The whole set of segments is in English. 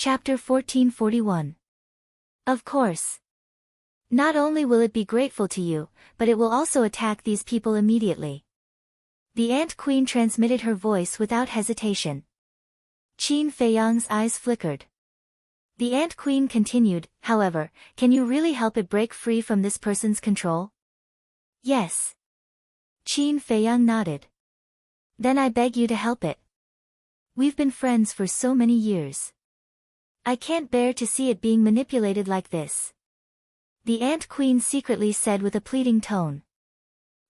Chapter 1441. Of course. Not only will it be grateful to you, but it will also attack these people immediately. The Ant Queen transmitted her voice without hesitation. Qin Feiyang's eyes flickered. The Ant Queen continued, however, can you really help it break free from this person's control? Yes. Qin Feiyang nodded. Then I beg you to help it. We've been friends for so many years. I can't bear to see it being manipulated like this. The Ant Queen secretly said with a pleading tone.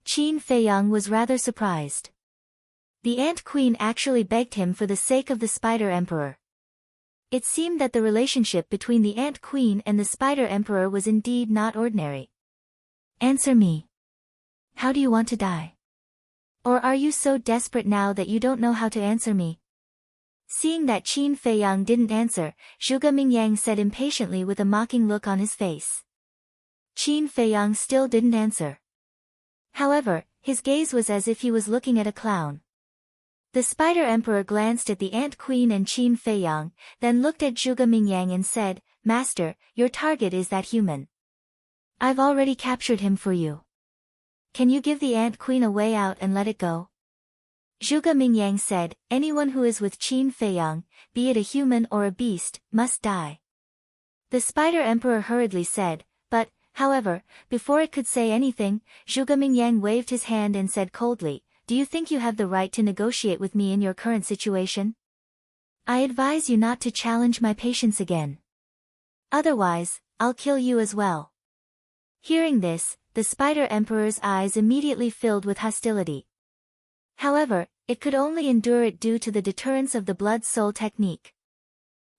Qin Feiyang was rather surprised. The Ant Queen actually begged him for the sake of the Spider Emperor. It seemed that the relationship between the Ant Queen and the Spider Emperor was indeed not ordinary. Answer me. How do you want to die? Or are you so desperate now that you don't know how to answer me? Seeing that Qin Feiyang didn't answer, Zhuge Mingyang said impatiently with a mocking look on his face. Qin Feiyang still didn't answer. However, his gaze was as if he was looking at a clown. The Spider Emperor glanced at the Ant Queen and Qin Feiyang, then looked at Zhuge Mingyang and said, Master, your target is that human. I've already captured him for you. Can you give the Ant Queen a way out and let it go? Zhuge Mingyang said, anyone who is with Qin Feiyang, be it a human or a beast, must die. The Spider Emperor hurriedly said, but, however, before it could say anything, Zhuge Mingyang waved his hand and said coldly, do you think you have the right to negotiate with me in your current situation? I advise you not to challenge my patience again. Otherwise, I'll kill you as well. Hearing this, the Spider Emperor's eyes immediately filled with hostility. However, it could only endure it due to the deterrence of the blood-soul technique.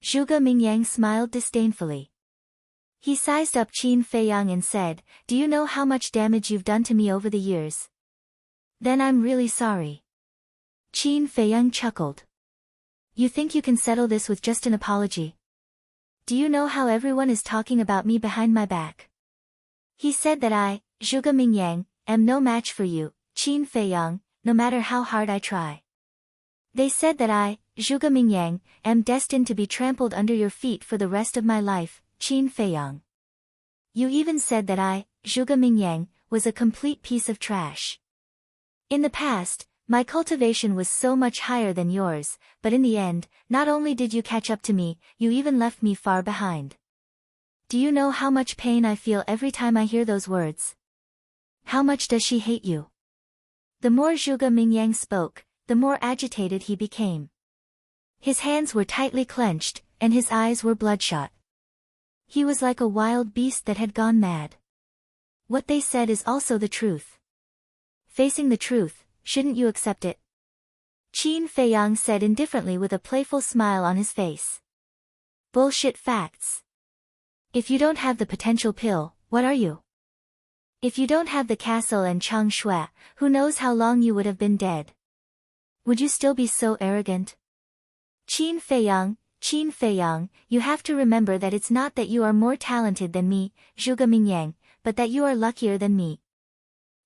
Zhuge Mingyang smiled disdainfully. He sized up Qin Feiyang and said, do you know how much damage you've done to me over the years? Then I'm really sorry. Qin Feiyang chuckled. You think you can settle this with just an apology? Do you know how everyone is talking about me behind my back? He said that I, Zhuge Mingyang, am no match for you, Qin Feiyang, no matter how hard I try. They said that I, Zhuge Mingyang, am destined to be trampled under your feet for the rest of my life, Qin Feiyang. You even said that I, Zhuge Mingyang, was a complete piece of trash. In the past, my cultivation was so much higher than yours, but in the end, not only did you catch up to me, you even left me far behind. Do you know how much pain I feel every time I hear those words? How much does she hate you? The more Zhuge Mingyang spoke, the more agitated he became. His hands were tightly clenched, and his eyes were bloodshot. He was like a wild beast that had gone mad. What they said is also the truth. Facing the truth, shouldn't you accept it? Qin Feiyang said indifferently with a playful smile on his face. Bullshit facts. If you don't have the potential pill, what are you? If you don't have the castle and Chang Shui, who knows how long you would have been dead? Would you still be so arrogant? Qin Feiyang, you have to remember that it's not that you are more talented than me, Zhuge Mingyang, but that you are luckier than me.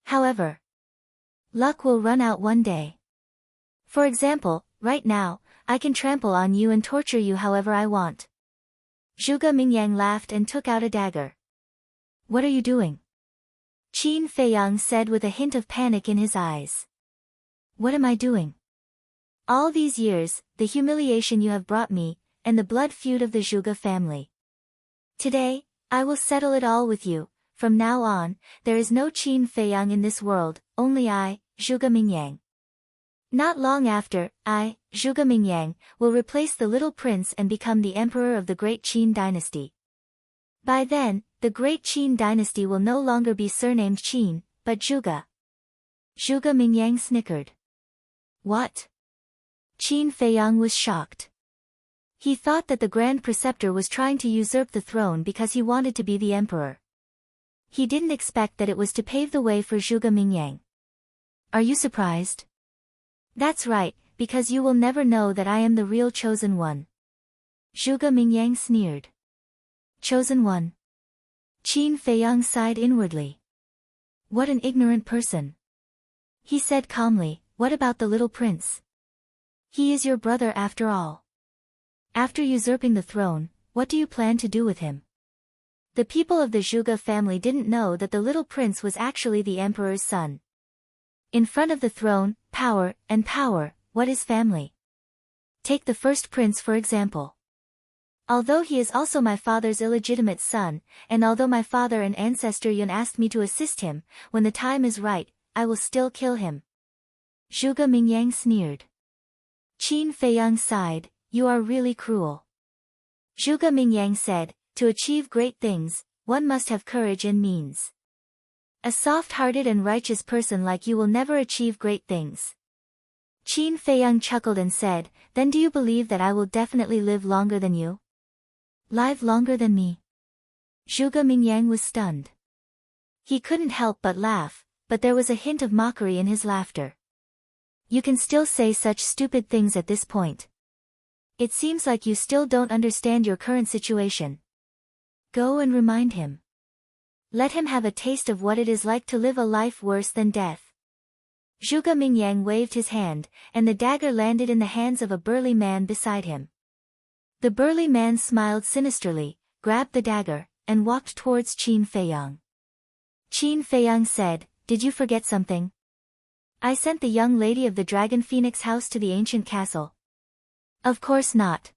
However, luck will run out one day. For example, right now, I can trample on you and torture you however I want. Zhuge Mingyang laughed and took out a dagger. What are you doing? Qin Feiyang said with a hint of panic in his eyes. What am I doing? All these years, the humiliation you have brought me, and the blood feud of the Zhuge family. Today, I will settle it all with you. From now on, there is no Qin Feiyang in this world, only I, Zhuge Mingyang. Not long after, I, Zhuge Mingyang, will replace the little prince and become the emperor of the great Qin dynasty. By then, the great Qin dynasty will no longer be surnamed Qin, but Zhuge. Zhuge Mingyang snickered. What? Qin Feiyang was shocked. He thought that the Grand Preceptor was trying to usurp the throne because he wanted to be the emperor. He didn't expect that it was to pave the way for Zhuge Mingyang. Are you surprised? That's right, because you will never know that I am the real chosen one. Zhuge Mingyang sneered. Chosen one. Qin Feiyang sighed inwardly. What an ignorant person. He said calmly, what about the little prince? He is your brother after all. After usurping the throne, what do you plan to do with him? The people of the Zhuge family didn't know that the little prince was actually the emperor's son. In front of the throne, power, what is family? Take the first prince for example. Although he is also my father's illegitimate son, and although my father and ancestor Yun asked me to assist him, when the time is right, I will still kill him. Zhuge Mingyang sneered. Qin Feiyang sighed, you are really cruel. Zhuge Mingyang said, to achieve great things, one must have courage and means. A soft-hearted and righteous person like you will never achieve great things. Qin Feiyang chuckled and said, then do you believe that I will definitely live longer than you? Live longer than me? Zhuge Mingyang was stunned. He couldn't help but laugh, but there was a hint of mockery in his laughter. You can still say such stupid things at this point. It seems like you still don't understand your current situation. Go and remind him. Let him have a taste of what it is like to live a life worse than death. Zhuge Mingyang waved his hand, and the dagger landed in the hands of a burly man beside him. The burly man smiled sinisterly, grabbed the dagger, and walked towards Qin Feiyang. Qin Feiyang said, did you forget something? I sent the young lady of the Dragon Phoenix house to the ancient castle. Of course not.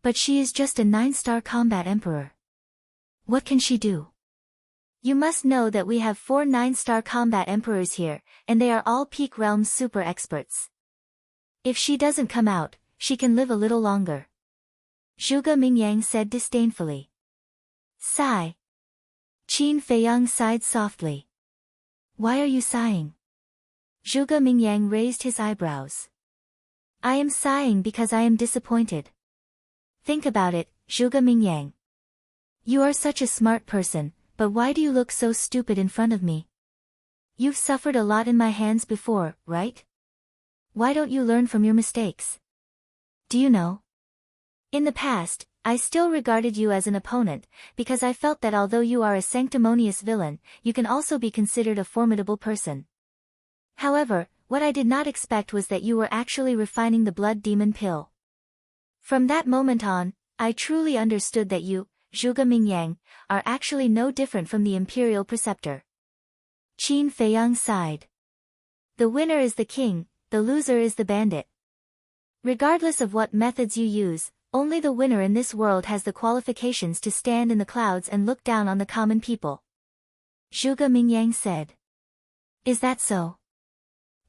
But she is just a 9-star combat emperor. What can she do? You must know that we have 4 9-star combat emperors here, and they are all Peak Realms super experts. If she doesn't come out, she can live a little longer. Zhuge Mingyang said disdainfully. Sigh. Qin Feiyang sighed softly. Why are you sighing? Zhuge Mingyang raised his eyebrows. I am sighing because I am disappointed. Think about it, Zhuge Mingyang. You are such a smart person, but why do you look so stupid in front of me? You've suffered a lot in my hands before, right? Why don't you learn from your mistakes? Do you know? In the past, I still regarded you as an opponent, because I felt that although you are a sanctimonious villain, you can also be considered a formidable person. However, what I did not expect was that you were actually refining the blood demon pill. From that moment on, I truly understood that you, Zhuge Mingyang, are actually no different from the imperial preceptor. Qin Feiyang sighed. The winner is the king, the loser is the bandit. Regardless of what methods you use, only the winner in this world has the qualifications to stand in the clouds and look down on the common people. Zhuge Mingyang said. Is that so?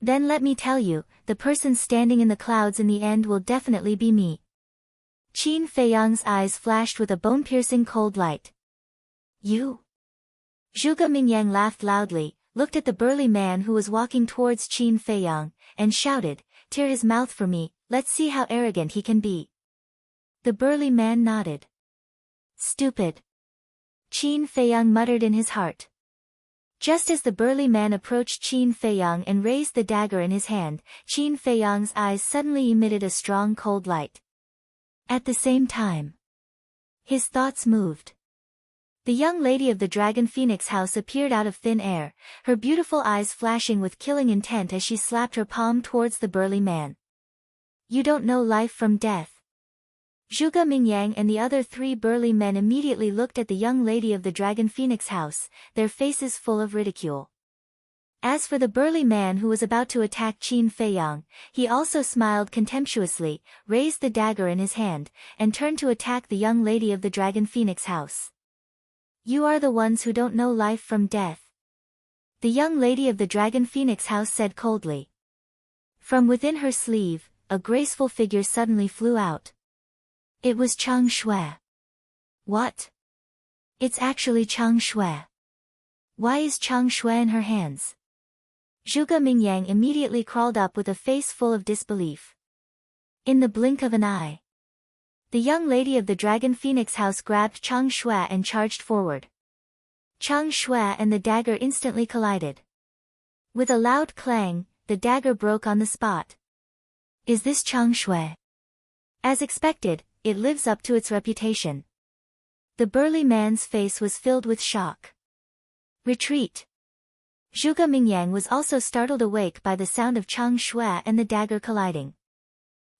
Then let me tell you, the person standing in the clouds in the end will definitely be me. Qin Feiyang's eyes flashed with a bone-piercing cold light. You? Zhuge Mingyang laughed loudly, looked at the burly man who was walking towards Qin Feiyang, and shouted, tear his mouth for me, let's see how arrogant he can be. The burly man nodded. Stupid. Qin Feiyang muttered in his heart. Just as the burly man approached Qin Feiyang and raised the dagger in his hand, Qin Feiyang's eyes suddenly emitted a strong cold light. At the same time, his thoughts moved. The young lady of the Dragon Phoenix house appeared out of thin air, her beautiful eyes flashing with killing intent as she slapped her palm towards the burly man. You don't know life from death. Zhuge Mingyang and the other 3 burly men immediately looked at the young lady of the Dragon Phoenix house, their faces full of ridicule. As for the burly man who was about to attack Qin Feiyang, he also smiled contemptuously, raised the dagger in his hand, and turned to attack the young lady of the Dragon Phoenix house. You are the ones who don't know life from death. The young lady of the Dragon Phoenix house said coldly. From within her sleeve, a graceful figure suddenly flew out. It was Chang Shui. What? It's actually Chang Shui. Why is Chang Shui in her hands? Zhuge Mingyang immediately crawled up with a face full of disbelief. In the blink of an eye, the young lady of the Dragon Phoenix house grabbed Chang Shui and charged forward. Chang Shui and the dagger instantly collided. With a loud clang, the dagger broke on the spot. Is this Chang Shui? As expected, it lives up to its reputation. The burly man's face was filled with shock. Retreat. Zhuge Mingyang was also startled awake by the sound of Chang Shui and the dagger colliding.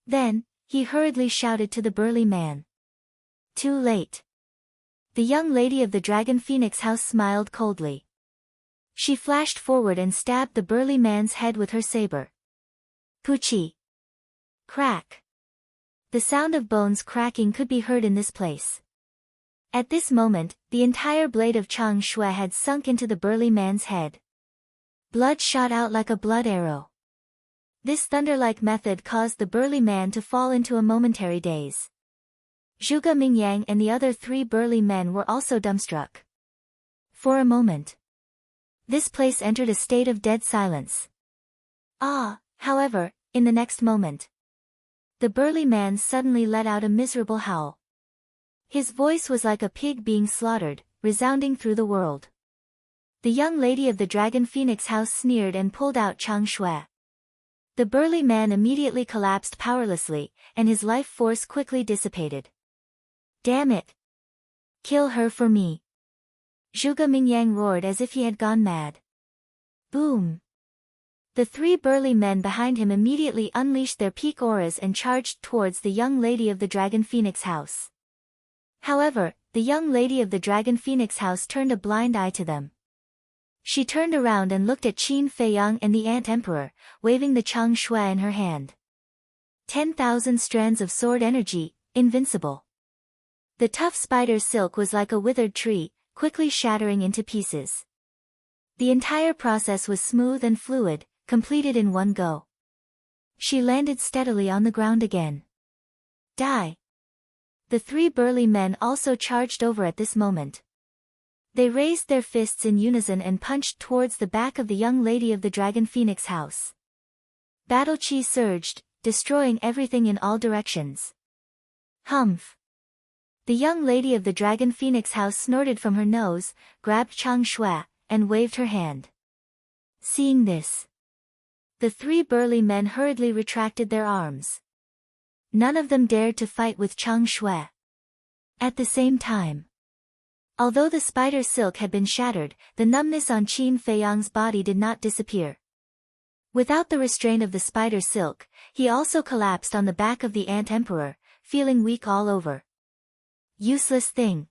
Then, He hurriedly shouted to the burly man. Too late. The young lady of the Dragon Phoenix house smiled coldly. She flashed forward and stabbed the burly man's head with her saber. Poochie. Crack. The sound of bones cracking could be heard in this place. At this moment, the entire blade of Chang Shui had sunk into the burly man's head. Blood shot out like a blood arrow. This thunder-like method caused the burly man to fall into a momentary daze. Zhuge Mingyang and the other 3 burly men were also dumbstruck. For a moment, this place entered a state of dead silence. However, in the next moment, the burly man suddenly let out a miserable howl. His voice was like a pig being slaughtered, resounding through the world. The young lady of the Dragon Phoenix house sneered and pulled out Chang Shui. The burly man immediately collapsed powerlessly, and his life force quickly dissipated. Damn it! Kill her for me! Zhuge Mingyang roared as if he had gone mad. Boom! The 3 burly men behind him immediately unleashed their peak auras and charged towards the young lady of the Dragon Phoenix house. However, the young lady of the Dragon Phoenix house turned a blind eye to them. She turned around and looked at Qin Feiyang and the Ant Emperor, waving the Chang Shui in her hand. 10,000 strands of sword energy, invincible. The tough spider silk was like a withered tree, quickly shattering into pieces. The entire process was smooth and fluid, completed in one go. She landed steadily on the ground again. Die! The 3 burly men also charged over at this moment. They raised their fists in unison and punched towards the back of the young lady of the Dragon Phoenix house. Battle chi surged, destroying everything in all directions. Humph! The young lady of the Dragon Phoenix house snorted from her nose, grabbed Chang Shui, and waved her hand. Seeing this, the 3 burly men hurriedly retracted their arms. None of them dared to fight with Chang Shui. At the same time, although the spider silk had been shattered, the numbness on Qin Feiyang's body did not disappear. Without the restraint of the spider silk, he also collapsed on the back of the Ant Emperor, feeling weak all over. Useless thing.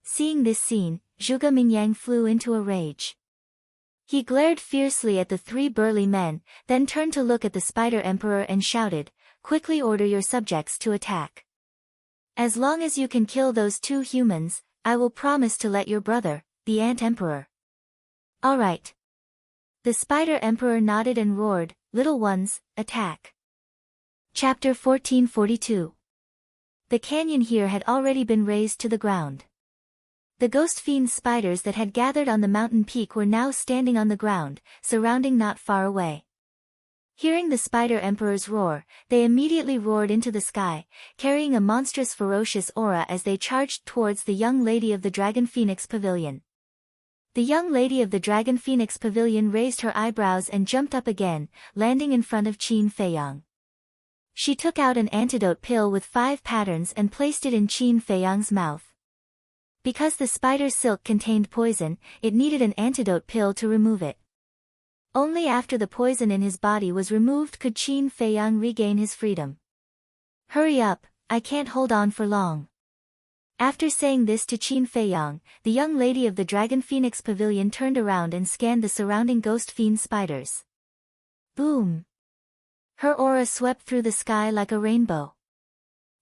Seeing this scene, Zhuge Mingyang flew into a rage. He glared fiercely at the 3 burly men, then turned to look at the Spider Emperor and shouted, "Quickly order your subjects to attack. As long as you can kill those 2 humans, I will promise to let your brother, the Ant Emperor." All right. The Spider Emperor nodded and roared, "Little ones, attack." Chapter 1442. The canyon here had already been razed to the ground. The ghost fiend spiders that had gathered on the mountain peak were now standing on the ground, surrounding not far away. Hearing the Spider Emperor's roar, they immediately roared into the sky, carrying a monstrous ferocious aura as they charged towards the young lady of the Dragon Phoenix Pavilion. The young lady of the Dragon Phoenix Pavilion raised her eyebrows and jumped up again, landing in front of Qin Feiyang. She took out an antidote pill with 5 patterns and placed it in Qin Feiyang's mouth. Because the spider silk contained poison, it needed an antidote pill to remove it. Only after the poison in his body was removed could Qin Feiyang regain his freedom. Hurry up, I can't hold on for long. After saying this to Qin Feiyang, the young lady of the Dragon Phoenix Pavilion turned around and scanned the surrounding ghost fiend spiders. Boom! Her aura swept through the sky like a rainbow.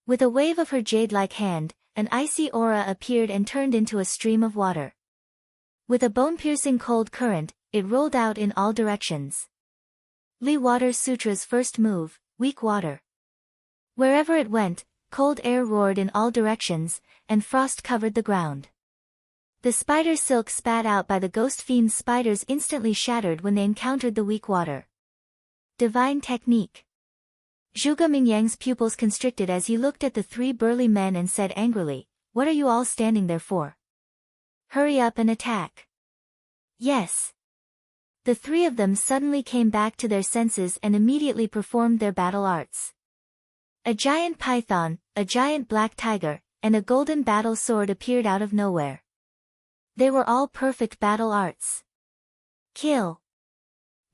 With a wave of her jade-like hand, an icy aura appeared and turned into a stream of water. With a bone-piercing cold current, it rolled out in all directions. Li Water Sutra's first move, weak water. Wherever it went, cold air roared in all directions, and frost covered the ground. The spider silk spat out by the ghost fiend spiders instantly shattered when they encountered the weak water. Divine technique. Zhuge Mingyang's pupils constricted as he looked at the 3 burly men and said angrily, "What are you all standing there for? Hurry up and attack." Yes. The 3 of them suddenly came back to their senses and immediately performed their battle arts. A giant python, a giant black tiger, and a golden battle sword appeared out of nowhere. They were all perfect battle arts. Kill!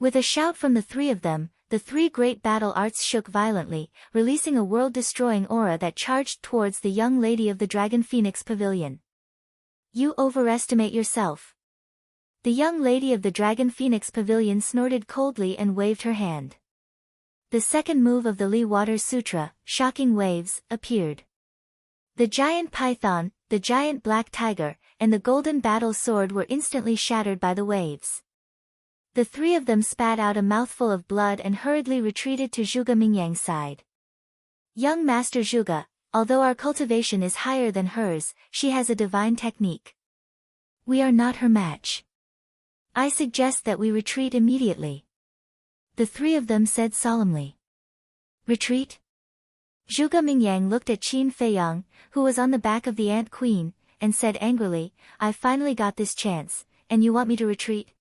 With a shout from the 3 of them, the three great battle arts shook violently, releasing a world-destroying aura that charged towards the young lady of the Dragon Phoenix Pavilion. You overestimate yourself. The young lady of the Dragon Phoenix Pavilion snorted coldly and waved her hand. The second move of the Lee Water Sutra, Shocking Waves, appeared. The giant python, the giant black tiger, and the golden battle sword were instantly shattered by the waves. The three of them spat out a mouthful of blood and hurriedly retreated to Zhuge Mingyang's side. Young Master Zhuge, although our cultivation is higher than hers, she has a divine technique. We are not her match. I suggest that we retreat immediately. The three of them said solemnly. Retreat? Zhuge Mingyang looked at Qin Feiyang, who was on the back of the Ant Queen, and said angrily, I finally got this chance, and you want me to retreat?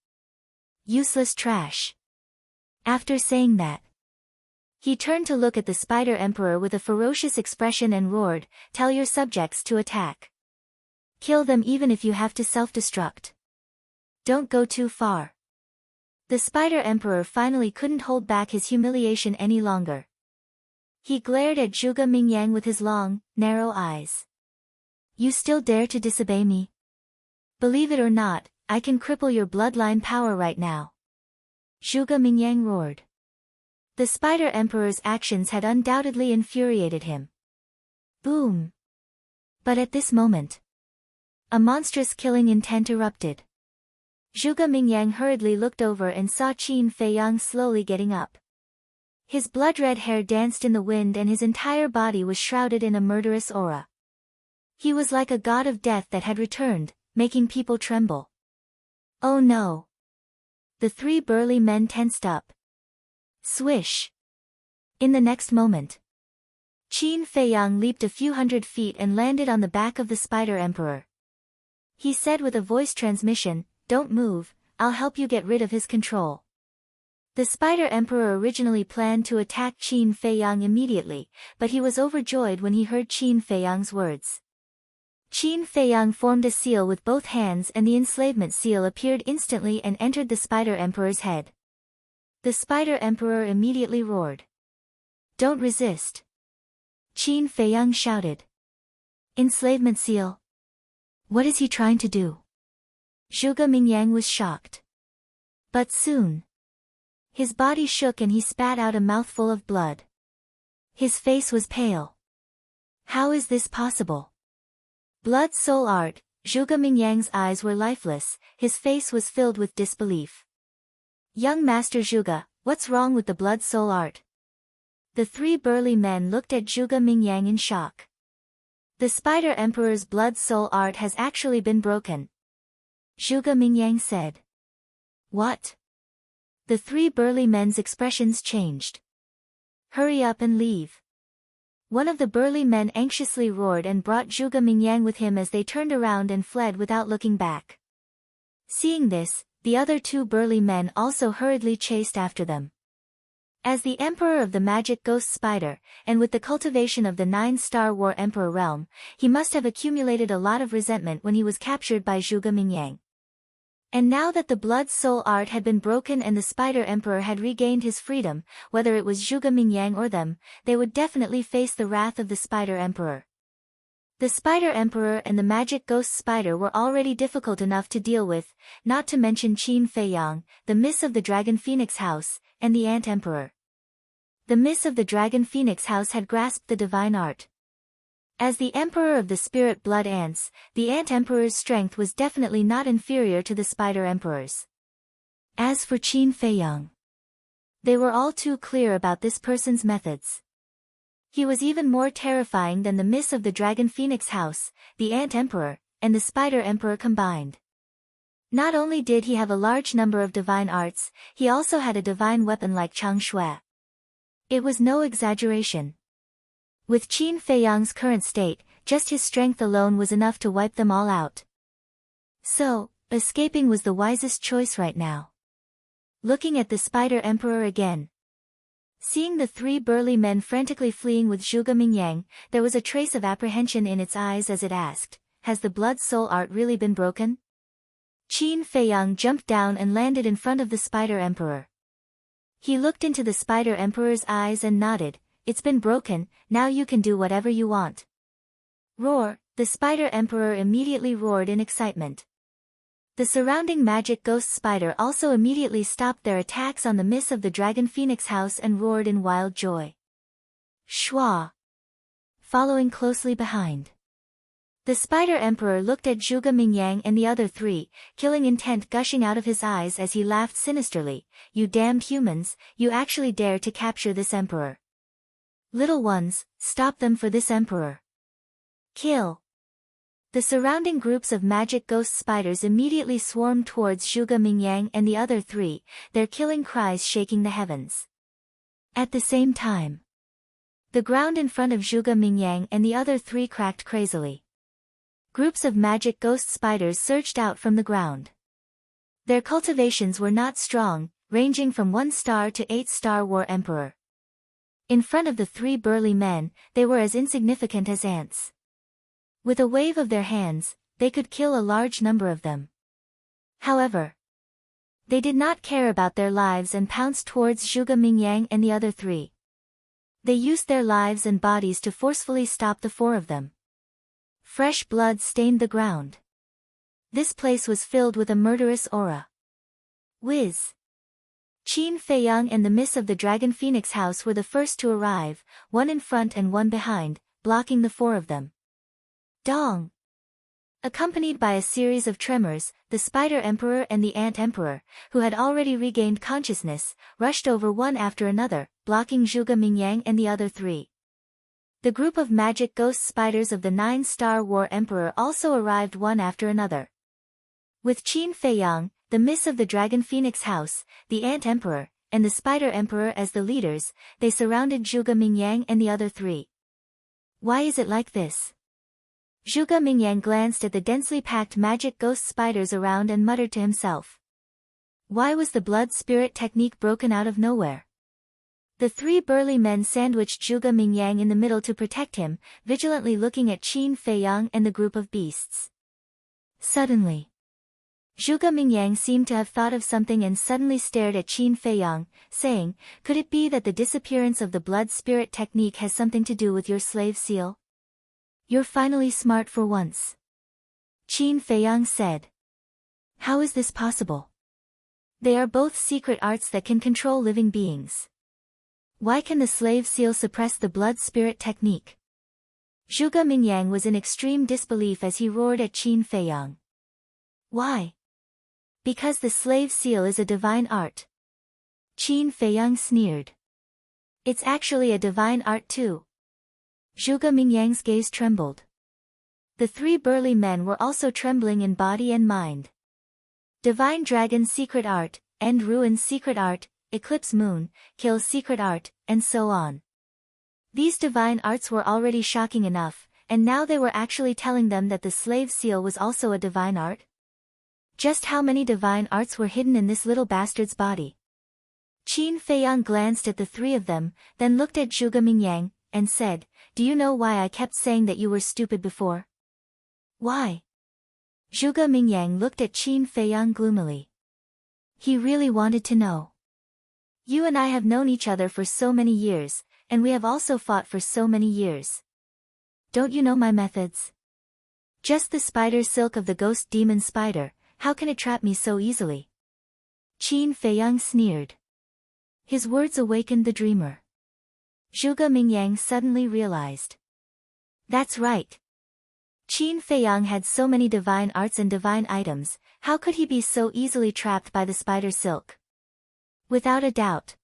Useless trash. After saying that, he turned to look at the Spider Emperor with a ferocious expression and roared, Tell your subjects to attack. Kill them even if you have to self-destruct. Don't go too far. The Spider Emperor finally couldn't hold back his humiliation any longer. He glared at Zhuge Mingyang with his long, narrow eyes. You still dare to disobey me? Believe it or not, I can cripple your bloodline power right now. Zhuge Mingyang roared. The Spider Emperor's actions had undoubtedly infuriated him. Boom! But at this moment, a monstrous killing intent erupted. Zhuge Mingyang hurriedly looked over and saw Qin Feiyang slowly getting up. His blood-red hair danced in the wind and his entire body was shrouded in a murderous aura. He was like a god of death that had returned, making people tremble. Oh no! The three burly men tensed up. Swish! In the next moment, Qin Feiyang leaped a few hundred feet and landed on the back of the Spider Emperor. He said with a voice transmission, Don't move, I'll help you get rid of his control. The Spider Emperor originally planned to attack Qin Feiyang immediately, but he was overjoyed when he heard Qin Feiyang's words. Qin Feiyang formed a seal with both hands and the enslavement seal appeared instantly and entered the Spider Emperor's head. The Spider Emperor immediately roared. Don't resist. Qin Feiyang shouted. Enslavement seal? What is he trying to do? Zhuge Mingyang was shocked. But soon, his body shook and he spat out a mouthful of blood. His face was pale. How is this possible? Blood soul art. Zhuge Mingyang's eyes were lifeless, his face was filled with disbelief. Young Master Zhuge, what's wrong with the blood soul art? The three burly men looked at Zhuge Mingyang in shock. The Spider Emperor's blood soul art has actually been broken. Zhuge Mingyang said. What? The three burly men's expressions changed. Hurry up and leave. One of the burly men anxiously roared and brought Zhuge Mingyang with him as they turned around and fled without looking back. Seeing this, the other two burly men also hurriedly chased after them. As the Emperor of the Magic Ghost Spider, and with the cultivation of the 9-star War Emperor realm, he must have accumulated a lot of resentment when he was captured by Zhuge Mingyang. And now that the blood soul art had been broken and the Spider Emperor had regained his freedom, whether it was Zhuge Mingyang or them, they would definitely face the wrath of the Spider Emperor. The Spider Emperor and the Magic Ghost Spider were already difficult enough to deal with, not to mention Qin Feiyang, the Miss of the Dragon Phoenix House, and the Ant Emperor. The Miss of the Dragon Phoenix House had grasped the divine art. As the Emperor of the Spirit Blood Ants, the Ant Emperor's strength was definitely not inferior to the Spider Emperor's. As for Qin Feiyang, they were all too clear about this person's methods. He was even more terrifying than the Miss of the Dragon Phoenix House, the Ant Emperor, and the Spider Emperor combined. Not only did he have a large number of divine arts, he also had a divine weapon like Chang Shui. It was no exaggeration. With Qin Feiyang's current state, just his strength alone was enough to wipe them all out. So, escaping was the wisest choice right now. Looking at the Spider Emperor again. Seeing the three burly men frantically fleeing with Zhuge Mingyang, there was a trace of apprehension in its eyes as it asked, Has the blood soul art really been broken? Qin Feiyang jumped down and landed in front of the Spider Emperor. He looked into the Spider Emperor's eyes and nodded. It's been broken, now you can do whatever you want. Roar, the Spider Emperor immediately roared in excitement. The surrounding magic ghost spider also immediately stopped their attacks on the miss of the Dragon Phoenix house and roared in wild joy. Schwa! Following closely behind. The Spider Emperor looked at Zhuge Mingyang and the other three, killing intent gushing out of his eyes as he laughed sinisterly. You damned humans, you actually dare to capture this emperor. Little ones, stop them for this emperor. Kill. The surrounding groups of magic ghost spiders immediately swarmed towards Zhuge Mingyang and the other three, their killing cries shaking the heavens. At the same time, the ground in front of Zhuge Mingyang and the other three cracked crazily. Groups of magic ghost spiders surged out from the ground. Their cultivations were not strong, ranging from 1-star to 8-star War Emperor. In front of the three burly men, they were as insignificant as ants. With a wave of their hands, they could kill a large number of them. However, they did not care about their lives and pounced towards Zhuge Mingyang and the other three. They used their lives and bodies to forcefully stop the four of them. Fresh blood stained the ground. This place was filled with a murderous aura. Whiz! Qin Feiyang and the miss of the Dragon Phoenix house were the first to arrive, one in front and one behind, blocking the four of them. Dong! Accompanied by a series of tremors, the Spider Emperor and the Ant Emperor, who had already regained consciousness, rushed over one after another, blocking Zhuge Mingyang and the other three. The group of magic ghost spiders of the 9-star War Emperor also arrived one after another. With Qin Feiyang, the miss of the Dragon Phoenix house, the Ant Emperor, and the Spider Emperor as the leaders, they surrounded Zhuge Mingyang and the other three. Why is it like this? Zhuge Mingyang glanced at the densely packed magic ghost spiders around and muttered to himself. Why was the blood spirit technique broken out of nowhere? The three burly men sandwiched Zhuge Mingyang in the middle to protect him, vigilantly looking at Qin Feiyang and the group of beasts. Suddenly, Zhuge Mingyang seemed to have thought of something and suddenly stared at Qin Feiyang, saying, could it be that the disappearance of the blood spirit technique has something to do with your slave seal? You're finally smart for once. Qin Feiyang said. How is this possible? They are both secret arts that can control living beings. Why can the slave seal suppress the blood spirit technique? Zhuge Mingyang was in extreme disbelief as he roared at Qin Feiyang. Why? Because the slave seal is a divine art. Qin Feiyang sneered. It's actually a divine art too. Zhuge Mingyang's gaze trembled. The three burly men were also trembling in body and mind. Divine Dragon's secret art, End Ruin's secret art, Eclipse Moon, Kill's secret art, and so on. These divine arts were already shocking enough, and now they were actually telling them that the slave seal was also a divine art? Just how many divine arts were hidden in this little bastard's body? Qin Feiyang glanced at the three of them, then looked at Zhuge Mingyang, and said, do you know why I kept saying that you were stupid before? Why? Zhuge Mingyang looked at Qin Feiyang gloomily. He really wanted to know. You and I have known each other for so many years, and we have also fought for so many years. Don't you know my methods? Just the spider silk of the ghost demon spider, how can it trap me so easily? Qin Feiyang sneered. His words awakened the dreamer. Zhuge Mingyang suddenly realized. That's right. Qin Feiyang had so many divine arts and divine items, how could he be so easily trapped by the spider silk? Without a doubt.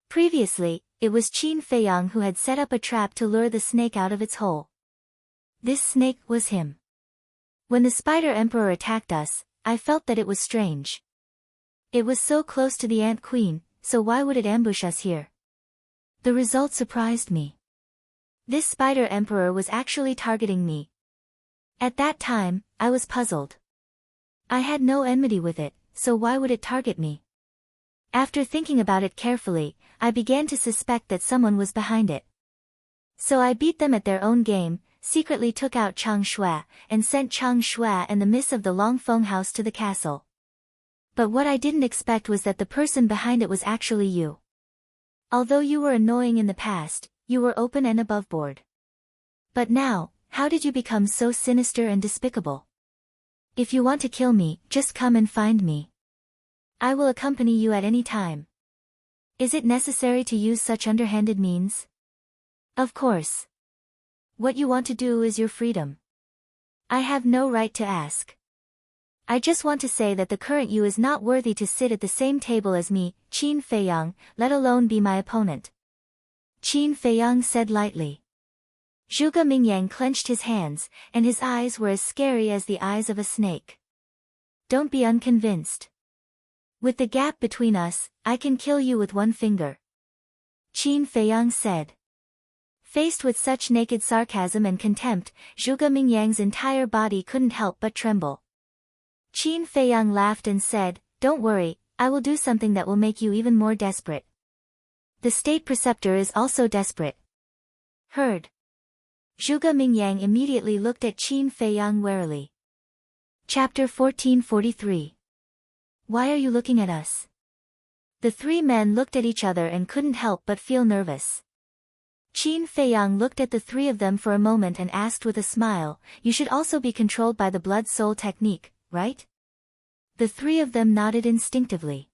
Previously, it was Qin Feiyang who had set up a trap to lure the snake out of its hole. This snake was him. When the Spider Emperor attacked us, I felt that it was strange. It was so close to the Ant Queen, so why would it ambush us here? The result surprised me. This Spider Emperor was actually targeting me. At that time, I was puzzled. I had no enmity with it, so why would it target me? After thinking about it carefully, I began to suspect that someone was behind it. So I beat them at their own game, secretly took out Chang Shui, and sent Chang Shui and the miss of the Longfeng house to the castle. But what I didn't expect was that the person behind it was actually you. Although you were annoying in the past, you were open and aboveboard. But now, how did you become so sinister and despicable? If you want to kill me, just come and find me. I will accompany you at any time. Is it necessary to use such underhanded means? Of course. What you want to do is your freedom. I have no right to ask. I just want to say that the current you is not worthy to sit at the same table as me, Qin Feiyang, let alone be my opponent. Qin Feiyang said lightly. Zhuge Mingyang clenched his hands, and his eyes were as scary as the eyes of a snake. Don't be unconvinced. With the gap between us, I can kill you with one finger. Qin Feiyang said. Faced with such naked sarcasm and contempt, Zhuge Mingyang's entire body couldn't help but tremble. Qin Feiyang laughed and said, "Don't worry, I will do something that will make you even more desperate." The state preceptor is also desperate. Heard. Zhuge Mingyang immediately looked at Qin Feiyang warily. Chapter 1443. Why are you looking at us? The three men looked at each other and couldn't help but feel nervous. Qin Feiyang looked at the three of them for a moment and asked with a smile, "You should also be controlled by the blood-soul technique, right?" The three of them nodded instinctively.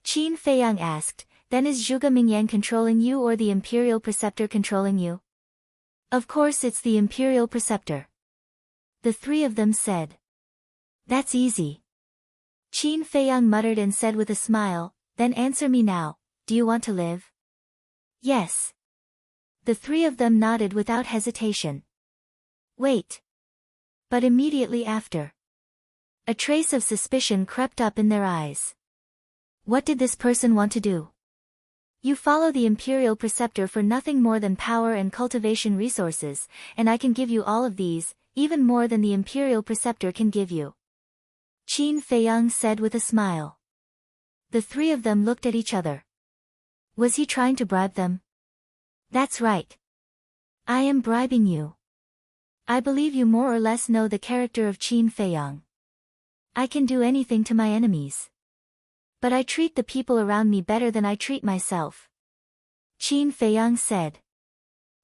Qin Feiyang asked, "Then is Zhuge Mingyang controlling you or the Imperial Preceptor controlling you?" "Of course it's the Imperial Preceptor." The three of them said. "That's easy." Qin Feiyang muttered and said with a smile, "Then answer me now, do you want to live?" "Yes." The three of them nodded without hesitation. "Wait." But immediately after, a trace of suspicion crept up in their eyes. What did this person want to do? You follow the Imperial Preceptor for nothing more than power and cultivation resources, and I can give you all of these, even more than the Imperial Preceptor can give you. Qin Feiyang said with a smile. The three of them looked at each other. Was he trying to bribe them? That's right. I am bribing you. I believe you more or less know the character of Qin Feiyang. I can do anything to my enemies. But I treat the people around me better than I treat myself. Qin Feiyang said.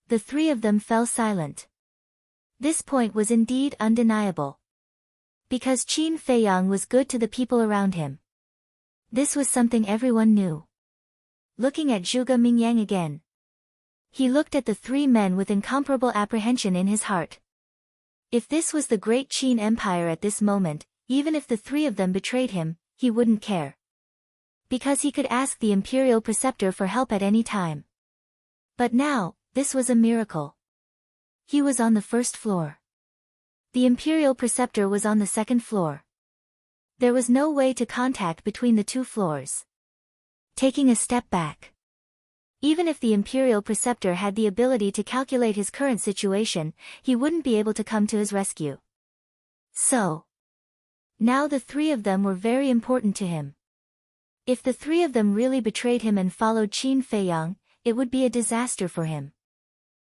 The three of them fell silent. This point was indeed undeniable. Because Qin Feiyang was good to the people around him. This was something everyone knew. Looking at Zhuge Mingyang again. He looked at the three men with incomparable apprehension in his heart. If this was the great Qin Empire at this moment, even if the three of them betrayed him, he wouldn't care. Because he could ask the Imperial Preceptor for help at any time. But now, this was a miracle. He was on the first floor. The Imperial Preceptor was on the second floor. There was no way to contact between the two floors. Taking a step back. Even if the Imperial Preceptor had the ability to calculate his current situation, he wouldn't be able to come to his rescue. So, now the three of them were very important to him. If the three of them really betrayed him and followed Qin Feiyang, it would be a disaster for him.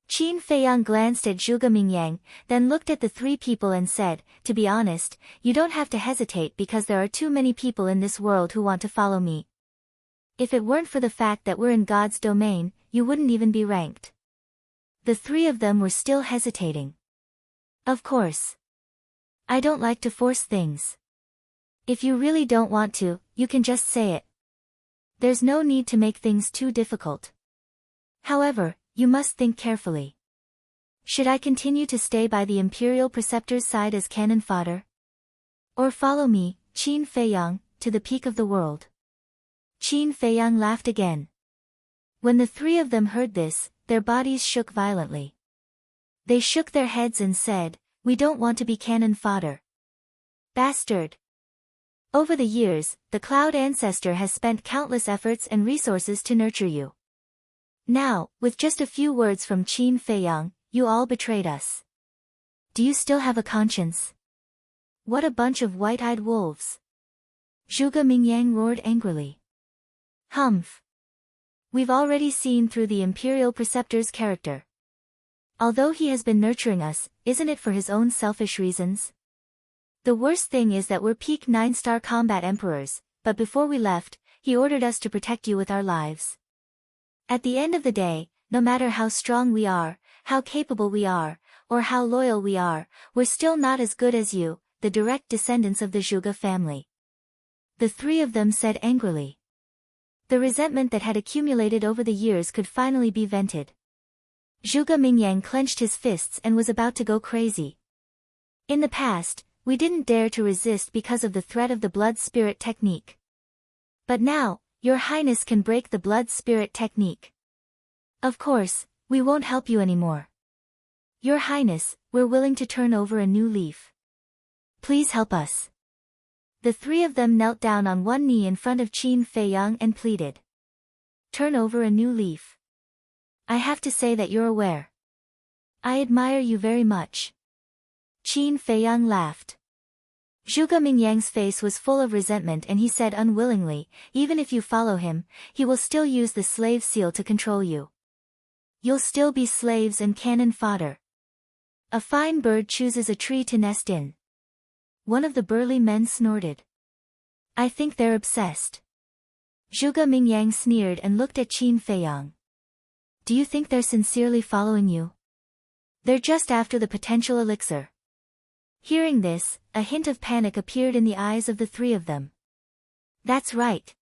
Qin Feiyang glanced at Zhuge Mingyang, then looked at the three people and said, "To be honest, you don't have to hesitate because there are too many people in this world who want to follow me. If it weren't for the fact that we're in God's domain, you wouldn't even be ranked." The three of them were still hesitating. Of course. I don't like to force things. If you really don't want to, you can just say it. There's no need to make things too difficult. However, you must think carefully. Should I continue to stay by the Imperial Preceptor's side as cannon fodder? Or follow me, Qin Feiyang, to the peak of the world? Qin Feiyang laughed again. When the three of them heard this, their bodies shook violently. They shook their heads and said, "We don't want to be cannon fodder." Bastard! Over the years, the Cloud Ancestor has spent countless efforts and resources to nurture you. Now, with just a few words from Qin Feiyang, you all betrayed us. Do you still have a conscience? What a bunch of white-eyed wolves! Zhuge Mingyang roared angrily. Humph! We've already seen through the Imperial Preceptor's character. Although he has been nurturing us, isn't it for his own selfish reasons? The worst thing is that we're peak 9-star combat emperors, but before we left, he ordered us to protect you with our lives. At the end of the day, no matter how strong we are, how capable we are, or how loyal we are, we're still not as good as you, the direct descendants of the Zhuge family. The three of them said angrily. The resentment that had accumulated over the years could finally be vented. Zhuge Mingyang clenched his fists and was about to go crazy. In the past, we didn't dare to resist because of the threat of the blood spirit technique. But now, Your Highness can break the blood spirit technique. Of course, we won't help you anymore. Your Highness, we're willing to turn over a new leaf. Please help us. The three of them knelt down on one knee in front of Qin Feiyang and pleaded. Turn over a new leaf. I have to say that you're aware. I admire you very much. Qin Feiyang laughed. Zhuge Mingyang's face was full of resentment and he said unwillingly, even if you follow him, he will still use the slave seal to control you. You'll still be slaves and cannon fodder. A fine bird chooses a tree to nest in. One of the burly men snorted. I think they're obsessed. Zhuge Mingyang sneered and looked at Qin Feiyang. Do you think they're sincerely following you? They're just after the potential elixir. Hearing this, a hint of panic appeared in the eyes of the three of them. That's right.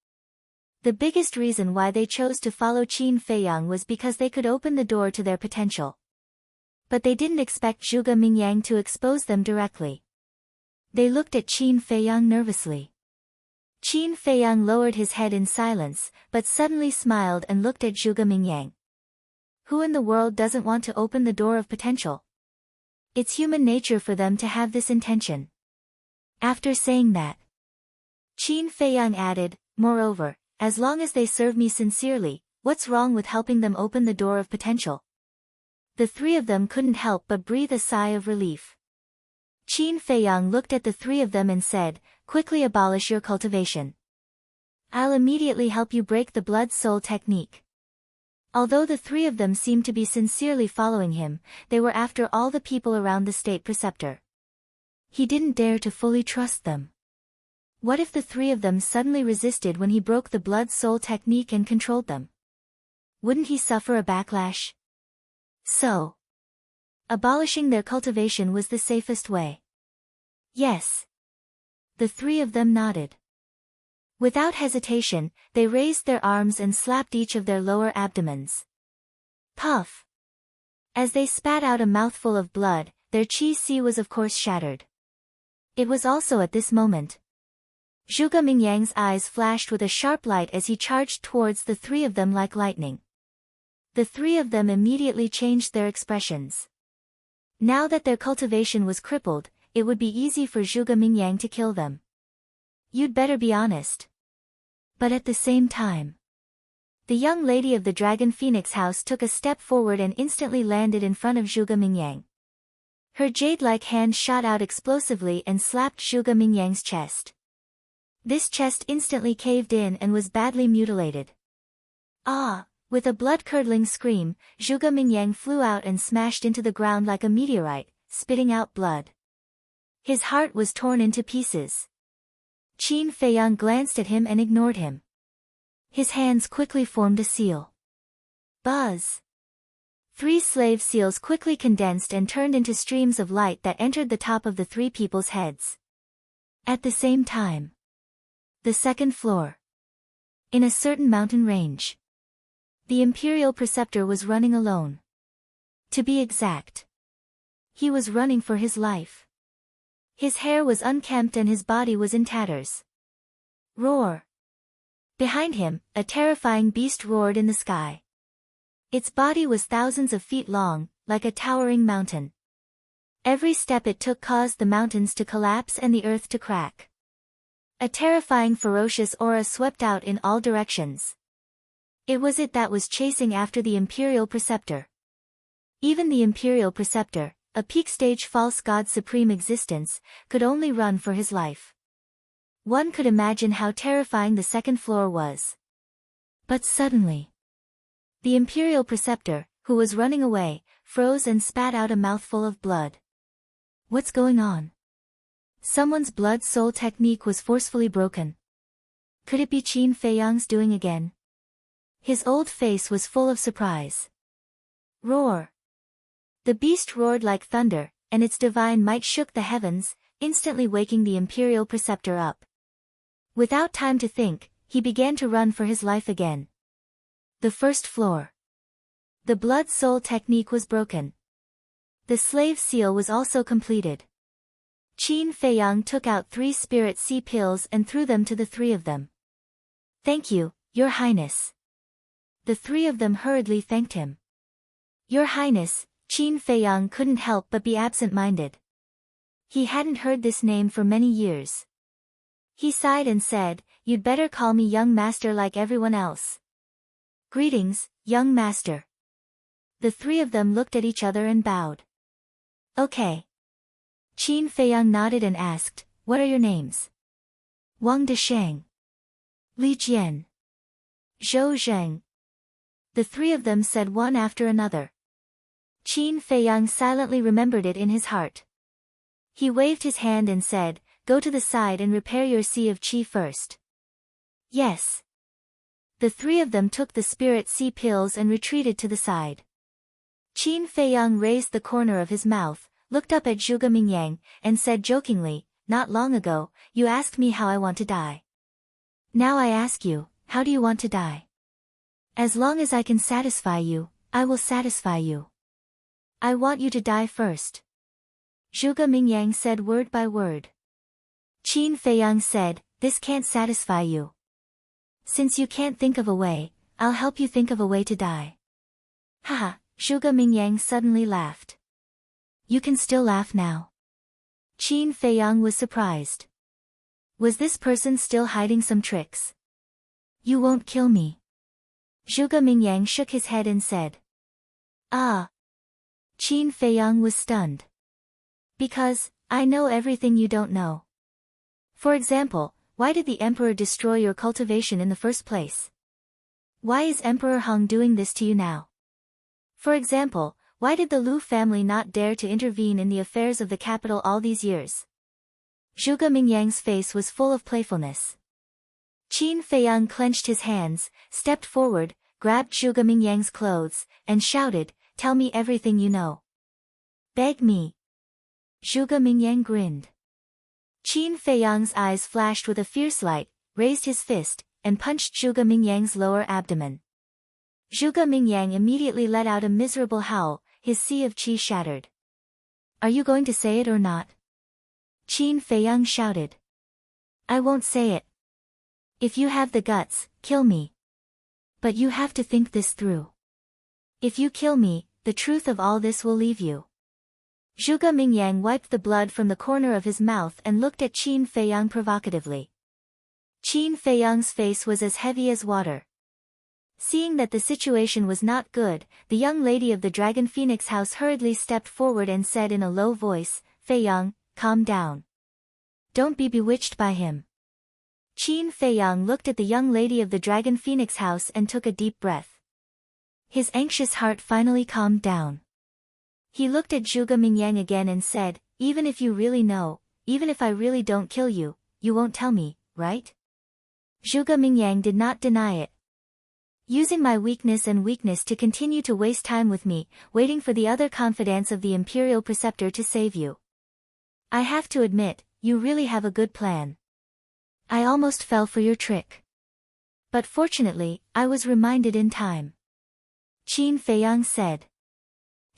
The biggest reason why they chose to follow Qin Feiyang was because they could open the door to their potential. But they didn't expect Zhuge Mingyang to expose them directly. They looked at Qin Feiyang nervously. Qin Feiyang lowered his head in silence, but suddenly smiled and looked at Zhuge Mingyang. Who in the world doesn't want to open the door of potential? It's human nature for them to have this intention. After saying that, Qin Feiyang added, moreover, as long as they serve me sincerely, what's wrong with helping them open the door of potential? The three of them couldn't help but breathe a sigh of relief. Qin Feiyang looked at the three of them and said, quickly abolish your cultivation. I'll immediately help you break the blood-soul technique. Although the three of them seemed to be sincerely following him, they were after all the people around the state preceptor. He didn't dare to fully trust them. What if the three of them suddenly resisted when he broke the blood-soul technique and controlled them? Wouldn't he suffer a backlash? So, abolishing their cultivation was the safest way. Yes. The three of them nodded. Without hesitation, they raised their arms and slapped each of their lower abdomens. Puff! As they spat out a mouthful of blood, their chi-si was of course shattered. It was also at this moment. Zhuge Mingyang's eyes flashed with a sharp light as he charged towards the three of them like lightning. The three of them immediately changed their expressions. Now that their cultivation was crippled, it would be easy for Zhuge Mingyang to kill them. You'd better be honest. But at the same time, the young lady of the Dragon Phoenix house took a step forward and instantly landed in front of Zhuge Mingyang. Her jade-like hand shot out explosively and slapped Zhuge Mingyang's chest. This chest instantly caved in and was badly mutilated. Ah! With a blood-curdling scream, Zhuge Mingyang flew out and smashed into the ground like a meteorite, spitting out blood. His heart was torn into pieces. Qin Feiyang glanced at him and ignored him. His hands quickly formed a seal. Buzz! 3 slave seals quickly condensed and turned into streams of light that entered the top of the three people's heads. At the same time, the second floor. In a certain mountain range, the Imperial Preceptor was running alone. To be exact, he was running for his life. His hair was unkempt and his body was in tatters. Roar! Behind him, a terrifying beast roared in the sky. Its body was thousands of feet long, like a towering mountain. Every step it took caused the mountains to collapse and the earth to crack. A terrifying ferocious aura swept out in all directions. It was it that was chasing after the Imperial Preceptor. Even the Imperial Preceptor, a peak-stage false god supreme existence, could only run for his life. One could imagine how terrifying the second floor was. But suddenly, the Imperial Preceptor, who was running away, froze and spat out a mouthful of blood. What's going on? Someone's blood-soul technique was forcefully broken. Could it be Qin Feiyang's doing again? His old face was full of surprise. Roar! The beast roared like thunder, and its divine might shook the heavens, instantly waking the Imperial Preceptor up. Without time to think, he began to run for his life again. The first floor. The blood-soul technique was broken. The slave seal was also completed. Qin Feiyang took out 3 spirit sea pills and threw them to the 3 of them. Thank you, Your Highness. The 3 of them hurriedly thanked him. Your Highness, Qin Feiyang couldn't help but be absent-minded. He hadn't heard this name for many years. He sighed and said, You'd better call me young master like everyone else. Greetings, young master. The 3 of them looked at each other and bowed. Okay. Qin Feiyang nodded and asked, What are your names? Wang Desheng. Li Jian. Zhou Zheng. The 3 of them said one after another. Qin Feiyang silently remembered it in his heart. He waved his hand and said, Go to the side and repair your sea of qi first. Yes. The 3 of them took the spirit sea pills and retreated to the side. Qin Feiyang raised the corner of his mouth, looked up at Zhuge Mingyang, and said jokingly, Not long ago, you asked me how I want to die. Now I ask you, how do you want to die? As long as I can satisfy you, I will satisfy you. I want you to die first. Zhuge Mingyang said word by word. Qin Feiyang said, This can't satisfy you. Since you can't think of a way, I'll help you think of a way to die. Haha, Zhuge Mingyang suddenly laughed. You can still laugh now. Qin Feiyang was surprised. Was this person still hiding some tricks? You won't kill me. Zhuge Mingyang shook his head and said. Ah. Qin Feiyang was stunned. Because, I know everything you don't know. For example, why did the Emperor destroy your cultivation in the first place? Why is Emperor Hong doing this to you now? For example, why did the Lu family not dare to intervene in the affairs of the capital all these years? Zhuge Mingyang's face was full of playfulness. Qin Feiyang clenched his hands, stepped forward, grabbed Zhuge Mingyang's clothes, and shouted, Tell me everything you know. Beg me. Zhuge Mingyang grinned. Qin Feiyang's eyes flashed with a fierce light, raised his fist, and punched Zhuge Mingyang's lower abdomen. Zhuge Mingyang immediately let out a miserable howl, his sea of qi shattered. Are you going to say it or not? Qin Feiyang shouted. I won't say it. If you have the guts, kill me. But you have to think this through. If you kill me, the truth of all this will leave you. Zhuge Mingyang wiped the blood from the corner of his mouth and looked at Qin Feiyang provocatively. Qin Feiyang's face was as heavy as water. Seeing that the situation was not good, the young lady of the Dragon Phoenix house hurriedly stepped forward and said in a low voice, Feiyang, calm down. Don't be bewitched by him. Qin Feiyang looked at the young lady of the Dragon Phoenix house and took a deep breath. His anxious heart finally calmed down. He looked at Zhuge Mingyang again and said, Even if you really know, even if I really don't kill you, you won't tell me, right? Zhuge Mingyang did not deny it. Using my weakness to continue to waste time with me, waiting for the other confidants of the Imperial Preceptor to save you. I have to admit, you really have a good plan. I almost fell for your trick. But fortunately, I was reminded in time. Qin Feiyang said.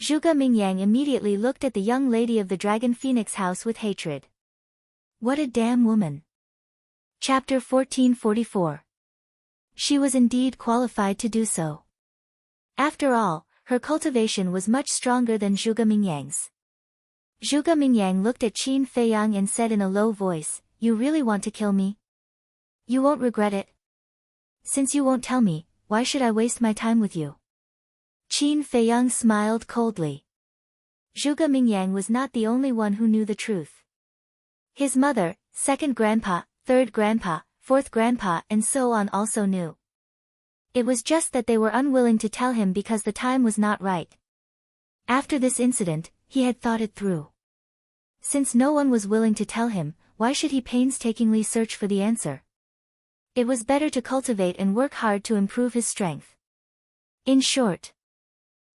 Zhuge Mingyang immediately looked at the young lady of the Dragon Phoenix house with hatred. What a damn woman. Chapter 1444. She was indeed qualified to do so. After all, her cultivation was much stronger than Zhuge Mingyang's. Zhuge Mingyang looked at Qin Feiyang and said in a low voice, You really want to kill me? You won't regret it. Since you won't tell me, why should I waste my time with you? Qin Feiyang smiled coldly. Zhuge Mingyang was not the only one who knew the truth. His mother, second grandpa, third grandpa, fourth grandpa and so on also knew. It was just that they were unwilling to tell him because the time was not right. After this incident, he had thought it through. Since no one was willing to tell him, why should he painstakingly search for the answer? It was better to cultivate and work hard to improve his strength. In short,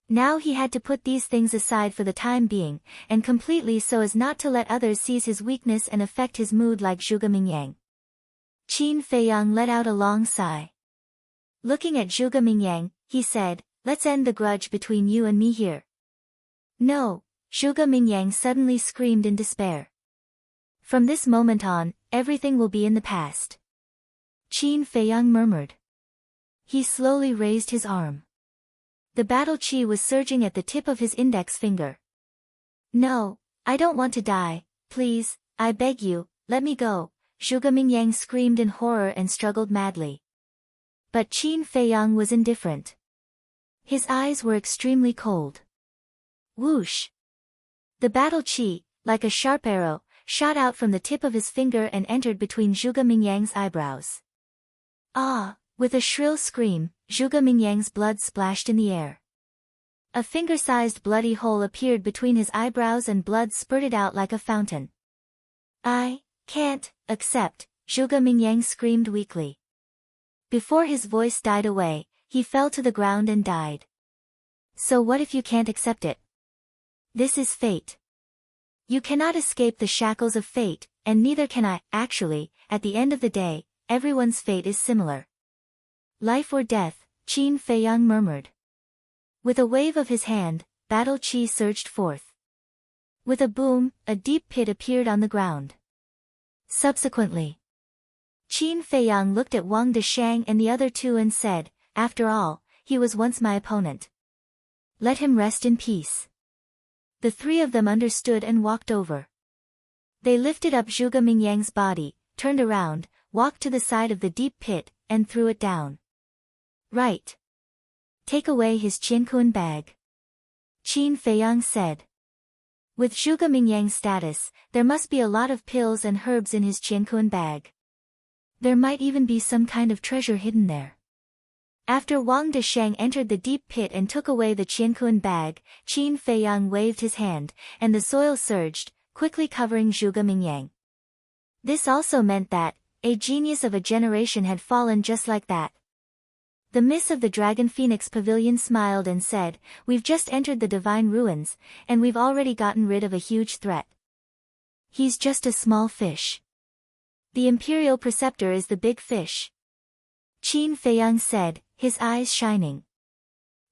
now he had to put these things aside for the time being, and completely so as not to let others seize his weakness and affect his mood like Zhuge Mingyang. Qin Feiyang let out a long sigh. Looking at Zhuge Mingyang, he said, "Let's end the grudge between you and me here." "No," Zhuge Mingyang suddenly screamed in despair. "From this moment on, everything will be in the past." Qin Feiyang murmured. He slowly raised his arm. The battle chi was surging at the tip of his index finger. "No, I don't want to die, please, I beg you, let me go," Zhuge Mingyang screamed in horror and struggled madly. But Qin Feiyang was indifferent. His eyes were extremely cold. Whoosh! The battle chi, like a sharp arrow, shot out from the tip of his finger and entered between Zhuge Mingyang's eyebrows. Ah! With a shrill scream, Zhuge Mingyang's blood splashed in the air. A finger-sized bloody hole appeared between his eyebrows and blood spurted out like a fountain. "I can't accept," Zhuge Mingyang screamed weakly. Before his voice died away, he fell to the ground and died. So what if you can't accept it? This is fate. You cannot escape the shackles of fate, and neither can I. Actually, at the end of the day, everyone's fate is similar. Life or death, Qin Feiyang murmured. With a wave of his hand, battle chi surged forth. With a boom, a deep pit appeared on the ground. Subsequently, Qin Feiyang looked at Wang Deshang and the other two and said, "After all, he was once my opponent. Let him rest in peace." The three of them understood and walked over. They lifted up Zhuge Mingyang's body, turned around, walked to the side of the deep pit, and threw it down. "Right. Take away his Qiankuan bag," Qin Feiyang said. With Zhuge Mingyang's status, there must be a lot of pills and herbs in his Qiankuan bag. There might even be some kind of treasure hidden there. After Wang Deshang entered the deep pit and took away the Qiankuan bag, Qin Feiyang waved his hand, and the soil surged, quickly covering Zhuge Mingyang. This also meant that a genius of a generation had fallen just like that. The Miss of the Dragon Phoenix Pavilion smiled and said, "We've just entered the divine ruins, and we've already gotten rid of a huge threat. He's just a small fish. The Imperial Preceptor is the big fish," Qin Feiyang said, his eyes shining.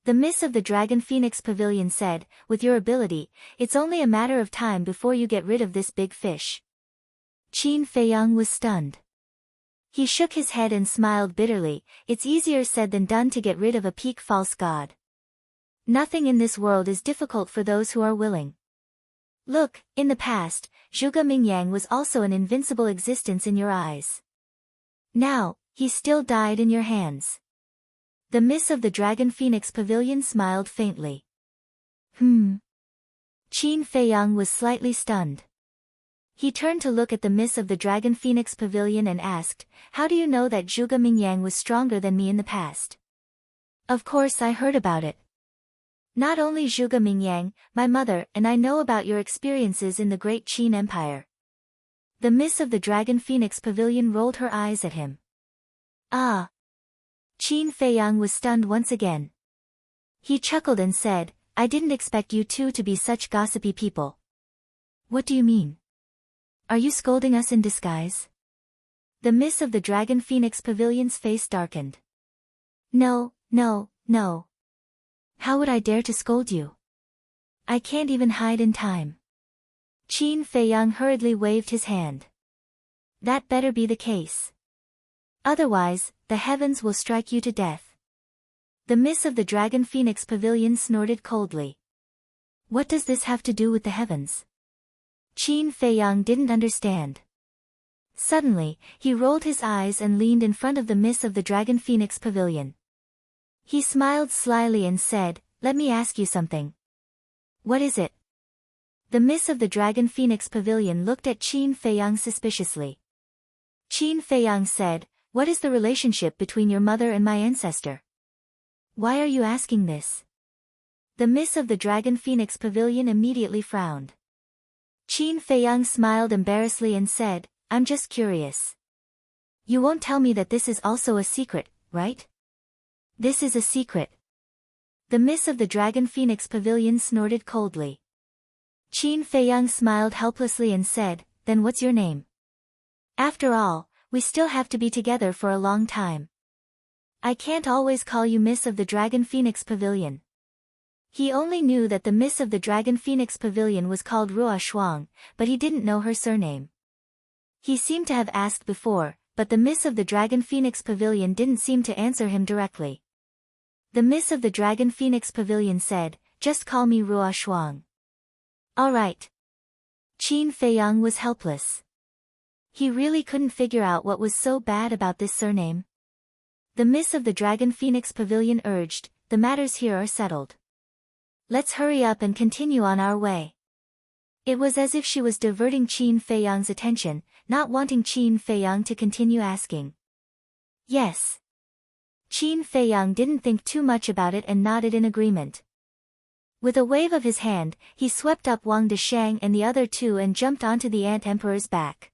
The Miss of the Dragon Phoenix Pavilion said, "With your ability, it's only a matter of time before you get rid of this big fish." Qin Feiyang was stunned. He shook his head and smiled bitterly. It's easier said than done to get rid of a peak false god. Nothing in this world is difficult for those who are willing. Look, in the past, Zhuge Mingyang was also an invincible existence in your eyes. Now, he still died in your hands. The Miss of the Dragon Phoenix Pavilion smiled faintly. Qin Feiyang was slightly stunned. He turned to look at the Miss of the Dragon Phoenix Pavilion and asked, "How do you know that Zhuge Mingyang was stronger than me in the past?" "Of course I heard about it. Not only Zhuge Mingyang, my mother and I know about your experiences in the great Qin Empire." The Miss of the Dragon Phoenix Pavilion rolled her eyes at him. "Ah!" Qin Feiyang was stunned once again. He chuckled and said, "I didn't expect you two to be such gossipy people." "What do you mean? Are you scolding us in disguise?" The Miss of the Dragon Phoenix Pavilion's face darkened. No. How would I dare to scold you? I can't even hide in time." Qin Feiyang hurriedly waved his hand. "That better be the case. Otherwise, the heavens will strike you to death." The Miss of the Dragon Phoenix Pavilion snorted coldly. What does this have to do with the heavens? Qin Feiyang didn't understand. Suddenly, he rolled his eyes and leaned in front of the Miss of the Dragon Phoenix Pavilion. He smiled slyly and said, "Let me ask you something." "What is it?" The Miss of the Dragon Phoenix Pavilion looked at Qin Feiyang suspiciously. Qin Feiyang said, "What is the relationship between your mother and my ancestor?" "Why are you asking this?" The Miss of the Dragon Phoenix Pavilion immediately frowned. Qin Feiyang smiled embarrassedly and said, I'm just curious. You won't tell me that this is also a secret, right? This is a secret. The Miss of the Dragon Phoenix Pavilion snorted coldly. Qin Feiyang smiled helplessly and said, then what's your name? After all, we still have to be together for a long time. I can't always call you Miss of the Dragon Phoenix Pavilion. He only knew that the Miss of the Dragon Phoenix Pavilion was called Ruo Shuang, but he didn't know her surname. He seemed to have asked before, but the Miss of the Dragon Phoenix Pavilion didn't seem to answer him directly. The Miss of the Dragon Phoenix Pavilion said, just call me Ruo Shuang. All right. Qin Feiyang was helpless. He really couldn't figure out what was so bad about this surname. The Miss of the Dragon Phoenix Pavilion urged, the matters here are settled. Let's hurry up and continue on our way. It was as if she was diverting Qin Feiyang's attention, not wanting Qin Feiyang to continue asking. Yes. Qin Feiyang didn't think too much about it and nodded in agreement. With a wave of his hand, he swept up Wang Deshang and the other two and jumped onto the Ant Emperor's back.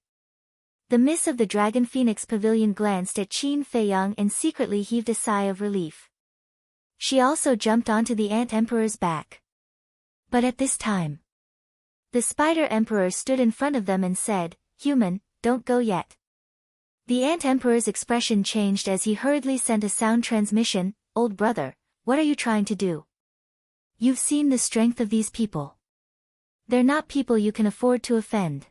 The Miss of the Dragon Phoenix Pavilion glanced at Qin Feiyang and secretly heaved a sigh of relief. She also jumped onto the Ant Emperor's back. But at this time, the Spider Emperor stood in front of them and said, Human, don't go yet. The Ant Emperor's expression changed as he hurriedly sent a sound transmission, Old brother, what are you trying to do? You've seen the strength of these people. They're not people you can afford to offend.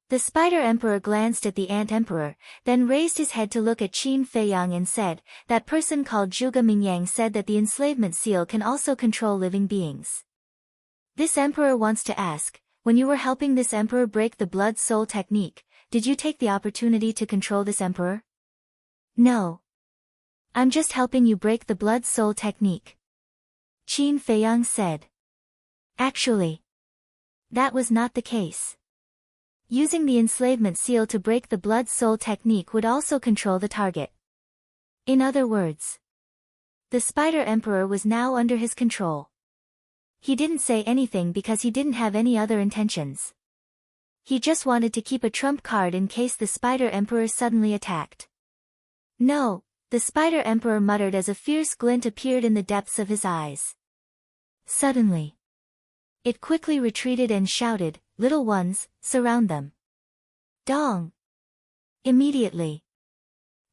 The Spider Emperor glanced at the Ant Emperor, then raised his head to look at Qin Feiyang and said, that person called Zhuge Mingyang said that the enslavement seal can also control living beings. This emperor wants to ask, when you were helping this emperor break the blood-soul technique, did you take the opportunity to control this emperor? No. I'm just helping you break the blood-soul technique. Qin Feiyang said. Actually, that was not the case. Using the enslavement seal to break the blood-soul technique would also control the target. In other words, the Spider Emperor was now under his control. He didn't say anything because he didn't have any other intentions. He just wanted to keep a trump card in case the Spider Emperor suddenly attacked. No, the Spider Emperor muttered as a fierce glint appeared in the depths of his eyes. Suddenly, it quickly retreated and shouted, little ones, surround them. Dong! Immediately,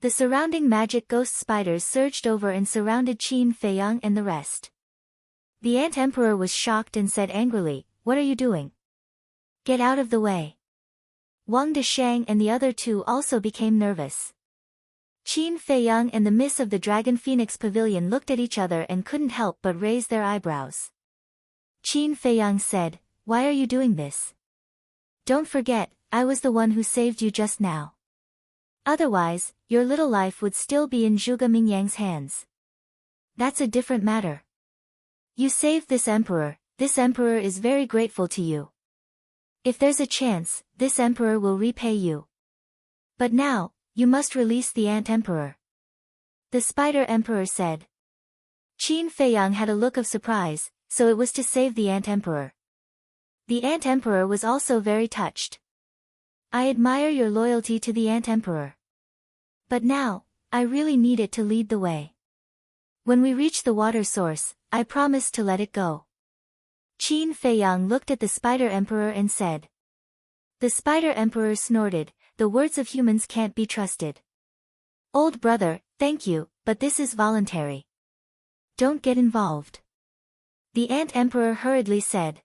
the surrounding magic ghost spiders surged over and surrounded Qin Feiyang and the rest. The Ant Emperor was shocked and said angrily, what are you doing? Get out of the way. Wang Deshang and the other two also became nervous. Qin Feiyang and the Miss of the Dragon Phoenix Pavilion looked at each other and couldn't help but raise their eyebrows. Qin Feiyang said, why are you doing this? Don't forget, I was the one who saved you just now. Otherwise, your little life would still be in Zhuge Mingyang's hands. That's a different matter. You saved this emperor is very grateful to you. If there's a chance, this emperor will repay you. But now, you must release the Ant Emperor. The Spider Emperor said. Qin Feiyang had a look of surprise, so it was to save the Ant Emperor. The Ant Emperor was also very touched. I admire your loyalty to the Ant Emperor. But now, I really need it to lead the way. When we reach the water source, I promise to let it go. Qin Feiyang looked at the Spider Emperor and said. The Spider Emperor snorted, the words of humans can't be trusted. Old brother, thank you, but this is voluntary. Don't get involved. The Ant Emperor hurriedly said.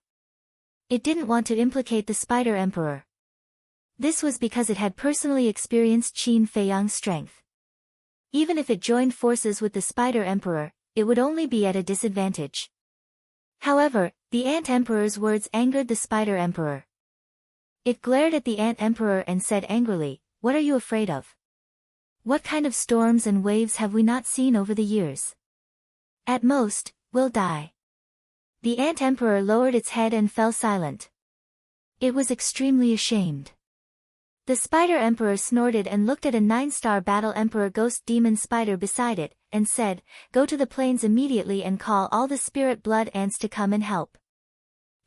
It didn't want to implicate the Spider Emperor. This was because it had personally experienced Qin Feiyang's strength. Even if it joined forces with the Spider Emperor, it would only be at a disadvantage. However, the Ant Emperor's words angered the Spider Emperor. It glared at the Ant Emperor and said angrily, what are you afraid of? What kind of storms and waves have we not seen over the years? At most, we'll die. The Ant Emperor lowered its head and fell silent. It was extremely ashamed. The Spider Emperor snorted and looked at a 9-star Battle Emperor Ghost Demon Spider beside it, and said, go to the plains immediately and call all the spirit blood ants to come and help.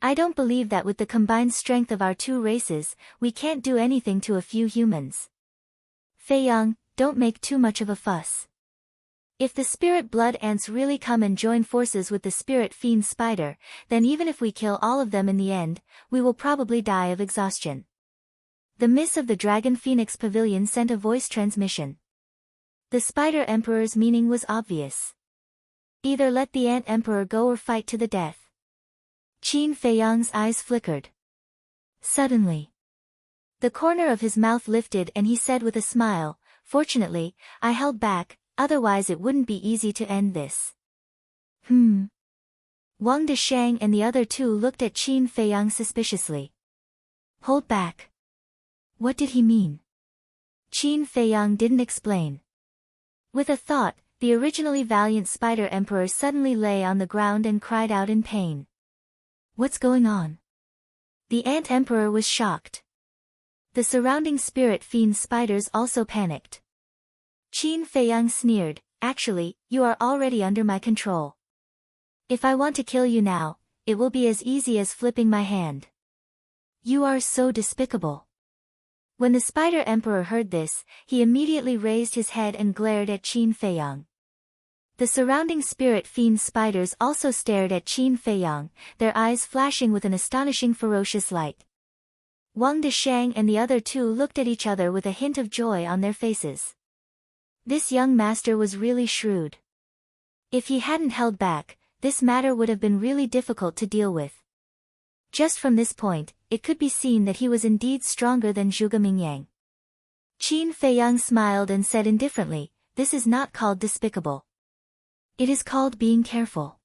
I don't believe that with the combined strength of our two races, we can't do anything to a few humans. Fei Yang, don't make too much of a fuss. If the spirit blood ants really come and join forces with the spirit fiend spider, then even if we kill all of them in the end, we will probably die of exhaustion. The Miss of the Dragon Phoenix Pavilion sent a voice transmission. The Spider Emperor's meaning was obvious. Either let the Ant Emperor go or fight to the death. Qin Fei Yang's eyes flickered. Suddenly, the corner of his mouth lifted and he said with a smile, "Fortunately, I held back, otherwise it wouldn't be easy to end this." Wang Deshang and the other two looked at Qin Fei Yang suspiciously. Hold back. What did he mean? Qin Fei Yang didn't explain. With a thought, the originally valiant Spider Emperor suddenly lay on the ground and cried out in pain. What's going on? The Ant Emperor was shocked. The surrounding spirit fiend spiders also panicked. Qin Fei Yang sneered, "Actually, you are already under my control. If I want to kill you now, it will be as easy as flipping my hand." You are so despicable. When the Spider Emperor heard this, he immediately raised his head and glared at Qin Fei Yang. The surrounding spirit fiend spiders also stared at Qin Fei Yang, their eyes flashing with an astonishing ferocious light. Wang Deshang and the other two looked at each other with a hint of joy on their faces. This young master was really shrewd. If he hadn't held back, this matter would have been really difficult to deal with. Just from this point, it could be seen that he was indeed stronger than Zhuge Mingyang. Qin Fei Yang smiled and said indifferently, "This is not called despicable. It is called being careful.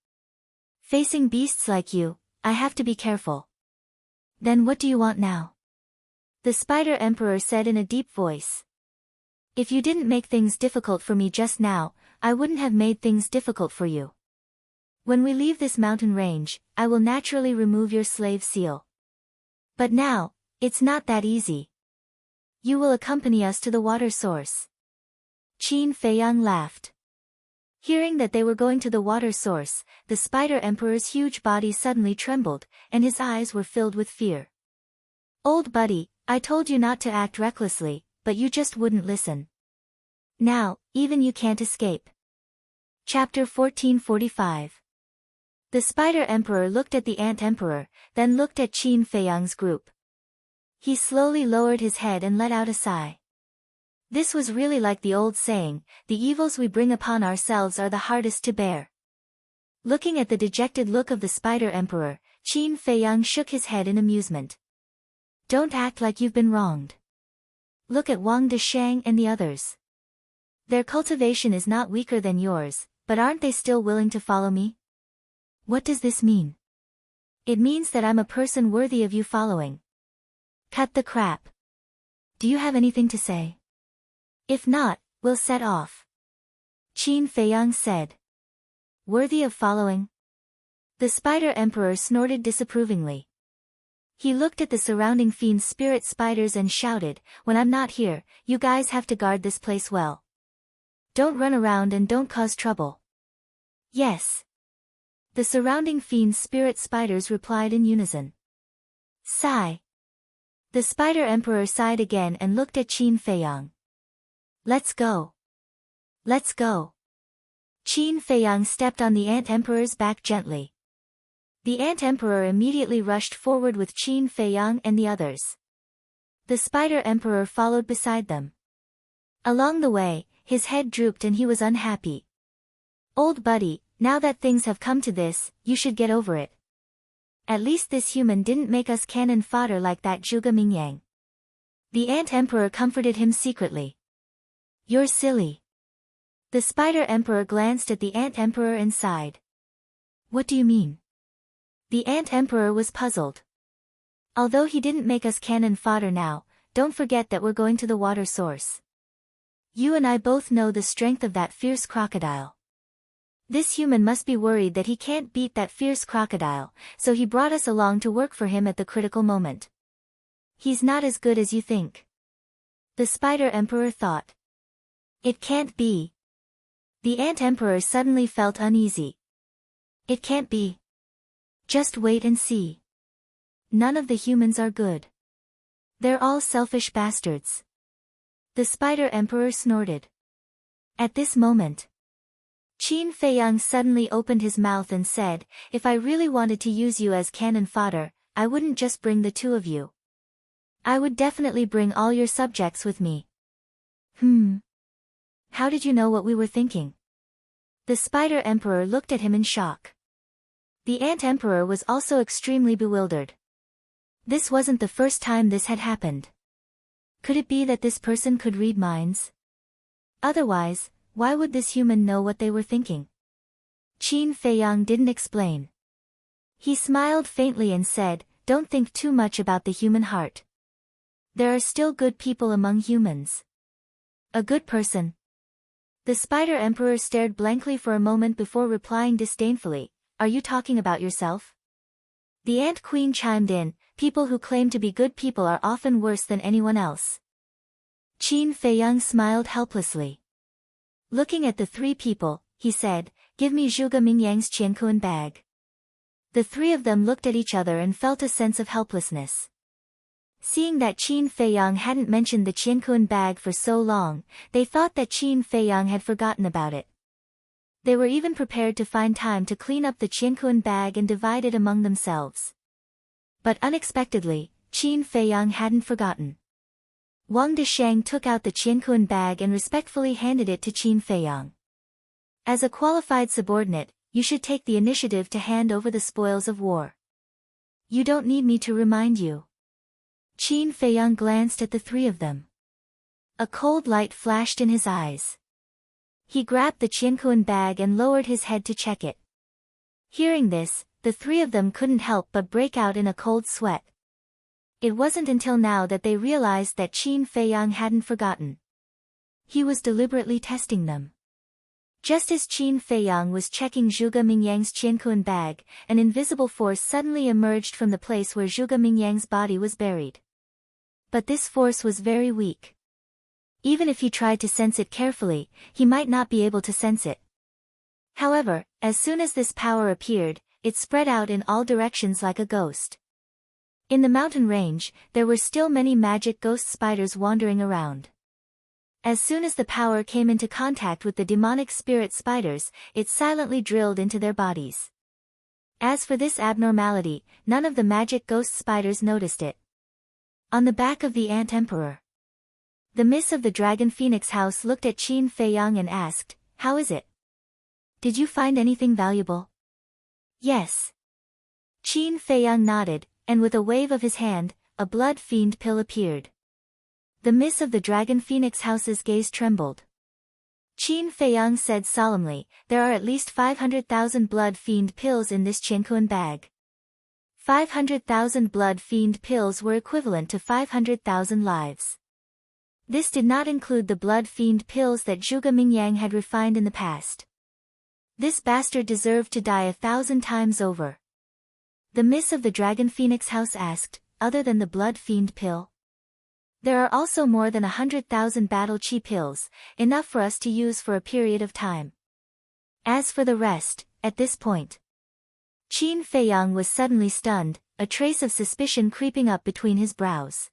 Facing beasts like you, I have to be careful." Then what do you want now? The Spider Emperor said in a deep voice. If you didn't make things difficult for me just now, I wouldn't have made things difficult for you. When we leave this mountain range, I will naturally remove your slave seal. But now, it's not that easy. You will accompany us to the water source. Qin Fei Yang laughed. Hearing that they were going to the water source, the Spider Emperor's huge body suddenly trembled, and his eyes were filled with fear. Old buddy, I told you not to act recklessly, but you just wouldn't listen. Now, even you can't escape. Chapter 1445. The Spider Emperor looked at the Ant Emperor, then looked at Qin Fei Yang's group. He slowly lowered his head and let out a sigh. This was really like the old saying, the evils we bring upon ourselves are the hardest to bear. Looking at the dejected look of the Spider Emperor, Qin Fei Yang shook his head in amusement. Don't act like you've been wronged. Look at Wang Deshang and the others. Their cultivation is not weaker than yours, but aren't they still willing to follow me? What does this mean? It means that I'm a person worthy of you following. Cut the crap. Do you have anything to say? If not, we'll set off. Qin Fei Yang said. Worthy of following? The Spider Emperor snorted disapprovingly. He looked at the surrounding fiend spirit spiders and shouted, when I'm not here, you guys have to guard this place well. Don't run around and don't cause trouble. Yes. The surrounding fiend spirit spiders replied in unison. Sigh. The Spider Emperor sighed again and looked at Qin Fei Yang. Let's go. Let's go. Qin Fei Yang stepped on the Ant Emperor's back gently. The Ant Emperor immediately rushed forward with Qin Fei Yang and the others. The Spider Emperor followed beside them. Along the way, his head drooped and he was unhappy. Old buddy, now that things have come to this, you should get over it. At least this human didn't make us cannon fodder like that Zhuge Mingyang. The Ant Emperor comforted him secretly. You're silly. The Spider Emperor glanced at the Ant Emperor and sighed. What do you mean? The Ant Emperor was puzzled. Although he didn't make us cannon fodder now, don't forget that we're going to the water source. You and I both know the strength of that fierce crocodile. This human must be worried that he can't beat that fierce crocodile, so he brought us along to work for him at the critical moment. He's not as good as you think. The Spider Emperor thought. It can't be. The Ant Emperor suddenly felt uneasy. It can't be. Just wait and see. None of the humans are good. They're all selfish bastards. The Spider Emperor snorted. At this moment, Qin Feiyang suddenly opened his mouth and said, "If I really wanted to use you as cannon fodder, I wouldn't just bring the two of you. I would definitely bring all your subjects with me." How did you know what we were thinking? The Spider Emperor looked at him in shock. The Ant Emperor was also extremely bewildered. This wasn't the first time this had happened. Could it be that this person could read minds? Otherwise, why would this human know what they were thinking? Qin Feiyang didn't explain. He smiled faintly and said, "Don't think too much about the human heart. There are still good people among humans." A good person? The Spider Emperor stared blankly for a moment before replying disdainfully, "Are you talking about yourself?" The Ant Queen chimed in, "People who claim to be good people are often worse than anyone else." Qin Feiyang smiled helplessly. Looking at the three people, he said, "Give me Zhuge Mingyang's Qiankuan bag." The three of them looked at each other and felt a sense of helplessness. Seeing that Qin Feiyang hadn't mentioned the Qiankuan bag for so long, they thought that Qin Feiyang had forgotten about it. They were even prepared to find time to clean up the Qiankuan bag and divide it among themselves. But unexpectedly, Qin Feiyang hadn't forgotten. Wang Deshang took out the Qiankuan bag and respectfully handed it to Qin Feiyang. "As a qualified subordinate, you should take the initiative to hand over the spoils of war. You don't need me to remind you." Qin Feiyang glanced at the three of them. A cold light flashed in his eyes. He grabbed the Qiankuan bag and lowered his head to check it. Hearing this, the three of them couldn't help but break out in a cold sweat. It wasn't until now that they realized that Qin Feiyang hadn't forgotten. He was deliberately testing them. Just as Qin Feiyang was checking Zhuge Mingyang's Qiankuan bag, an invisible force suddenly emerged from the place where Zhuge Mingyang's body was buried. But this force was very weak. Even if he tried to sense it carefully, he might not be able to sense it. However, as soon as this power appeared, it spread out in all directions like a ghost. In the mountain range, there were still many magic ghost spiders wandering around. As soon as the power came into contact with the demonic spirit spiders, it silently drilled into their bodies. As for this abnormality, none of the magic ghost spiders noticed it. On the back of the Ant Emperor, the Miss of the Dragon Phoenix House looked at Qin Feiyang and asked, "How is it? Did you find anything valuable?" "Yes." Qin Feiyang nodded, and with a wave of his hand, a blood fiend pill appeared. The Miss of the Dragon Phoenix House's gaze trembled. Qin Feiyang said solemnly, "There are at least 500,000 blood fiend pills in this Qiankuan bag." 500,000 blood fiend pills were equivalent to 500,000 lives. This did not include the blood fiend pills that Zhuge Mingyang had refined in the past. This bastard deserved to die 1,000 times over. The Miss of the Dragon Phoenix House asked, "Other than the blood fiend pill? There are also more than 100,000 battle chi pills, enough for us to use for a period of time. As for the rest," at this point, Qin Feiyang was suddenly stunned, a trace of suspicion creeping up between his brows.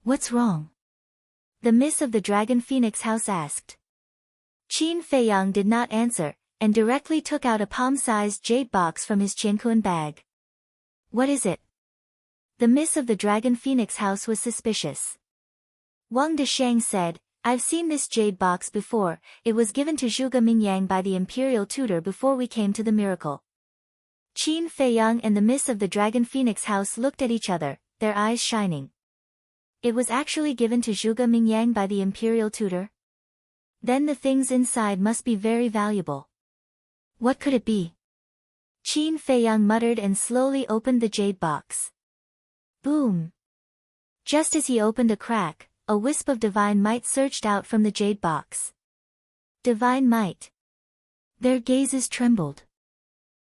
"What's wrong?" the Miss of the Dragon Phoenix House asked. Qin Feiyang did not answer, and directly took out a palm-sized jade box from his Qiankuan bag. "What is it?" the Miss of the Dragon Phoenix House was suspicious. Wang Deshang said, "I've seen this jade box before. It was given to Zhuge Mingyang by the imperial tutor before we came to the miracle." Qin Feiyang and the Miss of the Dragon Phoenix House looked at each other, their eyes shining. It was actually given to Zhuge Mingyang by the imperial tutor? Then the things inside must be very valuable. What could it be? Qin Feiyang muttered and slowly opened the jade box. Boom! Just as he opened a crack, a wisp of divine might surged out from the jade box. Divine might. Their gazes trembled.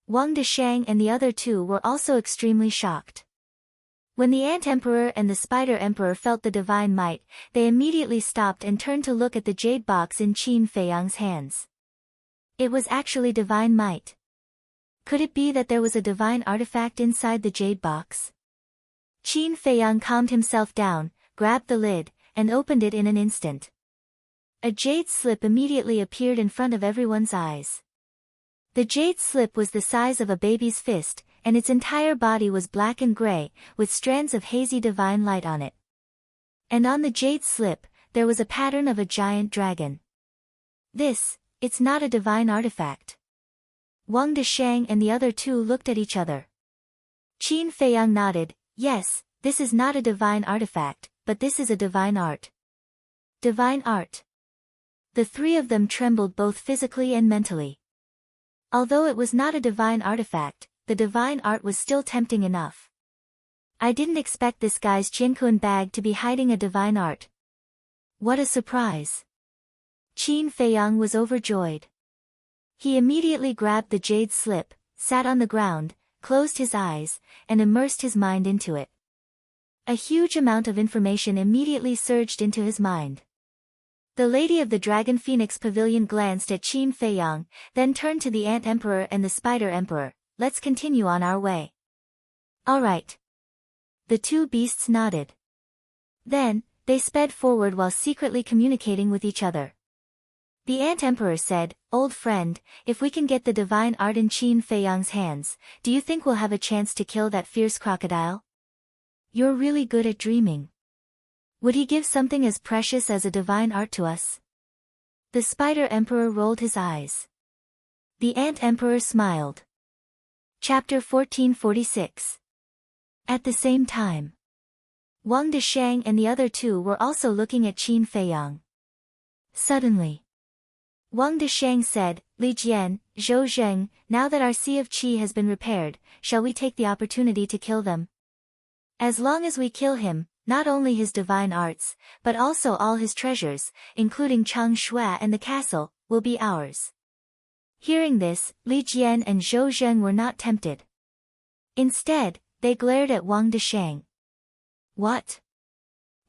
Wang Deshang and the other two were also extremely shocked. When the Ant Emperor and the Spider Emperor felt the divine might, they immediately stopped and turned to look at the jade box in Qin Feiyang's hands. It was actually divine might. Could it be that there was a divine artifact inside the jade box? Qin Feiyang calmed himself down, grabbed the lid, and opened it in an instant. A jade slip immediately appeared in front of everyone's eyes. The jade slip was the size of a baby's fist, and its entire body was black and gray, with strands of hazy divine light on it. And on the jade slip, there was a pattern of a giant dragon. It's not a divine artifact. Wang Deshang and the other two looked at each other. Qin Feiyang nodded, yes, this is not a divine artifact, but this is a divine art. Divine art. The three of them trembled both physically and mentally. Although it was not a divine artifact, the divine art was still tempting enough. I didn't expect this guy's Jinkun bag to be hiding a divine art. What a surprise. Qin Feiyang was overjoyed. He immediately grabbed the jade slip, sat on the ground, closed his eyes, and immersed his mind into it. A huge amount of information immediately surged into his mind. The Lady of the Dragon Phoenix Pavilion glanced at Qin Feiyang, then turned to the Ant Emperor and the Spider Emperor. Let's continue on our way. All right. The two beasts nodded. Then, they sped forward while secretly communicating with each other. The Ant Emperor said, Old friend, if we can get the divine art in Qin Feiyang's hands, do you think we'll have a chance to kill that fierce crocodile? You're really good at dreaming. Would he give something as precious as a divine art to us? The Spider Emperor rolled his eyes. The Ant Emperor smiled. Chapter 1446. At the same time, Wang Deshang and the other two were also looking at Qin Feiyang. Suddenly, Wang Deshang said, Li Jian, Zhou Zheng, now that our Sea of Qi has been repaired, shall we take the opportunity to kill them? As long as we kill him, not only his divine arts, but also all his treasures, including Chang Shua and the castle, will be ours. Hearing this, Li Jian and Zhou Zheng were not tempted. Instead, they glared at Wang Deshang. What?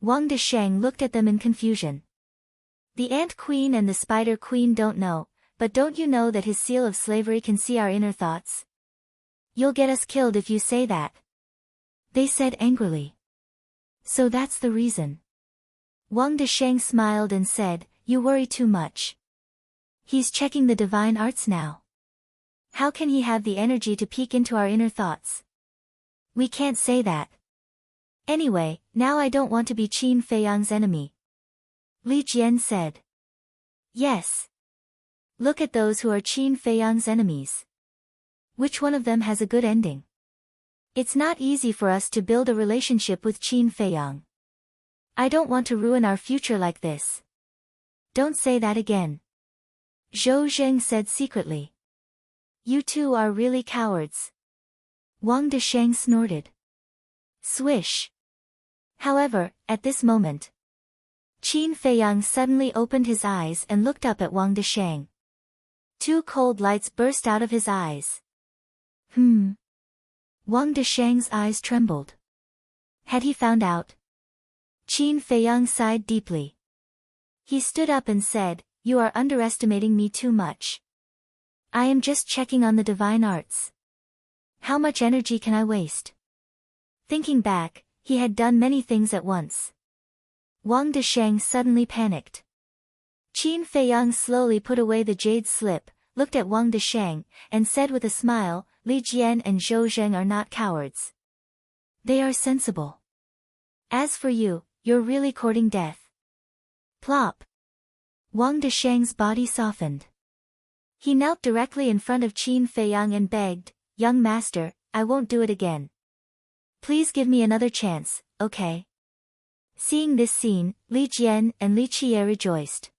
Wang Deshang looked at them in confusion. The Ant Queen and the Spider Queen don't know, but don't you know that his seal of slavery can see our inner thoughts? You'll get us killed if you say that. They said angrily. So that's the reason. Wang Deshang smiled and said, You worry too much. He's checking the divine arts now. How can he have the energy to peek into our inner thoughts? We can't say that. Anyway, now I don't want to be Qin Feiyang's enemy. Li Jian said. Yes. Look at those who are Qin Feiyang's enemies. Which one of them has a good ending? It's not easy for us to build a relationship with Qin Feiyang. I don't want to ruin our future like this. Don't say that again. Zhou Zheng said secretly. You two are really cowards. Wang Deshang snorted. Swish. However, at this moment, Qin Feiyang suddenly opened his eyes and looked up at Wang Deshang. Two cold lights burst out of his eyes. Wang Deshang's eyes trembled. Had he found out? Qin Feiyang sighed deeply. He stood up and said, You are underestimating me too much. I am just checking on the divine arts. How much energy can I waste? Thinking back, he had done many things at once. Wang Deshang suddenly panicked. Qin Feiyang slowly put away the jade slip, looked at Wang Deshang, and said with a smile, Li Jian and Zhou Zheng are not cowards. They are sensible. As for you, you're really courting death. Plop. Wang Deshang's body softened. He knelt directly in front of Qin Feiyang and begged, Young master, I won't do it again. Please give me another chance, okay? Seeing this scene, Li Jian and Li Qiye rejoiced.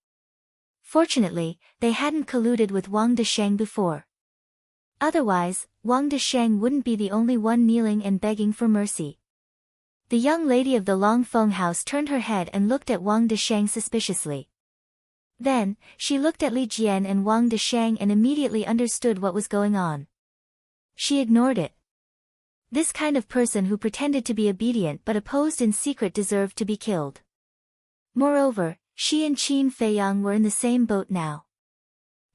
Fortunately, they hadn't colluded with Wang Deshang before. Otherwise, Wang Deshang wouldn't be the only one kneeling and begging for mercy. The young lady of the Longfeng house turned her head and looked at Wang Deshang suspiciously. Then, she looked at Li Jian and Wang Deshang and immediately understood what was going on. She ignored it. This kind of person who pretended to be obedient but opposed in secret deserved to be killed. Moreover, she and Qin Feiyang were in the same boat now.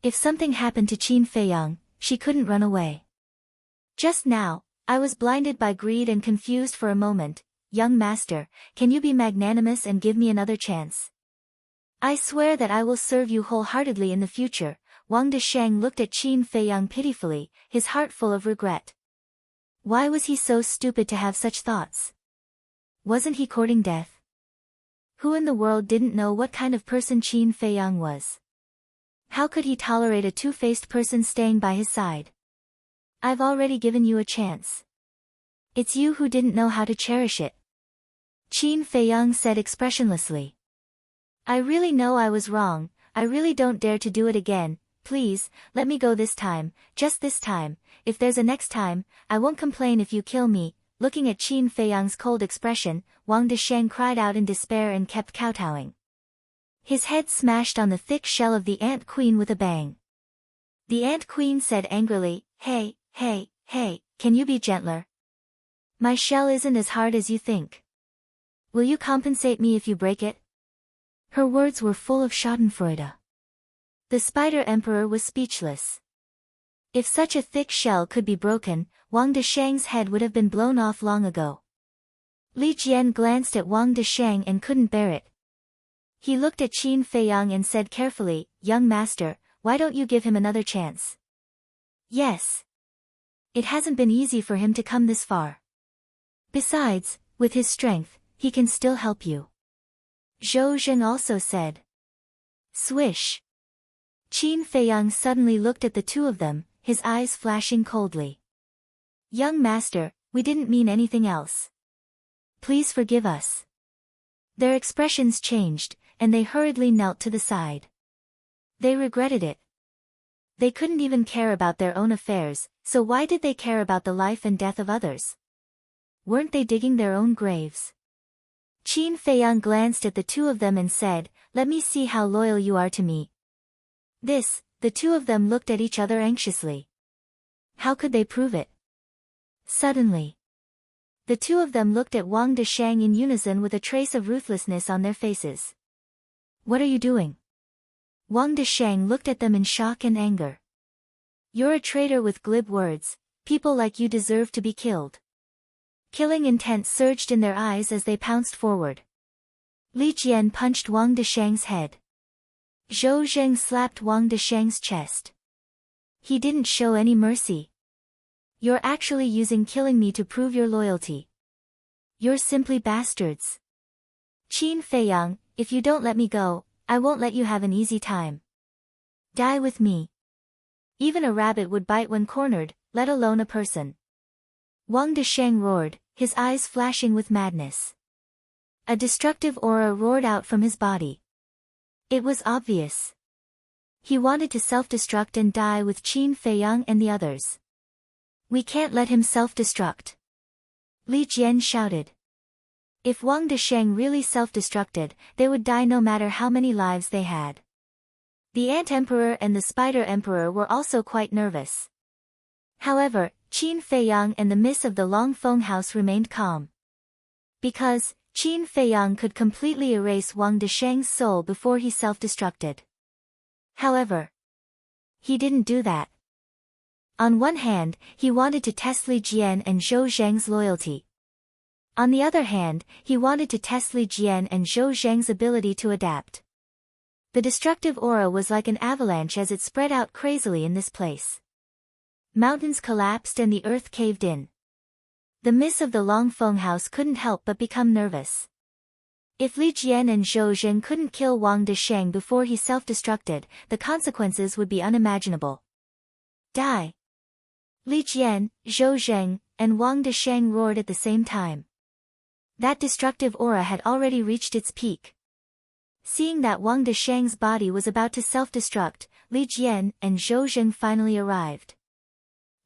If something happened to Qin Feiyang, she couldn't run away. Just now, I was blinded by greed and confused for a moment, young master, can you be magnanimous and give me another chance? I swear that I will serve you wholeheartedly in the future. Wang Desheng looked at Qin Feiyang pitifully, his heart full of regret. Why was he so stupid to have such thoughts? Wasn't he courting death? Who in the world didn't know what kind of person Qin Feiyang was? How could he tolerate a two-faced person staying by his side? I've already given you a chance. It's you who didn't know how to cherish it. Qin Feiyang said expressionlessly. I really know I was wrong, I really don't dare to do it again. Please, let me go this time, just this time. If there's a next time, I won't complain if you kill me. Looking at Qin Feiyang's cold expression, Wang Desheng cried out in despair and kept kowtowing. His head smashed on the thick shell of the Ant Queen with a bang. The Ant Queen said angrily, Hey, can you be gentler? My shell isn't as hard as you think. Will you compensate me if you break it? Her words were full of schadenfreude. The Spider Emperor was speechless. If such a thick shell could be broken, Wang Desheng's head would have been blown off long ago. Li Jian glanced at Wang Desheng and couldn't bear it. He looked at Qin Feiyang and said carefully, Young master, why don't you give him another chance? Yes. It hasn't been easy for him to come this far. Besides, with his strength, he can still help you. Zhou Zheng also said. Swish. Qin Feiyang suddenly looked at the two of them, his eyes flashing coldly. Young master, we didn't mean anything else. Please forgive us. Their expressions changed, and they hurriedly knelt to the side. They regretted it. They couldn't even care about their own affairs, so why did they care about the life and death of others? Weren't they digging their own graves? Qin Feiyang glanced at the two of them and said, Let me see how loyal you are to me. The two of them looked at each other anxiously. How could they prove it? Suddenly, the two of them looked at Wang Desheng in unison with a trace of ruthlessness on their faces. What are you doing? Wang Desheng looked at them in shock and anger. You're a traitor with glib words, people like you deserve to be killed. Killing intent surged in their eyes as they pounced forward. Li Jian punched Wang Desheng's head. Zhou Zheng slapped Wang Desheng's chest. He didn't show any mercy. You're actually using killing me to prove your loyalty. You're simply bastards. Qin Feiyang, if you don't let me go, I won't let you have an easy time. Die with me. Even a rabbit would bite when cornered, let alone a person. Wang Desheng roared, his eyes flashing with madness. A destructive aura roared out from his body. It was obvious. He wanted to self-destruct and die with Qin Feiyang and the others. We can't let him self-destruct. Li Jian shouted. If Wang Desheng really self-destructed, they would die no matter how many lives they had. The Ant Emperor and the Spider Emperor were also quite nervous. However, Qin Feiyang and the Miss of the Long Feng House remained calm. Because, Qin Feiyang could completely erase Wang Desheng's soul before he self-destructed. However, he didn't do that. On one hand, he wanted to test Li Jian and Zhou Zheng's loyalty. On the other hand, he wanted to test Li Jian and Zhou Zheng's ability to adapt. The destructive aura was like an avalanche as it spread out crazily in this place. Mountains collapsed and the earth caved in. The Miss of the Long Feng House couldn't help but become nervous. If Li Jian and Zhou Zheng couldn't kill Wang Desheng before he self-destructed, the consequences would be unimaginable. Die! Li Jian, Zhou Zheng, and Wang Desheng roared at the same time. That destructive aura had already reached its peak. Seeing that Wang Desheng's body was about to self-destruct, Li Jian and Zhou Zheng finally arrived.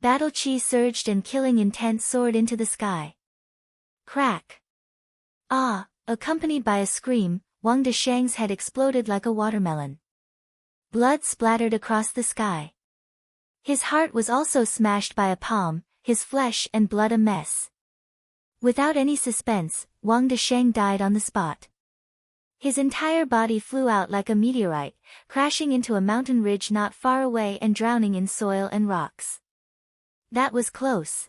Battle chi surged and killing intent soared into the sky. Crack! Ah! Accompanied by a scream, Wang Desheng's head exploded like a watermelon. Blood splattered across the sky. His heart was also smashed by a palm, his flesh and blood a mess. Without any suspense, Wang Desheng died on the spot. His entire body flew out like a meteorite, crashing into a mountain ridge not far away and drowning in soil and rocks. That was close.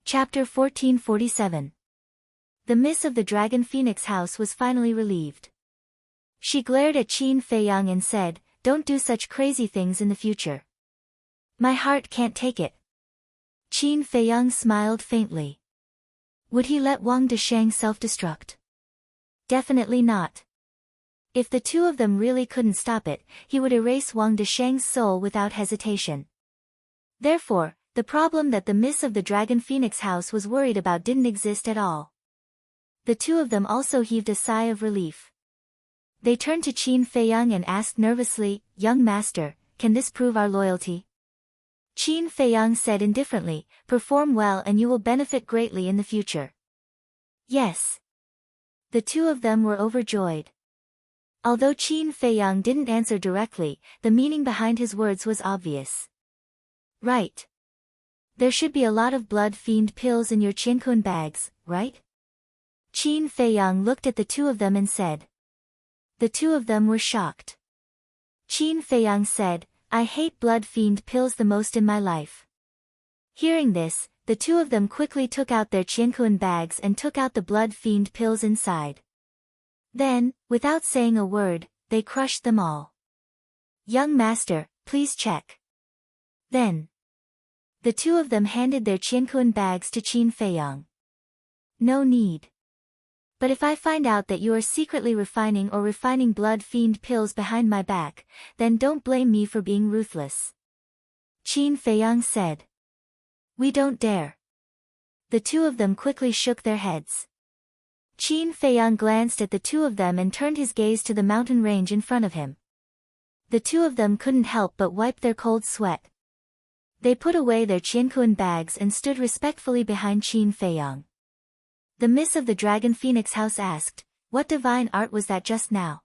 Chapter 1447. The miss of the Dragon Phoenix house was finally relieved. She glared at Qin Feiyang and said, "Don't do such crazy things in the future. My heart can't take it." Qin Feiyang smiled faintly. Would he let Wang Deshang self-destruct? Definitely not. If the two of them really couldn't stop it, he would erase Wang Deshang's soul without hesitation. Therefore, the problem that the miss of the Dragon Phoenix house was worried about didn't exist at all. The two of them also heaved a sigh of relief. They turned to Qin Feiyang and asked nervously, "Young master, can this prove our loyalty?" Qin Feiyang said indifferently, "Perform well and you will benefit greatly in the future." Yes. The two of them were overjoyed. Although Qin Feiyang didn't answer directly, the meaning behind his words was obvious. Right. There should be a lot of blood fiend pills in your Qiankun bags, right? Qin Feiyang looked at the two of them and said. The two of them were shocked. Qin Feiyang said, "I hate blood fiend pills the most in my life." Hearing this, the two of them quickly took out their Qiankun bags and took out the blood fiend pills inside. Then, without saying a word, they crushed them all. "Young master, please check." Then, the two of them handed their Qiankun bags to Qin Feiyang. "No need. But if I find out that you are secretly refining blood fiend pills behind my back, then don't blame me for being ruthless." Qin Feiyang said. "We don't dare." The two of them quickly shook their heads. Qin Feiyang glanced at the two of them and turned his gaze to the mountain range in front of him. The two of them couldn't help but wipe their cold sweat. They put away their Qiankun bags and stood respectfully behind Qin Feiyang. The miss of the Dragon Phoenix house asked, "What divine art was that just now?"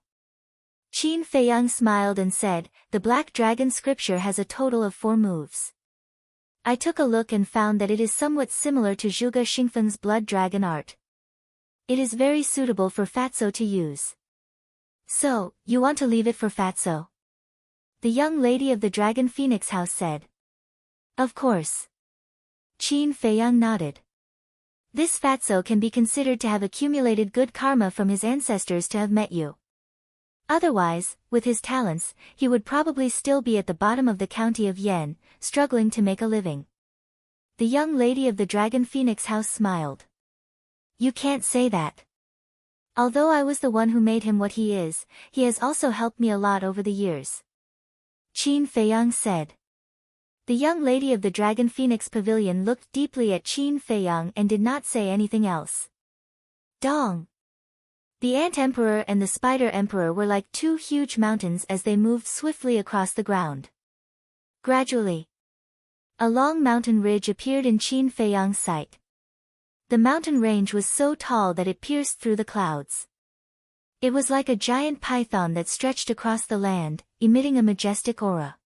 Qin Feiyang smiled and said, "The Black Dragon scripture has a total of 4 moves. I took a look and found that it is somewhat similar to Zhuge Xingfeng's Blood Dragon art. It is very suitable for Fatso to use." "So, you want to leave it for Fatso?" the young lady of the Dragon Phoenix house said. "Of course." Qin Feiyang nodded. "This Fatso can be considered to have accumulated good karma from his ancestors to have met you. Otherwise, with his talents, he would probably still be at the bottom of the county of Yen, struggling to make a living." The young lady of the Dragon Phoenix house smiled. "You can't say that. Although I was the one who made him what he is, he has also helped me a lot over the years." Qin Feiyang said. The young lady of the Dragon Phoenix Pavilion looked deeply at Qin Feiyang and did not say anything else. Dong! The Ant Emperor and the Spider Emperor were like 2 huge mountains as they moved swiftly across the ground. Gradually, a long mountain ridge appeared in Qin Feiyang's sight. The mountain range was so tall that it pierced through the clouds. It was like a giant python that stretched across the land, emitting a majestic aura.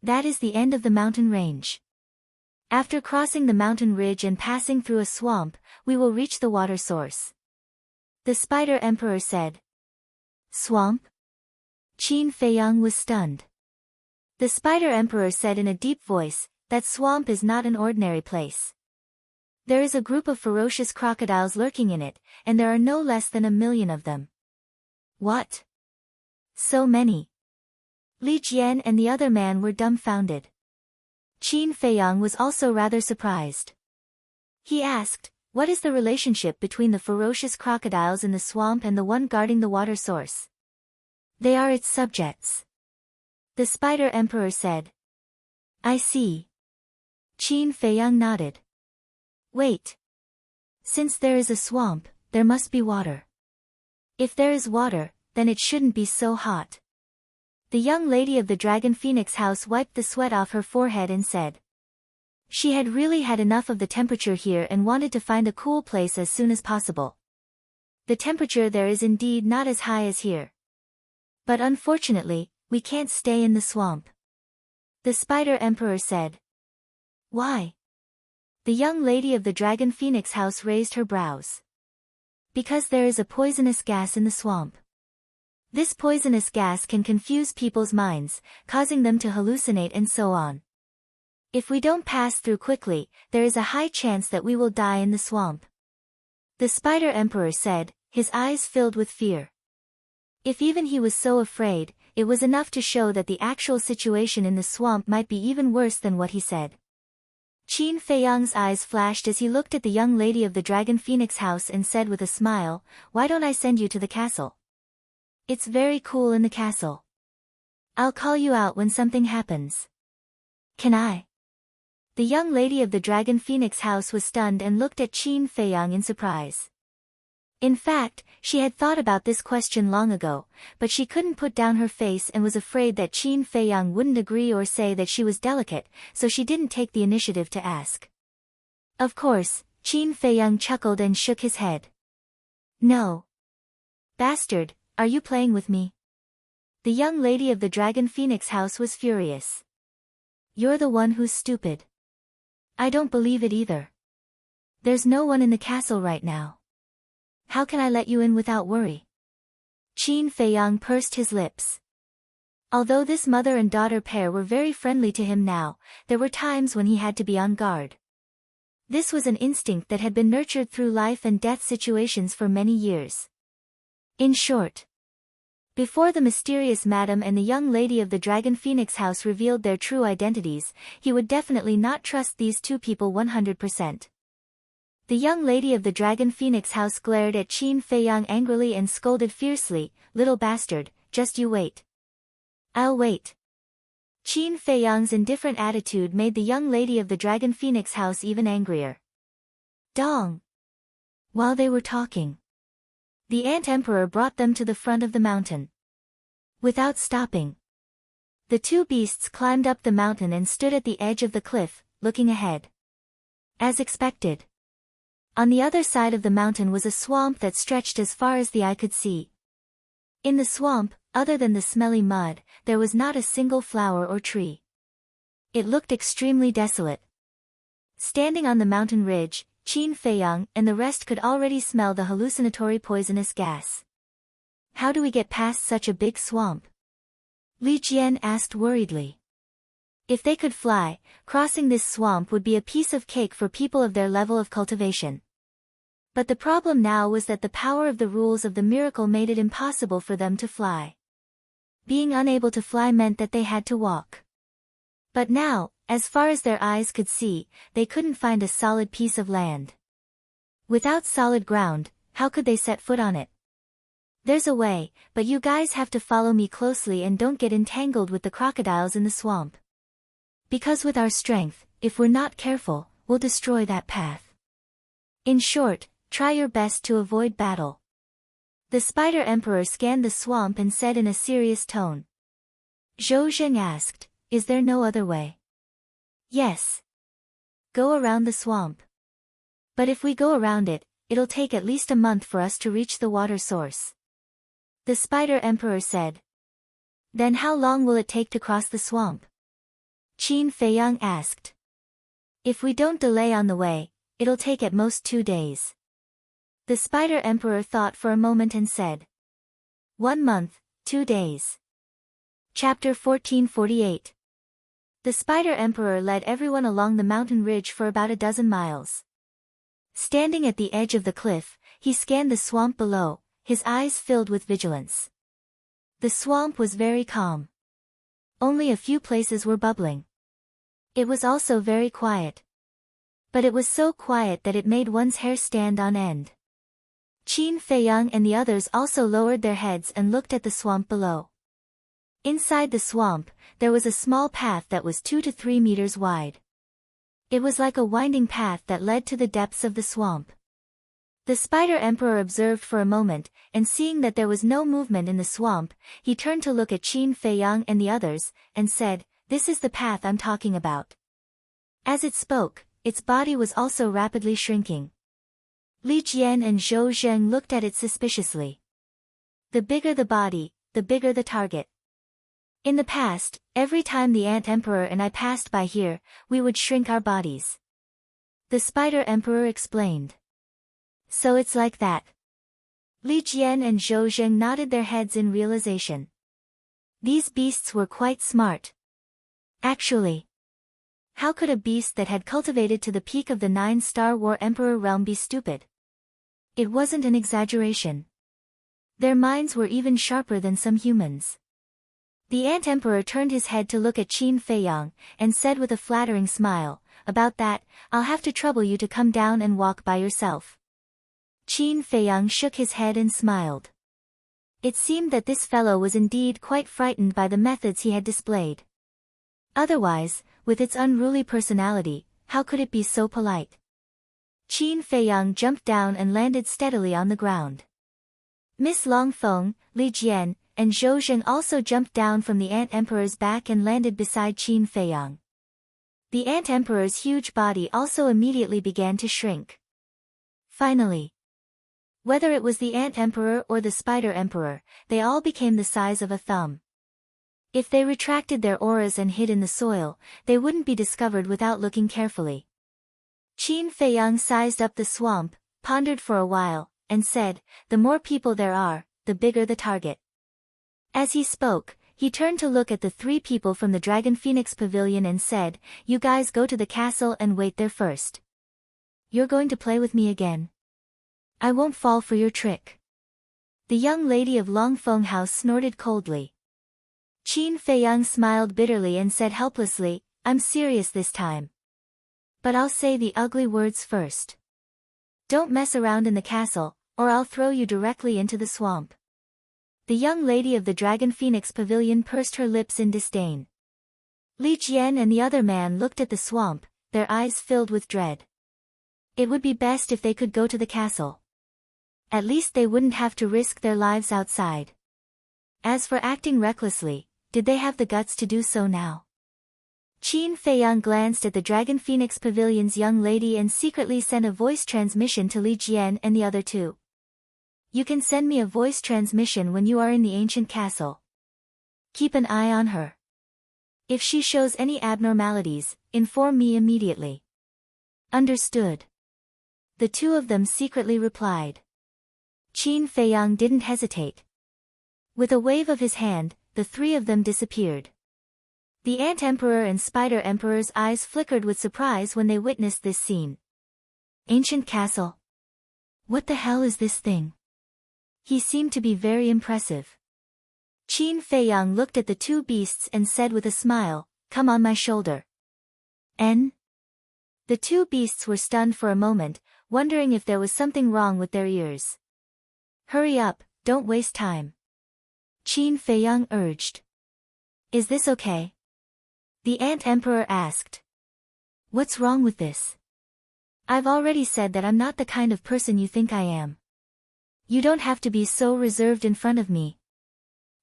That is the end of the mountain range. After crossing the mountain ridge and passing through a swamp, we will reach the water source. The Spider Emperor said. Swamp? Qin Feiyang was stunned. The Spider Emperor said in a deep voice, that swamp is not an ordinary place. There is a group of ferocious crocodiles lurking in it, and there are no less than 1 million of them. What? So many? Li Jian and the other man were dumbfounded. Qin Feiyang was also rather surprised. He asked, what is the relationship between the ferocious crocodiles in the swamp and the one guarding the water source? They are its subjects. The Spider Emperor said. I see. Qin Feiyang nodded. Wait. Since there is a swamp, there must be water. If there is water, then it shouldn't be so hot. The young lady of the Dragon Phoenix house wiped the sweat off her forehead and said. She had really had enough of the temperature here and wanted to find a cool place as soon as possible. The temperature there is indeed not as high as here. But unfortunately, we can't stay in the swamp. The Spider Emperor said. Why? The young lady of the Dragon Phoenix house raised her brows. Because there is a poisonous gas in the swamp. This poisonous gas can confuse people's minds, causing them to hallucinate and so on. If we don't pass through quickly, there is a high chance that we will die in the swamp. The Spider Emperor said, his eyes filled with fear. If even he was so afraid, it was enough to show that the actual situation in the swamp might be even worse than what he said. Qin Feiyang's eyes flashed as he looked at the young lady of the Dragon Phoenix house and said with a smile, "Why don't I send you to the castle? It's very cool in the castle. I'll call you out when something happens." "Can I?" The young lady of the Dragon Phoenix house was stunned and looked at Qin Feiyang in surprise. In fact, she had thought about this question long ago, but she couldn't put down her face and was afraid that Qin Feiyang wouldn't agree or say that she was delicate, so she didn't take the initiative to ask. Of course, Qin Feiyang chuckled and shook his head. "No. Bastard, are you playing with me?" The young lady of the Dragon Phoenix house was furious. "You're the one who's stupid. I don't believe it either. There's no one in the castle right now. How can I let you in without worry?" Qin Feiyang pursed his lips. Although this mother and daughter pair were very friendly to him now, there were times when he had to be on guard. This was an instinct that had been nurtured through life and death situations for many years. In short, before the mysterious madam and the young lady of the Dragon Phoenix house revealed their true identities, he would definitely not trust these two people 100%. The young lady of the Dragon Phoenix house glared at Qin Feiyang angrily and scolded fiercely, "Little bastard, just you wait." "I'll wait." Qin Feiyang's indifferent attitude made the young lady of the Dragon Phoenix house even angrier. Dong! While they were talking, the Ant Emperor brought them to the front of the mountain. Without stopping, the two beasts climbed up the mountain and stood at the edge of the cliff, looking ahead. As expected, on the other side of the mountain was a swamp that stretched as far as the eye could see. In the swamp, other than the smelly mud, there was not a single flower or tree. It looked extremely desolate. Standing on the mountain ridge, Qin Feiyang and the rest could already smell the hallucinatory poisonous gas. "How do we get past such a big swamp?" Li Jian asked worriedly. If they could fly, crossing this swamp would be a piece of cake for people of their level of cultivation. But the problem now was that the power of the rules of the miracle made it impossible for them to fly. Being unable to fly meant that they had to walk. But now, as far as their eyes could see, they couldn't find a solid piece of land. Without solid ground, how could they set foot on it? "There's a way, but you guys have to follow me closely and don't get entangled with the crocodiles in the swamp. Because with our strength, if we're not careful, we'll destroy that path. In short, try your best to avoid battle." The Spider Emperor scanned the swamp and said in a serious tone. Zhou Zheng asked, "Is there no other way?" "Yes. Go around the swamp. But if we go around it, it'll take at least a month for us to reach the water source." The Spider Emperor said. "Then how long will it take to cross the swamp?" Qin Feiyang asked. "If we don't delay on the way, it'll take at most 2 days." The Spider Emperor thought for a moment and said. 1 month, 2 days. Chapter 1448. The Spider Emperor led everyone along the mountain ridge for about a dozen miles. Standing at the edge of the cliff, he scanned the swamp below, his eyes filled with vigilance. The swamp was very calm. Only a few places were bubbling. It was also very quiet. But it was so quiet that it made one's hair stand on end. Qin Feiyang and the others also lowered their heads and looked at the swamp below. Inside the swamp, there was a small path that was 2 to 3 meters wide. It was like a winding path that led to the depths of the swamp. The Spider Emperor observed for a moment, and seeing that there was no movement in the swamp, he turned to look at Qin Feiyang and the others, and said, "This is the path I'm talking about." As it spoke, its body was also rapidly shrinking. Li Jian and Zhou Zheng looked at it suspiciously. The bigger the body, the bigger the target. In the past, every time the Ant Emperor and I passed by here, we would shrink our bodies. The Spider Emperor explained. So it's like that. Li Jian and Zhou Zheng nodded their heads in realization. These beasts were quite smart. Actually, how could a beast that had cultivated to the peak of the 9-star War Emperor realm be stupid? It wasn't an exaggeration. Their minds were even sharper than some humans. The Ant Emperor turned his head to look at Qin Feiyang, and said with a flattering smile, "About that, I'll have to trouble you to come down and walk by yourself." Qin Feiyang shook his head and smiled. It seemed that this fellow was indeed quite frightened by the methods he had displayed. Otherwise, with its unruly personality, how could it be so polite? Qin Feiyang jumped down and landed steadily on the ground. Miss Longfeng, Li Jian, and Zhou Zheng also jumped down from the Ant Emperor's back and landed beside Qin Feiyang. The Ant Emperor's huge body also immediately began to shrink. Finally, whether it was the Ant Emperor or the Spider Emperor, they all became the size of a thumb. If they retracted their auras and hid in the soil, they wouldn't be discovered without looking carefully. Qin Feiyang sized up the swamp, pondered for a while, and said, "The more people there are, the bigger the target." As he spoke, he turned to look at the 3 people from the Dragon Phoenix Pavilion and said, "You guys go to the castle and wait there first. You're going to play with me again? I won't fall for your trick." The young lady of Longfeng House snorted coldly. Qin Feiyang smiled bitterly and said helplessly, "I'm serious this time. But I'll say the ugly words first. Don't mess around in the castle, or I'll throw you directly into the swamp." The young lady of the Dragon Phoenix Pavilion pursed her lips in disdain. Li Jian and the other man looked at the swamp, their eyes filled with dread. It would be best if they could go to the castle. At least they wouldn't have to risk their lives outside. As for acting recklessly, did they have the guts to do so now? Qin Feiyang glanced at the Dragon Phoenix Pavilion's young lady and secretly sent a voice transmission to Li Jian and the other 2. "You can send me a voice transmission when you are in the ancient castle. Keep an eye on her. If she shows any abnormalities, inform me immediately." "Understood." The 2 of them secretly replied. Qin Feiyang didn't hesitate. With a wave of his hand, the 3 of them disappeared. The Ant Emperor and Spider Emperor's eyes flickered with surprise when they witnessed this scene. Ancient castle? What the hell is this thing? He seemed to be very impressive. Qin Feiyang looked at the 2 beasts and said with a smile, "Come on my shoulder." N? The 2 beasts were stunned for a moment, wondering if there was something wrong with their ears. "Hurry up, don't waste time," Qin Feiyang urged. "Is this okay?" the Ant Emperor asked. "What's wrong with this? I've already said that I'm not the kind of person you think I am. You don't have to be so reserved in front of me.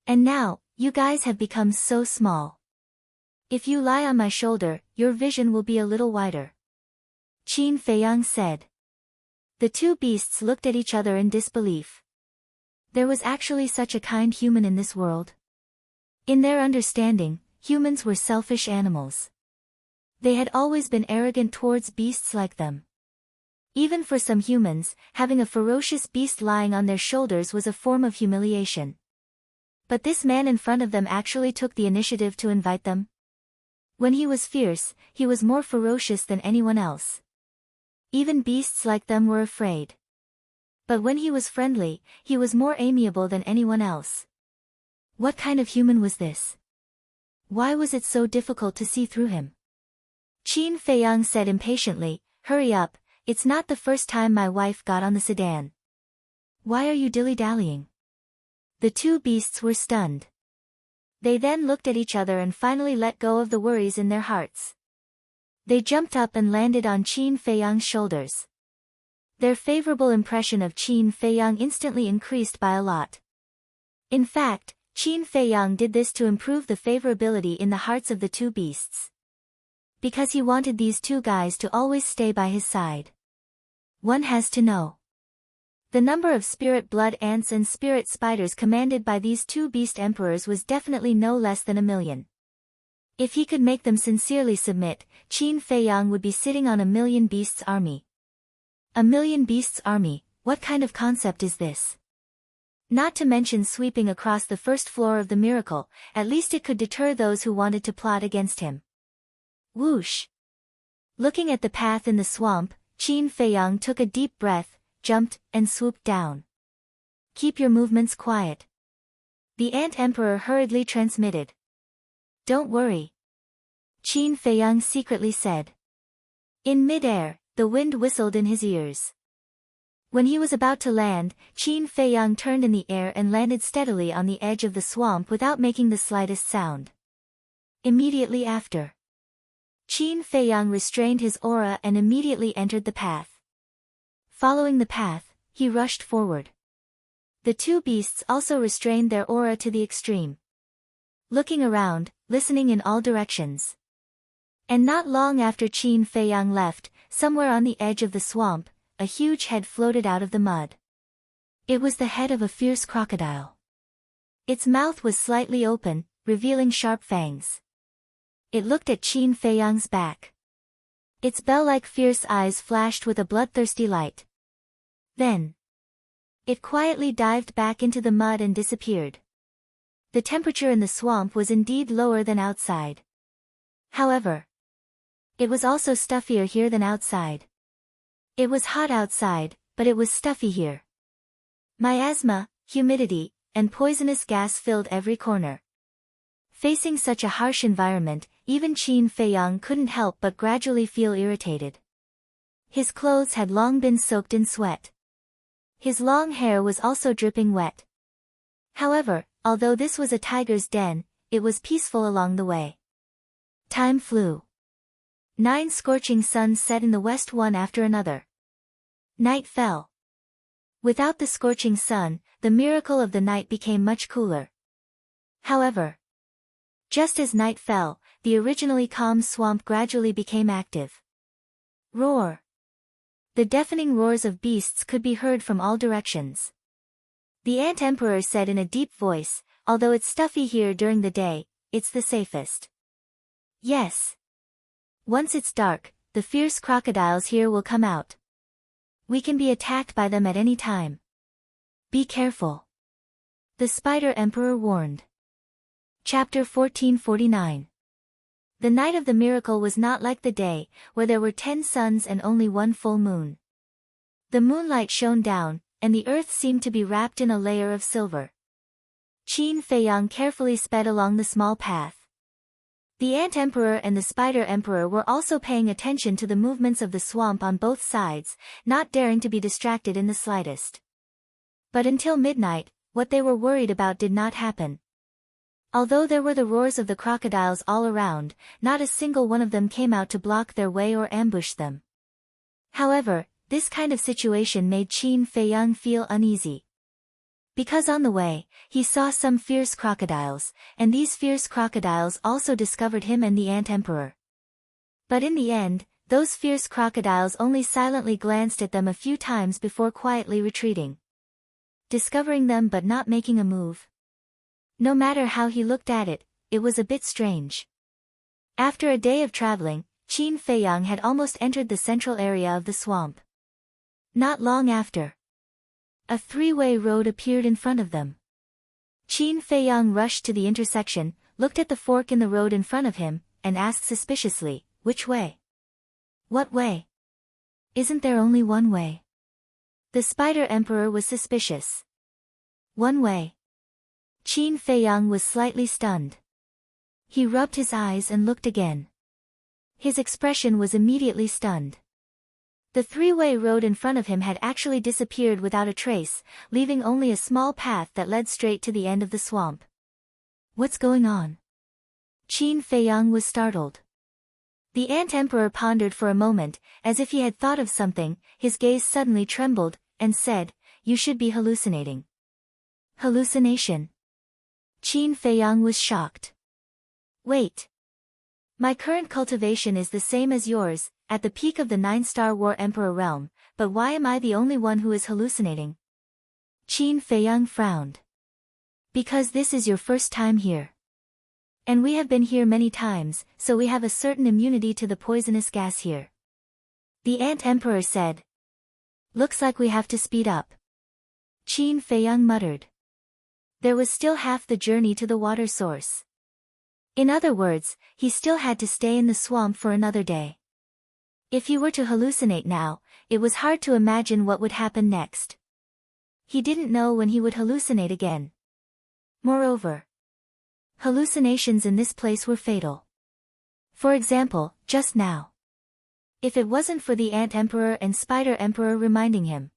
And now, you guys have become so small. If you lie on my shoulder, your vision will be a little wider," Qin Feiyang said. The 2 beasts looked at each other in disbelief. There was actually such a kind human in this world? In their understanding, humans were selfish animals. They had always been arrogant towards beasts like them. Even for some humans, having a ferocious beast lying on their shoulders was a form of humiliation. But this man in front of them actually took the initiative to invite them. When he was fierce, he was more ferocious than anyone else. Even beasts like them were afraid. But when he was friendly, he was more amiable than anyone else. What kind of human was this? Why was it so difficult to see through him? Qin Feiyang said impatiently, "Hurry up, it's not the first time my wife got on the sedan. Why are you dilly-dallying?" The 2 beasts were stunned. They then looked at each other and finally let go of the worries in their hearts. They jumped up and landed on Qin Feiyang's shoulders. Their favorable impression of Qin Feiyang instantly increased by a lot. In fact, Qin Feiyang did this to improve the favorability in the hearts of the 2 beasts. Because he wanted these 2 guys to always stay by his side. One has to know. The number of spirit blood ants and spirit spiders commanded by these 2 beast emperors was definitely no less than 1,000,000. If he could make them sincerely submit, Qin Feiyang would be sitting on 1,000,000 beasts' army. 1,000,000 beasts' army, what kind of concept is this? Not to mention sweeping across the first floor of the miracle, at least it could deter those who wanted to plot against him. Whoosh! Looking at the path in the swamp, Qin Feiyang took a deep breath, jumped, and swooped down. Keep your movements quiet. The Ant Emperor hurriedly transmitted. Don't worry. Qin Feiyang secretly said. In mid-air, the wind whistled in his ears. When he was about to land, Qin Feiyang turned in the air and landed steadily on the edge of the swamp without making the slightest sound. Immediately after, Qin Feiyang restrained his aura and immediately entered the path. Following the path, he rushed forward. The two beasts also restrained their aura to the extreme. Looking around, listening in all directions. And not long after Qin Feiyang left, somewhere on the edge of the swamp, a huge head floated out of the mud. It was the head of a fierce crocodile. Its mouth was slightly open, revealing sharp fangs. It looked at Qin Feiyang's back. Its bell-like fierce eyes flashed with a bloodthirsty light. Then, it quietly dived back into the mud and disappeared. The temperature in the swamp was indeed lower than outside. However, it was also stuffier here than outside. It was hot outside, but it was stuffy here. Miasma, humidity, and poisonous gas filled every corner. Facing such a harsh environment, even Qin Feiyang couldn't help but gradually feel irritated. His clothes had long been soaked in sweat. His long hair was also dripping wet. However, although this was a tiger's den, it was peaceful along the way. Time flew. 9 scorching suns set in the west one after another. Night fell. Without the scorching sun, the miracle of the night became much cooler. However, just as night fell, the originally calm swamp gradually became active. Roar. The deafening roars of beasts could be heard from all directions. The Ant Emperor said in a deep voice, although it's stuffy here during the day, it's the safest. Yes. Once it's dark, the fierce crocodiles here will come out. We can be attacked by them at any time. Be careful. The Spider Emperor warned. Chapter 1449. The night of the miracle was not like the day, where there were 10 suns and only 1 full moon. The moonlight shone down, and the earth seemed to be wrapped in a layer of silver. Qin Feiyang carefully sped along the small path. The Ant Emperor and the Spider Emperor were also paying attention to the movements of the swamp on both sides, not daring to be distracted in the slightest. But until midnight, what they were worried about did not happen. Although there were the roars of the crocodiles all around, not a single one of them came out to block their way or ambush them. However, this kind of situation made Qin Feiyang feel uneasy. Because on the way, he saw some fierce crocodiles, and these fierce crocodiles also discovered him and the Ant Emperor. But in the end, those fierce crocodiles only silently glanced at them a few times before quietly retreating. Discovering them but not making a move. No matter how he looked at it, it was a bit strange. After a day of traveling, Qin Feiyang had almost entered the central area of the swamp. Not long after, a 3-way road appeared in front of them. Qin Feiyang rushed to the intersection, looked at the fork in the road in front of him, and asked suspiciously, "Which way?" "What way? Isn't there only one way?" The Spider Emperor was suspicious. "One way?" Qin Feiyang was slightly stunned. He rubbed his eyes and looked again. His expression was immediately stunned. The 3-way road in front of him had actually disappeared without a trace, leaving only a small path that led straight to the end of the swamp. What's going on? Qin Feiyang was startled. The Ant Emperor pondered for a moment, as if he had thought of something. His gaze suddenly trembled, and said, "You should be hallucinating." Hallucination? Qin Feiyang was shocked. "Wait. My current cultivation is the same as yours, at the peak of the 9-star War Emperor realm, but why am I the only one who is hallucinating?" Qin Feiyang frowned. "Because this is your first time here. And we have been here many times, so we have a certain immunity to the poisonous gas here." The Ant Emperor said. "Looks like we have to speed up." Qin Feiyang muttered. There was still half the journey to the water source. In other words, he still had to stay in the swamp for another day. If he were to hallucinate now, it was hard to imagine what would happen next. He didn't know when he would hallucinate again. Moreover, hallucinations in this place were fatal. For example, just now. If it wasn't for the Ant Emperor and Spider Emperor reminding him.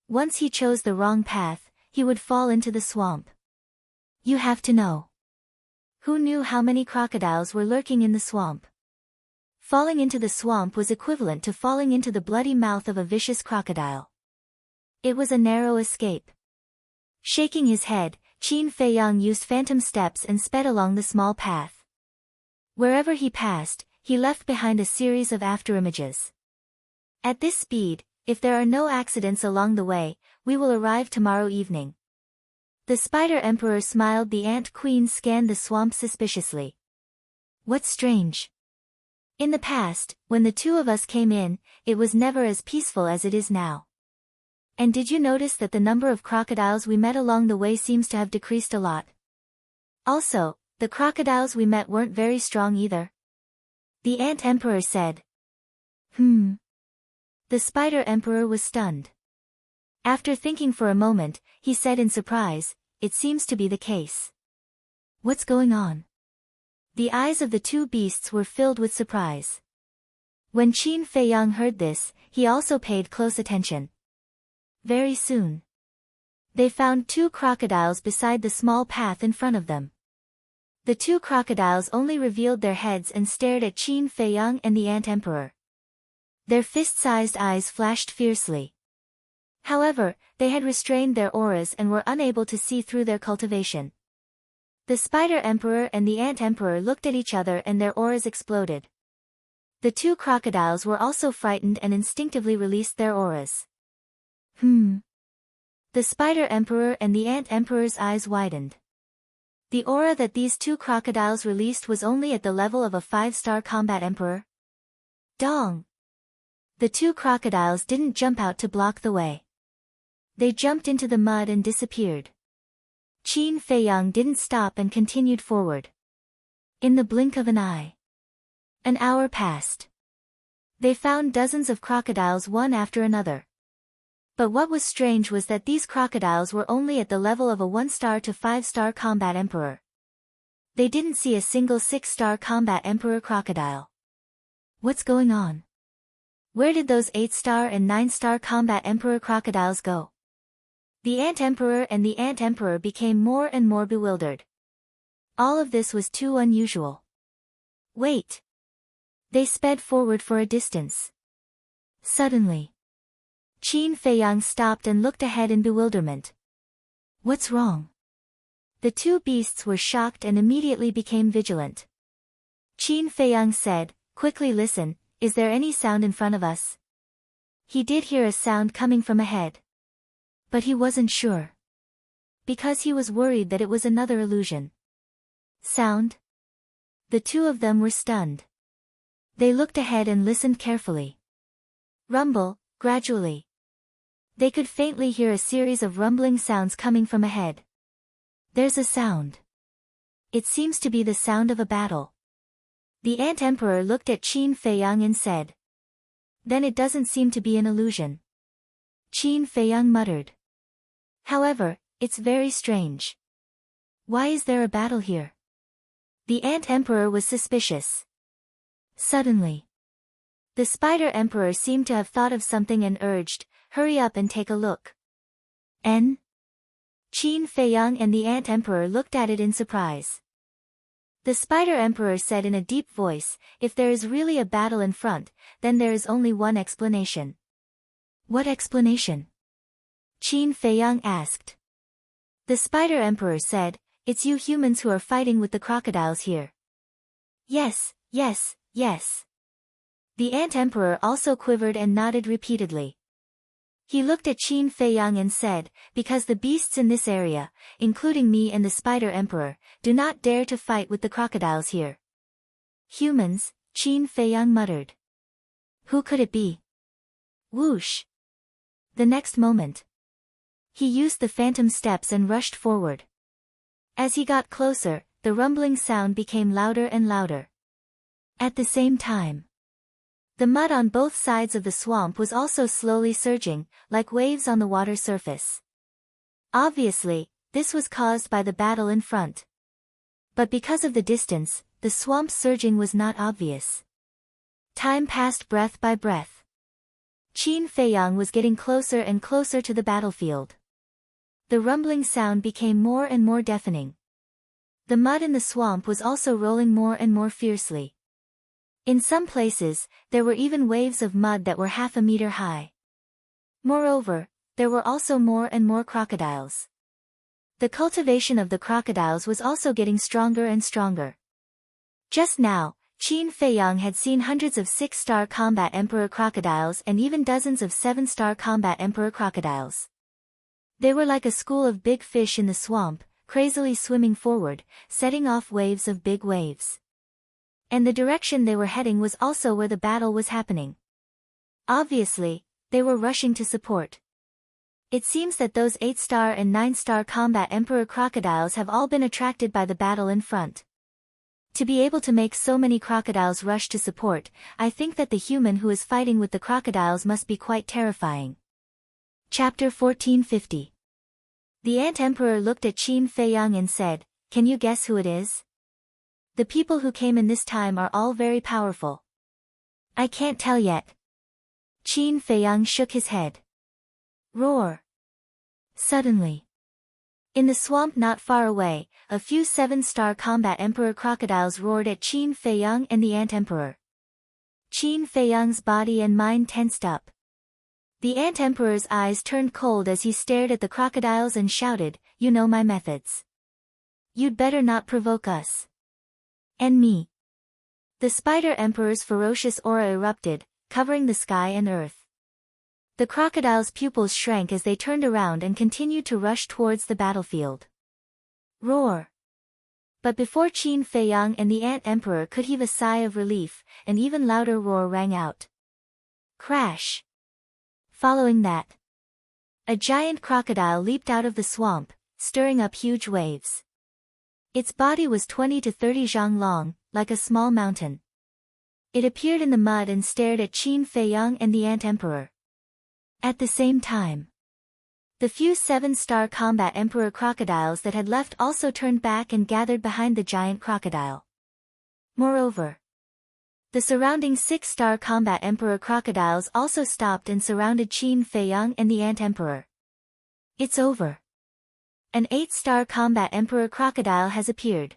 Once he chose the wrong path, he would fall into the swamp. You have to know. Who knew how many crocodiles were lurking in the swamp? Falling into the swamp was equivalent to falling into the bloody mouth of a vicious crocodile. It was a narrow escape. Shaking his head, Qin Feiyang used phantom steps and sped along the small path. Wherever he passed, he left behind a series of afterimages. At this speed, if there are no accidents along the way, we will arrive tomorrow evening. The Spider Emperor smiled. The Ant Queen scanned the swamp suspiciously. What's strange? In the past, when the two of us came in, it was never as peaceful as it is now. And did you notice that the number of crocodiles we met along the way seems to have decreased a lot? Also, the crocodiles we met weren't very strong either. The Ant Emperor said. The Spider Emperor was stunned. After thinking for a moment, he said in surprise, "It seems to be the case." What's going on? The eyes of the two beasts were filled with surprise. When Qin Feiyang heard this, he also paid close attention. Very soon, they found two crocodiles beside the small path in front of them. The two crocodiles only revealed their heads and stared at Qin Feiyang and the Ant Emperor. Their fist-sized eyes flashed fiercely. However, they had restrained their auras and were unable to see through their cultivation. The Spider Emperor and the Ant Emperor looked at each other and their auras exploded. The two crocodiles were also frightened and instinctively released their auras. The Spider Emperor and the Ant Emperor's eyes widened. The aura that these two crocodiles released was only at the level of a 5-star combat emperor. Dong! The two crocodiles didn't jump out to block the way. They jumped into the mud and disappeared. Qin Feiyang didn't stop and continued forward. In the blink of an eye. An hour passed. They found dozens of crocodiles one after another. But what was strange was that these crocodiles were only at the level of a 1-star to 5-star combat emperor. They didn't see a single 6-star combat emperor crocodile. What's going on? Where did those 8-star and 9-star combat emperor crocodiles go? The Ant Emperor and the Ant Emperor became more and more bewildered. All of this was too unusual. Wait! They sped forward for a distance. Suddenly, Qin Feiyang stopped and looked ahead in bewilderment. What's wrong? The two beasts were shocked and immediately became vigilant. Qin Feiyang said, "Quickly listen, is there any sound in front of us?" He did hear a sound coming from ahead. But he wasn't sure. Because he was worried that it was another illusion. Sound? The two of them were stunned. They looked ahead and listened carefully. Rumble, gradually. They could faintly hear a series of rumbling sounds coming from ahead. There's a sound. It seems to be the sound of a battle. The Ant Emperor looked at Qin Feiyang and said. Then it doesn't seem to be an illusion. Qin Feiyang muttered. However, it's very strange. Why is there a battle here? The Ant Emperor was suspicious. Suddenly, the Spider Emperor seemed to have thought of something and urged, "Hurry up and take a look." Qin Feiyang and the Ant Emperor looked at it in surprise. The Spider Emperor said in a deep voice, "If there is really a battle in front, then there is only one explanation." What explanation? Qin Feiyang asked. The Spider Emperor said, "It's you humans who are fighting with the crocodiles here." Yes, yes, yes. The Ant Emperor also quivered and nodded repeatedly. He looked at Qin Feiyang and said, "Because the beasts in this area, including me and the Spider Emperor, do not dare to fight with the crocodiles here." Humans, Qin Feiyang muttered. Who could it be? Whoosh! The next moment, he used the phantom steps and rushed forward. As he got closer, the rumbling sound became louder and louder. At the same time, The mud on both sides of the swamp was also slowly surging, like waves on the water surface. Obviously, this was caused by the battle in front. But because of the distance, the swamp's surging was not obvious. Time passed breath by breath. Qin Feiyang was getting closer and closer to the battlefield. The rumbling sound became more and more deafening. The mud in the swamp was also rolling more and more fiercely. In some places, there were even waves of mud that were half a meter high. Moreover, there were also more and more crocodiles. The cultivation of the crocodiles was also getting stronger and stronger. Just now, Qin Feiyang had seen hundreds of 6-star combat emperor crocodiles and even dozens of 7-star combat emperor crocodiles. They were like a school of big fish in the swamp, crazily swimming forward, setting off waves of big waves. And the direction they were heading was also where the battle was happening. Obviously, they were rushing to support. It seems that those 8-star and 9-star combat emperor crocodiles have all been attracted by the battle in front. To be able to make so many crocodiles rush to support, I think that the human who is fighting with the crocodiles must be quite terrifying. Chapter 1450. The Ant Emperor looked at Qin Feiyang and said, "Can you guess who it is? The people who came in this time are all very powerful." "I can't tell yet." Qin Feiyang shook his head. Roar. Suddenly, in the swamp not far away, a few 7-star combat emperor crocodiles roared at Qin Feiyang and the Ant Emperor. Qin Feiyang's body and mind tensed up. The Ant Emperor's eyes turned cold as he stared at the crocodiles and shouted, "You know my methods. You'd better not provoke us." "And me." The Spider Emperor's ferocious aura erupted, covering the sky and earth. The crocodile's pupils shrank as they turned around and continued to rush towards the battlefield. Roar. But before Qin Feiyang and the Ant Emperor could heave a sigh of relief, an even louder roar rang out. Crash. Following that, a giant crocodile leaped out of the swamp, stirring up huge waves. Its body was 20 to 30 zhang long, like a small mountain. It appeared in the mud and stared at Qin Feiyang and the Ant Emperor. At the same time, the few 7-star combat emperor crocodiles that had left also turned back and gathered behind the giant crocodile. Moreover, the surrounding 6-star combat emperor crocodiles also stopped and surrounded Qin Feiyang and the Ant Emperor. It's over. An 8-star combat emperor crocodile has appeared.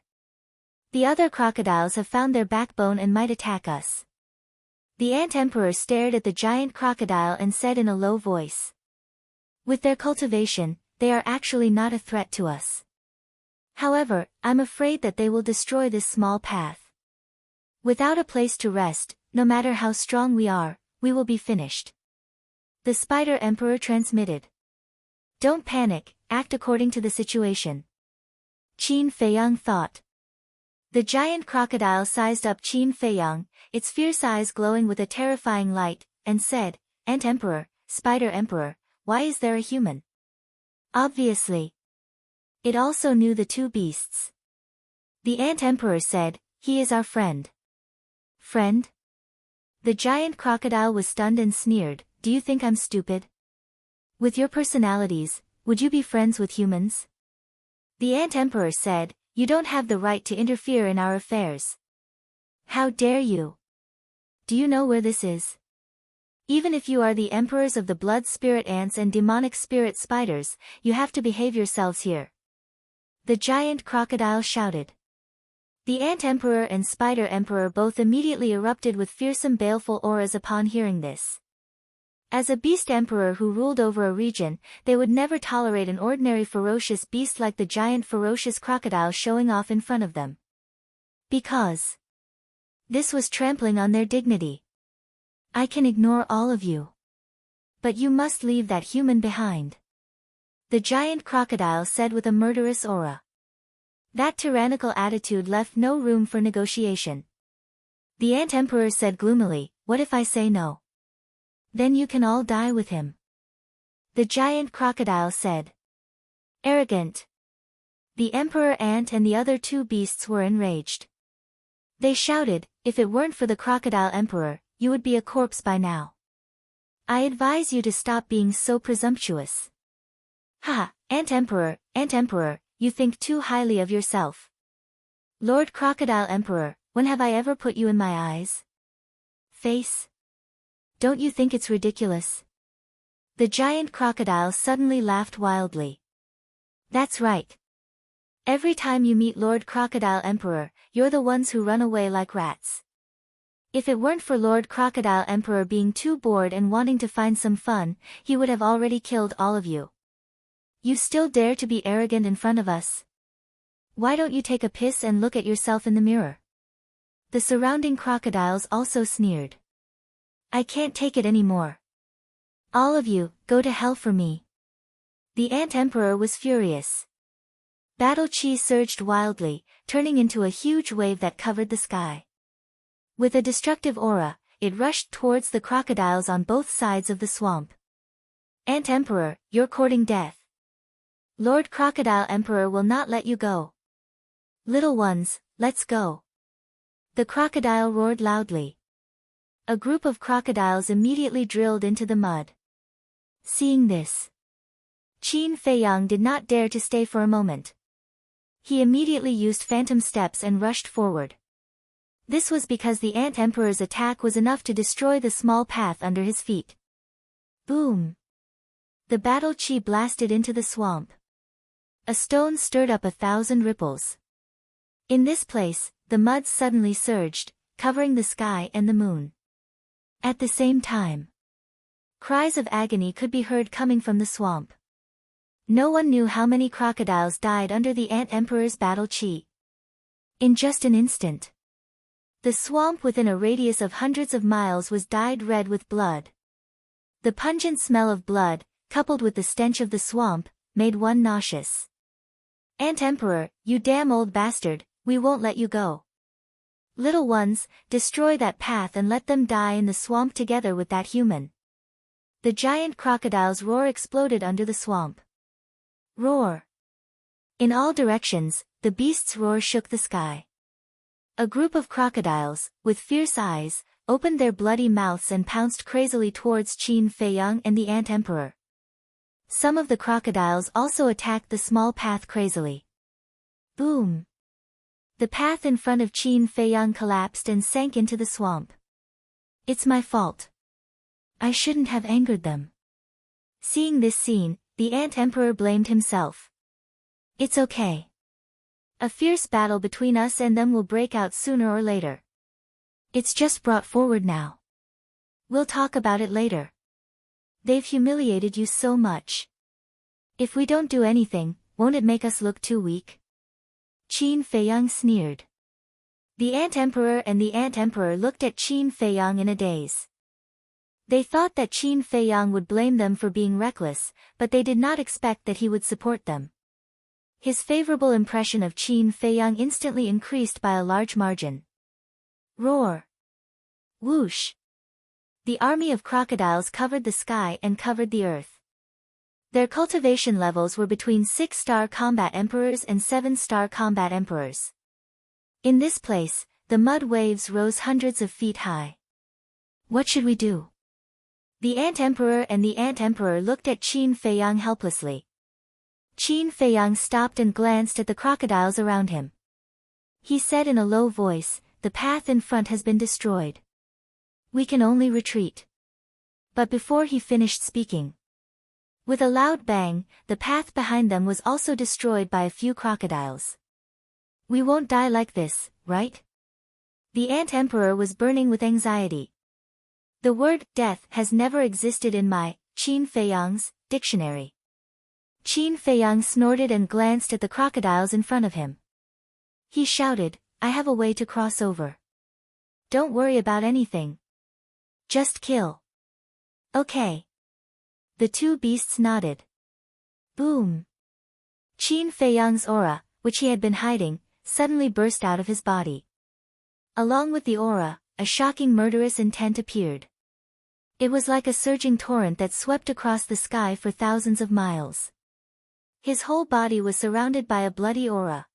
The other crocodiles have found their backbone and might attack us. The Ant Emperor stared at the giant crocodile and said in a low voice. With their cultivation, they are actually not a threat to us. However, I'm afraid that they will destroy this small path. Without a place to rest, no matter how strong we are, we will be finished. The Spider Emperor transmitted. Don't panic, act according to the situation. Qin Feiyang thought. The giant crocodile sized up Qin Feiyang, its fierce eyes glowing with a terrifying light, and said, Ant Emperor, Spider Emperor, why is there a human? Obviously. It also knew the two beasts. The Ant Emperor said, he is our friend. Friend? The giant crocodile was stunned and sneered, do you think I'm stupid? With your personalities, would you be friends with humans? The Ant Emperor said, you don't have the right to interfere in our affairs. How dare you? Do you know where this is? Even if you are the emperors of the blood spirit ants and demonic spirit spiders, you have to behave yourselves here. The giant crocodile shouted. The Ant Emperor and Spider Emperor both immediately erupted with fearsome baleful auras upon hearing this. As a beast emperor who ruled over a region, they would never tolerate an ordinary ferocious beast like the giant ferocious crocodile showing off in front of them. Because this was trampling on their dignity. I can ignore all of you. But you must leave that human behind. The giant crocodile said with a murderous aura. That tyrannical attitude left no room for negotiation. The Ant Emperor said gloomily, what if I say no? Then you can all die with him. The giant crocodile said. Arrogant. The Emperor Ant and the other two beasts were enraged. They shouted, if it weren't for the Crocodile Emperor, you would be a corpse by now. I advise you to stop being so presumptuous. Ha, Ant Emperor, you think too highly of yourself. Lord Crocodile Emperor, when have I ever put you in my eyes? Face? Don't you think it's ridiculous? The giant crocodile suddenly laughed wildly. That's right. Every time you meet Lord Crocodile Emperor, you're the ones who run away like rats. If it weren't for Lord Crocodile Emperor being too bored and wanting to find some fun, he would have already killed all of you. You still dare to be arrogant in front of us? Why don't you take a piss and look at yourself in the mirror? The surrounding crocodiles also sneered. I can't take it anymore. All of you, go to hell for me. The Ant Emperor was furious. Battle Chi surged wildly, turning into a huge wave that covered the sky. With a destructive aura, it rushed towards the crocodiles on both sides of the swamp. Ant Emperor, you're courting death. Lord Crocodile Emperor will not let you go. Little ones, let's go. The crocodile roared loudly. A group of crocodiles immediately drilled into the mud. Seeing this, Qin Feiyang did not dare to stay for a moment. He immediately used phantom steps and rushed forward. This was because the Ant Emperor's attack was enough to destroy the small path under his feet. Boom! The battle chi blasted into the swamp. A stone stirred up 1,000 ripples. In this place, the mud suddenly surged, covering the sky and the moon. At the same time, cries of agony could be heard coming from the swamp. No one knew how many crocodiles died under the Ant Emperor's battle chi. In just an instant, the swamp within a radius of hundreds of miles was dyed red with blood. The pungent smell of blood, coupled with the stench of the swamp, made one nauseous. Ant Emperor, you damn old bastard, we won't let you go. Little ones, destroy that path and let them die in the swamp together with that human. The giant crocodile's roar exploded under the swamp. Roar! In all directions, the beast's roar shook the sky. A group of crocodiles, with fierce eyes, opened their bloody mouths and pounced crazily towards Qin Feiyang and the Ant Emperor. Some of the crocodiles also attacked the small path crazily. Boom! The path in front of Qin Feiyang collapsed and sank into the swamp. It's my fault. I shouldn't have angered them. Seeing this scene, the Ant Emperor blamed himself. It's okay. A fierce battle between us and them will break out sooner or later. It's just brought forward now. We'll talk about it later. They've humiliated you so much. If we don't do anything, won't it make us look too weak? Qin Feiyang sneered. The Ant Emperor and the Ant Emperor looked at Qin Feiyang in a daze. They thought that Qin Feiyang would blame them for being reckless, but they did not expect that he would support them. His favorable impression of Qin Feiyang instantly increased by a large margin. Roar! Whoosh! The army of crocodiles covered the sky and covered the earth. Their cultivation levels were between 6-star combat emperors and 7-star combat emperors. In this place, the mud waves rose hundreds of feet high. What should we do? The Ant Emperor and the Ant Emperor looked at Qin Feiyang helplessly. Qin Feiyang stopped and glanced at the crocodiles around him. He said in a low voice, the path in front has been destroyed. We can only retreat. But before he finished speaking, with a loud bang, the path behind them was also destroyed by a few crocodiles. We won't die like this, right? The Ant Emperor was burning with anxiety. The word death has never existed in my, Qin Feiyang's, dictionary. Qin Feiyang snorted and glanced at the crocodiles in front of him. He shouted, I have a way to cross over. Don't worry about anything. Just kill. Okay. The two beasts nodded. Boom. Qin Feiyang's aura, which he had been hiding, suddenly burst out of his body. Along with the aura, a shocking murderous intent appeared. It was like a surging torrent that swept across the sky for thousands of miles. His whole body was surrounded by a bloody aura.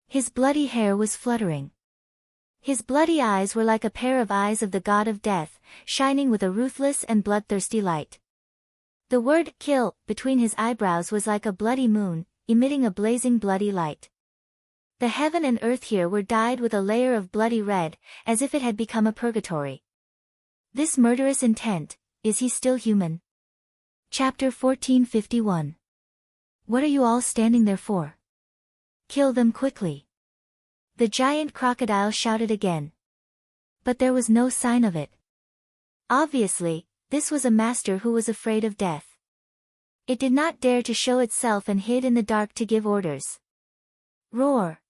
His bloody hair was fluttering. His bloody eyes were like a pair of eyes of the god of death, shining with a ruthless and bloodthirsty light. The word kill between his eyebrows was like a bloody moon, emitting a blazing bloody light. The heaven and earth here were dyed with a layer of bloody red, as if it had become a purgatory. This murderous intent, is he still human? Chapter 1451. What are you all standing there for? Kill them quickly. The giant crocodile shouted again. But there was no sign of it. Obviously, this was a master who was afraid of death. It did not dare to show itself and hid in the dark to give orders. Roar!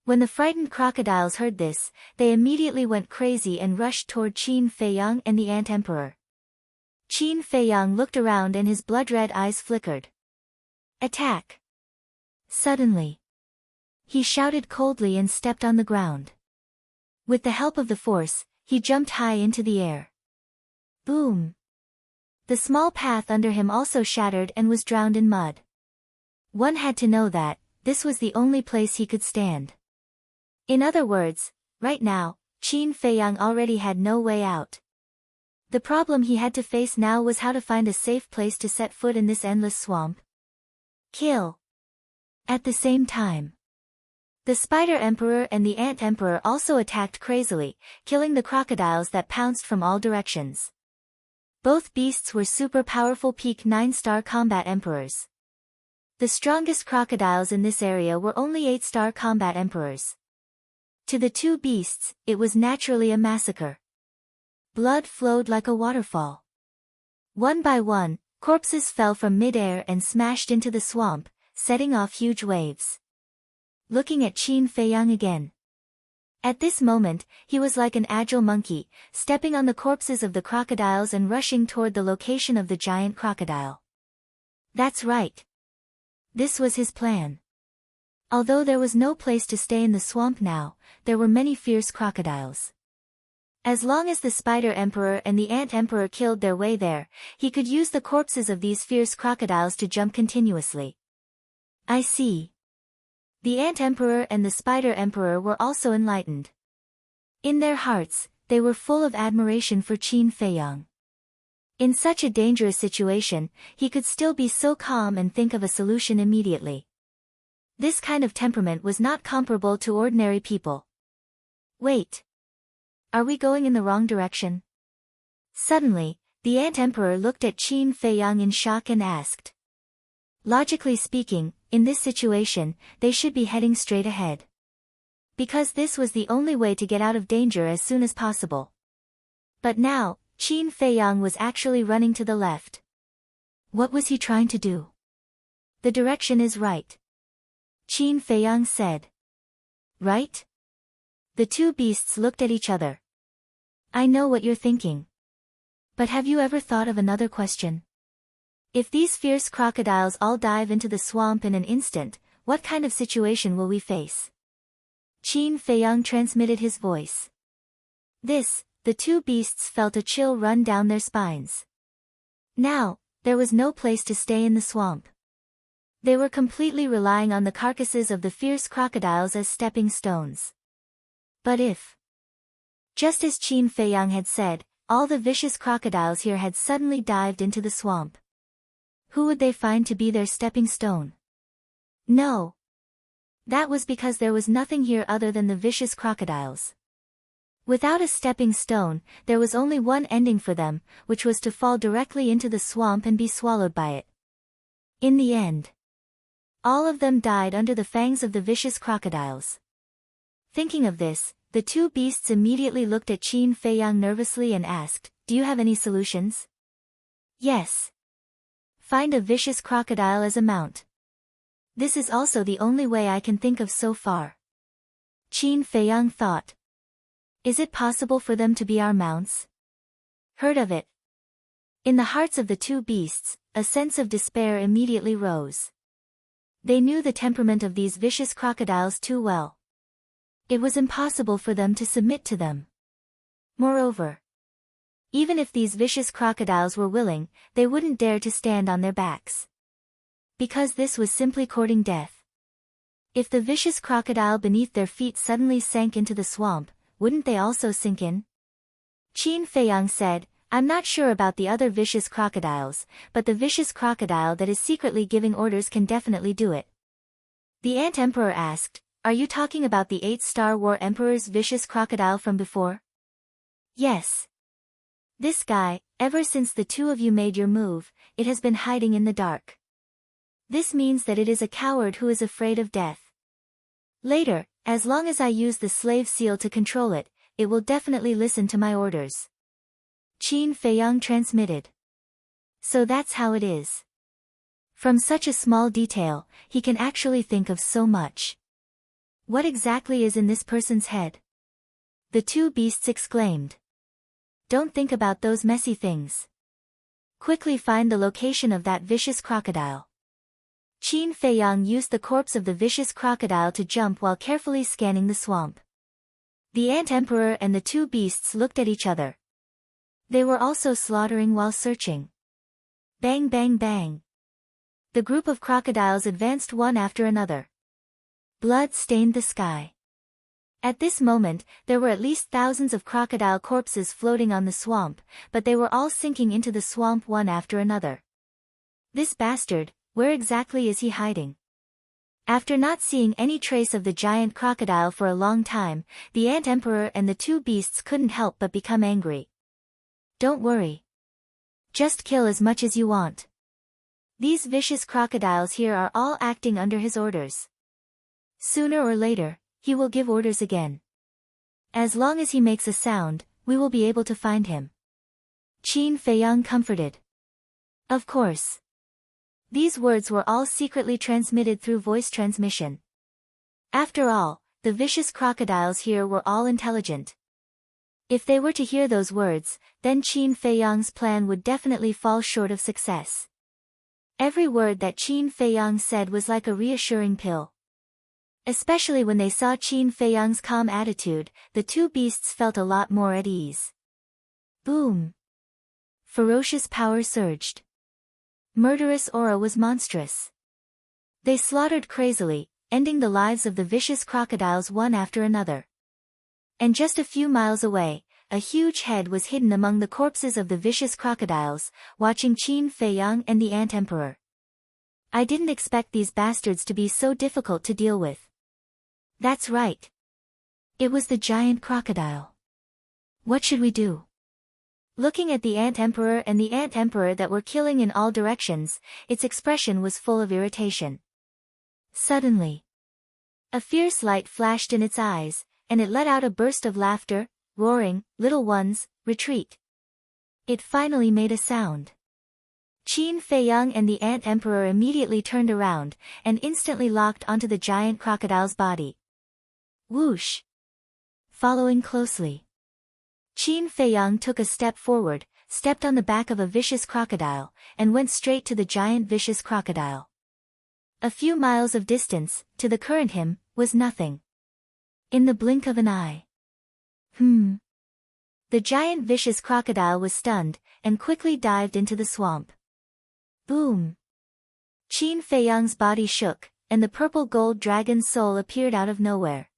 When the frightened crocodiles heard this, they immediately went crazy and rushed toward Qin Feiyang and the Ant Emperor. Qin Feiyang looked around and his blood-red eyes flickered. Attack! Suddenly, he shouted coldly and stepped on the ground. With the help of the force, he jumped high into the air. Boom! The small path under him also shattered and was drowned in mud. One had to know that this was the only place he could stand. In other words, right now, Qin Feiyang already had no way out. The problem he had to face now was how to find a safe place to set foot in this endless swamp. Kill! At the same time, the Spider Emperor and the Ant Emperor also attacked crazily, killing the crocodiles that pounced from all directions. Both beasts were super powerful peak 9-star combat emperors. The strongest crocodiles in this area were only 8-star combat emperors. To the two beasts, it was naturally a massacre. Blood flowed like a waterfall. One by one, corpses fell from mid-air and smashed into the swamp, setting off huge waves. Looking at Qin Feiyang again. At this moment, he was like an agile monkey, stepping on the corpses of the crocodiles and rushing toward the location of the giant crocodile. That's right. This was his plan. Although there was no place to stay in the swamp now, there were many fierce crocodiles. As long as the Spider Emperor and the Ant Emperor killed their way there, he could use the corpses of these fierce crocodiles to jump continuously. I see. The Ant Emperor and the Spider Emperor were also enlightened. In their hearts, they were full of admiration for Qin Feiyang. In such a dangerous situation, he could still be so calm and think of a solution immediately. This kind of temperament was not comparable to ordinary people. Wait. Are we going in the wrong direction? Suddenly, the Ant Emperor looked at Qin Feiyang in shock and asked. Logically speaking, in this situation, they should be heading straight ahead. Because this was the only way to get out of danger as soon as possible. But now, Qin Feiyang was actually running to the left. What was he trying to do? The direction is right. Qin Feiyang said. Right? The two beasts looked at each other. I know what you're thinking. But have you ever thought of another question? If these fierce crocodiles all dive into the swamp in an instant, what kind of situation will we face? Qin Feiyang transmitted his voice. The two beasts felt a chill run down their spines. Now, there was no place to stay in the swamp. They were completely relying on the carcasses of the fierce crocodiles as stepping stones. But if, just as Qin Feiyang had said, all the vicious crocodiles here had suddenly dived into the swamp, who would they find to be their stepping stone? No. That was because there was nothing here other than the vicious crocodiles. Without a stepping stone, there was only one ending for them, which was to fall directly into the swamp and be swallowed by it. In the end, all of them died under the fangs of the vicious crocodiles. Thinking of this, the two beasts immediately looked at Qin Feiyang nervously and asked, Do you have any solutions? Yes. Find a vicious crocodile as a mount. This is also the only way I can think of so far. Qin Feiyang thought. Is it possible for them to be our mounts? Heard of it. In the hearts of the two beasts, a sense of despair immediately rose. They knew the temperament of these vicious crocodiles too well. It was impossible for them to submit to them. Moreover, even if these vicious crocodiles were willing, they wouldn't dare to stand on their backs. Because this was simply courting death. If the vicious crocodile beneath their feet suddenly sank into the swamp, wouldn't they also sink in? Qin Feiyang said, I'm not sure about the other vicious crocodiles, but the vicious crocodile that is secretly giving orders can definitely do it. The Ant Emperor asked, are you talking about the 8-Star War Emperor's vicious crocodile from before? Yes. This guy, ever since the two of you made your move, it has been hiding in the dark. This means that it is a coward who is afraid of death. Later, as long as I use the slave seal to control it, it will definitely listen to my orders. Qin Feiyang transmitted. So that's how it is. From such a small detail, he can actually think of so much. What exactly is in this person's head? The two beasts exclaimed. Don't think about those messy things. Quickly find the location of that vicious crocodile. Qin Feiyang used the corpse of the vicious crocodile to jump while carefully scanning the swamp. The Ant Emperor and the two beasts looked at each other. They were also slaughtering while searching. Bang bang bang. The group of crocodiles advanced one after another. Blood stained the sky. At this moment, there were at least thousands of crocodile corpses floating on the swamp, but they were all sinking into the swamp one after another. This bastard, where exactly is he hiding? After not seeing any trace of the giant crocodile for a long time, the Ant Emperor and the two beasts couldn't help but become angry. Don't worry. Just kill as much as you want. These vicious crocodiles here are all acting under his orders. Sooner or later, he will give orders again. As long as he makes a sound, we will be able to find him. Qin Feiyang comforted. Of course. These words were all secretly transmitted through voice transmission. After all, the vicious crocodiles here were all intelligent. If they were to hear those words, then Qin Feiyang's plan would definitely fall short of success. Every word that Qin Feiyang said was like a reassuring pill. Especially when they saw Qin Feiyang's calm attitude, the two beasts felt a lot more at ease. Boom! Ferocious power surged. Murderous aura was monstrous. They slaughtered crazily, ending the lives of the vicious crocodiles one after another. And just a few miles away, a huge head was hidden among the corpses of the vicious crocodiles, watching Qin Feiyang and the Ant Emperor. I didn't expect these bastards to be so difficult to deal with. That's right. It was the giant crocodile. What should we do? Looking at the Ant Emperor and the Ant Emperor that were killing in all directions, its expression was full of irritation. Suddenly, a fierce light flashed in its eyes, and it let out a burst of laughter, roaring, "Little ones, retreat." It finally made a sound. Qin Feiyang and the Ant Emperor immediately turned around, and instantly locked onto the giant crocodile's body. Whoosh! Following closely. Qin Feiyang took a step forward, stepped on the back of a vicious crocodile, and went straight to the giant vicious crocodile. A few miles of distance, to the current him, was nothing. In the blink of an eye. The giant vicious crocodile was stunned, and quickly dived into the swamp. Boom! Qin Feiyang's body shook, and the purple gold dragon's soul appeared out of nowhere.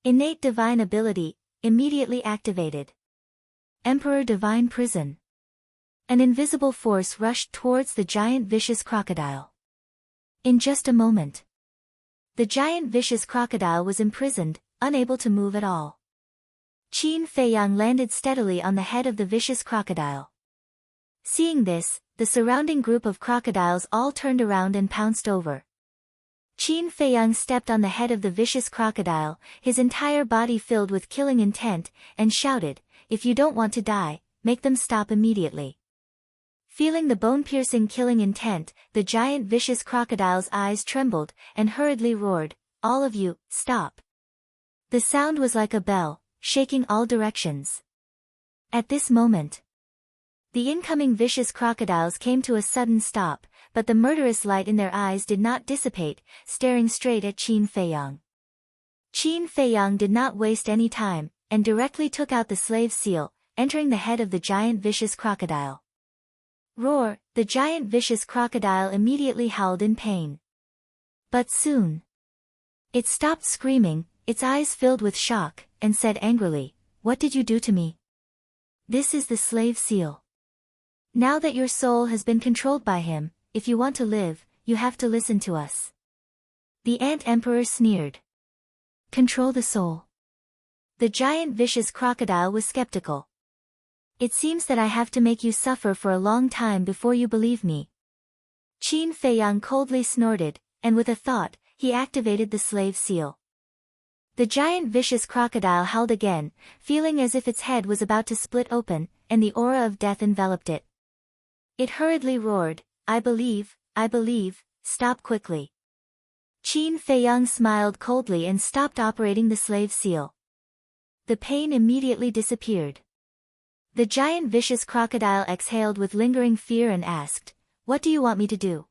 Innate divine ability, immediately activated. Emperor Divine Prison. An invisible force rushed towards the giant vicious crocodile. In just a moment, the giant vicious crocodile was imprisoned, unable to move at all. Qin Feiyang landed steadily on the head of the vicious crocodile. Seeing this, the surrounding group of crocodiles all turned around and pounced over. Qin Feiyang stepped on the head of the vicious crocodile, his entire body filled with killing intent, and shouted, "If you don't want to die, make them stop immediately." Feeling the bone-piercing killing intent, the giant vicious crocodile's eyes trembled, and hurriedly roared, "All of you, stop." The sound was like a bell, shaking all directions. At this moment, the incoming vicious crocodiles came to a sudden stop, but the murderous light in their eyes did not dissipate, staring straight at Qin Feiyang. Qin Feiyang did not waste any time, and directly took out the slave seal, entering the head of the giant vicious crocodile. Roar! The giant vicious crocodile immediately howled in pain. But soon, it stopped screaming, its eyes filled with shock, and said angrily, "What did you do to me?" "This is the slave seal. Now that your soul has been controlled by him, if you want to live, you have to listen to us." The Ant Emperor sneered. "Control the soul?" The giant vicious crocodile was skeptical. "It seems that I have to make you suffer for a long time before you believe me." Qin Feiyang coldly snorted, and with a thought, he activated the slave seal. The giant vicious crocodile howled again, feeling as if its head was about to split open, and the aura of death enveloped it. It hurriedly roared, I believe, stop quickly." Qin Feiyang smiled coldly and stopped operating the slave seal. The pain immediately disappeared. The giant vicious crocodile exhaled with lingering fear and asked, "What do you want me to do?"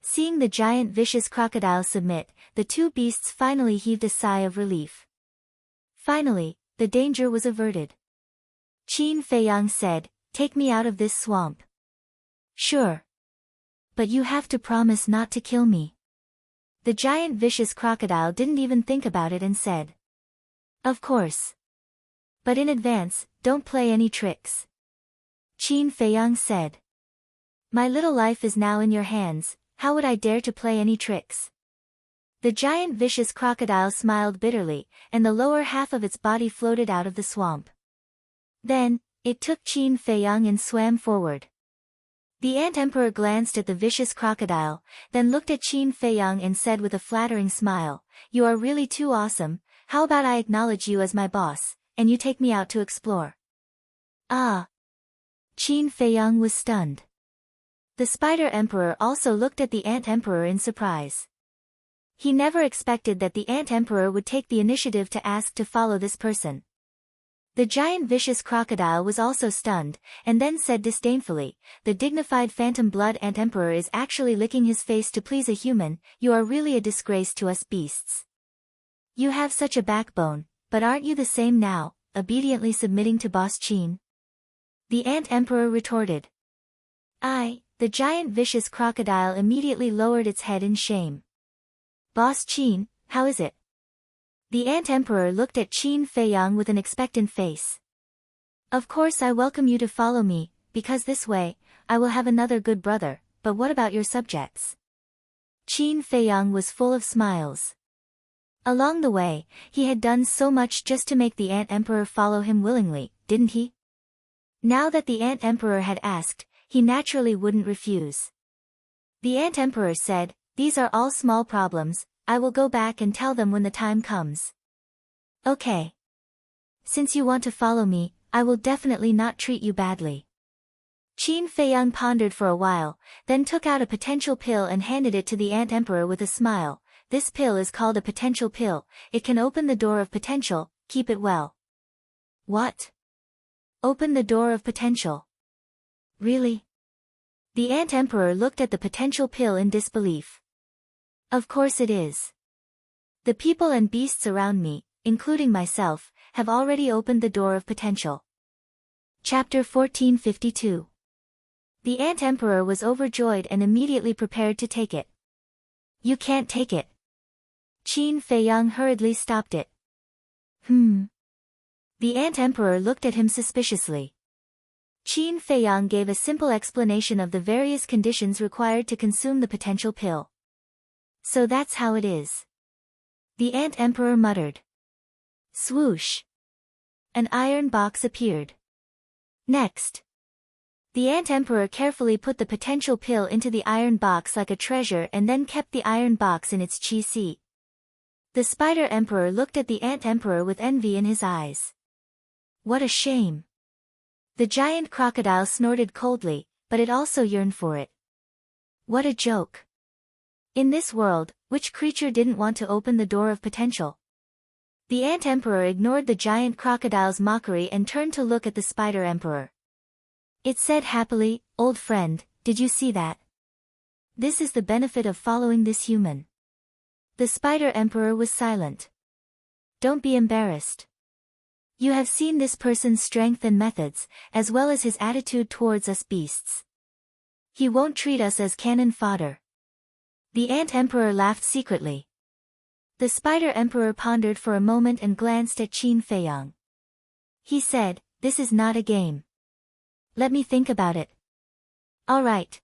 Seeing the giant vicious crocodile submit, the two beasts finally heaved a sigh of relief. Finally, the danger was averted. Qin Feiyang said, "Take me out of this swamp." "Sure. But you have to promise not to kill me." The giant vicious crocodile didn't even think about it and said, "Of course. But in advance, don't play any tricks." Qin Feiyang said, "My little life is now in your hands, how would I dare to play any tricks?" The giant vicious crocodile smiled bitterly, and the lower half of its body floated out of the swamp. Then, it took Qin Feiyang and swam forward. The Ant Emperor glanced at the vicious crocodile, then looked at Qin Feiyang and said with a flattering smile, "You are really too awesome, how about I acknowledge you as my boss, and you take me out to explore?" "Ah!" Qin Feiyang was stunned. The Spider Emperor also looked at the Ant Emperor in surprise. He never expected that the Ant Emperor would take the initiative to ask to follow this person. The giant vicious crocodile was also stunned, and then said disdainfully, "The dignified phantom blood Ant Emperor is actually licking his face to please a human, you are really a disgrace to us beasts. You have such a backbone, but aren't you the same now, obediently submitting to Boss Qin?" The Ant Emperor retorted. The giant vicious crocodile immediately lowered its head in shame. "Boss Qin, how is it?" The Ant Emperor looked at Qin Feiyang with an expectant face. "Of course I welcome you to follow me, because this way, I will have another good brother, but what about your subjects?" Qin Feiyang was full of smiles. Along the way, he had done so much just to make the Ant Emperor follow him willingly, didn't he? Now that the Ant Emperor had asked, he naturally wouldn't refuse. The Ant Emperor said, "These are all small problems, I will go back and tell them when the time comes." "Okay. Since you want to follow me, I will definitely not treat you badly." Qin Feiyang pondered for a while, then took out a potential pill and handed it to the Ant Emperor with a smile. "This pill is called a potential pill, it can open the door of potential, keep it well." "What? Open the door of potential? Really?" The Ant Emperor looked at the potential pill in disbelief. "Of course it is. The people and beasts around me, including myself, have already opened the door of potential." Chapter 1452. The Ant Emperor was overjoyed and immediately prepared to take it. "You can't take it." Qin Feiyang hurriedly stopped it. The Ant Emperor looked at him suspiciously. Qin Feiyang gave a simple explanation of the various conditions required to consume the potential pill. "So that's how it is." The Ant Emperor muttered. Swoosh! An iron box appeared. Next, the Ant Emperor carefully put the potential pill into the iron box like a treasure and then kept the iron box in its chi seat. The Spider Emperor looked at the Ant Emperor with envy in his eyes. "What a shame." The giant crocodile snorted coldly, but it also yearned for it. "What a joke." In this world, which creature didn't want to open the door of potential? The Ant Emperor ignored the giant crocodile's mockery and turned to look at the Spider Emperor. It said happily, "Old friend, did you see that? This is the benefit of following this human." The Spider Emperor was silent. "Don't be embarrassed. You have seen this person's strength and methods, as well as his attitude towards us beasts. He won't treat us as cannon fodder." The Ant Emperor laughed secretly. The Spider Emperor pondered for a moment and glanced at Qin Feiyang. He said, "This is not a game. Let me think about it." "All right.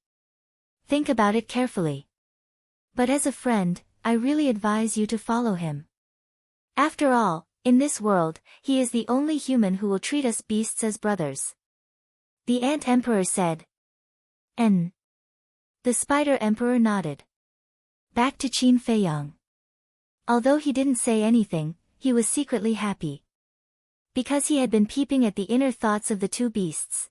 Think about it carefully. But as a friend, I really advise you to follow him. After all, in this world, he is the only human who will treat us beasts as brothers." The Ant Emperor said. "N." The Spider Emperor nodded. Back to Qin Feiyang. Although he didn't say anything, he was secretly happy. Because he had been peeping at the inner thoughts of the two beasts.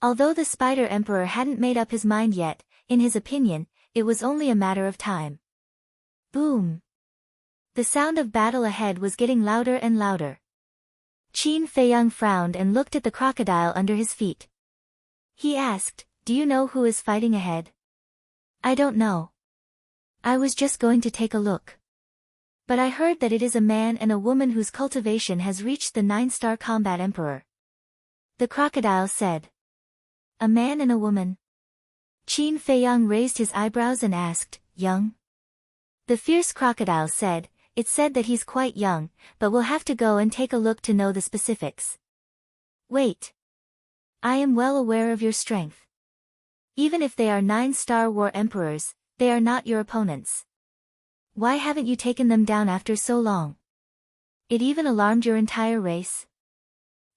Although the Spider Emperor hadn't made up his mind yet, in his opinion, it was only a matter of time. Boom! The sound of battle ahead was getting louder and louder. Qin Feiyang frowned and looked at the crocodile under his feet. He asked, "Do you know who is fighting ahead?" "I don't know. I was just going to take a look. But I heard that it is a man and a woman whose cultivation has reached the 9-star combat emperor." The crocodile said. "A man and a woman?" Qin Feiyang raised his eyebrows and asked, "Young?" The fierce crocodile said, "It said that he's quite young, but we'll have to go and take a look to know the specifics." "Wait. I am well aware of your strength. Even if they are 9-star war emperors, they are not your opponents. Why haven't you taken them down after so long? It even alarmed your entire race?"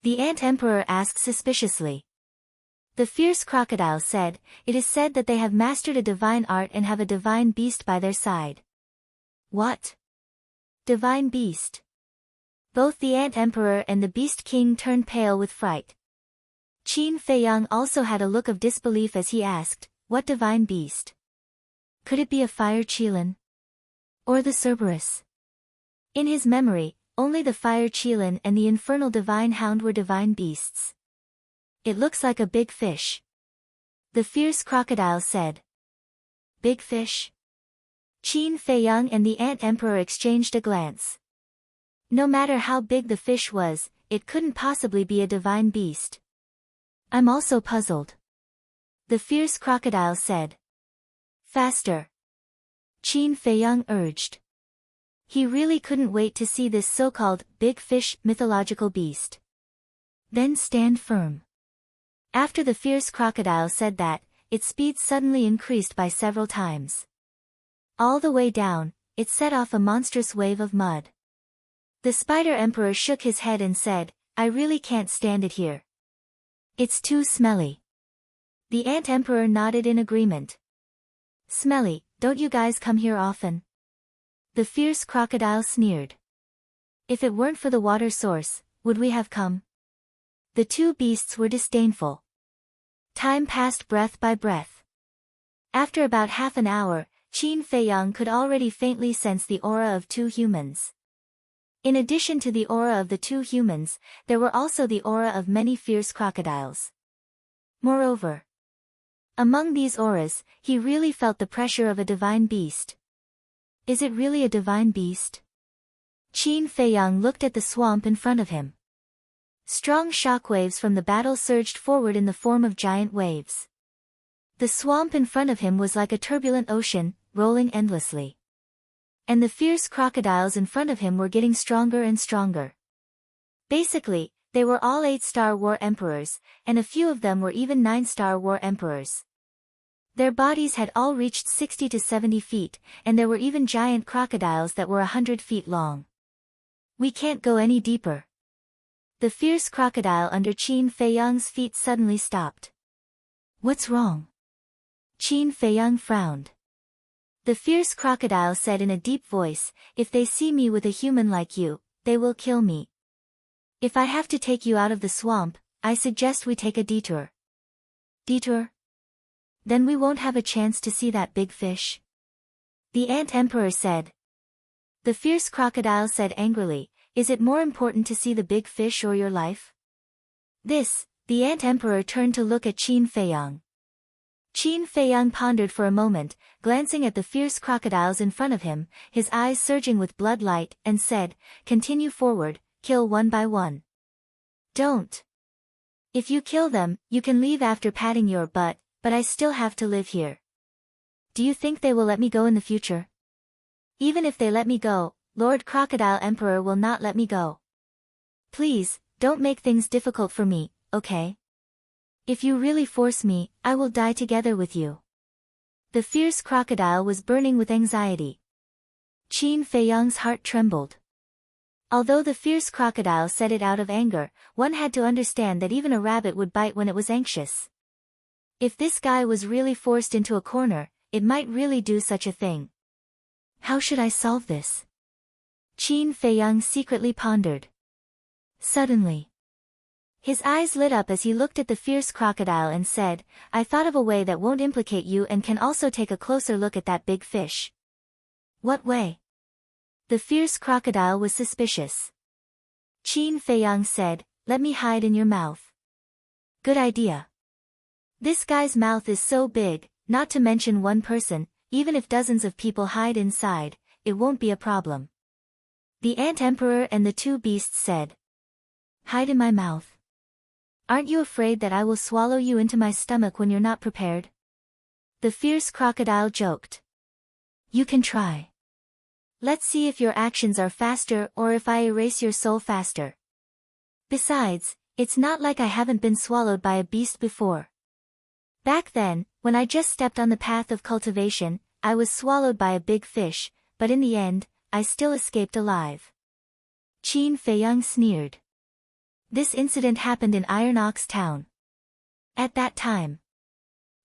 The Ant Emperor asked suspiciously. The fierce crocodile said, "It is said that they have mastered a divine art and have a divine beast by their side." "What? Divine beast?" Both the Ant Emperor and the Beast King turned pale with fright. Qin Feiyang also had a look of disbelief as he asked, "What divine beast? Could it be a fire Qilin? Or the Cerberus?" In his memory, only the fire Qilin and the infernal divine hound were divine beasts. "It looks like a big fish," the fierce crocodile said. "Big fish?" Qin Feiyang and the Ant Emperor exchanged a glance. No matter how big the fish was, it couldn't possibly be a divine beast. "I'm also puzzled," the fierce crocodile said. "Faster," Qin Feiyang urged. He really couldn't wait to see this so-called big fish mythological beast. "Then stand firm." After the fierce crocodile said that, its speed suddenly increased by several times. All the way down, it set off a monstrous wave of mud. The Spider Emperor shook his head and said, "I really can't stand it here. It's too smelly." The Ant Emperor nodded in agreement. "Smelly, don't you guys come here often?" The fierce crocodile sneered. "If it weren't for the water source, would we have come?" The two beasts were disdainful. Time passed breath by breath. After about half an hour, Qin Feiyang could already faintly sense the aura of two humans. In addition to the aura of the two humans, there were also the aura of many fierce crocodiles. Moreover, among these auras, he really felt the pressure of a divine beast. Is it really a divine beast? Qin Feiyang looked at the swamp in front of him. Strong shockwaves from the battle surged forward in the form of giant waves. The swamp in front of him was like a turbulent ocean, rolling endlessly. And the fierce crocodiles in front of him were getting stronger and stronger. Basically, they were all 8-star war emperors, and a few of them were even 9-star war emperors. Their bodies had all reached 60 to 70 feet, and there were even giant crocodiles that were 100 feet long. "We can't go any deeper." The fierce crocodile under Qin Feiyang's feet suddenly stopped. "What's wrong?" Qin Feiyang frowned. The fierce crocodile said in a deep voice, "If they see me with a human like you, they will kill me. If I have to take you out of the swamp, I suggest we take a detour." "Detour? Then we won't have a chance to see that big fish?" The Ant Emperor said. The fierce crocodile said angrily, "Is it more important to see the big fish or your life?" The Ant Emperor turned to look at Qin Feiyang. Qin Feiyang pondered for a moment, glancing at the fierce crocodiles in front of him, his eyes surging with blood light, and said, "Continue forward, kill one by one. Don't. If you kill them, you can leave after patting your butt, but I still have to live here. Do you think they will let me go in the future?" Even if they let me go, Lord Crocodile Emperor will not let me go. Please, don't make things difficult for me, okay? If you really force me, I will die together with you. The fierce crocodile was burning with anxiety. Qin Feiyang's heart trembled. Although the fierce crocodile said it out of anger, one had to understand that even a rabbit would bite when it was anxious. If this guy was really forced into a corner, it might really do such a thing. How should I solve this? Qin Feiyang secretly pondered. Suddenly, his eyes lit up as he looked at the fierce crocodile and said, I thought of a way that won't implicate you and can also take a closer look at that big fish. What way? The fierce crocodile was suspicious. Qin Feiyang said, let me hide in your mouth. Good idea. This guy's mouth is so big, not to mention one person, even if dozens of people hide inside, it won't be a problem. The Ant Emperor and the two beasts said. Hide in my mouth. Aren't you afraid that I will swallow you into my stomach when you're not prepared? The fierce crocodile joked. You can try. Let's see if your actions are faster or if I erase your soul faster. Besides, it's not like I haven't been swallowed by a beast before. Back then, when I just stepped on the path of cultivation, I was swallowed by a big fish, but in the end, I still escaped alive. Qin Feiyang sneered. This incident happened in Iron Ox Town. At that time,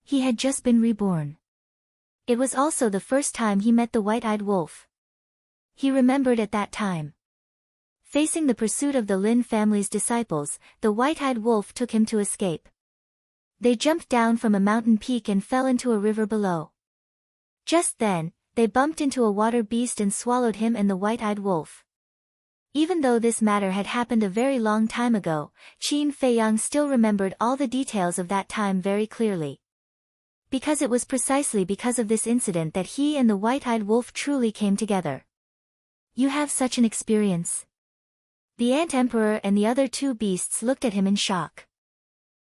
he had just been reborn. It was also the first time he met the white-eyed wolf. He remembered at that time. Facing the pursuit of the Lin family's disciples, the white-eyed wolf took him to escape. They jumped down from a mountain peak and fell into a river below. Just then, they bumped into a water beast and swallowed him and the white-eyed wolf. Even though this matter had happened a very long time ago, Qin Feiyang still remembered all the details of that time very clearly. Because it was precisely because of this incident that he and the white-eyed wolf truly came together. You have such an experience. The Ant Emperor and the other two beasts looked at him in shock.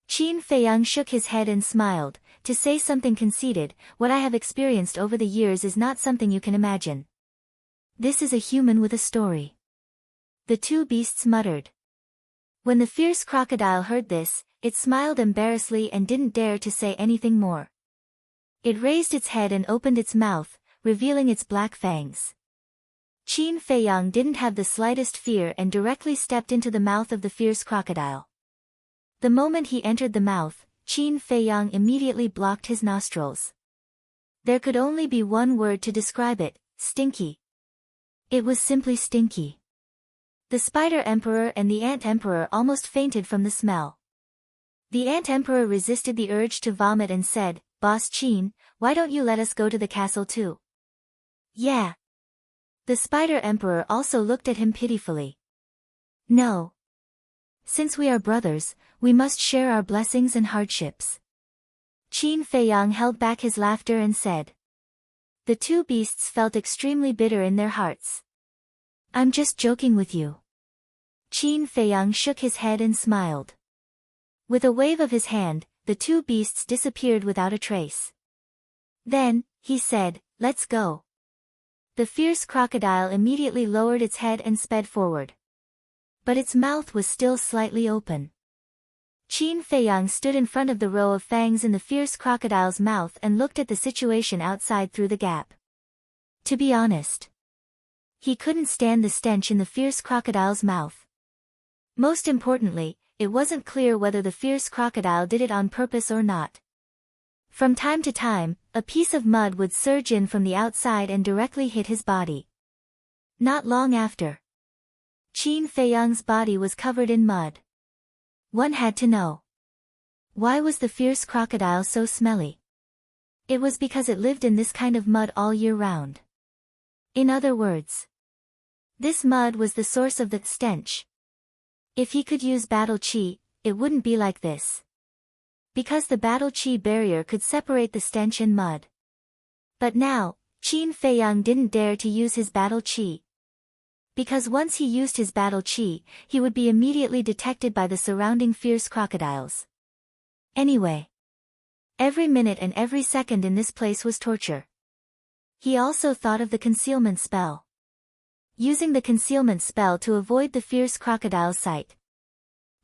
Qin Feiyang shook his head and smiled, to say something conceited, what I have experienced over the years is not something you can imagine. This is a human with a story. The two beasts muttered. When the fierce crocodile heard this, it smiled embarrassedly and didn't dare to say anything more. It raised its head and opened its mouth, revealing its black fangs. Qin Feiyang didn't have the slightest fear and directly stepped into the mouth of the fierce crocodile. The moment he entered the mouth, Qin Feiyang immediately blocked his nostrils. There could only be one word to describe it, stinky. It was simply stinky. The Spider Emperor and the Ant Emperor almost fainted from the smell. The Ant Emperor resisted the urge to vomit and said, Boss Qin, why don't you let us go to the castle too? Yeah. The Spider Emperor also looked at him pitifully. No. Since we are brothers, we must share our blessings and hardships. Qin Feiyang held back his laughter and said. The two beasts felt extremely bitter in their hearts. I'm just joking with you. Qin Feiyang shook his head and smiled. With a wave of his hand, the two beasts disappeared without a trace. Then, he said, let's go. The fierce crocodile immediately lowered its head and sped forward. But its mouth was still slightly open. Qin Feiyang stood in front of the row of fangs in the fierce crocodile's mouth and looked at the situation outside through the gap. To be honest, he couldn't stand the stench in the fierce crocodile's mouth. Most importantly, it wasn't clear whether the fierce crocodile did it on purpose or not. From time to time, a piece of mud would surge in from the outside and directly hit his body. Not long after, Qin Feiyang's body was covered in mud. One had to know. Why was the fierce crocodile so smelly? It was because it lived in this kind of mud all year round. In other words, this mud was the source of the stench. If he could use battle chi, it wouldn't be like this. Because the battle chi barrier could separate the stench and mud. But now, Qin Feiyang didn't dare to use his battle chi. Because once he used his battle chi, he would be immediately detected by the surrounding fierce crocodiles. Anyway, every minute and every second in this place was torture. He also thought of the concealment spell. Using the concealment spell to avoid the fierce crocodile's sight.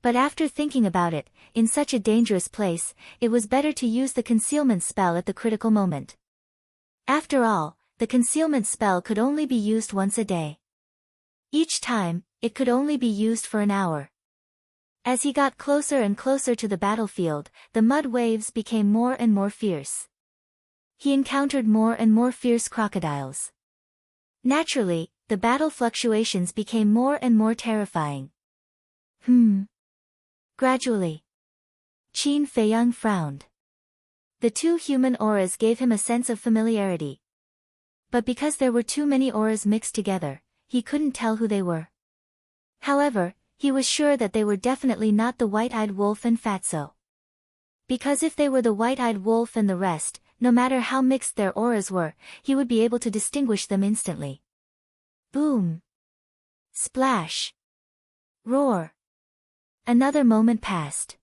But after thinking about it, in such a dangerous place, it was better to use the concealment spell at the critical moment. After all, the concealment spell could only be used once a day. Each time, it could only be used for an hour. As he got closer and closer to the battlefield, the mud waves became more and more fierce. He encountered more and more fierce crocodiles. Naturally, the battle fluctuations became more and more terrifying. Gradually, Qin Feiyang frowned. The two human auras gave him a sense of familiarity. But because there were too many auras mixed together, he couldn't tell who they were. However, he was sure that they were definitely not the white-eyed wolf and Fatso. Because if they were the white-eyed wolf and the rest, no matter how mixed their auras were, he would be able to distinguish them instantly. Boom! Splash! Roar! Another moment passed.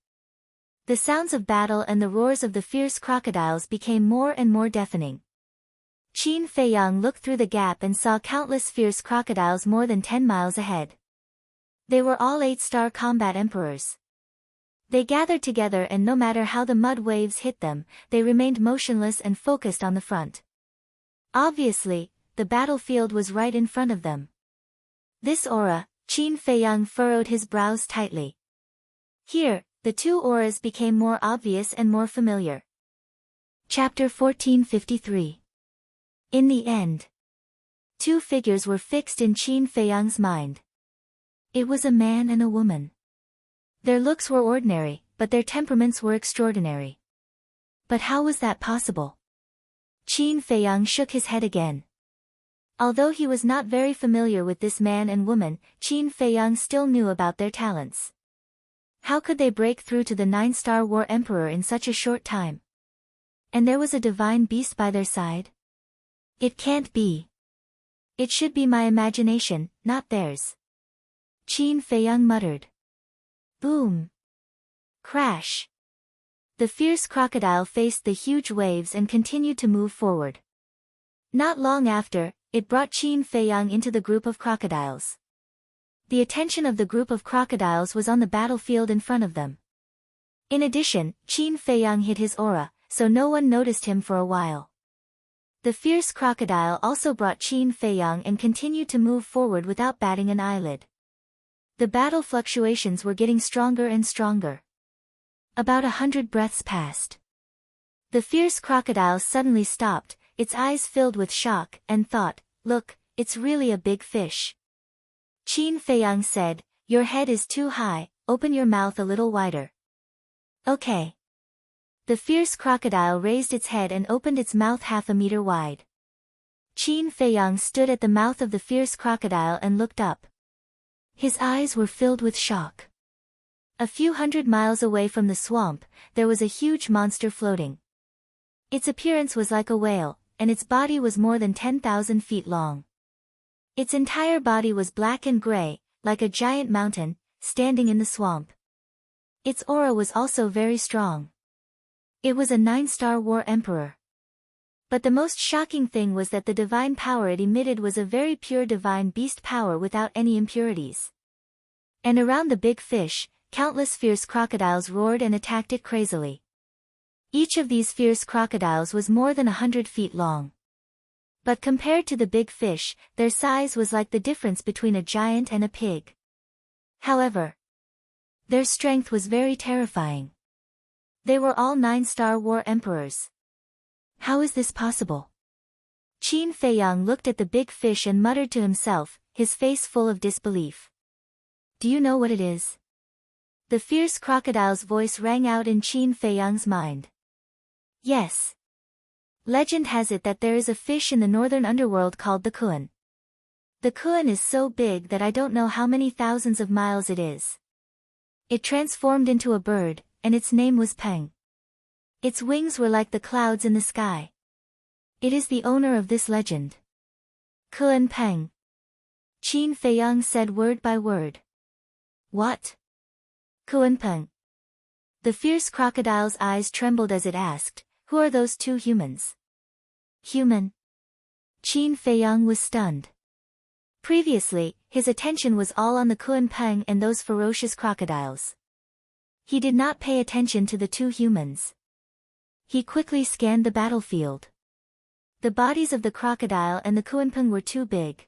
The sounds of battle and the roars of the fierce crocodiles became more and more deafening. Qin Feiyang looked through the gap and saw countless fierce crocodiles more than 10 miles ahead. They were all 8-star combat emperors. They gathered together and no matter how the mud waves hit them, they remained motionless and focused on the front. Obviously, the battlefield was right in front of them. This aura, Qin Feiyang furrowed his brows tightly. Here, the two auras became more obvious and more familiar. Chapter 1453. In the end, two figures were fixed in Qin Feiyang's mind. It was a man and a woman. Their looks were ordinary, but their temperaments were extraordinary. But how was that possible? Qin Feiyang shook his head again. Although he was not very familiar with this man and woman, Qin Feiyang still knew about their talents. How could they break through to the 9-star war emperor in such a short time? And there was a divine beast by their side? It can't be. It should be my imagination, not theirs. Qin Feiyang muttered. Boom! Crash! The fierce crocodile faced the huge waves and continued to move forward. Not long after, it brought Qin Feiyang into the group of crocodiles. The attention of the group of crocodiles was on the battlefield in front of them. In addition, Qin Feiyang hid his aura, so no one noticed him for a while. The fierce crocodile also brought Qin Feiyang and continued to move forward without batting an eyelid. The battle fluctuations were getting stronger and stronger. About 100 breaths passed. The fierce crocodile suddenly stopped, its eyes filled with shock, and thought, "Look, it's really a big fish." Qin Feiyang said, "Your head is too high, open your mouth a little wider." Okay. The fierce crocodile raised its head and opened its mouth half a meter wide. Qin Feiyang stood at the mouth of the fierce crocodile and looked up. His eyes were filled with shock. A few hundred miles away from the swamp, there was a huge monster floating. Its appearance was like a whale, and its body was more than 10,000 feet long. Its entire body was black and gray, like a giant mountain, standing in the swamp. Its aura was also very strong. It was a 9-star war emperor. But the most shocking thing was that the divine power it emitted was a very pure divine beast power without any impurities. And around the big fish, countless fierce crocodiles roared and attacked it crazily. Each of these fierce crocodiles was more than 100 feet long. But compared to the big fish, their size was like the difference between a giant and a pig. However, their strength was very terrifying. They were all 9-star war emperors. How is this possible? Qin Feiyang looked at the big fish and muttered to himself, his face full of disbelief. Do you know what it is? The fierce crocodile's voice rang out in Qin Feiyang's mind. Yes. Legend has it that there is a fish in the northern underworld called the Kuan. The Kuan is so big that I don't know how many thousands of miles it is. It transformed into a bird, and its name was Peng. Its wings were like the clouds in the sky. It is the owner of this legend. Kuan Peng. Qin Feiyang said word by word. What? Kuan Peng. The fierce crocodile's eyes trembled as it asked, who are those two humans? Human. Qin Feiyang was stunned. Previously, his attention was all on the Kunpeng and those ferocious crocodiles. He did not pay attention to the two humans. He quickly scanned the battlefield. The bodies of the crocodile and the Kunpeng were too big.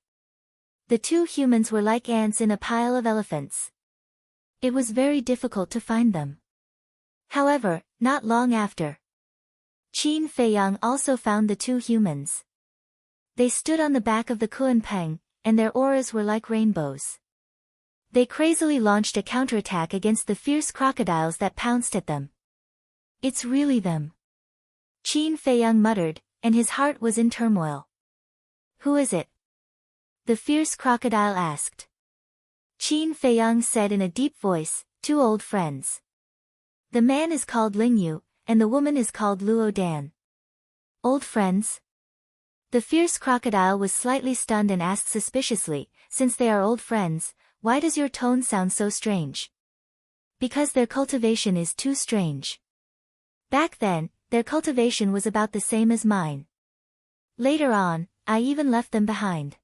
The two humans were like ants in a pile of elephants. It was very difficult to find them. However, not long after, Qin Feiyang also found the two humans. They stood on the back of the Kunpeng, and their auras were like rainbows. They crazily launched a counterattack against the fierce crocodiles that pounced at them. It's really them, Qin Feiyang muttered, and his heart was in turmoil. Who is it? The fierce crocodile asked. Qin Feiyang said in a deep voice, two old friends. The man is called Lingyu, and the woman is called Luo Dan. Old friends? The fierce crocodile was slightly stunned and asked suspiciously, since they are old friends, why does your tone sound so strange? Because their cultivation is too strange. Back then, their cultivation was about the same as mine. Later on, I even left them behind.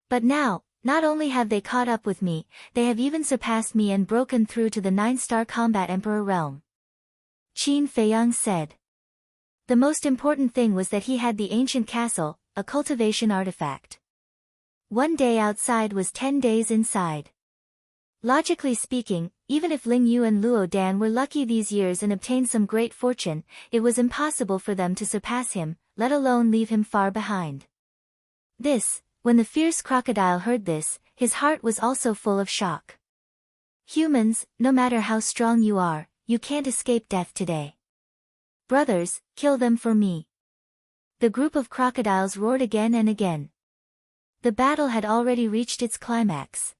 But now, not only have they caught up with me, they have even surpassed me and broken through to the 9-star combat emperor realm. Qin Feiyang said. The most important thing was that he had the ancient castle, a cultivation artifact. 1 day outside was 10 days inside. Logically speaking, even if Ling Yu and Luo Dan were lucky these years and obtained some great fortune, it was impossible for them to surpass him, let alone leave him far behind. When the fierce crocodile heard this, his heart was also full of shock. Humans, no matter how strong you are, you can't escape death today. Brothers, kill them for me. The group of crocodiles roared again and again. The battle had already reached its climax.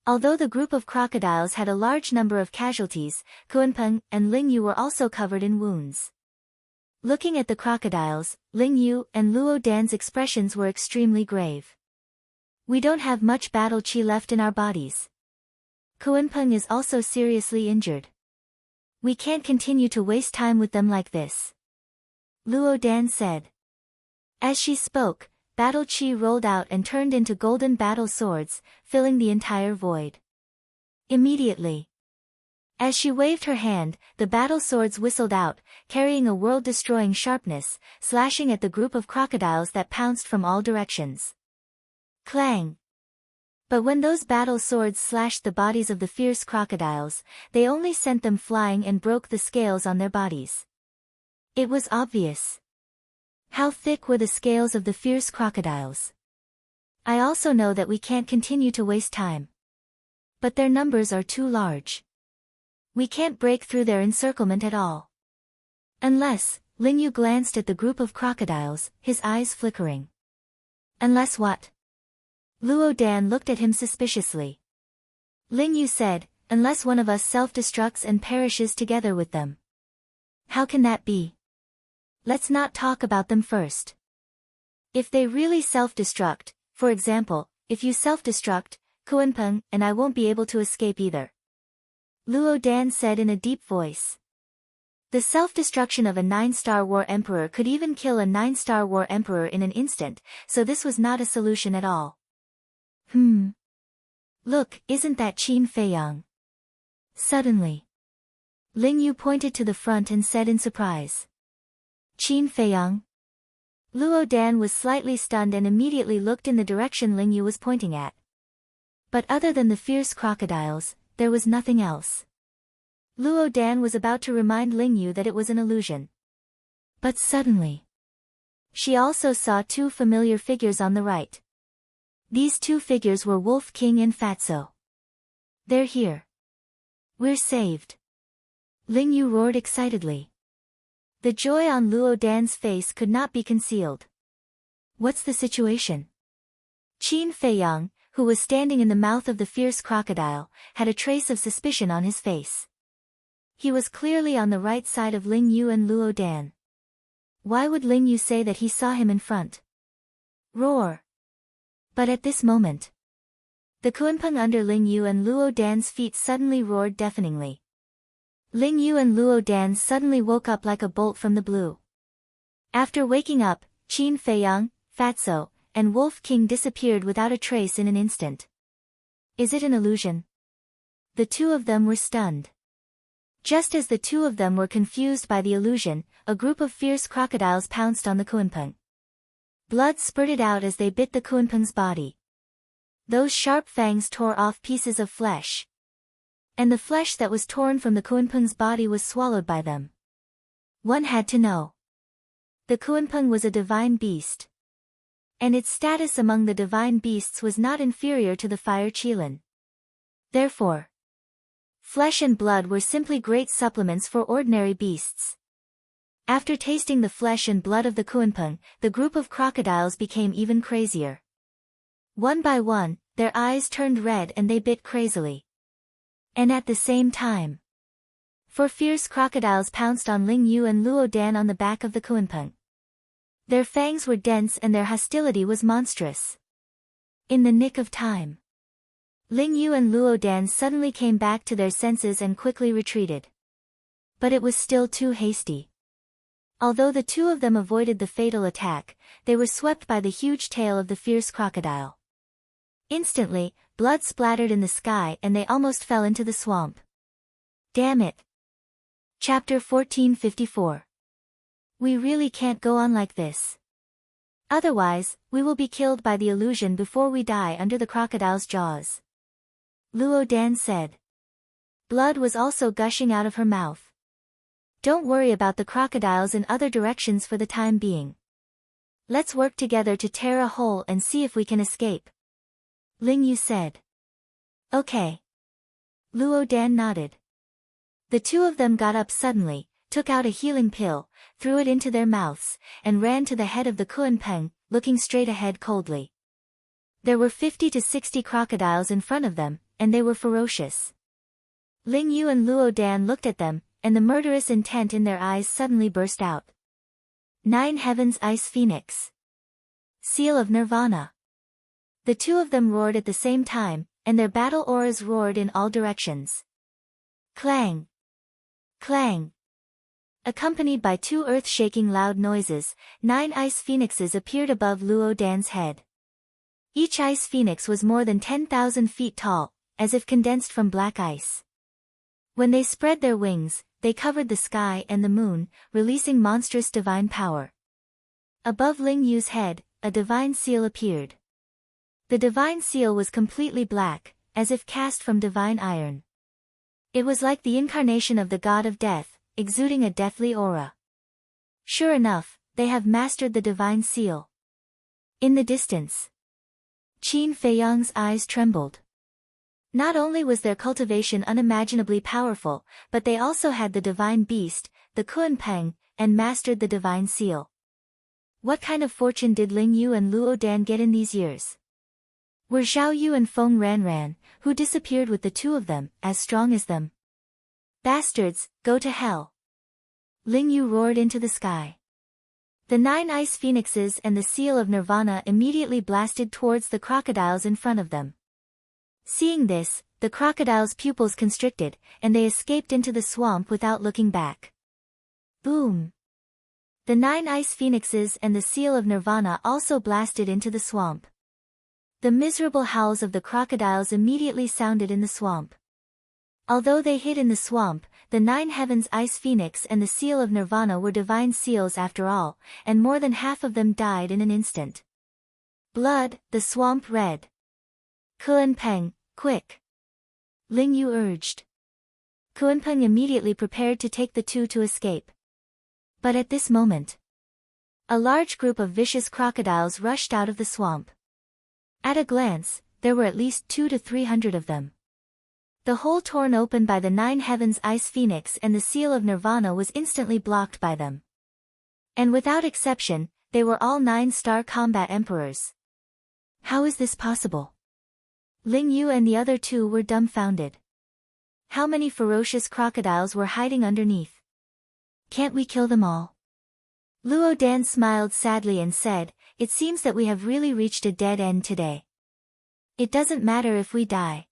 Although the group of crocodiles had a large number of casualties, Kunpeng and Ling Yu were also covered in wounds. Looking at the crocodiles, Ling Yu and Luo Dan's expressions were extremely grave. We don't have much battle chi left in our bodies. Kunpeng is also seriously injured. We can't continue to waste time with them like this, Luo Dan said. As she spoke, battle chi rolled out and turned into golden battle swords, filling the entire void. Immediately, as she waved her hand, the battle swords whistled out, carrying a world-destroying sharpness, slashing at the group of crocodiles that pounced from all directions. Clang! But when those battle swords slashed the bodies of the fierce crocodiles, they only sent them flying and broke the scales on their bodies. It was obvious. How thick were the scales of the fierce crocodiles? I also know that we can't continue to waste time. But their numbers are too large. We can't break through their encirclement at all. Unless, Ling Yu glanced at the group of crocodiles, his eyes flickering. Unless what? Luo Dan looked at him suspiciously. Ling Yu said, unless one of us self-destructs and perishes together with them. How can that be? Let's not talk about them first. If they really self-destruct, for example, if you self-destruct, Kunpeng and I won't be able to escape either, Luo Dan said in a deep voice. The self-destruction of a 9-star war emperor could even kill a 9-star war emperor in an instant, so this was not a solution at all. Look, isn't that Qin Feiyang? Suddenly, Ling Yu pointed to the front and said in surprise. Qin Feiyang? Luo Dan was slightly stunned and immediately looked in the direction Ling Yu was pointing at. But other than the fierce crocodiles, there was nothing else. Luo Dan was about to remind Ling Yu that it was an illusion. But suddenly, she also saw two familiar figures on the right. These two figures were Wolf King and Fatso. They're here. We're saved. Ling Yu roared excitedly. The joy on Luo Dan's face could not be concealed. What's the situation? Qin Feiyang, who was standing in the mouth of the fierce crocodile, had a trace of suspicion on his face. He was clearly on the right side of Ling Yu and Luo Dan. Why would Ling Yu say that he saw him in front? Roar! But at this moment, the Kunpeng under Ling Yu and Luo Dan's feet suddenly roared deafeningly. Ling Yu and Luo Dan suddenly woke up like a bolt from the blue. After waking up, Qin Feiyang, Fatso, and Wolf King disappeared without a trace in an instant. Is it an illusion? The two of them were stunned. Just as the two of them were confused by the illusion, a group of fierce crocodiles pounced on the Kunpeng. Blood spurted out as they bit the Kunpeng's body. Those sharp fangs tore off pieces of flesh. And the flesh that was torn from the Kunpeng's body was swallowed by them. One had to know. The Kunpeng was a divine beast. And its status among the divine beasts was not inferior to the fire Qilin. Therefore, flesh and blood were simply great supplements for ordinary beasts. After tasting the flesh and blood of the Kunpeng, the group of crocodiles became even crazier. One by one, their eyes turned red and they bit crazily. And at the same time, four fierce crocodiles pounced on Ling Yu and Luo Dan on the back of the Kunpeng. Their fangs were dense and their hostility was monstrous. In the nick of time, Ling Yu and Luo Dan suddenly came back to their senses and quickly retreated. But it was still too hasty. Although the two of them avoided the fatal attack, they were swept by the huge tail of the fierce crocodile. Instantly, blood splattered in the sky and they almost fell into the swamp. Damn it! Chapter 1454. We really can't go on like this. Otherwise, we will be killed by the illusion before we die under the crocodile's jaws. Luo Dan said. Blood was also gushing out of her mouth. Don't worry about the crocodiles in other directions for the time being. Let's work together to tear a hole and see if we can escape. Ling Yu said. Okay. Luo Dan nodded. The two of them got up suddenly, took out a healing pill, threw it into their mouths, and ran to the head of the Kunpeng, looking straight ahead coldly. There were 50 to 60 crocodiles in front of them, and they were ferocious. Ling Yu and Luo Dan looked at them, and the murderous intent in their eyes suddenly burst out. 9 Heavens Ice Phoenix. Seal of Nirvana. The two of them roared at the same time, and their battle auras roared in all directions. Clang! Clang! Accompanied by 2 earth-shaking loud noises, 9 ice phoenixes appeared above Luo Dan's head. Each ice phoenix was more than 10,000 feet tall, as if condensed from black ice. When they spread their wings, they covered the sky and the moon, releasing monstrous divine power. Above Ling Yu's head, a divine seal appeared. The divine seal was completely black, as if cast from divine iron. It was like the incarnation of the god of death, exuding a deathly aura. Sure enough, they have mastered the divine seal. In the distance, Qin Feiyang's eyes trembled. Not only was their cultivation unimaginably powerful, but they also had the divine beast, the Kunpeng, and mastered the divine seal. What kind of fortune did Ling Yu and Luo Dan get in these years? Were Zhao Yu and Feng Ranran, who disappeared with the two of them, as strong as them? Bastards, go to hell! Ling Yu roared into the sky. The 9 ice phoenixes and the seal of Nirvana immediately blasted towards the crocodiles in front of them. Seeing this, the crocodiles' pupils constricted, and they escaped into the swamp without looking back. Boom! The 9 ice phoenixes and the seal of Nirvana also blasted into the swamp. The miserable howls of the crocodiles immediately sounded in the swamp. Although they hid in the swamp, the 9 Heavens Ice Phoenix and the seal of Nirvana were divine seals after all, and more than half of them died in an instant. Blood, the swamp red. Kunpeng, quick! Ling Yu urged. Kunpeng immediately prepared to take the two to escape. But at this moment, a large group of vicious crocodiles rushed out of the swamp. At a glance, there were at least 200 to 300 of them. The hole torn open by the 9 Heavens Ice Phoenix and the seal of Nirvana was instantly blocked by them. And without exception, they were all 9-star combat emperors. How is this possible? Ling Yu and the other two were dumbfounded. How many ferocious crocodiles were hiding underneath? Can't we kill them all? Luo Dan smiled sadly and said, "It seems that we have really reached a dead end today. It doesn't matter if we die.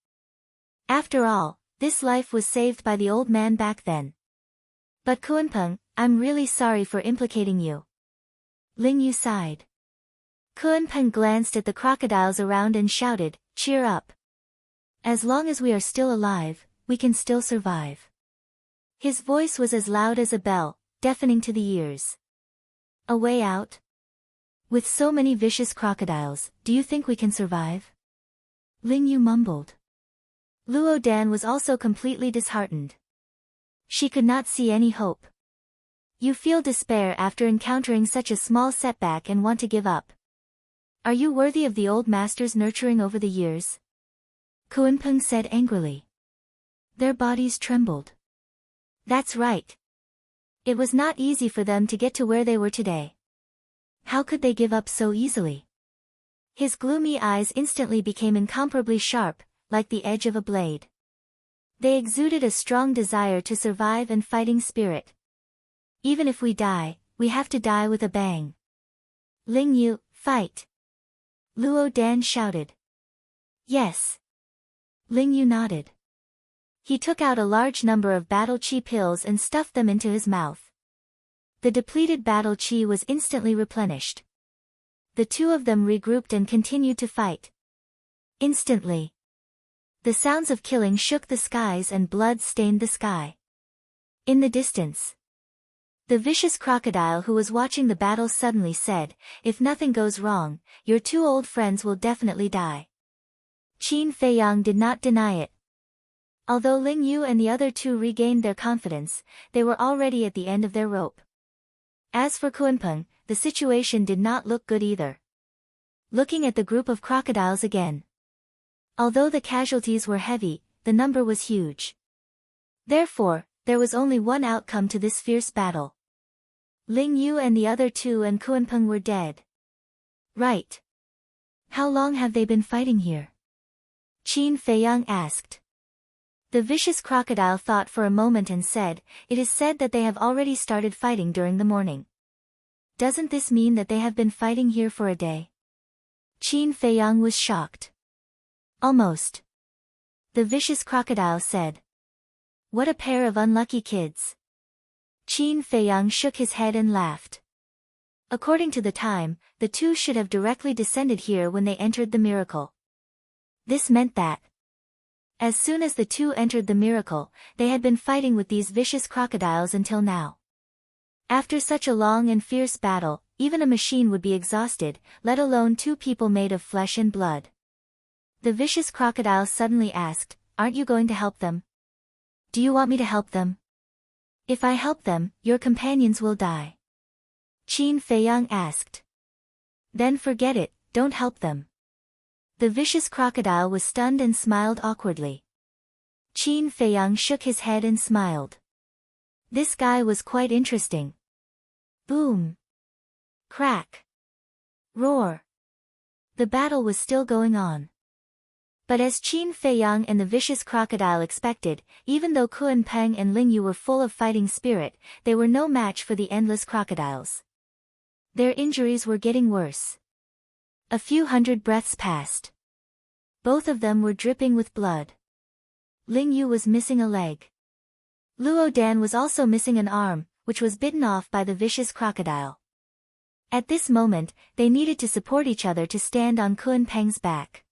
After all, this life was saved by the old man back then. But Kunpeng, I'm really sorry for implicating you." Ling Yu sighed. Kuan-peng glanced at the crocodiles around and shouted, "Cheer up. As long as we are still alive, we can still survive." His voice was as loud as a bell, deafening to the ears. "A way out? With so many vicious crocodiles, do you think we can survive?" Ling Yu mumbled. Luo Dan was also completely disheartened. She could not see any hope. "You feel despair after encountering such a small setback and want to give up. Are you worthy of the old master's nurturing over the years?" Kuan-peng said angrily. Their bodies trembled. That's right. It was not easy for them to get to where they were today. How could they give up so easily? His gloomy eyes instantly became incomparably sharp, like the edge of a blade. They exuded a strong desire to survive and fighting spirit. "Even if we die, we have to die with a bang. Ling Yu, fight!" Luo Dan shouted. "Yes." Ling Yu nodded. He took out a large number of battle chi pills and stuffed them into his mouth. The depleted battle chi was instantly replenished. The two of them regrouped and continued to fight. Instantly, the sounds of killing shook the skies and blood stained the sky. In the distance, the vicious crocodile who was watching the battle suddenly said, "If nothing goes wrong, your two old friends will definitely die." Qin Feiyang did not deny it. Although Ling Yu and the other two regained their confidence, they were already at the end of their rope. As for Kuan-peng, the situation did not look good either. Looking at the group of crocodiles again. Although the casualties were heavy, the number was huge. Therefore, there was only one outcome to this fierce battle. Ling Yu and the other two and Kuan-peng were dead. Right. How long have they been fighting here? Qin Feiyang asked. The vicious crocodile thought for a moment and said, "It is said that they have already started fighting during the morning. Doesn't this mean that they have been fighting here for a day?" Qin Feiyang was shocked. "Almost." The vicious crocodile said. "What a pair of unlucky kids." Qin Feiyang shook his head and laughed. According to the time, the two should have directly descended here when they entered the miracle. This meant that, as soon as the two entered the miracle, they had been fighting with these vicious crocodiles until now. After such a long and fierce battle, even a machine would be exhausted, let alone two people made of flesh and blood. The vicious crocodile suddenly asked, "Aren't you going to help them? Do you want me to help them?" "If I help them, your companions will die." Qin Feiyang asked. "Then forget it, don't help them." The vicious crocodile was stunned and smiled awkwardly. Qin Feiyang shook his head and smiled. This guy was quite interesting. Boom. Crack. Roar. The battle was still going on. But as Qin Feiyang and the vicious crocodile expected, even though Kuan-peng and Ling Yu were full of fighting spirit, they were no match for the endless crocodiles. Their injuries were getting worse. A few hundred breaths passed. Both of them were dripping with blood. Ling Yu was missing a leg. Luo Dan was also missing an arm, which was bitten off by the vicious crocodile. At this moment, they needed to support each other to stand on Kuan-peng's back.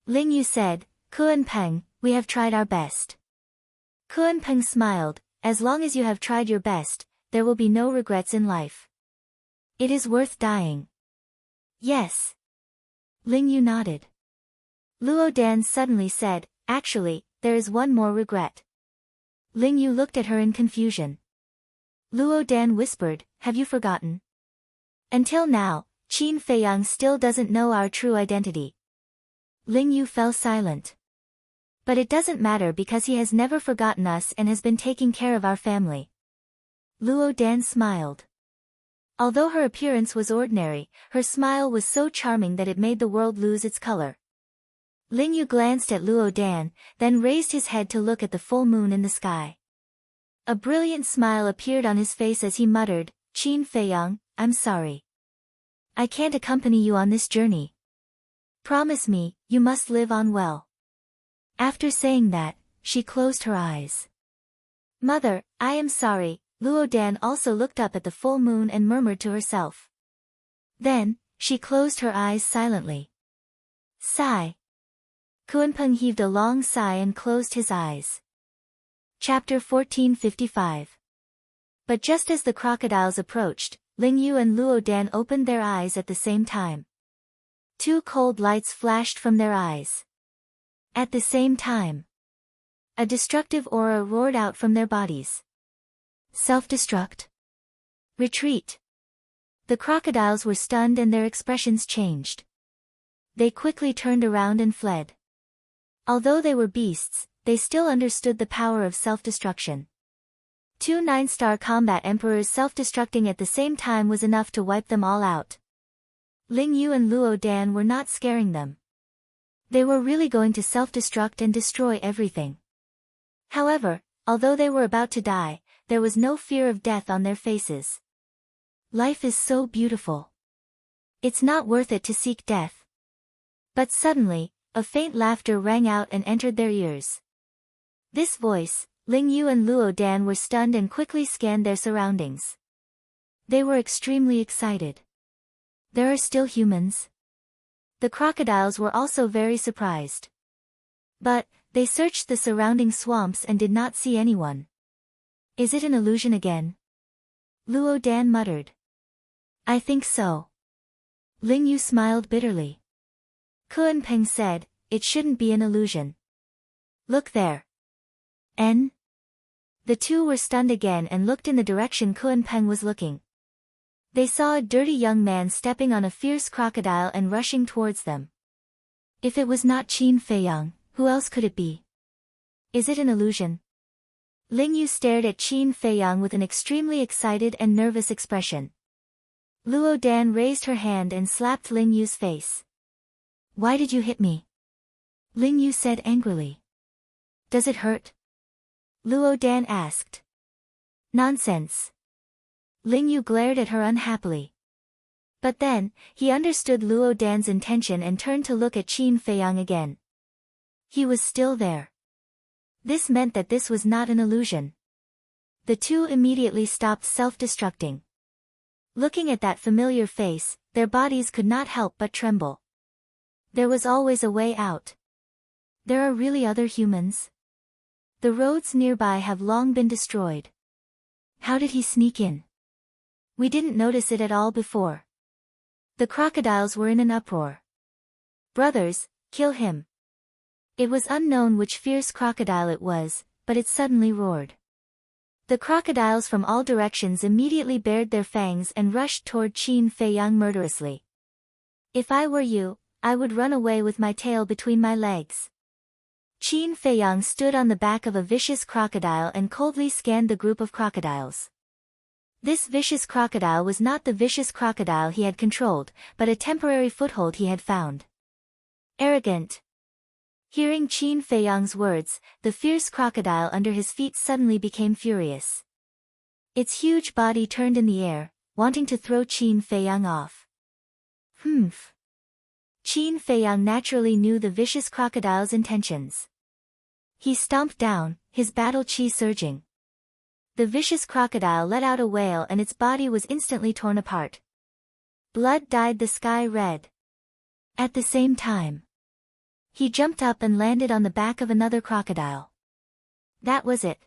Ling Yu said, "Kuan-peng, we have tried our best." Kuan-peng smiled, "As long as you have tried your best, there will be no regrets in life. It is worth dying." "Yes." Ling Yu nodded. Luo Dan suddenly said, "Actually, there is one more regret." Ling Yu looked at her in confusion. Luo Dan whispered, "Have you forgotten? Until now, Qin Feiyang still doesn't know our true identity." Ling Yu fell silent. "But it doesn't matter because he has never forgotten us and has been taking care of our family." Luo Dan smiled. Although her appearance was ordinary, her smile was so charming that it made the world lose its color. Ling Yu glanced at Luo Dan, then raised his head to look at the full moon in the sky. A brilliant smile appeared on his face as he muttered, "Qin Feiyang, I'm sorry. I can't accompany you on this journey. Promise me, you must live on well." After saying that, she closed her eyes. "Mother, I am sorry." Luo Dan also looked up at the full moon and murmured to herself. Then, She closed her eyes silently. Sigh. Kuanpeng heaved a long sigh and closed his eyes. Chapter 1455. But just as the crocodiles approached, Ling Yu and Luo Dan opened their eyes at the same time. Two cold lights flashed from their eyes. At the same time, a destructive aura roared out from their bodies. Self-destruct. Retreat. The crocodiles were stunned and their expressions changed. They quickly turned around and fled. Although they were beasts, they still understood the power of self-destruction. Two 9-star combat emperors self-destructing at the same time was enough to wipe them all out. Ling Yu and Luo Dan were not scaring them. They were really going to self-destruct and destroy everything. However, although they were about to die, there was no fear of death on their faces. Life is so beautiful. It's not worth it to seek death. But suddenly, a faint laughter rang out and entered their ears. This voice, Ling Yu and Luo Dan were stunned and quickly scanned their surroundings. They were extremely excited. There are still humans? The crocodiles were also very surprised. But, they searched the surrounding swamps and did not see anyone. Is it an illusion again? Luo Dan muttered. I think so. Ling Yu smiled bitterly. Kuanpeng said, it shouldn't be an illusion. Look there. N? The two were stunned again and looked in the direction Kuanpeng was looking. They saw a dirty young man stepping on a fierce crocodile and rushing towards them. If it was not Qin Feiyang, who else could it be? Is it an illusion? Ling Yu stared at Qin Feiyang with an extremely excited and nervous expression. Luo Dan raised her hand and slapped Ling Yu's face. Why did you hit me? Ling Yu said angrily. Does it hurt? Luo Dan asked. Nonsense. Ling Yu glared at her unhappily. But then, he understood Luo Dan's intention and turned to look at Qin Feiyang again. He was still there. This meant that this was not an illusion. The two immediately stopped self-destructing. Looking at that familiar face, their bodies could not help but tremble. There was always a way out. There are really other humans? The roads nearby have long been destroyed. How did he sneak in? We didn't notice it at all before. The crocodiles were in an uproar. Brothers, kill him. It was unknown which fierce crocodile it was, but it suddenly roared. The crocodiles from all directions immediately bared their fangs and rushed toward Qin Feiyang murderously. If I were you, I would run away with my tail between my legs. Qin Feiyang stood on the back of a vicious crocodile and coldly scanned the group of crocodiles. This vicious crocodile was not the vicious crocodile he had controlled, but a temporary foothold he had found. Arrogant. Hearing Qin Feiyang's words, the fierce crocodile under his feet suddenly became furious. Its huge body turned in the air, wanting to throw Qin Feiyang off. Humph. Qin Feiyang naturally knew the vicious crocodile's intentions. He stomped down, his battle chi surging. The vicious crocodile let out a wail and its body was instantly torn apart. Blood dyed the sky red. At the same time, he jumped up and landed on the back of another crocodile. That was it.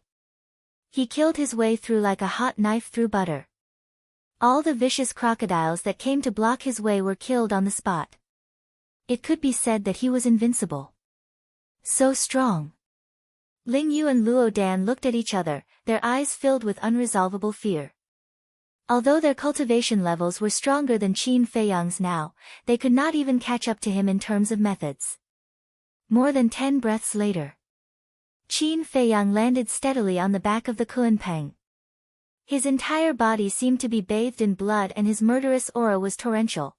He killed his way through like a hot knife through butter. All the vicious crocodiles that came to block his way were killed on the spot. It could be said that he was invincible. So strong. Ling Yu and Luo Dan looked at each other, their eyes filled with unresolvable fear. Although their cultivation levels were stronger than Qin Feiyang's now, they could not even catch up to him in terms of methods. More than 10 breaths later, Qin Feiyang landed steadily on the back of the Kuanpeng. His entire body seemed to be bathed in blood and his murderous aura was torrential.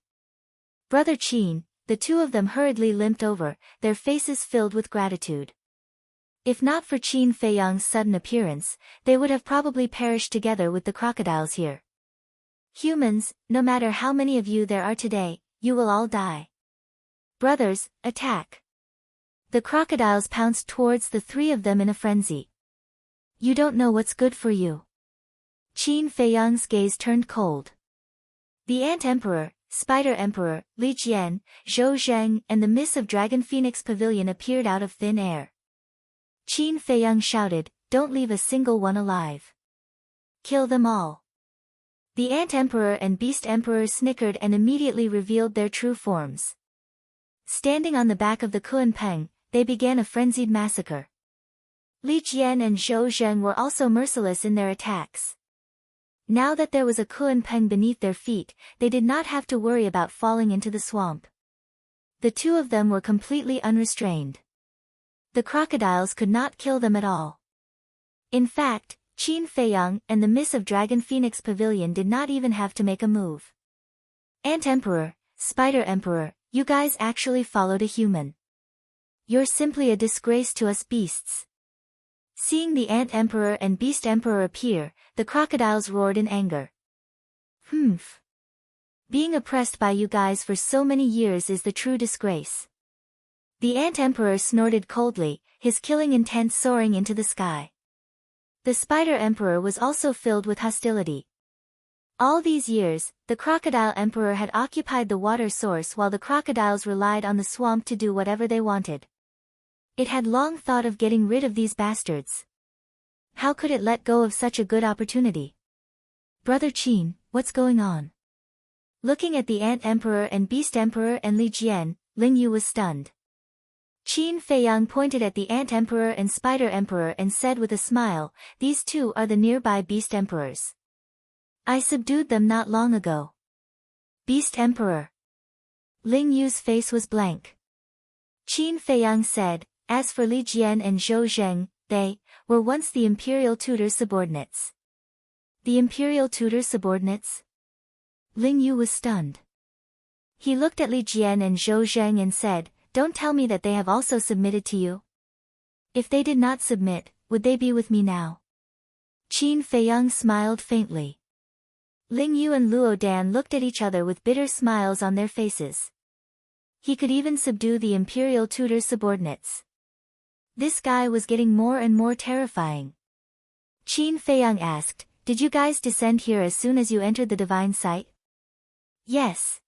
Brother Qin, the two of them hurriedly limped over, their faces filled with gratitude. If not for Qin Feiyang's sudden appearance, they would have probably perished together with the crocodiles here. Humans, no matter how many of you there are today, you will all die. Brothers, attack. The crocodiles pounced towards the three of them in a frenzy. You don't know what's good for you. Qin Feiyang's gaze turned cold. The Ant Emperor, Spider Emperor, Li Jian, Zhou Zheng, and the Miss of Dragon Phoenix Pavilion appeared out of thin air. Qin Feiyang shouted, "Don't leave a single one alive. Kill them all." The Ant Emperor and Beast Emperor snickered and immediately revealed their true forms. Standing on the back of the Kunpeng, they began a frenzied massacre. Li Jian and Zhou Zheng were also merciless in their attacks. Now that there was a Kunpeng beneath their feet, they did not have to worry about falling into the swamp. The two of them were completely unrestrained. The crocodiles could not kill them at all. In fact, Qin Feiyang and the Miss of Dragon Phoenix Pavilion did not even have to make a move. Ant Emperor, Spider Emperor, you guys actually followed a human. You're simply a disgrace to us beasts. Seeing the Ant Emperor and Beast Emperor appear, the crocodiles roared in anger. Humph. Being oppressed by you guys for so many years is the true disgrace. The Ant Emperor snorted coldly, his killing intent soaring into the sky. The Spider Emperor was also filled with hostility. All these years, the Crocodile Emperor had occupied the water source while the crocodiles relied on the swamp to do whatever they wanted. It had long thought of getting rid of these bastards. How could it let go of such a good opportunity? Brother Qin, what's going on? Looking at the Ant Emperor and Beast Emperor and Li Jian, Ling Yu was stunned. Qin Feiyang pointed at the Ant Emperor and Spider Emperor and said with a smile, "These two are the nearby Beast Emperors. I subdued them not long ago." Beast Emperor. Ling Yu's face was blank. Qin Feiyang said, "As for Li Jian and Zhou Zheng, they were once the Imperial Tutor's subordinates." The Imperial Tutor's subordinates? Ling Yu was stunned. He looked at Li Jian and Zhou Zheng and said, "Don't tell me that they have also submitted to you. If they did not submit, would they be with me now?" Qin Feiyang smiled faintly. Ling Yu and Luo Dan looked at each other with bitter smiles on their faces. He could even subdue the Imperial Tutor's subordinates. This guy was getting more and more terrifying. Qin Feiyang asked, "Did you guys descend here as soon as you entered the divine site?" "Yes."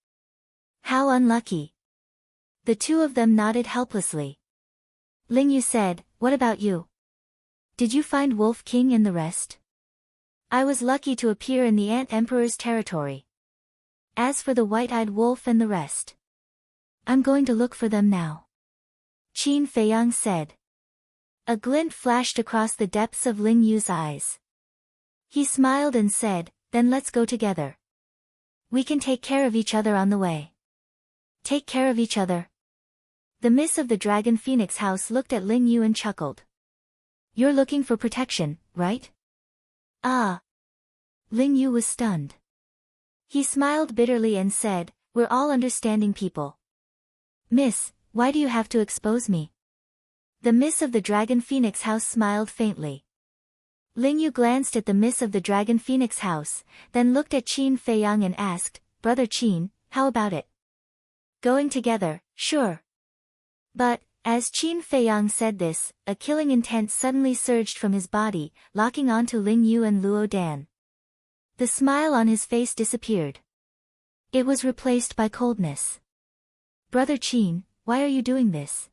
"How unlucky." The two of them nodded helplessly. Ling Yu said, "What about you? Did you find Wolf King and the rest?" "I was lucky to appear in the Ant Emperor's territory. As for the white-eyed wolf and the rest, I'm going to look for them now," Qin Feiyang said. A glint flashed across the depths of Ling Yu's eyes. He smiled and said, "Then let's go together. We can take care of each other on the way." "Take care of each other?" The Miss of the Dragon Phoenix House looked at Ling Yu and chuckled. "You're looking for protection, right?" "Ah." Ling Yu was stunned. He smiled bitterly and said, "We're all understanding people." "Miss, why do you have to expose me?" The Miss of the Dragon Phoenix House smiled faintly. Ling Yu glanced at the Miss of the Dragon Phoenix House, then looked at Qin Feiyang and asked, "Brother Qin, how about it? Going together, sure." But, as Qin Feiyang said this, a killing intent suddenly surged from his body, locking onto Ling Yu and Luo Dan. The smile on his face disappeared. It was replaced by coldness. "Brother Qin, why are you doing this?"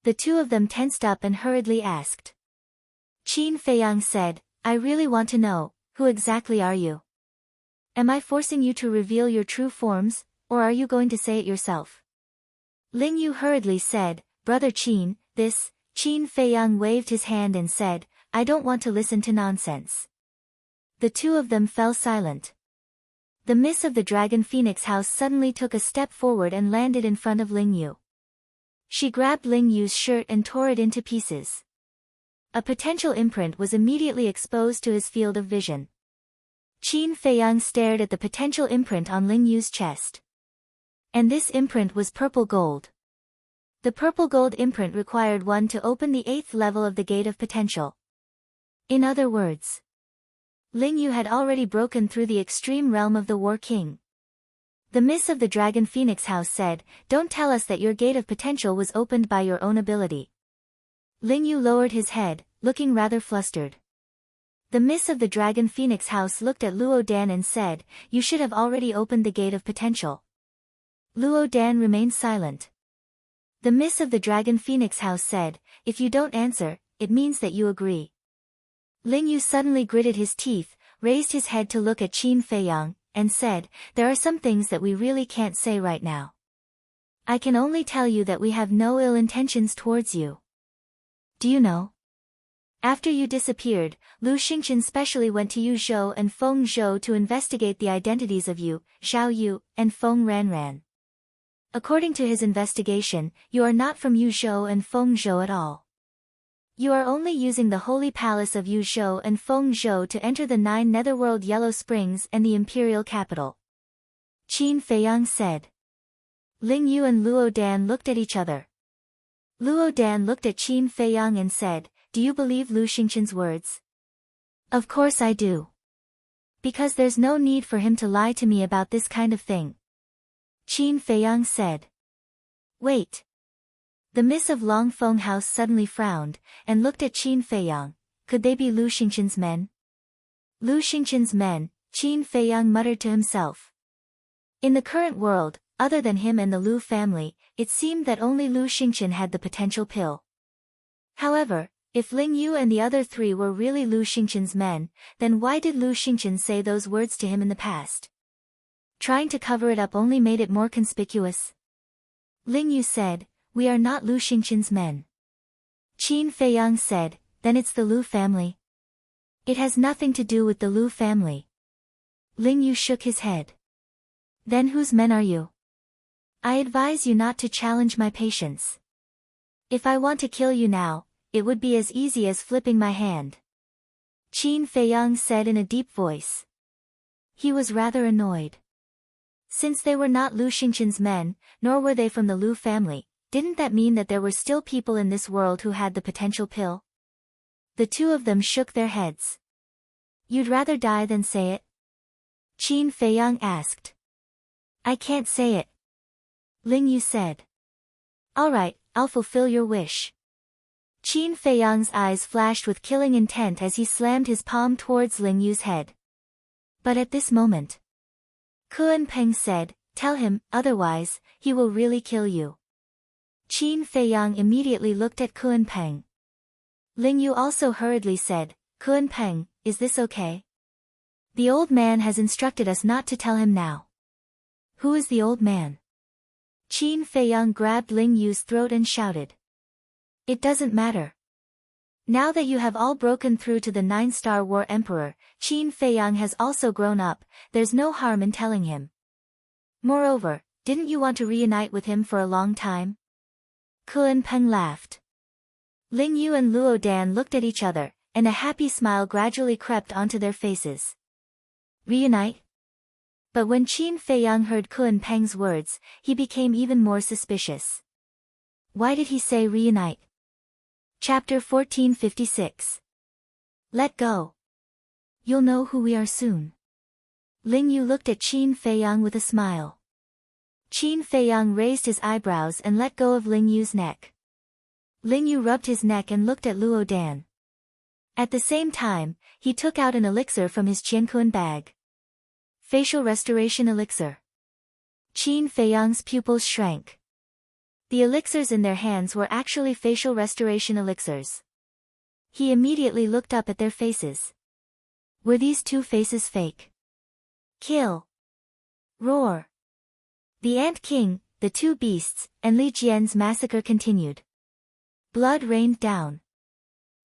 The two of them tensed up and hurriedly asked. Qin Feiyang said, "I really want to know, who exactly are you? Am I forcing you to reveal your true forms, or are you going to say it yourself?" Ling Yu hurriedly said, "Brother Qin, this." Qin Feiyang waved his hand and said, "I don't want to listen to nonsense." The two of them fell silent. The Miss of the Dragon Phoenix House suddenly took a step forward and landed in front of Ling Yu. She grabbed Ling Yu's shirt and tore it into pieces. A potential imprint was immediately exposed to his field of vision. Qin Feiyang stared at the potential imprint on Ling Yu's chest. And this imprint was purple gold. The purple gold imprint required one to open the 8th level of the Gate of Potential. In other words, Ling Yu had already broken through the extreme realm of the War King. The Miss of the Dragon Phoenix House said, "Don't tell us that your Gate of Potential was opened by your own ability." Ling Yu lowered his head, looking rather flustered. The miss of the Dragon Phoenix House looked at Luo Dan and said, "You should have already opened the gate of potential." Luo Dan remained silent. The miss of the Dragon Phoenix House said, "If you don't answer, it means that you agree." Ling Yu suddenly gritted his teeth, raised his head to look at Qin Feiyang, and said, "There are some things that we really can't say right now. I can only tell you that we have no ill intentions towards you. Do you know? After you disappeared, Lu Xingqian specially went to Yu Zhou and Feng Zhou to investigate the identities of you, Xiao Yu, and Feng Ranran. According to his investigation, you are not from Yu Zhou and Feng Zhou at all. You are only using the holy palace of Yu Zhou and Feng Zhou to enter the 9 Netherworld Yellow Springs and the imperial capital." Qin Feiyang said. Ling Yu and Luo Dan looked at each other. Luo Dan looked at Qin Feiyang and said, "Do you believe Lu Xingqian's words?" "Of course I do. Because there's no need for him to lie to me about this kind of thing," Qin Feiyang said. "Wait." The miss of Longfeng House suddenly frowned, and looked at Qin Feiyang. Could they be Lu Xingqian's men? Lu Xingqian's men, Qin Feiyang muttered to himself. In the current world, other than him and the Lu family, it seemed that only Lu Xingqian had the potential pill. However, if Ling Yu and the other 3 were really Lu Xingqian's men, then why did Lu Xingqian say those words to him in the past? Trying to cover it up only made it more conspicuous. Ling Yu said, "We are not Lu Xingqian's men." Qin Feiyang said, "Then it's the Lu family." "It has nothing to do with the Lu family." Ling Yu shook his head. "Then whose men are you? I advise you not to challenge my patience. If I want to kill you now, it would be as easy as flipping my hand," Qin Feiyang said in a deep voice. He was rather annoyed. Since they were not Lu Xingqian's men, nor were they from the Lu family, didn't that mean that there were still people in this world who had the potential pill? The 2 of them shook their heads. "You'd rather die than say it?" Qin Feiyang asked. "I can't say it," Ling Yu said. "All right, I'll fulfill your wish." Qin Feiyang's eyes flashed with killing intent as he slammed his palm towards Ling Yu's head. But at this moment, Kuan Peng said, "Tell him, otherwise, he will really kill you." Qin Feiyang immediately looked at Kuan Peng. Ling Yu also hurriedly said, "Kuan Peng, is this okay? The old man has instructed us not to tell him now." "Who is the old man?" Qin Feiyang grabbed Ling Yu's throat and shouted. "It doesn't matter. Now that you have all broken through to the 9-star War Emperor, Qin Feiyang has also grown up, there's no harm in telling him. Moreover, didn't you want to reunite with him for a long time?" Kuan Peng laughed. Ling Yu and Luo Dan looked at each other, and a happy smile gradually crept onto their faces. Reunite? But when Qin Feiyang heard Kuan Peng's words, he became even more suspicious. Why did he say reunite? Chapter 1456. Let go. You'll know who we are soon. Ling Yu looked at Qin Feiyang with a smile. Qin Feiyang raised his eyebrows and let go of Ling Yu's neck. Ling Yu rubbed his neck and looked at Luo Dan. At the same time, he took out an elixir from his Qiankuan bag. Facial Restoration Elixir. Qin Feiyang's pupils shrank. The elixirs in their hands were actually facial restoration elixirs. He immediately looked up at their faces. Were these 2 faces fake? Kill. Roar. The Ant King, the 2 beasts, and Li Jian's massacre continued. Blood rained down.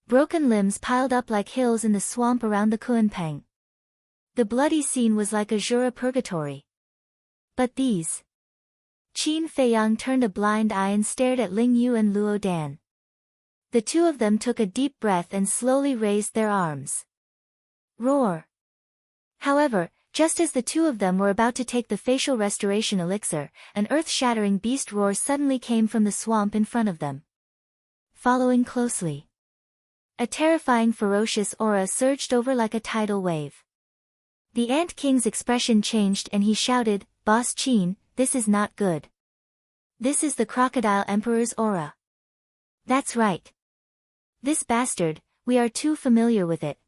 Broken limbs piled up like hills in the swamp around the Kuanpeng. The bloody scene was like a Jura purgatory. But these... Qin Feiyang turned a blind eye and stared at Ling Yu and Luo Dan. The 2 of them took a deep breath and slowly raised their arms. Roar. However, just as the 2 of them were about to take the facial restoration elixir, an earth-shattering beast roar suddenly came from the swamp in front of them. Following closely, a terrifying ferocious aura surged over like a tidal wave. The Ant King's expression changed and he shouted, "Boss Qin, this is not good. This is the Crocodile Emperor's aura." "That's right. This bastard, we are too familiar with it."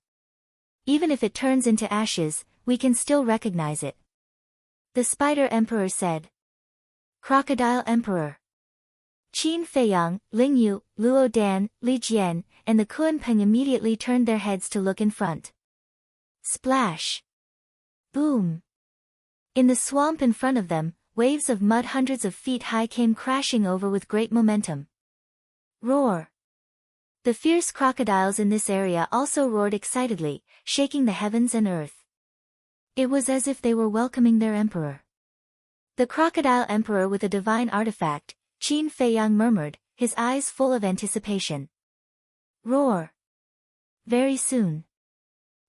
Even if it turns into ashes, we can still recognize it. The Spider Emperor said. Crocodile Emperor. Qin Feiyang, Ling Yu, Luo Dan, Li Jian, and the Kunpeng immediately turned their heads to look in front. Splash! Boom! In the swamp in front of them, waves of mud hundreds of feet high came crashing over with great momentum. Roar! The fierce crocodiles in this area also roared excitedly, shaking the heavens and earth. It was as if they were welcoming their emperor. The Crocodile Emperor with a divine artifact, Qin Feiyang murmured, his eyes full of anticipation. Roar! Very soon.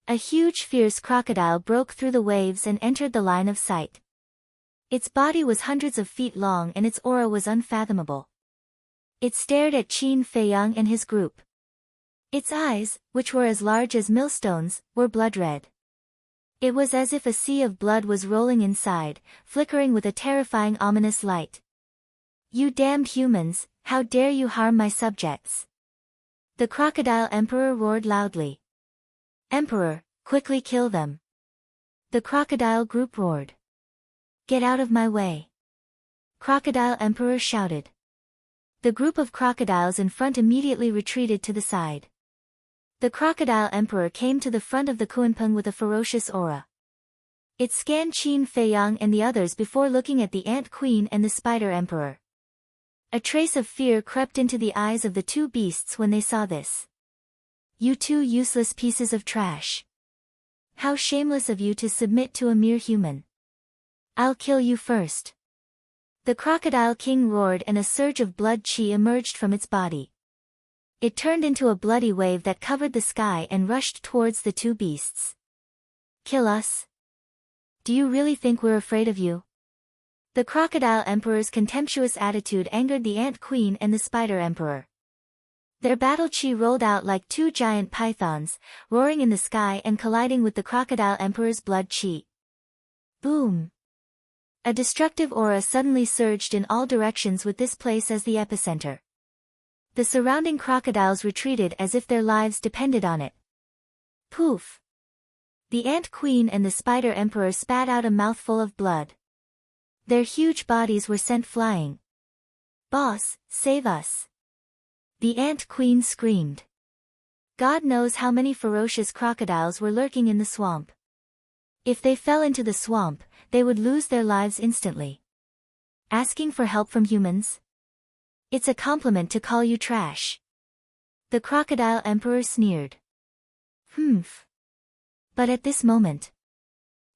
A huge fierce crocodile broke through the waves and entered the line of sight. Its body was hundreds of feet long and its aura was unfathomable. It stared at Qin Feiyang and his group. Its eyes, which were as large as millstones, were blood-red. It was as if a sea of blood was rolling inside, flickering with a terrifying ominous light. You damned humans, how dare you harm my subjects? The Crocodile Emperor roared loudly. Emperor, quickly kill them. The crocodile group roared. Get out of my way. Crocodile Emperor shouted. The group of crocodiles in front immediately retreated to the side. The Crocodile Emperor came to the front of the Kunpeng with a ferocious aura. It scanned Qin Feiyang and the others before looking at the Ant Queen and the Spider Emperor. A trace of fear crept into the eyes of the two beasts when they saw this. You two useless pieces of trash. How shameless of you to submit to a mere human. I'll kill you first. The Crocodile King roared and a surge of blood chi emerged from its body. It turned into a bloody wave that covered the sky and rushed towards the two beasts. Kill us? Do you really think we're afraid of you? The Crocodile Emperor's contemptuous attitude angered the Ant Queen and the Spider Emperor. Their battle chi rolled out like two giant pythons, roaring in the sky and colliding with the Crocodile Emperor's blood chi. Boom! A destructive aura suddenly surged in all directions with this place as the epicenter. The surrounding crocodiles retreated as if their lives depended on it. Poof! The Ant Queen and the Spider Emperor spat out a mouthful of blood. Their huge bodies were sent flying. Boss, save us! The Ant Queen screamed. God knows how many ferocious crocodiles were lurking in the swamp. If they fell into the swamp, they would lose their lives instantly. Asking for help from humans? It's a compliment to call you trash. The Crocodile Emperor sneered. Humph. But at this moment,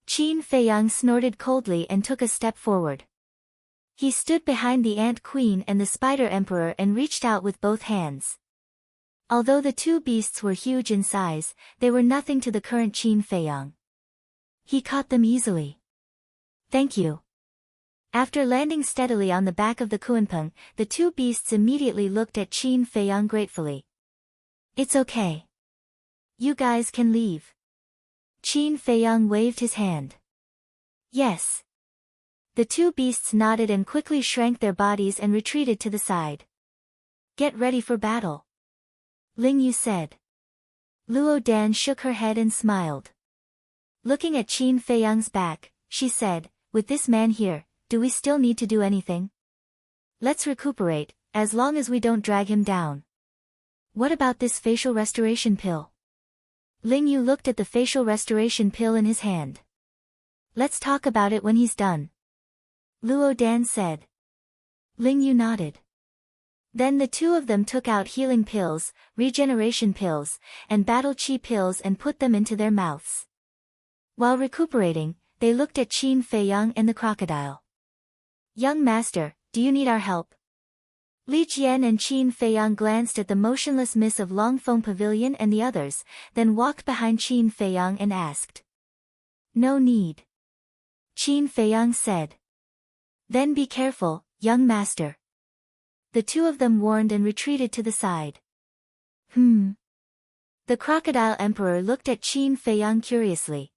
Qin Feiyang snorted coldly and took a step forward. He stood behind the Ant Queen and the Spider Emperor and reached out with both hands. Although the two beasts were huge in size, they were nothing to the current Qin Feiyang. He caught them easily. Thank you. After landing steadily on the back of the Kunpeng, the two beasts immediately looked at Qin Feiyang gratefully. It's okay. You guys can leave. Qin Feiyang waved his hand. Yes. The two beasts nodded and quickly shrank their bodies and retreated to the side. Get ready for battle. Ling Yu said. Luo Dan shook her head and smiled. Looking at Qin Feiyang's back, she said, with this man here, do we still need to do anything? Let's recuperate, as long as we don't drag him down. What about this facial restoration pill? Ling Yu looked at the facial restoration pill in his hand. Let's talk about it when he's done. Luo Dan said. Ling Yu nodded. Then the two of them took out healing pills, regeneration pills, and battle chi pills and put them into their mouths. While recuperating, they looked at Qin Feiyang and the crocodile. Young master, do you need our help? Li Jian and Qin Feiyang glanced at the motionless miss of Longfeng Pavilion and the others, then walked behind Qin Feiyang and asked. No need. Qin Feiyang said. Then be careful, young master. The two of them warned and retreated to the side. The Crocodile Emperor looked at Qin Feiyang curiously.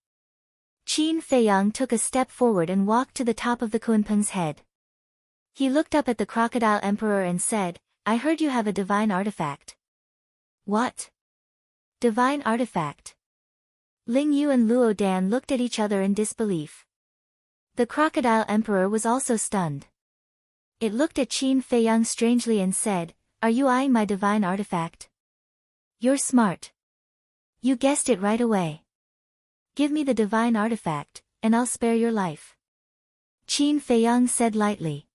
Qin Feiyang took a step forward and walked to the top of the Kunpeng's head. He looked up at the Crocodile Emperor and said, I heard you have a divine artifact. What? Divine artifact? Ling Yu and Luo Dan looked at each other in disbelief. The Crocodile Emperor was also stunned. It looked at Qin Feiyang strangely and said, "Are you eyeing my divine artifact? You're smart. You guessed it right away. Give me the divine artifact, and I'll spare your life." Qin Feiyang said lightly.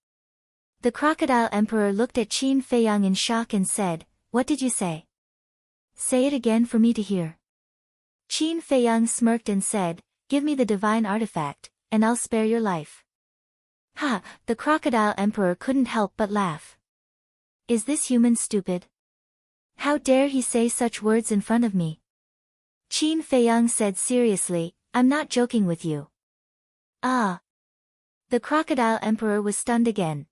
The Crocodile Emperor looked at Qin Feiyang in shock and said, "What did you say? Say it again for me to hear." Qin Feiyang smirked and said, "Give me the divine artifact, and I'll spare your life." Ha! The Crocodile Emperor couldn't help but laugh. Is this human stupid? How dare he say such words in front of me? Qin Feiyang said seriously, "I'm not joking with you." Ah! The Crocodile Emperor was stunned again.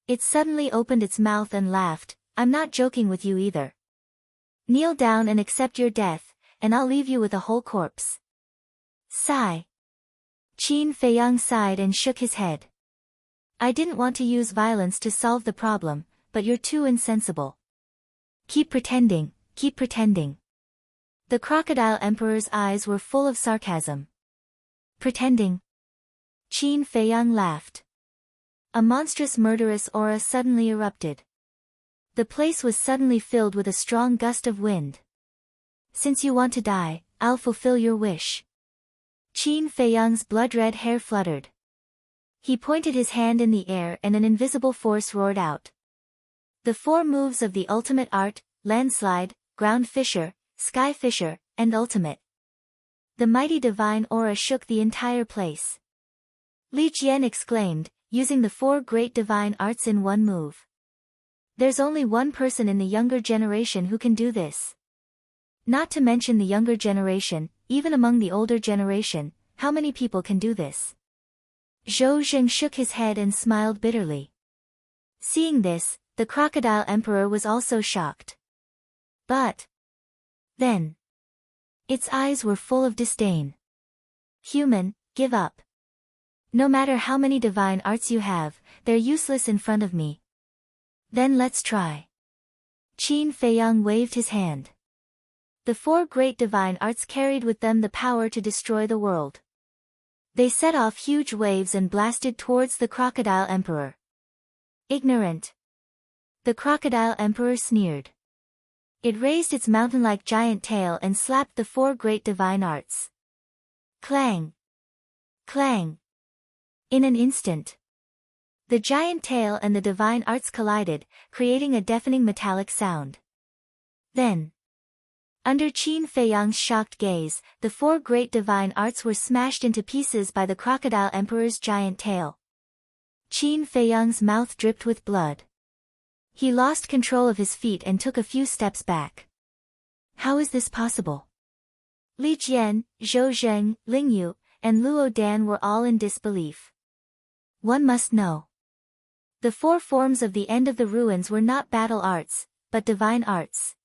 It suddenly opened its mouth and laughed, "I'm not joking with you either. Kneel down and accept your death, and I'll leave you with a whole corpse." Sigh. Qin Feiyang sighed and shook his head. "I didn't want to use violence to solve the problem, but you're too insensible. Keep pretending, keep pretending." The Crocodile Emperor's eyes were full of sarcasm. "Pretending?" Qin Feiyang laughed. A monstrous murderous aura suddenly erupted. The place was suddenly filled with a strong gust of wind. "Since you want to die, I'll fulfill your wish." Qin Feiyang's blood-red hair fluttered. He pointed his hand in the air and an invisible force roared out. The 4 moves of the ultimate art: landslide, ground fissure, sky fissure, and ultimate. The mighty divine aura shook the entire place. Li Jian exclaimed, using the 4 great divine arts in one move. There's only one person in the younger generation who can do this. Not to mention the younger generation, even among the older generation, how many people can do this? Zhou Zheng shook his head and smiled bitterly. Seeing this, the Crocodile Emperor was also shocked. But then, its eyes were full of disdain. "Human, give up. No matter how many divine arts you have, they're useless in front of me." "Then let's try." Qin Feiyang waved his hand. The 4 great divine arts carried with them the power to destroy the world. They set off huge waves and blasted towards the Crocodile Emperor. "Ignorant." The Crocodile Emperor sneered. It raised its mountain-like giant tail and slapped the 4 great divine arts. Clang! Clang! In an instant, the giant tail and the divine arts collided, creating a deafening metallic sound. Then, under Qin Feiyang's shocked gaze, the 4 great divine arts were smashed into pieces by the Crocodile Emperor's giant tail. Qin Feiyang's mouth dripped with blood. He lost control of his feet and took a few steps back. How is this possible? Li Jian, Zhou Zheng, Ling Yu, and Luo Dan were all in disbelief. One must know. The 4 forms of the end of the ruins were not battle arts, but divine arts.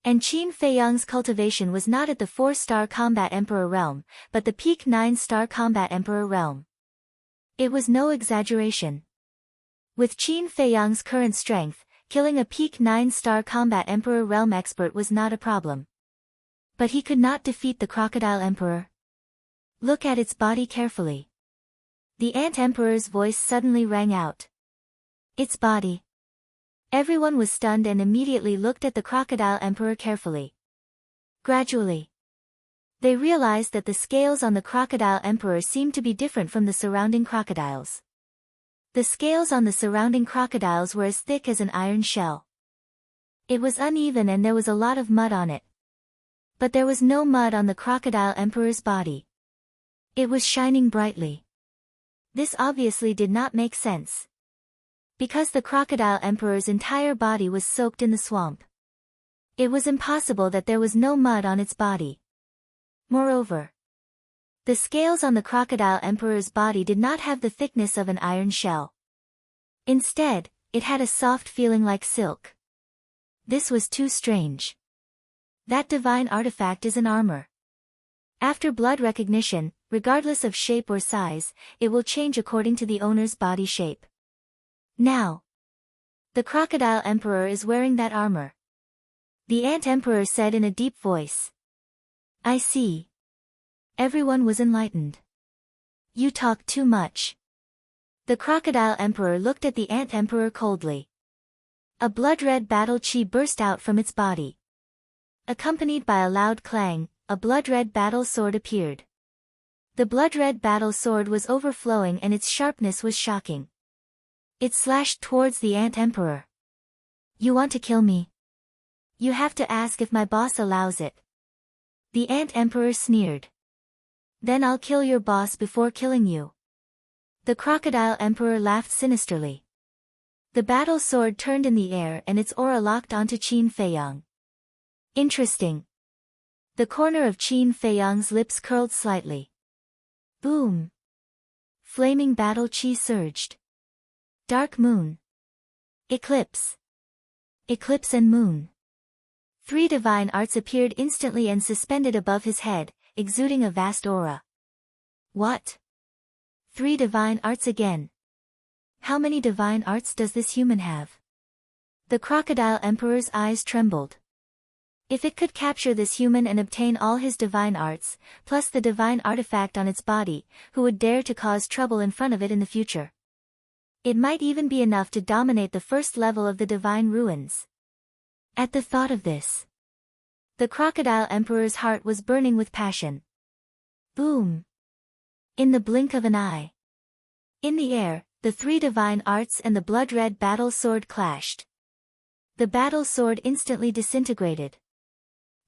And Qin Feiyang's cultivation was not at the 4-star combat emperor realm, but the peak 9-star combat emperor realm. It was no exaggeration. With Qin Feiyang's current strength, killing a peak 9-star combat emperor realm expert was not a problem. But he could not defeat the Crocodile Emperor. Look at its body carefully. The Ant Emperor's voice suddenly rang out. Its body. Everyone was stunned and immediately looked at the Crocodile Emperor carefully. Gradually, they realized that the scales on the Crocodile Emperor seemed to be different from the surrounding crocodiles. The scales on the surrounding crocodiles were as thick as an iron shell. It was uneven and there was a lot of mud on it. But there was no mud on the Crocodile Emperor's body. It was shining brightly. This obviously did not make sense. Because the Crocodile Emperor's entire body was soaked in the swamp. It was impossible that there was no mud on its body. Moreover, the scales on the Crocodile Emperor's body did not have the thickness of an iron shell. Instead, it had a soft feeling like silk. This was too strange. That divine artifact is an armor. After blood recognition, regardless of shape or size, it will change according to the owner's body shape. Now, the Crocodile Emperor is wearing that armor. The Ant Emperor said in a deep voice. I see. Everyone was enlightened. You talk too much. The crocodile emperor looked at the ant emperor coldly. A blood-red battle chi burst out from its body. Accompanied by a loud clang, a blood-red battle sword appeared. The blood-red battle sword was overflowing and its sharpness was shocking. It slashed towards the ant emperor. You want to kill me? You have to ask if my boss allows it. The ant emperor sneered. Then I'll kill your boss before killing you. The crocodile emperor laughed sinisterly. The battle sword turned in the air and its aura locked onto Qin Feiyang. Interesting. The corner of Qin Feiyang's lips curled slightly. Boom. Flaming battle chi surged. Dark moon. Eclipse. Eclipse and moon. 3 divine arts appeared instantly and suspended above his head, exuding a vast aura. What? 3 divine arts again. How many divine arts does this human have? The crocodile emperor's eyes trembled. If it could capture this human and obtain all his divine arts, plus the divine artifact on its body, who would dare to cause trouble in front of it in the future? It might even be enough to dominate the first level of the divine ruins. At the thought of this, the crocodile emperor's heart was burning with passion. Boom! In the blink of an eye. In the air, the 3 divine arts and the blood-red battle sword clashed. The battle sword instantly disintegrated.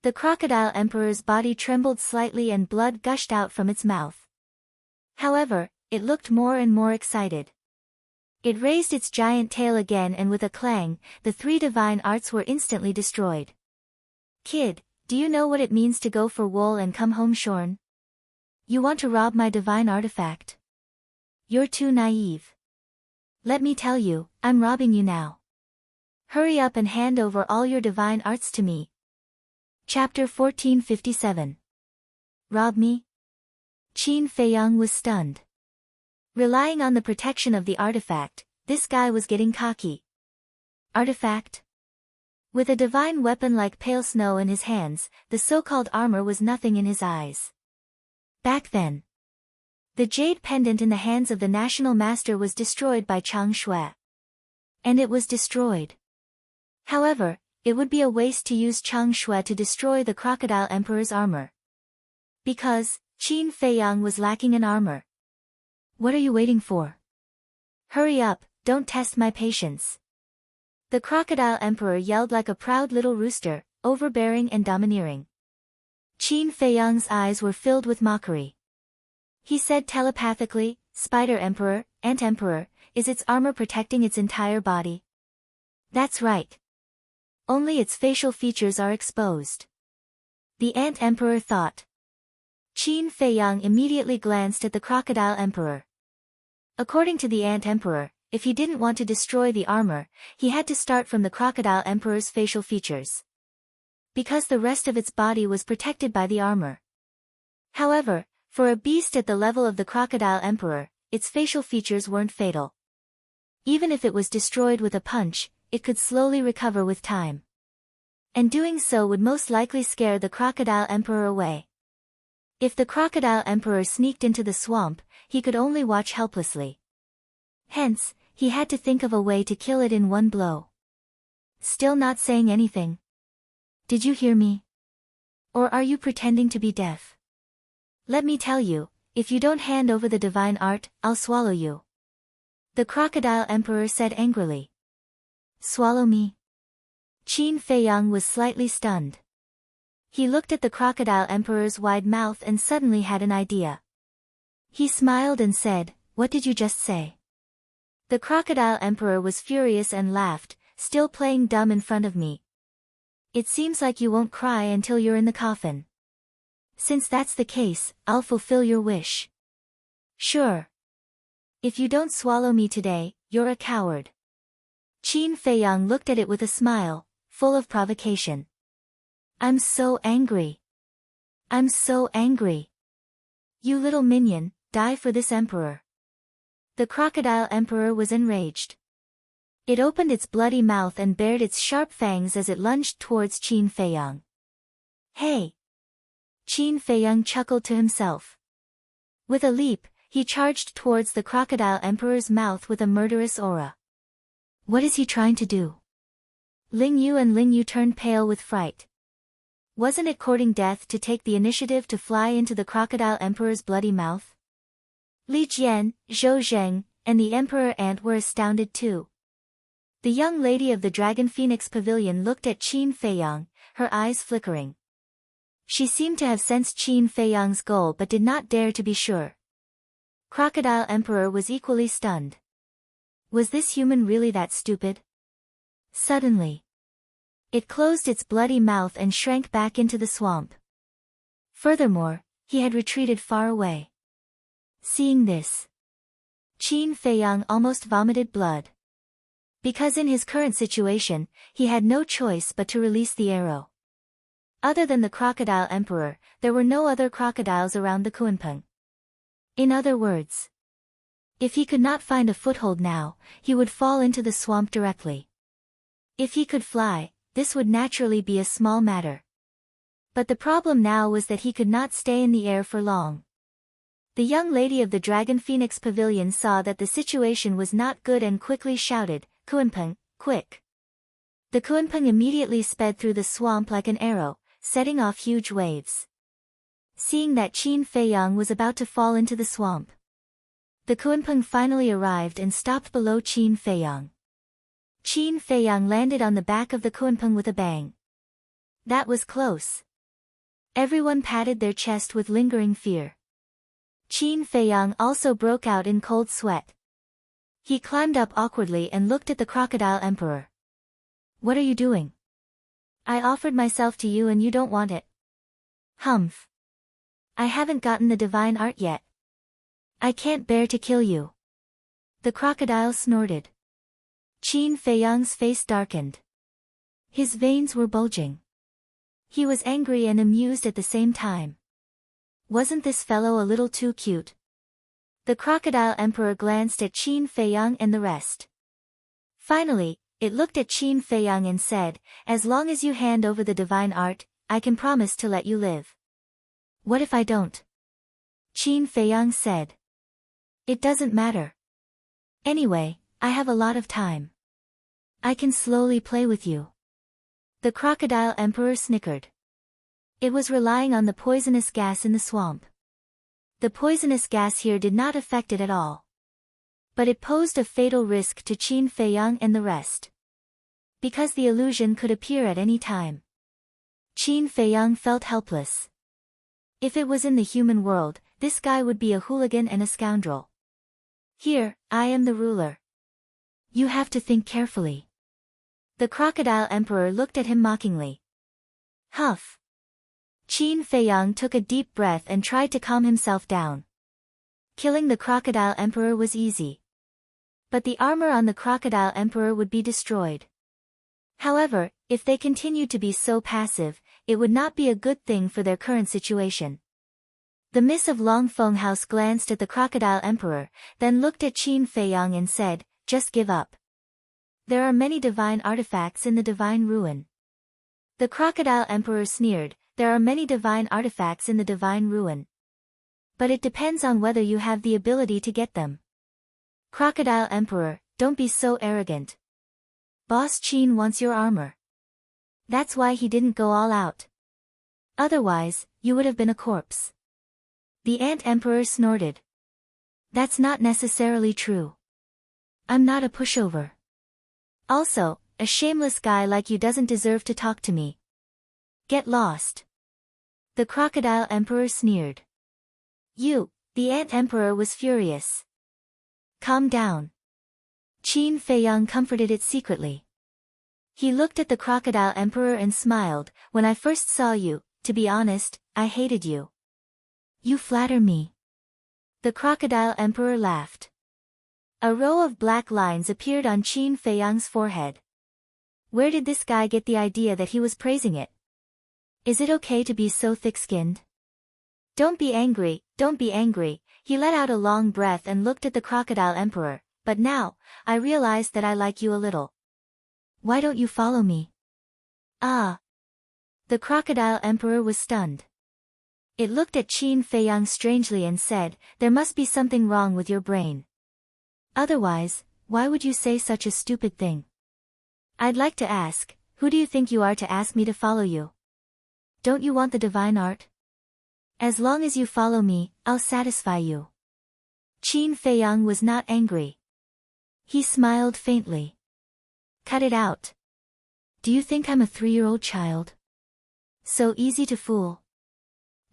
The crocodile emperor's body trembled slightly and blood gushed out from its mouth. However, it looked more and more excited. It raised its giant tail again and with a clang, the 3 divine arts were instantly destroyed. Kid, do you know what it means to go for wool and come home shorn? You want to rob my divine artifact? You're too naive. Let me tell you, I'm robbing you now. Hurry up and hand over all your divine arts to me. Chapter 1457. Rob me? Qin Feiyang was stunned. Relying on the protection of the artifact, this guy was getting cocky. Artifact? With a divine weapon like pale snow in his hands, the so-called armor was nothing in his eyes. Back then, the jade pendant in the hands of the national master was destroyed by Chang Shui. And it was destroyed. However, it would be a waste to use Chang Shui to destroy the crocodile emperor's armor. Because, Qin Feiyang was lacking in armor. What are you waiting for? Hurry up, don't test my patience. The crocodile emperor yelled like a proud little rooster, overbearing and domineering. Qin Feiyang's eyes were filled with mockery. He said telepathically, Spider Emperor, Ant Emperor, is its armor protecting its entire body? That's right. Only its facial features are exposed. The Ant Emperor thought. Qin Feiyang immediately glanced at the crocodile emperor. According to the Ant Emperor, if he didn't want to destroy the armor, he had to start from the crocodile emperor's facial features. Because the rest of its body was protected by the armor. However, for a beast at the level of the crocodile emperor, its facial features weren't fatal. Even if it was destroyed with a punch, it could slowly recover with time. And doing so would most likely scare the crocodile emperor away. If the crocodile emperor sneaked into the swamp, he could only watch helplessly. Hence, he had to think of a way to kill it in one blow. Still not saying anything? Did you hear me? Or are you pretending to be deaf? Let me tell you, if you don't hand over the divine art, I'll swallow you. The crocodile emperor said angrily. Swallow me? Qin Feiyang was slightly stunned. He looked at the crocodile emperor's wide mouth and suddenly had an idea. He smiled and said, What did you just say? The crocodile emperor was furious and laughed, still playing dumb in front of me. It seems like you won't cry until you're in the coffin. Since that's the case, I'll fulfill your wish. Sure. If you don't swallow me today, you're a coward. Qin Feiyang looked at it with a smile, full of provocation. I'm so angry. I'm so angry. You little minion, die for this emperor. The crocodile emperor was enraged. It opened its bloody mouth and bared its sharp fangs as it lunged towards Qin Feiyang. Hey! Qin Feiyang chuckled to himself. With a leap, he charged towards the crocodile emperor's mouth with a murderous aura. What is he trying to do? Ling Yu turned pale with fright. Wasn't it courting death to take the initiative to fly into the crocodile emperor's bloody mouth? Li Jian, Zhou Zheng, and the emperor ant were astounded too. The young lady of the Dragon Phoenix Pavilion looked at Qin Feiyang, her eyes flickering. She seemed to have sensed Qin Feiyang's goal but did not dare to be sure. Crocodile Emperor was equally stunned. Was this human really that stupid? Suddenly, it closed its bloody mouth and shrank back into the swamp. Furthermore, he had retreated far away. Seeing this, Qin Feiyang almost vomited blood. Because in his current situation, he had no choice but to release the arrow. Other than the crocodile emperor, there were no other crocodiles around the Kunpeng. In other words, if he could not find a foothold now, he would fall into the swamp directly. If he could fly, this would naturally be a small matter. But the problem now was that he could not stay in the air for long. The young lady of the Dragon Phoenix Pavilion saw that the situation was not good and quickly shouted, "Kunpeng, quick!" The Kunpeng immediately sped through the swamp like an arrow, setting off huge waves. Seeing that Qin Feiyang was about to fall into the swamp, the Kunpeng finally arrived and stopped below Qin Feiyang. Qin Feiyang landed on the back of the Kunpeng with a bang. That was close. Everyone patted their chest with lingering fear. Qin Feiyang also broke out in cold sweat. He climbed up awkwardly and looked at the crocodile emperor. What are you doing? I offered myself to you and you don't want it. Humph. I haven't gotten the divine art yet. I can't bear to kill you. The crocodile snorted. Qin Feiyang's face darkened. His veins were bulging. He was angry and amused at the same time. Wasn't this fellow a little too cute? The crocodile emperor glanced at Qin Feiyang and the rest. Finally, it looked at Qin Feiyang and said, "As long as you hand over the divine art, I can promise to let you live." "What if I don't?" Qin Feiyang said. "It doesn't matter. Anyway, I have a lot of time. I can slowly play with you." The crocodile emperor snickered. It was relying on the poisonous gas in the swamp. The poisonous gas here did not affect it at all. But it posed a fatal risk to Qin Feiyang and the rest. Because the illusion could appear at any time. Qin Feiyang felt helpless. If it was in the human world, this guy would be a hooligan and a scoundrel. Here, I am the ruler. You have to think carefully. The crocodile emperor looked at him mockingly. Huff. Qin Feiyang took a deep breath and tried to calm himself down. Killing the crocodile emperor was easy. But the armor on the crocodile emperor would be destroyed. However, if they continued to be so passive, it would not be a good thing for their current situation. The Miss of Longfeng House glanced at the crocodile emperor, then looked at Qin Feiyang and said, "Just give up. There are many divine artifacts in the divine ruin." The crocodile emperor sneered, "There are many divine artifacts in the divine ruin. But it depends on whether you have the ability to get them." Crocodile emperor, don't be so arrogant. Boss Qin wants your armor. That's why he didn't go all out. Otherwise, you would have been a corpse. The ant emperor snorted. That's not necessarily true. I'm not a pushover. Also, a shameless guy like you doesn't deserve to talk to me. Get lost. The crocodile emperor sneered. The ant emperor was furious. Calm down. Qin Feiyang comforted it secretly. He looked at the crocodile emperor and smiled, "When I first saw you, to be honest, I hated you. You flatter me." The crocodile emperor laughed. A row of black lines appeared on Qin Feiyang's forehead. Where did this guy get the idea that he was praising it? Is it okay to be so thick-skinned? Don't be angry, don't be angry. He let out a long breath and looked at the crocodile emperor, "But now, I realize that I like you a little. Why don't you follow me?" Ah. The crocodile emperor was stunned. It looked at Qin Feiyang strangely and said, "There must be something wrong with your brain. Otherwise, why would you say such a stupid thing? I'd like to ask, who do you think you are to ask me to follow you? Don't you want the divine art? As long as you follow me, I'll satisfy you." Qin Feiyang was not angry. He smiled faintly. "Cut it out. Do you think I'm a 3-year-old child? So easy to fool."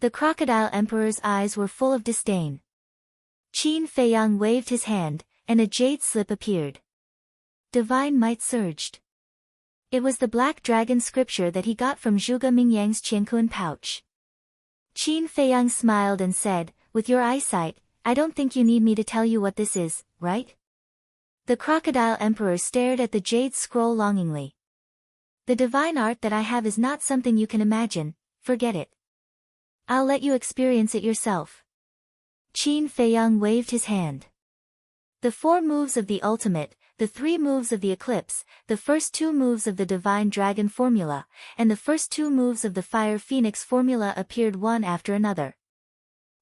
The Crocodile Emperor's eyes were full of disdain. Qin Feiyang waved his hand, and a jade slip appeared. Divine might surged. It was the Black Dragon scripture that he got from Zhuge Mingyang's Qiankuan pouch. Qin Feiyang smiled and said, "With your eyesight, I don't think you need me to tell you what this is, right?" The Crocodile Emperor stared at the jade scroll longingly. "The divine art that I have is not something you can imagine, forget it. I'll let you experience it yourself." Qin Feiyang waved his hand. The 4 moves of the ultimate, the 3 moves of the eclipse, the first 2 moves of the divine dragon formula, and the first 2 moves of the fire phoenix formula appeared one after another.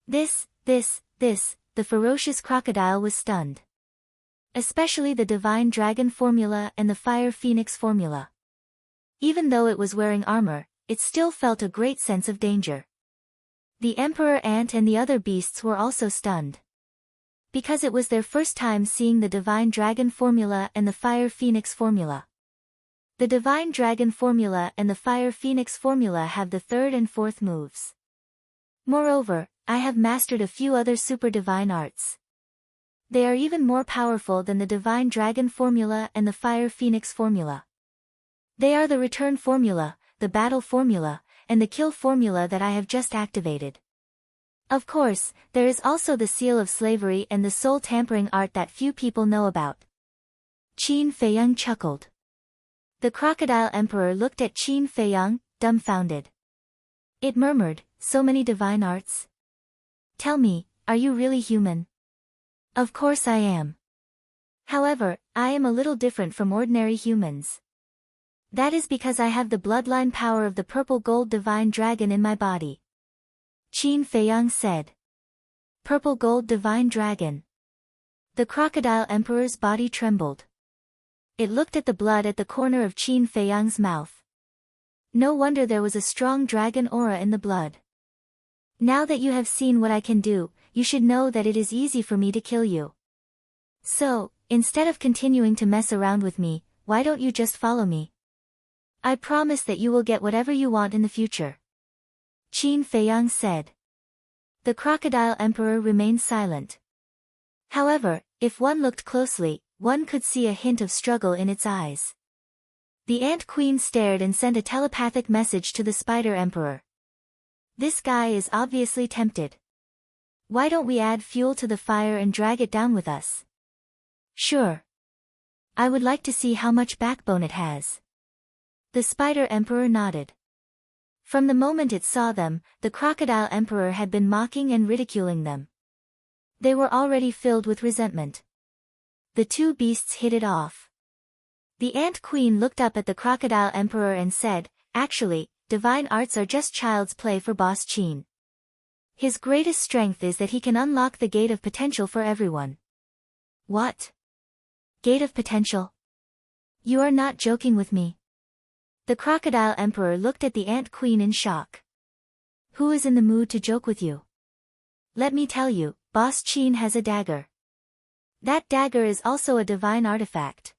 This, the ferocious crocodile was stunned. Especially the divine dragon formula and the fire phoenix formula. Even though it was wearing armor, it still felt a great sense of danger. The emperor ant and the other beasts were also stunned. Because it was their first time seeing the divine dragon formula and the fire phoenix formula. The divine dragon formula and the fire phoenix formula have the 3rd and 4th moves. Moreover, I have mastered a few other super divine arts. They are even more powerful than the divine dragon formula and the fire phoenix formula. They are the return formula, the battle formula, and the kill formula that I have just activated. Of course, there is also the seal of slavery and the soul tampering art that few people know about." Qin Feiyang chuckled. The Crocodile Emperor looked at Qin Feiyang, dumbfounded. It murmured, "So many divine arts? Tell me, are you really human?" "Of course I am. However, I am a little different from ordinary humans. That is because I have the bloodline power of the purple gold divine dragon in my body." Qin Feiyang said. "Purple gold divine dragon." The Crocodile Emperor's body trembled. It looked at the blood at the corner of Qin Feiyang's mouth. No wonder there was a strong dragon aura in the blood. "Now that you have seen what I can do, you should know that it is easy for me to kill you. So, instead of continuing to mess around with me, why don't you just follow me? I promise that you will get whatever you want in the future." Qin Feiyang said. The Crocodile Emperor remained silent. However, if one looked closely, one could see a hint of struggle in its eyes. The Ant Queen stared and sent a telepathic message to the Spider Emperor. "This guy is obviously tempted. Why don't we add fuel to the fire and drag it down with us?" "Sure. I would like to see how much backbone it has." The Spider Emperor nodded. From the moment it saw them, the Crocodile Emperor had been mocking and ridiculing them. They were already filled with resentment. The 2 beasts hit it off. The Ant Queen looked up at the Crocodile Emperor and said, "Actually, divine arts are just child's play for Boss Qin. His greatest strength is that he can unlock the gate of potential for everyone." "What? Gate of potential? You are not joking with me?" The Crocodile Emperor looked at the Ant Queen in shock. "Who is in the mood to joke with you? Let me tell you, Boss Qin has a dagger. That dagger is also a divine artifact.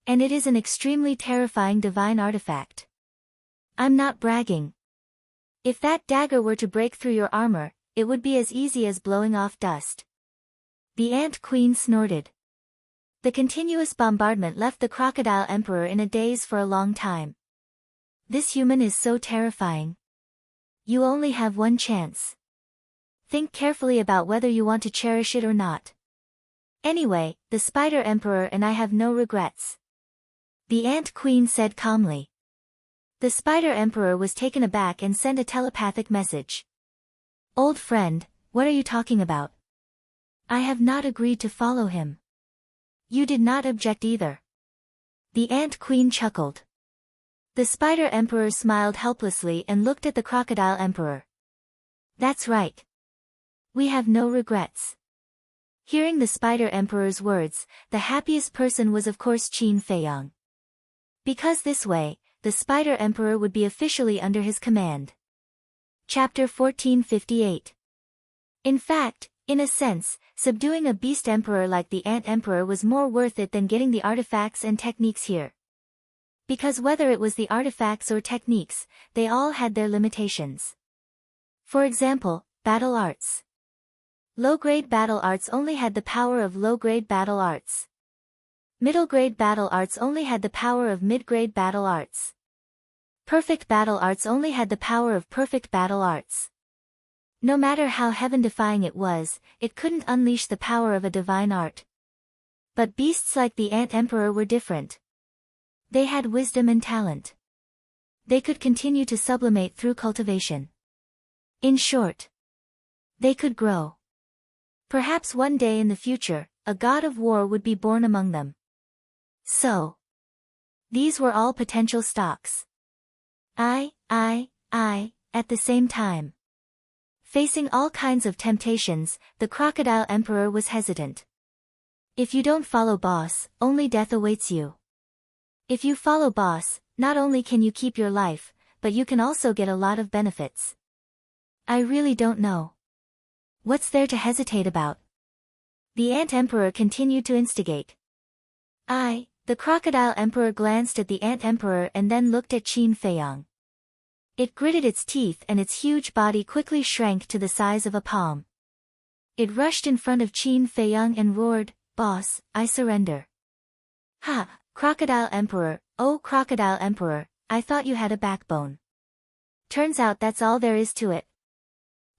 And it is an extremely terrifying divine artifact. I'm not bragging. If that dagger were to break through your armor, it would be as easy as blowing off dust." The Ant Queen snorted. The continuous bombardment left the Crocodile Emperor in a daze for a long time. "This human is so terrifying. You only have one chance. Think carefully about whether you want to cherish it or not. Anyway, the Spider Emperor and I have no regrets." The Ant Queen said calmly. The Spider Emperor was taken aback and sent a telepathic message. "Old friend, what are you talking about? I have not agreed to follow him." "You did not object either." The Ant Queen chuckled. The Spider Emperor smiled helplessly and looked at the Crocodile Emperor. That's right. We have no regrets. Hearing the Spider Emperor's words, the happiest person was of course Qin Feiyang. Because this way, the Spider Emperor would be officially under his command. Chapter 1458. In fact, in a sense, subduing a beast emperor like the Ant Emperor was more worth it than getting the artifacts and techniques here. Because whether it was the artifacts or techniques, they all had their limitations. For example, battle arts. Low-grade battle arts only had the power of low-grade battle arts. Middle-grade battle arts only had the power of mid-grade battle arts. Perfect battle arts only had the power of perfect battle arts. No matter how heaven-defying it was, it couldn't unleash the power of a divine art. But beasts like the Ant Emperor were different. They had wisdom and talent. They could continue to sublimate through cultivation. In short, they could grow. Perhaps one day in the future, a god of war would be born among them. So, these were all potential stocks. At the same time. Facing all kinds of temptations, the Crocodile Emperor was hesitant. If you don't follow boss, only death awaits you. If you follow boss, not only can you keep your life, but you can also get a lot of benefits. I really don't know. What's there to hesitate about? The Ant Emperor continued to instigate. The Crocodile Emperor glanced at the Ant Emperor and then looked at Qin Feiyang. It gritted its teeth and its huge body quickly shrank to the size of a palm. It rushed in front of Qin Feiyang and roared, "Boss, I surrender." "Ha, Crocodile Emperor, oh Crocodile Emperor, I thought you had a backbone. Turns out that's all there is to it.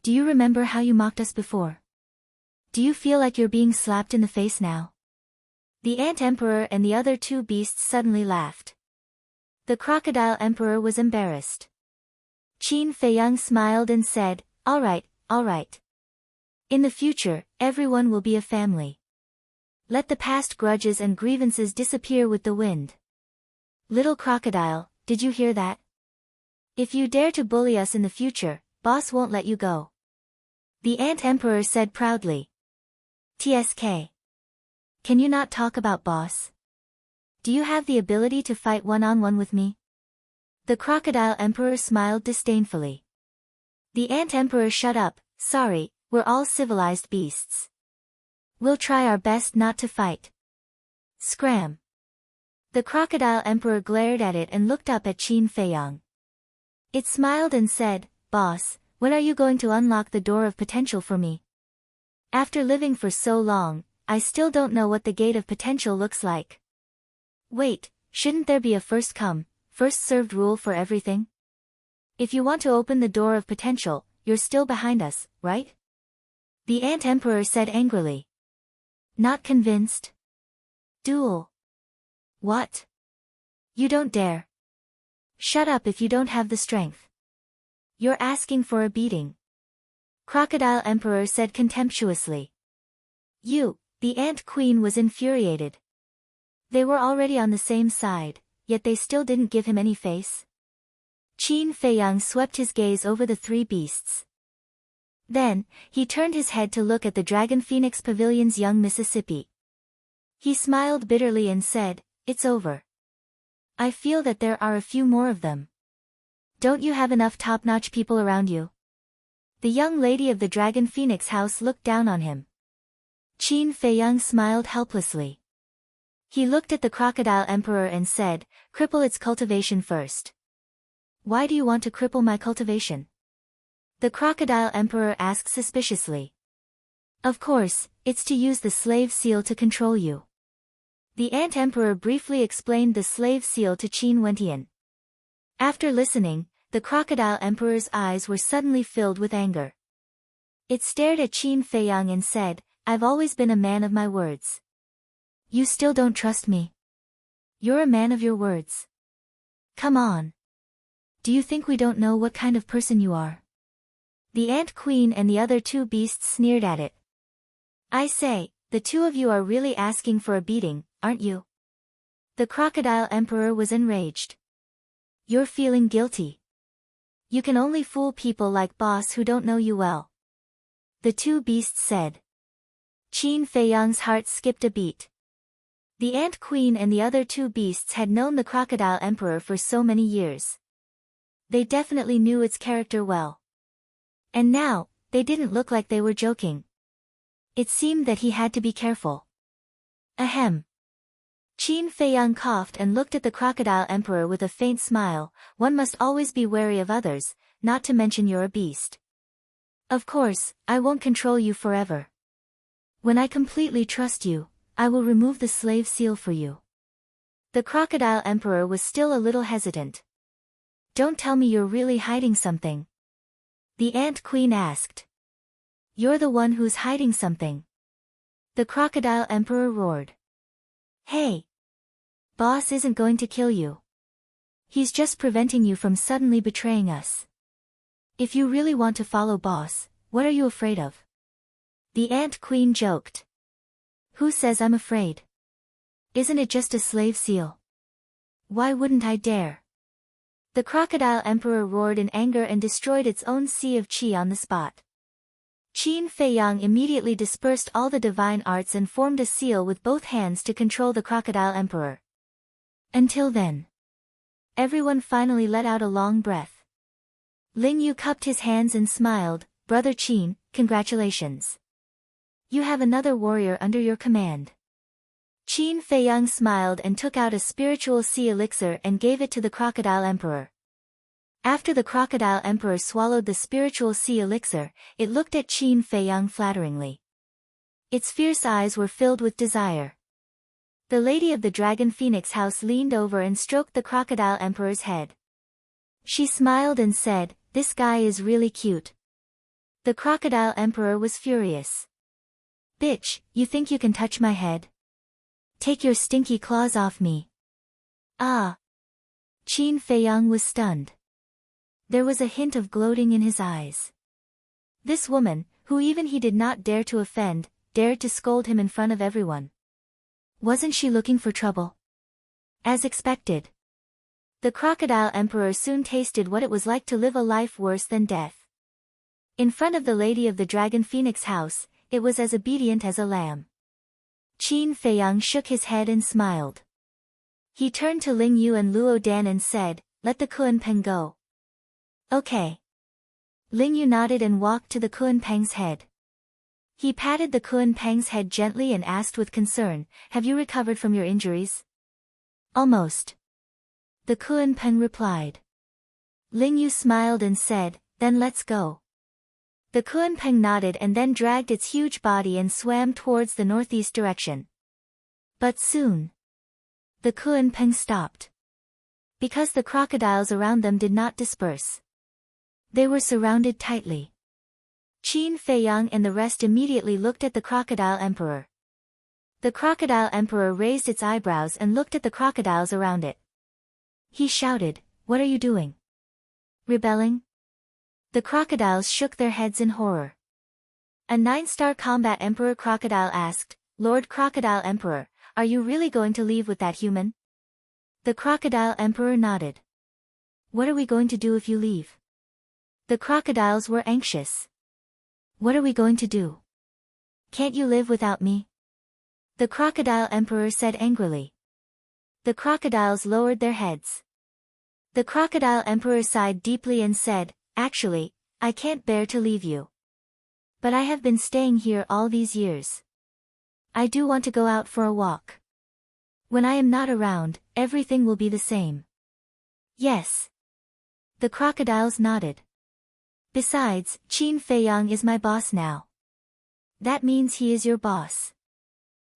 Do you remember how you mocked us before? Do you feel like you're being slapped in the face now?" The Ant Emperor and the other two beasts suddenly laughed. The Crocodile Emperor was embarrassed. Qin Feiyang smiled and said, all right. In the future, everyone will be a family. Let the past grudges and grievances disappear with the wind. Little crocodile, did you hear that? If you dare to bully us in the future, boss won't let you go. The Ant Emperor said proudly. TSK. Can you not talk about boss? Do you have the ability to fight one-on-one with me? The Crocodile Emperor smiled disdainfully. The Ant Emperor shut up, sorry, we're all civilized beasts. We'll try our best not to fight. Scram. The Crocodile Emperor glared at it and looked up at Qin Feiyang. It smiled and said, boss, when are you going to unlock the door of potential for me? After living for so long, I still don't know what the gate of potential looks like. Wait, shouldn't there be a first come, first served rule for everything? If you want to open the door of potential, you're still behind us, right? The Ant Emperor said angrily. Not convinced? Duel. What? You don't dare. Shut up if you don't have the strength. You're asking for a beating. Crocodile Emperor said contemptuously. The Ant Queen was infuriated. They were already on the same side, yet they still didn't give him any face. Qin Feiyang swept his gaze over the three beasts. Then, he turned his head to look at the Dragon Phoenix Pavilion's young Mississippi. He smiled bitterly and said, it's over. I feel that there are a few more of them. Don't you have enough top-notch people around you? The young lady of the Dragon Phoenix house looked down on him. Qin Feiyang smiled helplessly. He looked at the Crocodile Emperor and said, cripple its cultivation first. Why do you want to cripple my cultivation? The Crocodile Emperor asked suspiciously. Of course, it's to use the slave seal to control you. The Ant Emperor briefly explained the slave seal to Qin Wentian. After listening, the Crocodile Emperor's eyes were suddenly filled with anger. It stared at Qin Feiyang and said, I've always been a man of my words. You still don't trust me? You're a man of your words. Come on. Do you think we don't know what kind of person you are? The Ant Queen and the other two beasts sneered at it. I say, the two of you are really asking for a beating, aren't you? The Crocodile Emperor was enraged. You're feeling guilty. You can only fool people like Boss who don't know you well. The two beasts said. Qin Feiyang's heart skipped a beat. The Ant Queen and the other two beasts had known the Crocodile Emperor for so many years. They definitely knew its character well. And now, they didn't look like they were joking. It seemed that he had to be careful. Ahem. Qin Feiyang coughed and looked at the Crocodile Emperor with a faint smile. One must always be wary of others, not to mention you're a beast. Of course, I won't control you forever. When I completely trust you, I will remove the slave seal for you. The Crocodile Emperor was still a little hesitant. Don't tell me you're really hiding something. The Ant Queen asked. You're the one who's hiding something. The Crocodile Emperor roared. Hey! Boss isn't going to kill you. He's just preventing you from suddenly betraying us. If you really want to follow Boss, what are you afraid of? The Ant Queen joked. Who says I'm afraid? Isn't it just a slave seal? Why wouldn't I dare? The Crocodile Emperor roared in anger and destroyed its own sea of qi on the spot. Qin Feiyang immediately dispersed all the divine arts and formed a seal with both hands to control the Crocodile Emperor. Until then, everyone finally let out a long breath. Ling Yu cupped his hands and smiled. Brother Qin, congratulations. You have another warrior under your command. Qin Feiyang smiled and took out a spiritual sea elixir and gave it to the Crocodile Emperor. After the Crocodile Emperor swallowed the spiritual sea elixir, it looked at Qin Feiyang flatteringly. Its fierce eyes were filled with desire. The lady of the Dragon Phoenix house leaned over and stroked the Crocodile Emperor's head. She smiled and said, "This guy is really cute." The Crocodile Emperor was furious. "Bitch, you think you can touch my head? Take your stinky claws off me." Ah! Qin Feiyang was stunned. There was a hint of gloating in his eyes. This woman, who even he did not dare to offend, dared to scold him in front of everyone. Wasn't she looking for trouble? As expected. The Crocodile Emperor soon tasted what it was like to live a life worse than death. In front of the lady of the Dragon Phoenix house, it was as obedient as a lamb. Qin Feiyang shook his head and smiled. He turned to Ling Yu and Luo Dan and said, "Let the Kunpeng go." Okay. Ling Yu nodded and walked to the Kunpeng's head. He patted the Kunpeng's head gently and asked with concern, "Have you recovered from your injuries?" "Almost." The Kunpeng replied. Ling Yu smiled and said, "Then let's go." The Kunpeng nodded and then dragged its huge body and swam towards the northeast direction. But soon, the Kunpeng stopped. Because the crocodiles around them did not disperse. They were surrounded tightly. Qin Feiyang and the rest immediately looked at the Crocodile Emperor. The Crocodile Emperor raised its eyebrows and looked at the crocodiles around it. He shouted, "What are you doing? Rebelling?" The crocodiles shook their heads in horror. A 9-star combat Emperor Crocodile asked, "Lord Crocodile Emperor, are you really going to leave with that human?" The Crocodile Emperor nodded. "What are we going to do if you leave?" The crocodiles were anxious. "What are we going to do? Can't you live without me?" The Crocodile Emperor said angrily. The crocodiles lowered their heads. The Crocodile Emperor sighed deeply and said, "Actually, I can't bear to leave you. But I have been staying here all these years. I do want to go out for a walk. When I am not around, everything will be the same." "Yes." The crocodiles nodded. "Besides, Qin Feiyang is my boss now. That means he is your boss.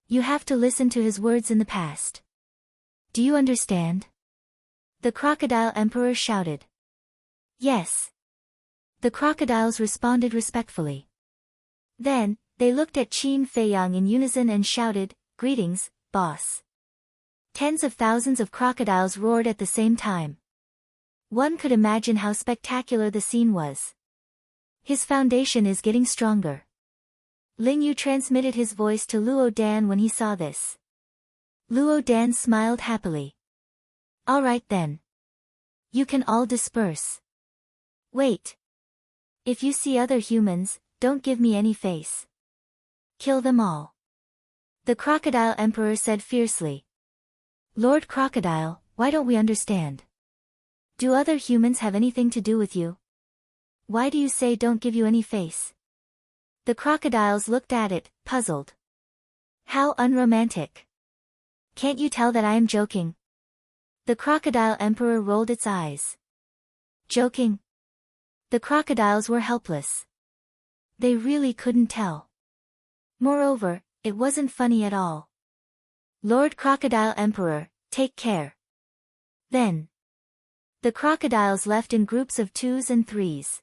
You have to listen to his words in the past. Do you understand?" The Crocodile Emperor shouted. "Yes." The crocodiles responded respectfully. Then, they looked at Qin Feiyang in unison and shouted, "Greetings, boss." Tens of thousands of crocodiles roared at the same time. One could imagine how spectacular the scene was. His foundation is getting stronger. Ling Yu transmitted his voice to Luo Dan when he saw this. Luo Dan smiled happily. "All right then. You can all disperse." Wait. If you see other humans, don't give me any face. Kill them all. The Crocodile Emperor said fiercely. Lord Crocodile, why don't we understand? Do other humans have anything to do with you? Why do you say don't give you any face? The crocodiles looked at it, puzzled. How unromantic. Can't you tell that I am joking? The Crocodile Emperor rolled its eyes. Joking? The crocodiles were helpless. They really couldn't tell. Moreover, it wasn't funny at all. Lord Crocodile Emperor, take care. Then. The crocodiles left in groups of 2s and 3s.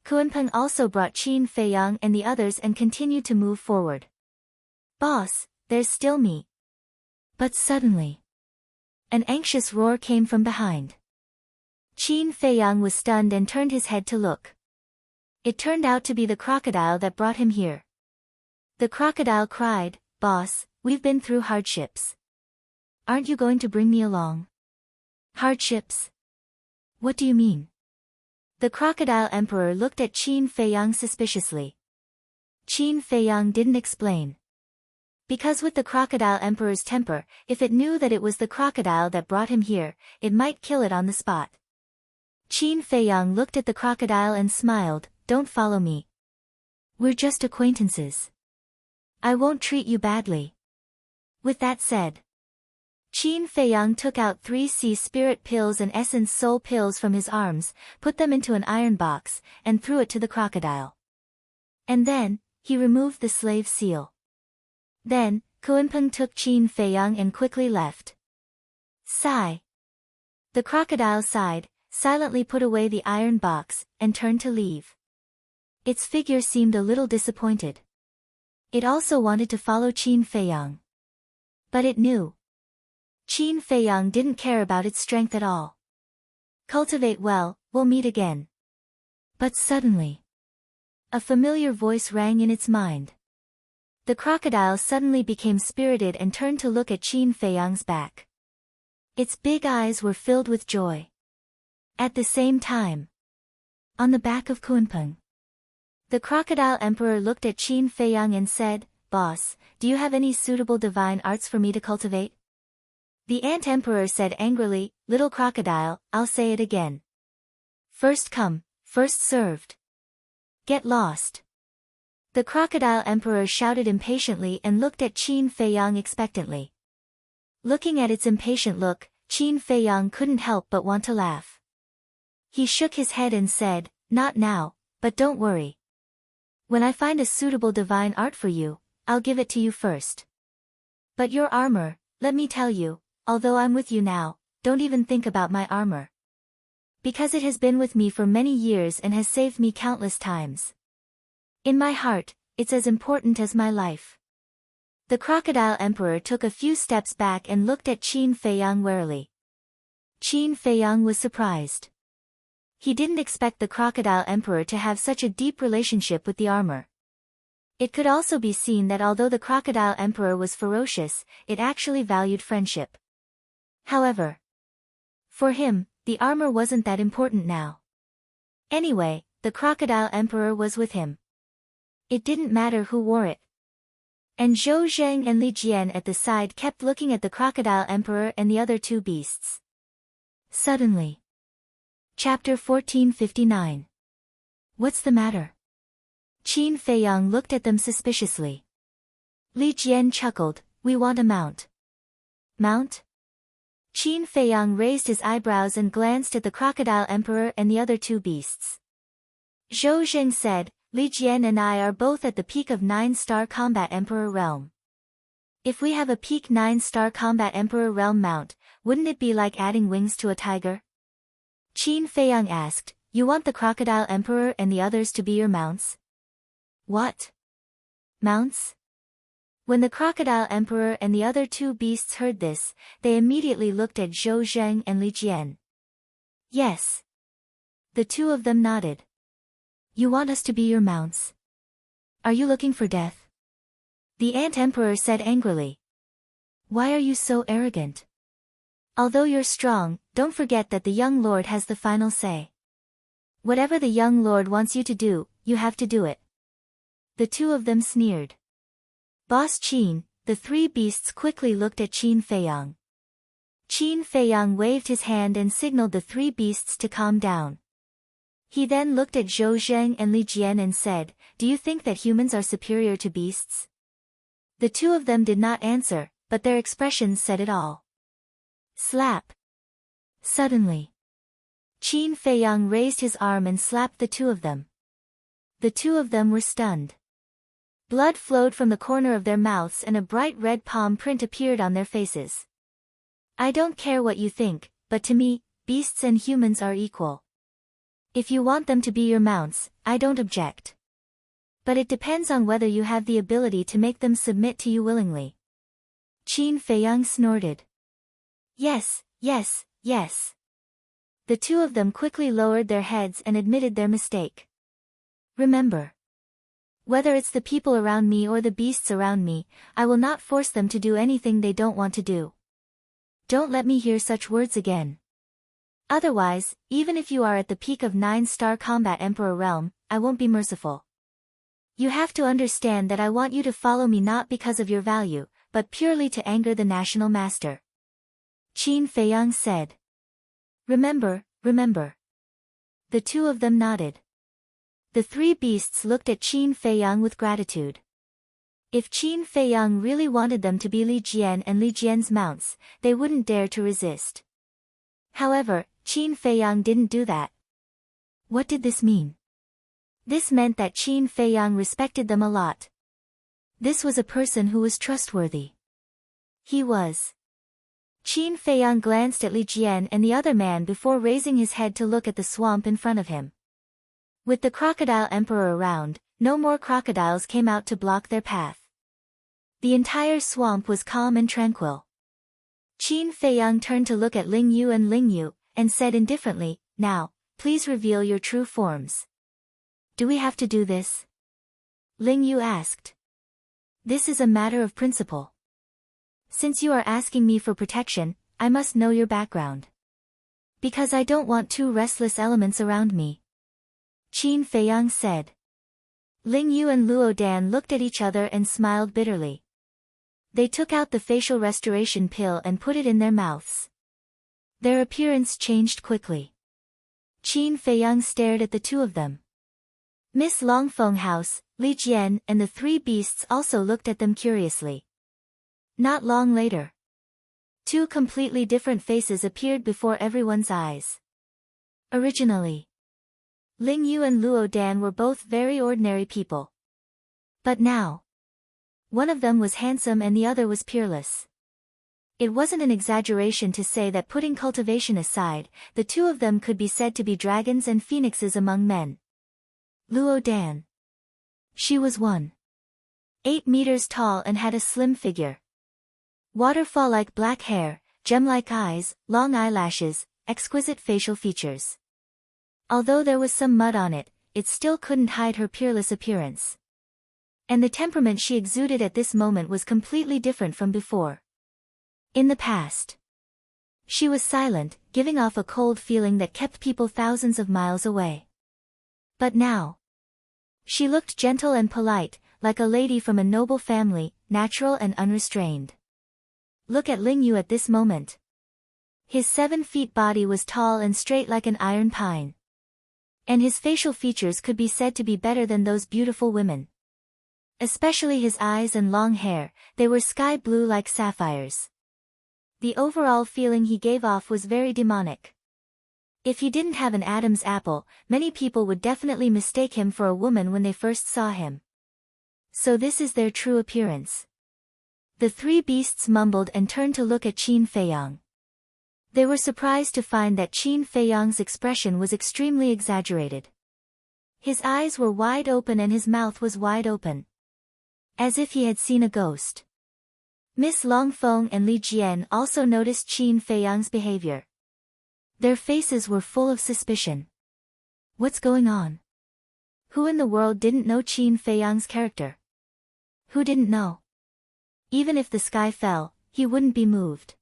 Kunpeng also brought Qin Feiyang and the others and continued to move forward. Boss, there's still me. But suddenly, an anxious roar came from behind. Qin Feiyang was stunned and turned his head to look. It turned out to be the crocodile that brought him here. The crocodile cried, Boss, we've been through hardships. Aren't you going to bring me along? Hardships? What do you mean? The Crocodile Emperor looked at Qin Feiyang suspiciously. Qin Feiyang didn't explain. Because with the Crocodile Emperor's temper, if it knew that it was the crocodile that brought him here, it might kill it on the spot. Qin Feiyang looked at the crocodile and smiled, Don't follow me. We're just acquaintances. I won't treat you badly. With that said, Qin Feiyang took out 3 sea spirit pills and essence soul pills from his arms, put them into an iron box, and threw it to the crocodile. And then, he removed the slave seal. Then, Kunpeng took Qin Feiyang and quickly left. Sigh. The crocodile sighed, silently put away the iron box, and turned to leave. Its figure seemed a little disappointed. It also wanted to follow Qin Feiyang. But it knew. Qin Feiyang didn't care about its strength at all. Cultivate well, we'll meet again. But suddenly, a familiar voice rang in its mind. The crocodile suddenly became spirited and turned to look at Qin Feiyang's back. Its big eyes were filled with joy. At the same time, on the back of Kunpeng, the Crocodile Emperor looked at Qin Feiyang and said, Boss, do you have any suitable divine arts for me to cultivate? The Ant Emperor said angrily, Little crocodile, I'll say it again. First come, first served. Get lost. The Crocodile Emperor shouted impatiently and looked at Qin Feiyang expectantly. Looking at its impatient look, Qin Feiyang couldn't help but want to laugh. He shook his head and said, Not now, but don't worry. When I find a suitable divine art for you, I'll give it to you first. But your armor, let me tell you, although I'm with you now, don't even think about my armor. Because it has been with me for many years and has saved me countless times. In my heart, it's as important as my life. The Crocodile Emperor took a few steps back and looked at Qin Feiyang warily. Qin Feiyang was surprised. He didn't expect the Crocodile Emperor to have such a deep relationship with the armor. It could also be seen that although the Crocodile Emperor was ferocious, it actually valued friendship. However, for him, the armor wasn't that important now. Anyway, the Crocodile Emperor was with him. It didn't matter who wore it. And Zhou Zheng and Li Jian at the side kept looking at the Crocodile Emperor and the other 2 beasts. Suddenly. Chapter 1459. What's the matter? Qin Feiyang looked at them suspiciously. Li Jian chuckled, We want a mount. Mount? Qin Feiyang raised his eyebrows and glanced at the Crocodile Emperor and the other 2 beasts. Zhou Zheng said, Li Jian and I are both at the peak of 9-star Combat Emperor realm. If we have a peak 9-star Combat Emperor realm mount, wouldn't it be like adding wings to a tiger? Qin Feiyang asked, You want the Crocodile Emperor and the others to be your mounts? What? Mounts? When the Crocodile Emperor and the other 2 beasts heard this, they immediately looked at Zhou Zheng and Li Jian. Yes. The 2 of them nodded. You want us to be your mounts? Are you looking for death? The Ant Emperor said angrily. Why are you so arrogant? Although you're strong, don't forget that the young lord has the final say. Whatever the young lord wants you to do, you have to do it. The two of them sneered. Boss Qin, the three beasts quickly looked at Qin Feiyang. Qin Feiyang waved his hand and signaled the three beasts to calm down. He then looked at Zhou Zheng and Li Jian and said, "Do you think that humans are superior to beasts?" The two of them did not answer, but their expressions said it all. Slap. Suddenly, Qin Feiyang raised his arm and slapped the two of them. The two of them were stunned. Blood flowed from the corner of their mouths and a bright red palm print appeared on their faces. I don't care what you think, but to me, beasts and humans are equal. If you want them to be your mounts, I don't object. But it depends on whether you have the ability to make them submit to you willingly. Qin Feiyang snorted. Yes, yes, yes. The two of them quickly lowered their heads and admitted their mistake. Remember. Whether it's the people around me or the beasts around me, I will not force them to do anything they don't want to do. Don't let me hear such words again. Otherwise, even if you are at the peak of 9-star combat Emperor realm, I won't be merciful. You have to understand that I want you to follow me not because of your value, but purely to anger the national master. Qin Feiyang said. Remember, remember. The two of them nodded. The three beasts looked at Qin Feiyang with gratitude. If Qin Feiyang really wanted them to be Li Jian and Li Jian's mounts, they wouldn't dare to resist. However, Qin Feiyang didn't do that. What did this mean? This meant that Qin Feiyang respected them a lot. This was a person who was trustworthy. He was. Qin Feiyang glanced at Li Jian and the other man before raising his head to look at the swamp in front of him. With the crocodile emperor around, no more crocodiles came out to block their path. The entire swamp was calm and tranquil. Qin Feiyang turned to look at Ling Yu and said indifferently, "Now, please reveal your true forms." "Do we have to do this?" Ling Yu asked. "This is a matter of principle. Since you are asking me for protection, I must know your background. Because I don't want two restless elements around me," Qin Feiyang said. Ling Yu and Luo Dan looked at each other and smiled bitterly. They took out the facial restoration pill and put it in their mouths. Their appearance changed quickly. Qin Feiyang stared at the two of them. Miss Longfeng House, Li Jian and the three beasts also looked at them curiously. Not long later, two completely different faces appeared before everyone's eyes. Originally, Ling Yu and Luo Dan were both very ordinary people. But now, one of them was handsome and the other was peerless. It wasn't an exaggeration to say that putting cultivation aside, the two of them could be said to be dragons and phoenixes among men. Luo Dan. She was 1.8 meters tall and had a slim figure. Waterfall-like black hair, gem-like eyes, long eyelashes, exquisite facial features. Although there was some mud on it, it still couldn't hide her peerless appearance. And the temperament she exuded at this moment was completely different from before. In the past, she was silent, giving off a cold feeling that kept people thousands of miles away. But now, she looked gentle and polite, like a lady from a noble family, natural and unrestrained. Look at Ling Yu at this moment. His 7-feet body was tall and straight like an iron pine. And his facial features could be said to be better than those beautiful women. Especially his eyes and long hair, they were sky blue like sapphires. The overall feeling he gave off was very demonic. If he didn't have an Adam's apple, many people would definitely mistake him for a woman when they first saw him. So this is their true appearance. The three beasts mumbled and turned to look at Qin Feiyang. They were surprised to find that Qin Feiyang's expression was extremely exaggerated. His eyes were wide open and his mouth was wide open. As if he had seen a ghost. Miss Longfeng and Li Jian also noticed Qin Feiyang's behavior. Their faces were full of suspicion. What's going on? Who in the world didn't know Qin Feiyang's character? Who didn't know? Even if the sky fell, he wouldn't be moved.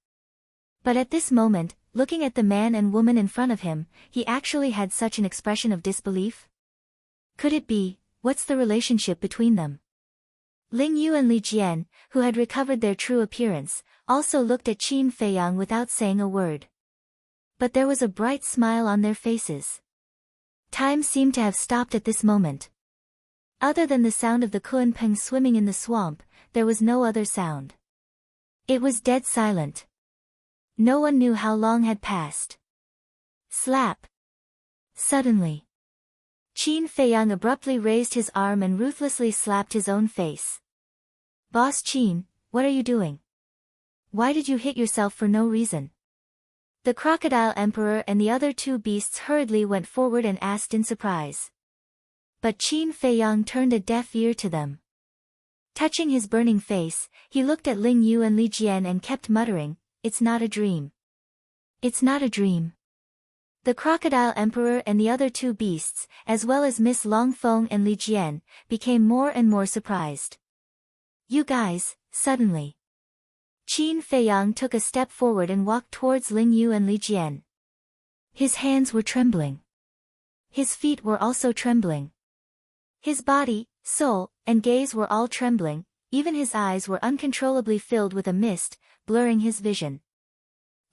But at this moment, looking at the man and woman in front of him, he actually had such an expression of disbelief. Could it be, what's the relationship between them? Ling Yu and Li Jian, who had recovered their true appearance, also looked at Qin Feiyang without saying a word. But there was a bright smile on their faces. Time seemed to have stopped at this moment. Other than the sound of the Kunpeng swimming in the swamp, there was no other sound. It was dead silent. No one knew how long had passed. Slap! Suddenly, Qin Feiyang abruptly raised his arm and ruthlessly slapped his own face. Boss Qin, what are you doing? Why did you hit yourself for no reason? The Crocodile Emperor and the other two beasts hurriedly went forward and asked in surprise. But Qin Feiyang turned a deaf ear to them. Touching his burning face, he looked at Ling Yu and Li Jian and kept muttering, "It's not a dream. It's not a dream." The Crocodile Emperor and the other two beasts, as well as Miss Longfeng and Li Jian, became more and more surprised. You guys, suddenly. Qin Feiyang took a step forward and walked towards Ling Yu and Li Jian. His hands were trembling. His feet were also trembling. His body, soul, and gaze were all trembling, even his eyes were uncontrollably filled with a mist, blurring his vision.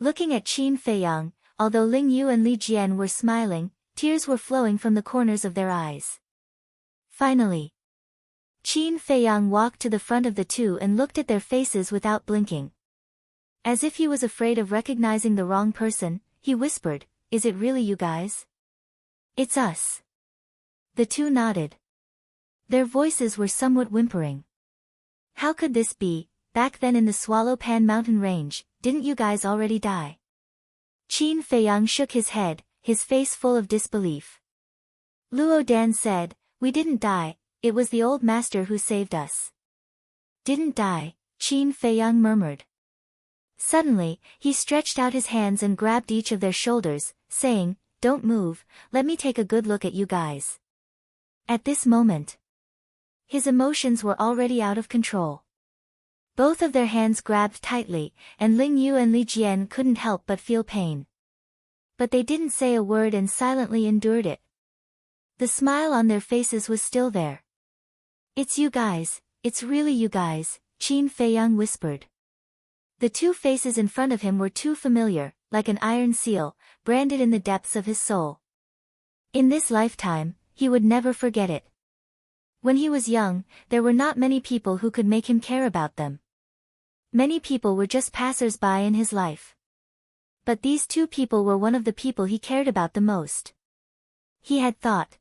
Looking at Qin Feiyang, although Ling Yu and Li Jian were smiling, tears were flowing from the corners of their eyes. Finally, Qin Feiyang walked to the front of the two and looked at their faces without blinking. As if he was afraid of recognizing the wrong person, he whispered, "Is it really you guys?" "It's us." The two nodded. Their voices were somewhat whimpering. "How could this be? Back then in the Swallow Pan mountain range, didn't you guys already die?" Qin Feiyang shook his head, his face full of disbelief. Luo Dan said, "We didn't die, it was the old master who saved us." "Didn't die," Qin Feiyang murmured. Suddenly, he stretched out his hands and grabbed each of their shoulders, saying, "Don't move, let me take a good look at you guys." At this moment, his emotions were already out of control. Both of their hands grabbed tightly, and Ling Yu and Li Jian couldn't help but feel pain. But they didn't say a word and silently endured it. The smile on their faces was still there. "It's you guys, it's really you guys," Qin Feiyang whispered. The two faces in front of him were too familiar, like an iron seal, branded in the depths of his soul. In this lifetime, he would never forget it. When he was young, there were not many people who could make him care about them. Many people were just passers-by in his life. But these two people were one of the people he cared about the most. He had thought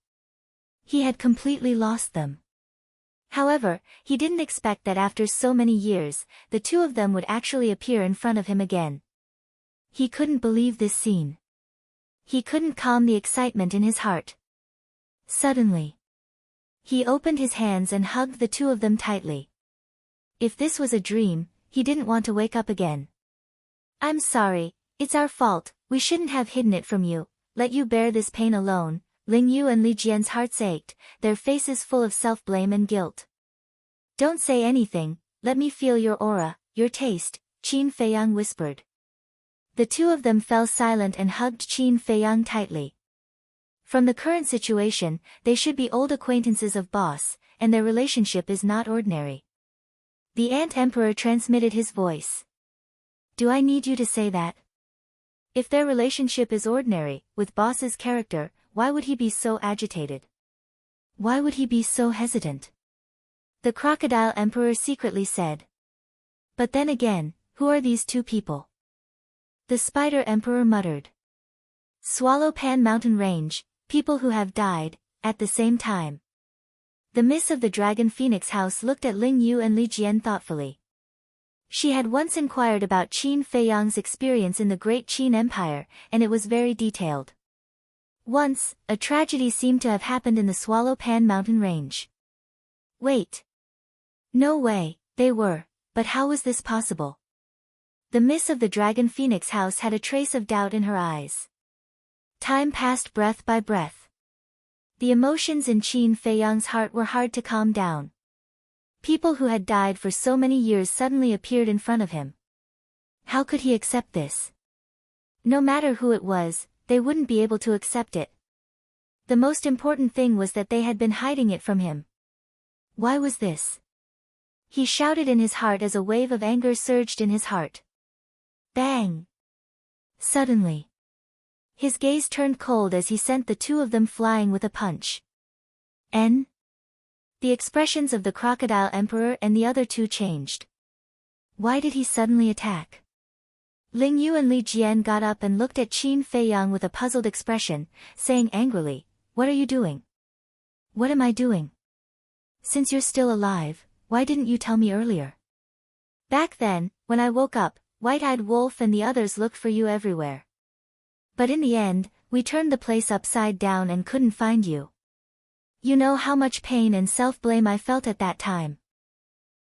he had completely lost them. However, he didn't expect that after so many years, the two of them would actually appear in front of him again. He couldn't believe this scene. He couldn't calm the excitement in his heart. Suddenly, he opened his hands and hugged the two of them tightly. If this was a dream, he didn't want to wake up again. "I'm sorry, it's our fault, we shouldn't have hidden it from you, let you bear this pain alone." Ling Yu and Li Jian's hearts ached, their faces full of self-blame and guilt. "Don't say anything, let me feel your aura, your taste," Qin Feiyang whispered. The two of them fell silent and hugged Qin Feiyang tightly. From the current situation, they should be old acquaintances of Boss, and their relationship is not ordinary. The Ant Emperor transmitted his voice. "Do I need you to say that? If their relationship is ordinary, with Boss's character, why would he be so agitated? Why would he be so hesitant?" The Crocodile Emperor secretly said. "But then again, who are these two people?" The Spider Emperor muttered. "Swallow Pan mountain range, people who have died, at the same time." The Miss of the Dragon Phoenix House looked at Ling Yu and Li Jian thoughtfully. She had once inquired about Qin Feiyang's experience in the Great Qin Empire, and it was very detailed. Once, a tragedy seemed to have happened in the Swallow Pan mountain range. Wait. No way, they were, but how was this possible? The Miss of the Dragon Phoenix House had a trace of doubt in her eyes. Time passed breath by breath. The emotions in Qin Feiyang's heart were hard to calm down. People who had died for so many years suddenly appeared in front of him. How could he accept this? No matter who it was, they wouldn't be able to accept it. The most important thing was that they had been hiding it from him. Why was this? He shouted in his heart as a wave of anger surged in his heart. Bang! Suddenly, his gaze turned cold as he sent the two of them flying with a punch. The expressions of the Crocodile Emperor and the other two changed. Why did he suddenly attack? Ling Yu and Li Jian got up and looked at Qin Feiyang with a puzzled expression, saying angrily, "What are you doing?" "What am I doing? Since you're still alive, why didn't you tell me earlier? Back then, when I woke up, White-Eyed Wolf and the others looked for you everywhere. But in the end, we turned the place upside down and couldn't find you. You know how much pain and self-blame I felt at that time.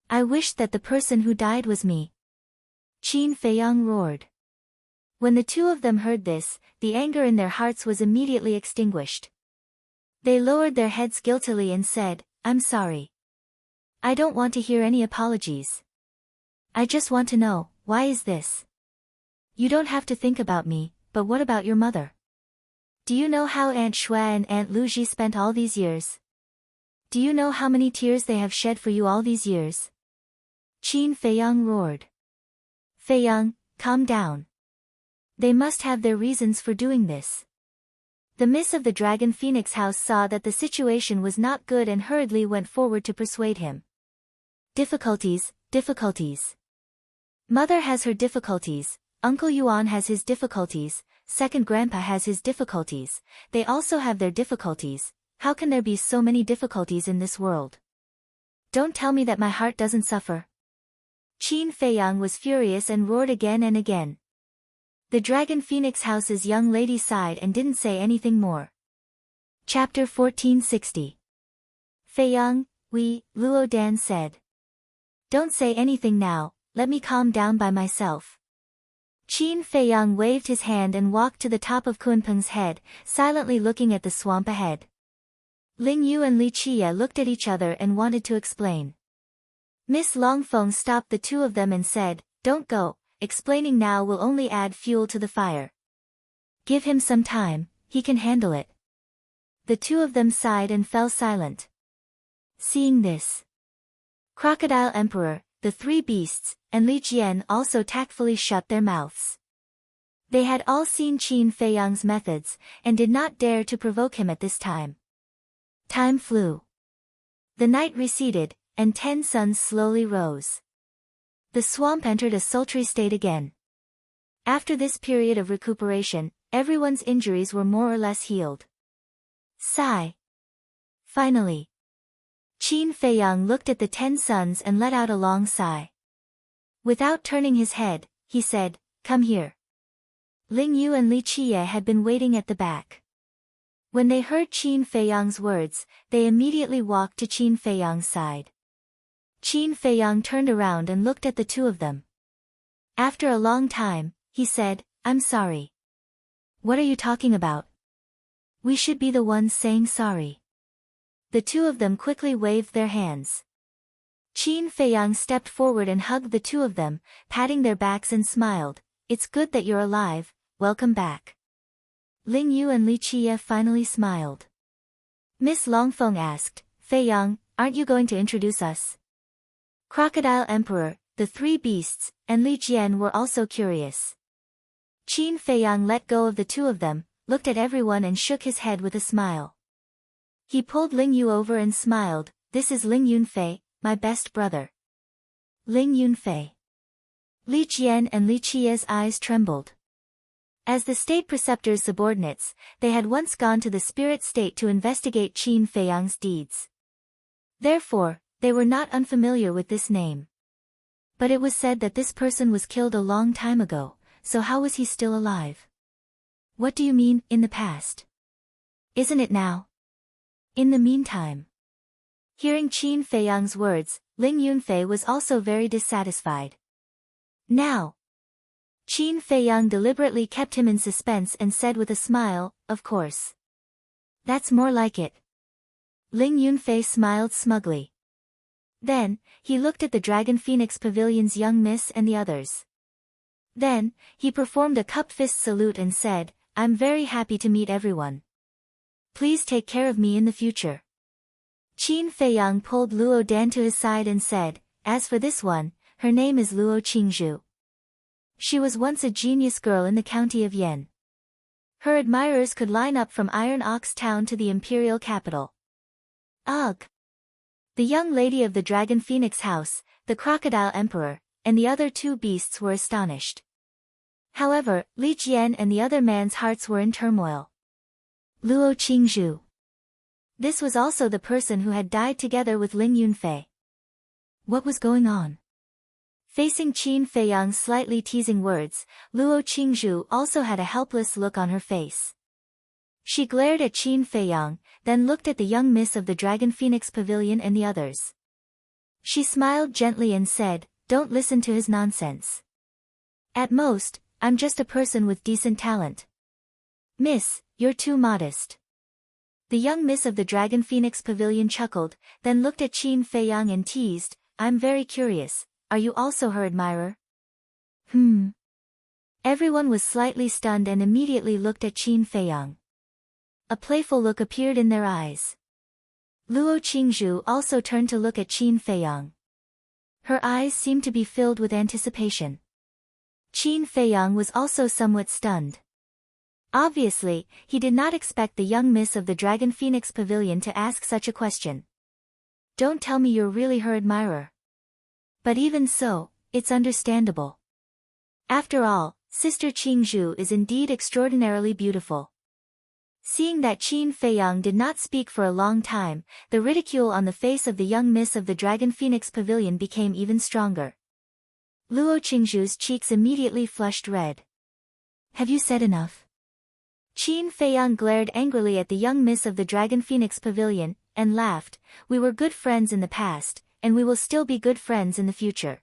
I wished that the person who died was me." Qin Feiyang roared. When the two of them heard this, the anger in their hearts was immediately extinguished. They lowered their heads guiltily and said, "I'm sorry. I don't want to hear any apologies. I just want to know, why is this? You don't have to think about me, but what about your mother? Do you know how Aunt Shui and Aunt Luji spent all these years? Do you know how many tears they have shed for you all these years?" Qin Feiyang roared. "Feiyang, calm down. They must have their reasons for doing this." The Miss of the Dragon Phoenix House saw that the situation was not good and hurriedly went forward to persuade him. "Difficulties, difficulties. Mother has her difficulties, Uncle Yuan has his difficulties, second grandpa has his difficulties, they also have their difficulties. How can there be so many difficulties in this world? Don't tell me that my heart doesn't suffer." Qin Feiyang was furious and roared again and again. The Dragon Phoenix House's young lady sighed and didn't say anything more. Chapter 1460. "Feiyang, Luo Dan said. Don't say anything now, let me calm down by myself." Qin Feiyang waved his hand and walked to the top of Kunpeng's head, silently looking at the swamp ahead. Ling Yu and Li Qiye looked at each other and wanted to explain. Miss Longfeng stopped the two of them and said, "Don't go, explaining now will only add fuel to the fire. Give him some time, he can handle it." The two of them sighed and fell silent. Seeing this, Crocodile Emperor, the three beasts, and Li Jian also tactfully shut their mouths. They had all seen Qin Feiyang's methods, and did not dare to provoke him at this time. Time flew. The night receded, and 10 suns slowly rose. The swamp entered a sultry state again. After this period of recuperation, everyone's injuries were more or less healed. Sigh. Finally, Qin Feiyang looked at the 10 suns and let out a long sigh. Without turning his head, he said, "Come here." Ling Yu and Li Qiye had been waiting at the back. When they heard Qin Feiyang's words, they immediately walked to Qin Feiyang's side. Qin Feiyang turned around and looked at the two of them. After a long time, he said, "I'm sorry." "What are you talking about? We should be the ones saying sorry." The two of them quickly waved their hands. Qin Feiyang stepped forward and hugged the two of them, patting their backs and smiled, "It's good that you're alive, welcome back." Ling Yu and Li Qiye finally smiled. Miss Longfeng asked, "Feiyang, aren't you going to introduce us?" Crocodile Emperor, the three beasts, and Li Jian were also curious. Qin Feiyang let go of the two of them, looked at everyone and shook his head with a smile. He pulled Ling Yu over and smiled, "This is Ling Yunfei, my best brother." Ling Yunfei. Li Jian and Li Qiye's eyes trembled. As the state preceptor's subordinates, they had once gone to the spirit state to investigate Qin Feiyang's deeds. Therefore, they were not unfamiliar with this name. But it was said that this person was killed a long time ago, so how was he still alive? "What do you mean, in the past? Isn't it now?" In the meantime. Hearing Qin Feiyang's words, Ling Yunfei was also very dissatisfied. "Now." Qin Feiyang deliberately kept him in suspense and said with a smile, "Of course. That's more like it." Ling Yunfei smiled smugly. Then, he looked at the Dragon Phoenix Pavilion's young miss and the others. Then, he performed a cupped fist salute and said, "I'm very happy to meet everyone. Please take care of me in the future." Qin Feiyang pulled Luo Dan to his side and said, "As for this one, her name is Luo Qingzhu. She was once a genius girl in the county of Yan. Her admirers could line up from Iron Ox Town to the imperial capital." Ugh! The young lady of the Dragon Phoenix house, the Crocodile Emperor, and the other two beasts were astonished. However, Li Jian and the other man's hearts were in turmoil. Luo Qingzhu. This was also the person who had died together with Ling Yunfei. What was going on? Facing Qin Feiyang's slightly teasing words, Luo Qingzhu also had a helpless look on her face. She glared at Qin Feiyang, then looked at the young miss of the Dragon Phoenix Pavilion and the others. She smiled gently and said, "Don't listen to his nonsense. At most, I'm just a person with decent talent. Miss, you're too modest." The young miss of the Dragon Phoenix Pavilion chuckled, then looked at Qin Feiyang and teased, "I'm very curious, are you also her admirer?" Everyone was slightly stunned and immediately looked at Qin Feiyang. A playful look appeared in their eyes. Luo Qingzhu also turned to look at Qin Feiyang. Her eyes seemed to be filled with anticipation. Qin Feiyang was also somewhat stunned. Obviously, he did not expect the young miss of the Dragon Phoenix Pavilion to ask such a question. "Don't tell me you're really her admirer." But even so, it's understandable. After all, Sister Qingzhu is indeed extraordinarily beautiful. Seeing that Qin Feiyang did not speak for a long time, the ridicule on the face of the young miss of the Dragon Phoenix Pavilion became even stronger. Luo Qingzhu's cheeks immediately flushed red. "Have you said enough?" Qin Feiyang glared angrily at the young miss of the Dragon Phoenix Pavilion, and laughed. "We were good friends in the past, and we will still be good friends in the future."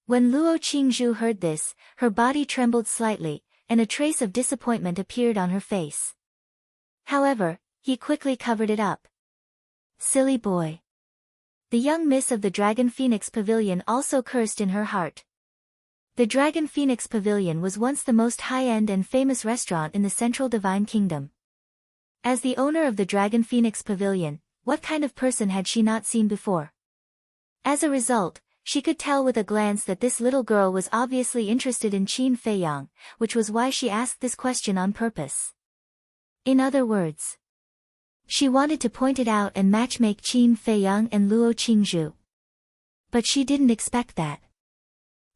When Luo Qingzhu heard this, her body trembled slightly, and a trace of disappointment appeared on her face. However, he quickly covered it up. Silly boy. The young miss of the Dragon Phoenix Pavilion also cursed in her heart. The Dragon Phoenix Pavilion was once the most high-end and famous restaurant in the Central Divine Kingdom. As the owner of the Dragon Phoenix Pavilion, what kind of person had she not seen before? As a result, she could tell with a glance that this little girl was obviously interested in Qin Feiyang, which was why she asked this question on purpose. In other words, she wanted to point it out and matchmake Qin Feiyang and Luo Qingzhu. But she didn't expect that.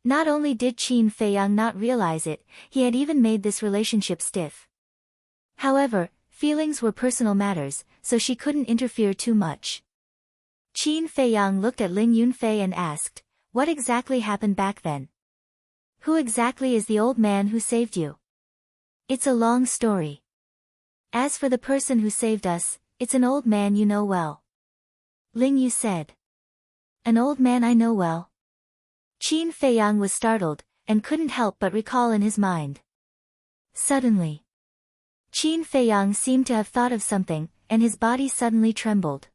Not only did Qin Feiyang not realize it, he had even made this relationship stiff. However, feelings were personal matters, so she couldn't interfere too much. Qin Feiyang looked at Ling Yunfei and asked, "What exactly happened back then? Who exactly is the old man who saved you?" "It's a long story. As for the person who saved us, it's an old man you know well." Ling Yu said. "An old man I know well?" Qin Feiyang was startled, and couldn't help but recall in his mind. Suddenly, Qin Feiyang seemed to have thought of something, and his body suddenly trembled.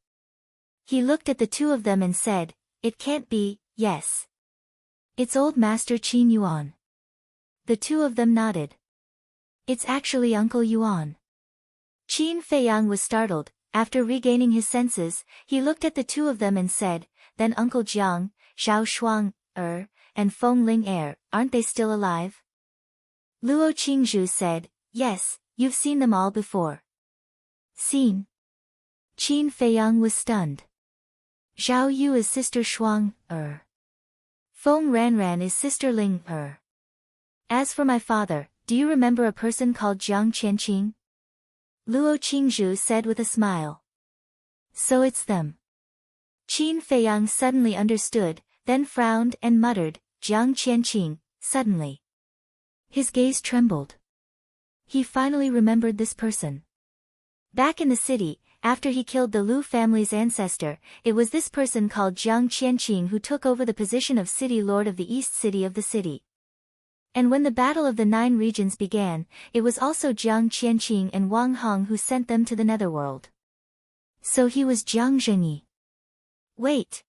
He looked at the two of them and said, "It can't be, yes. It's old Master Qin Yuan." The two of them nodded. "It's actually Uncle Yuan." Qin Feiyang was startled. After regaining his senses, he looked at the two of them and said, "Then Uncle Jiang, Zhao Shuang, and Feng Ling aren't they still alive?" Luo Qingzhu said, "Yes, you've seen them all before." "Seen?" Qin Feiyang was stunned. "Zhao Yu is Sister Shuang, Feng Ranran is Sister Ling, As for my father, do you remember a person called Jiang Qianqing?" Luo Qingzhu said with a smile. "So it's them." Qin Feiyang suddenly understood, then frowned and muttered, "Jiang Qianqing," suddenly. His gaze trembled. He finally remembered this person. Back in the city, after he killed the Lu family's ancestor, it was this person called Jiang Qianqing who took over the position of city lord of the east city of the city. And when the Battle of the Nine Regions began, it was also Jiang Qianqing and Wang Hong who sent them to the Netherworld. So he was Jiang Zhengyi. Wait.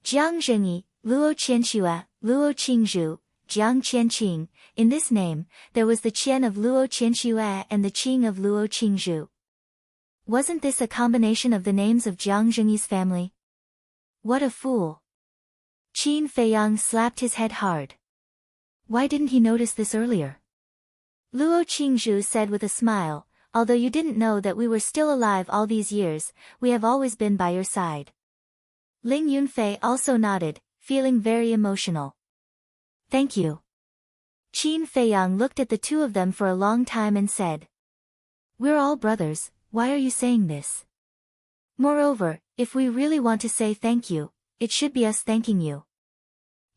Jiang Zhengyi, Luo Qianxue, Luo Qingzhu, Jiang Qianqing. In this name, there was the Qian of Luo Qianxue and the Qing of Luo Qingzhu. Wasn't this a combination of the names of Jiang Zhengyi's family? What a fool. Qin Feiyang slapped his head hard. Why didn't he notice this earlier? Luo Qingzhu said with a smile, although you didn't know that we were still alive all these years, we have always been by your side. Ling Yunfei also nodded, feeling very emotional. Thank you. Qin Feiyang looked at the two of them for a long time and said, we're all brothers, why are you saying this? Moreover, if we really want to say thank you, it should be us thanking you.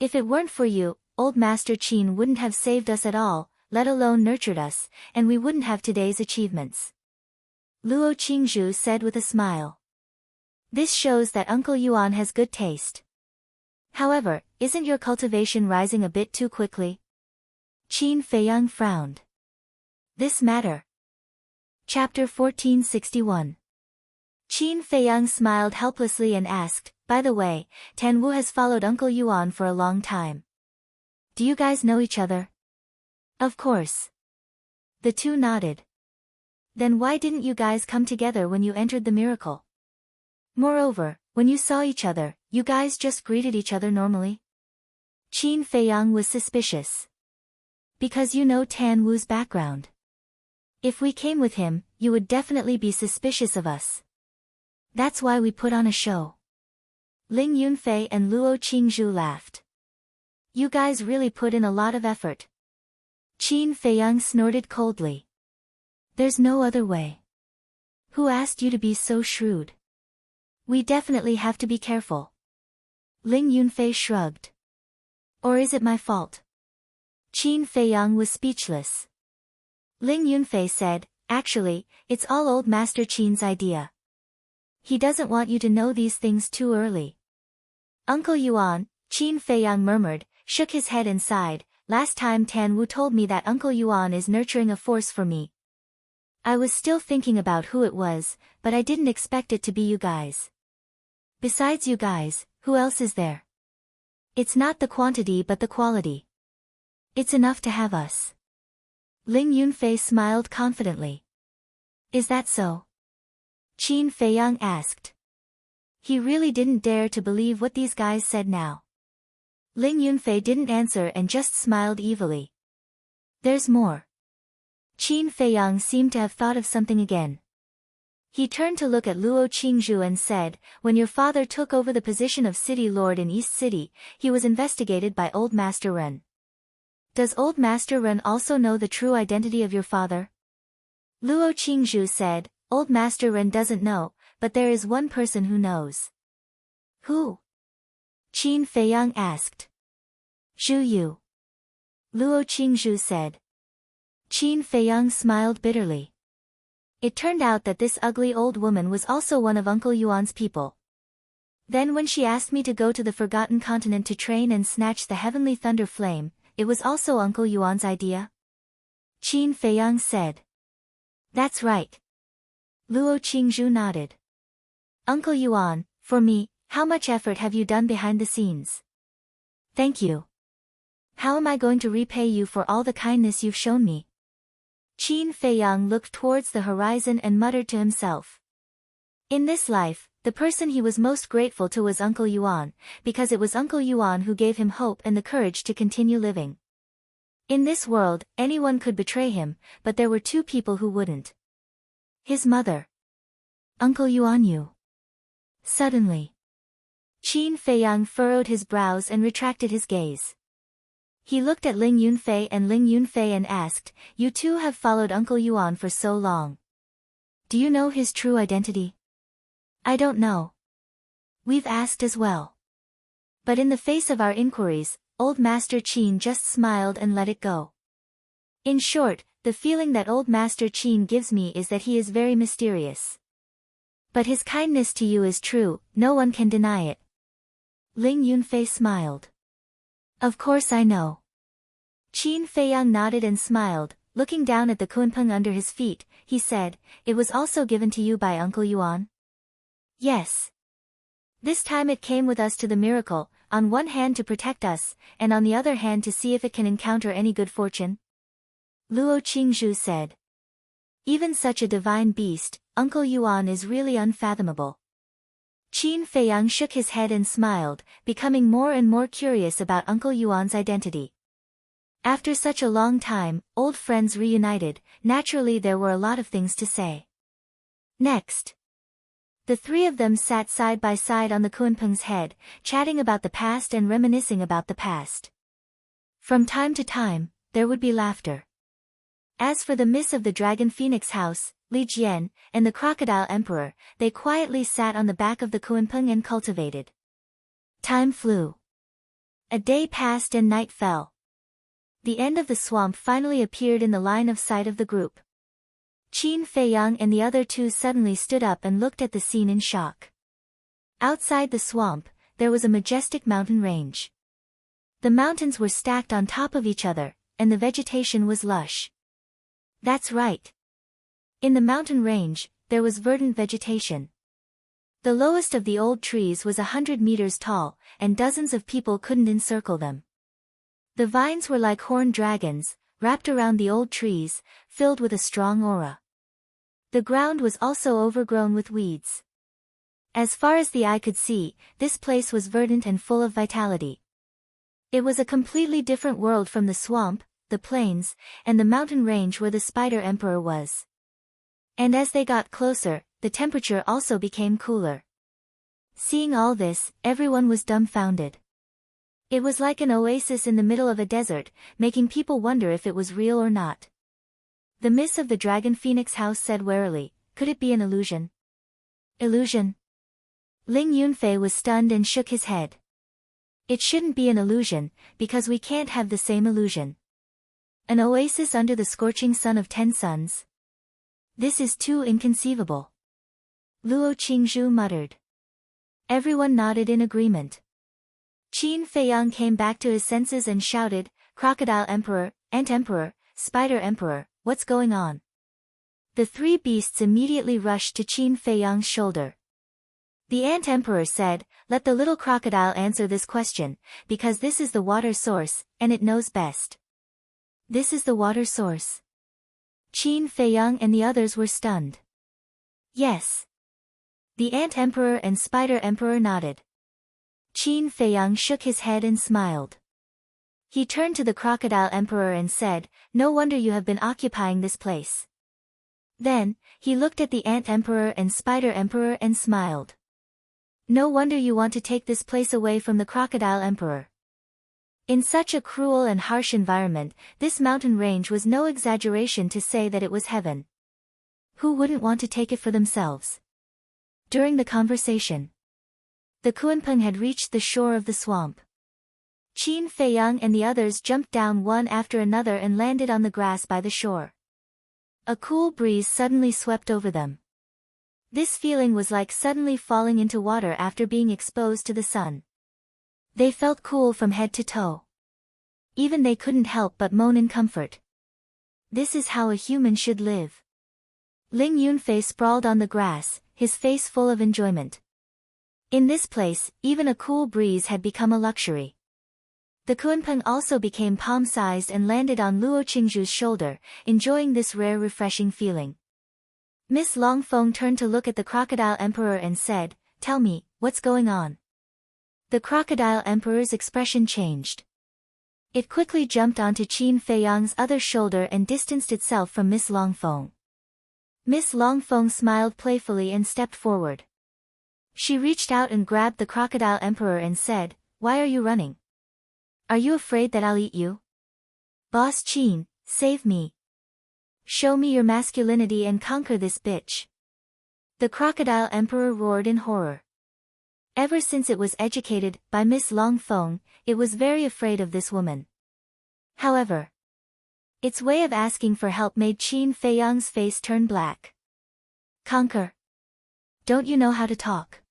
If it weren't for you, old Master Qin wouldn't have saved us at all, let alone nurtured us, and we wouldn't have today's achievements. Luo Qingzhu said with a smile. This shows that Uncle Yuan has good taste. However, isn't your cultivation rising a bit too quickly? Qin Feiyang frowned. This matter. Chapter 1461. Qin Feiyang smiled helplessly and asked, by the way, Tan Wu has followed Uncle Yuan for a long time. Do you guys know each other? Of course. The two nodded. Then why didn't you guys come together when you entered the miracle? Moreover, when you saw each other, you guys just greeted each other normally? Qin Feiyang was suspicious. Because you know Tan Wu's background. If we came with him, you would definitely be suspicious of us. That's why we put on a show. Ling Yunfei and Luo Qingzhu laughed. You guys really put in a lot of effort. Qin Feiyang snorted coldly. There's no other way. Who asked you to be so shrewd? We definitely have to be careful. Ling Yunfei shrugged. Or is it my fault? Qin Feiyang was speechless. Ling Yunfei said, actually, it's all old Master Qin's idea. He doesn't want you to know these things too early. Uncle Yuan, Qin Feiyang murmured, shook his head and sighed, last time Tan Wu told me that Uncle Yuan is nurturing a force for me. I was still thinking about who it was, but I didn't expect it to be you guys. Besides you guys, who else is there? It's not the quantity but the quality. It's enough to have us. Ling Yunfei smiled confidently. Is that so? Qin Feiyang asked. He really didn't dare to believe what these guys said now. Ling Yunfei didn't answer and just smiled evilly. There's more. Qin Feiyang seemed to have thought of something again. He turned to look at Luo Qingzhu and said, when your father took over the position of city lord in East City, he was investigated by Old Master Ren. Does Old Master Ren also know the true identity of your father? Luo Qingzhu said, Old Master Ren doesn't know, but there is one person who knows. Who? Qin Feiyang asked. Zhu Yu. Luo Qingzhu said. Qin Feiyang smiled bitterly. It turned out that this ugly old woman was also one of Uncle Yuan's people. Then when she asked me to go to the Forgotten Continent to train and snatch the Heavenly Thunder Flame, it was also Uncle Yuan's idea? Qin Feiyang said. That's right. Luo Qingzhu nodded. Uncle Yuan, for me, how much effort have you done behind the scenes? Thank you. How am I going to repay you for all the kindness you've shown me? Qin Feiyang looked towards the horizon and muttered to himself. In this life, the person he was most grateful to was Uncle Yuan, because it was Uncle Yuan who gave him hope and the courage to continue living. In this world, anyone could betray him, but there were two people who wouldn't. His mother. Uncle Yuan Yu. Suddenly. Qin Feiyang furrowed his brows and retracted his gaze. He looked at Ling Yunfei and asked, you two have followed Uncle Yuan for so long. Do you know his true identity? I don't know. We've asked as well. But in the face of our inquiries, Old Master Qin just smiled and let it go. In short, the feeling that Old Master Qin gives me is that he is very mysterious. But his kindness to you is true, no one can deny it. Ling Yunfei smiled. Of course I know. Qin Feiyang nodded and smiled, looking down at the kunpeng under his feet, he said, it was also given to you by Uncle Yuan? Yes. This time it came with us to the miracle, on one hand to protect us, and on the other hand to see if it can encounter any good fortune? Luo Qingzhu said. Even such a divine beast, Uncle Yuan is really unfathomable. Qin Feiyang shook his head and smiled, becoming more and more curious about Uncle Yuan's identity. After such a long time, old friends reunited, naturally there were a lot of things to say. Next, the three of them sat side by side on the Kunpeng's head, chatting about the past and reminiscing about the past. From time to time, there would be laughter. As for the miss of the Dragon Phoenix House, Li Jian, and the Crocodile Emperor, they quietly sat on the back of the Kunpeng and cultivated. Time flew. A day passed and night fell. The end of the swamp finally appeared in the line of sight of the group. Qin Feiyang and the other two suddenly stood up and looked at the scene in shock. Outside the swamp, there was a majestic mountain range. The mountains were stacked on top of each other, and the vegetation was lush. That's right. In the mountain range, there was verdant vegetation. The lowest of the old trees was 100 meters tall, and dozens of people couldn't encircle them. The vines were like horned dragons, wrapped around the old trees, filled with a strong aura. The ground was also overgrown with weeds. As far as the eye could see, this place was verdant and full of vitality. It was a completely different world from the swamp, the plains, and the mountain range where the Spider Emperor was. And as they got closer, the temperature also became cooler. Seeing all this, everyone was dumbfounded. It was like an oasis in the middle of a desert, making people wonder if it was real or not. The miss of the Dragon Phoenix House said warily, "Could it be an illusion?" Illusion? Ling Yunfei was stunned and shook his head. It shouldn't be an illusion, because we can't have the same illusion. An oasis under the scorching sun of 10 suns? This is too inconceivable. Luo Qingzhu muttered. Everyone nodded in agreement. Qin Feiyang came back to his senses and shouted, "Crocodile Emperor, Ant Emperor, Spider Emperor, what's going on?" The three beasts immediately rushed to Qin Feiyang's shoulder. The Ant Emperor said, "Let the little crocodile answer this question, because this is the water source, and it knows best." This is the water source. Qin Feiyang and the others were stunned. Yes. The Ant Emperor and Spider Emperor nodded. Qin Feiyang shook his head and smiled. He turned to the Crocodile Emperor and said, "No wonder you have been occupying this place." Then, he looked at the Ant Emperor and Spider Emperor and smiled. "No wonder you want to take this place away from the Crocodile Emperor." In such a cruel and harsh environment, this mountain range was no exaggeration to say that it was heaven. Who wouldn't want to take it for themselves? During the conversation, the Kunpeng had reached the shore of the swamp. Qin Feiyang and the others jumped down one after another and landed on the grass by the shore. A cool breeze suddenly swept over them. This feeling was like suddenly falling into water after being exposed to the sun. They felt cool from head to toe. Even they couldn't help but moan in comfort. This is how a human should live. Ling Yunfei sprawled on the grass, his face full of enjoyment. In this place, even a cool breeze had become a luxury. The Kunpeng also became palm-sized and landed on Luo Qingzhu's shoulder, enjoying this rare refreshing feeling. Miss Longfeng turned to look at the Crocodile Emperor and said, "Tell me, what's going on?" The Crocodile Emperor's expression changed. It quickly jumped onto Qin Feiyang's other shoulder and distanced itself from Miss Longfeng. Miss Longfeng smiled playfully and stepped forward. She reached out and grabbed the Crocodile Emperor and said, "Why are you running? Are you afraid that I'll eat you? Boss Qin, save me. Show me your masculinity and conquer this bitch." The Crocodile Emperor roared in horror. Ever since it was educated by Miss Longfeng, it was very afraid of this woman. However, its way of asking for help made Qin Feiyang's face turn black. Conquer? Don't you know how to talk?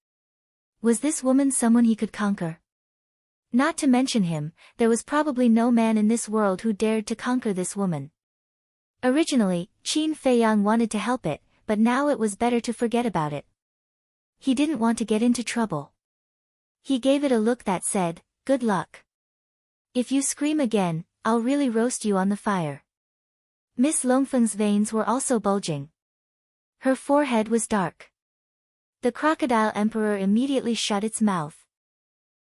Was this woman someone he could conquer? Not to mention him, there was probably no man in this world who dared to conquer this woman. Originally, Qin Feiyang wanted to help it, but now it was better to forget about it. He didn't want to get into trouble. He gave it a look that said, good luck. If you scream again, I'll really roast you on the fire. Miss Longfeng's veins were also bulging. Her forehead was dark. The crocodile emperor immediately shut its mouth.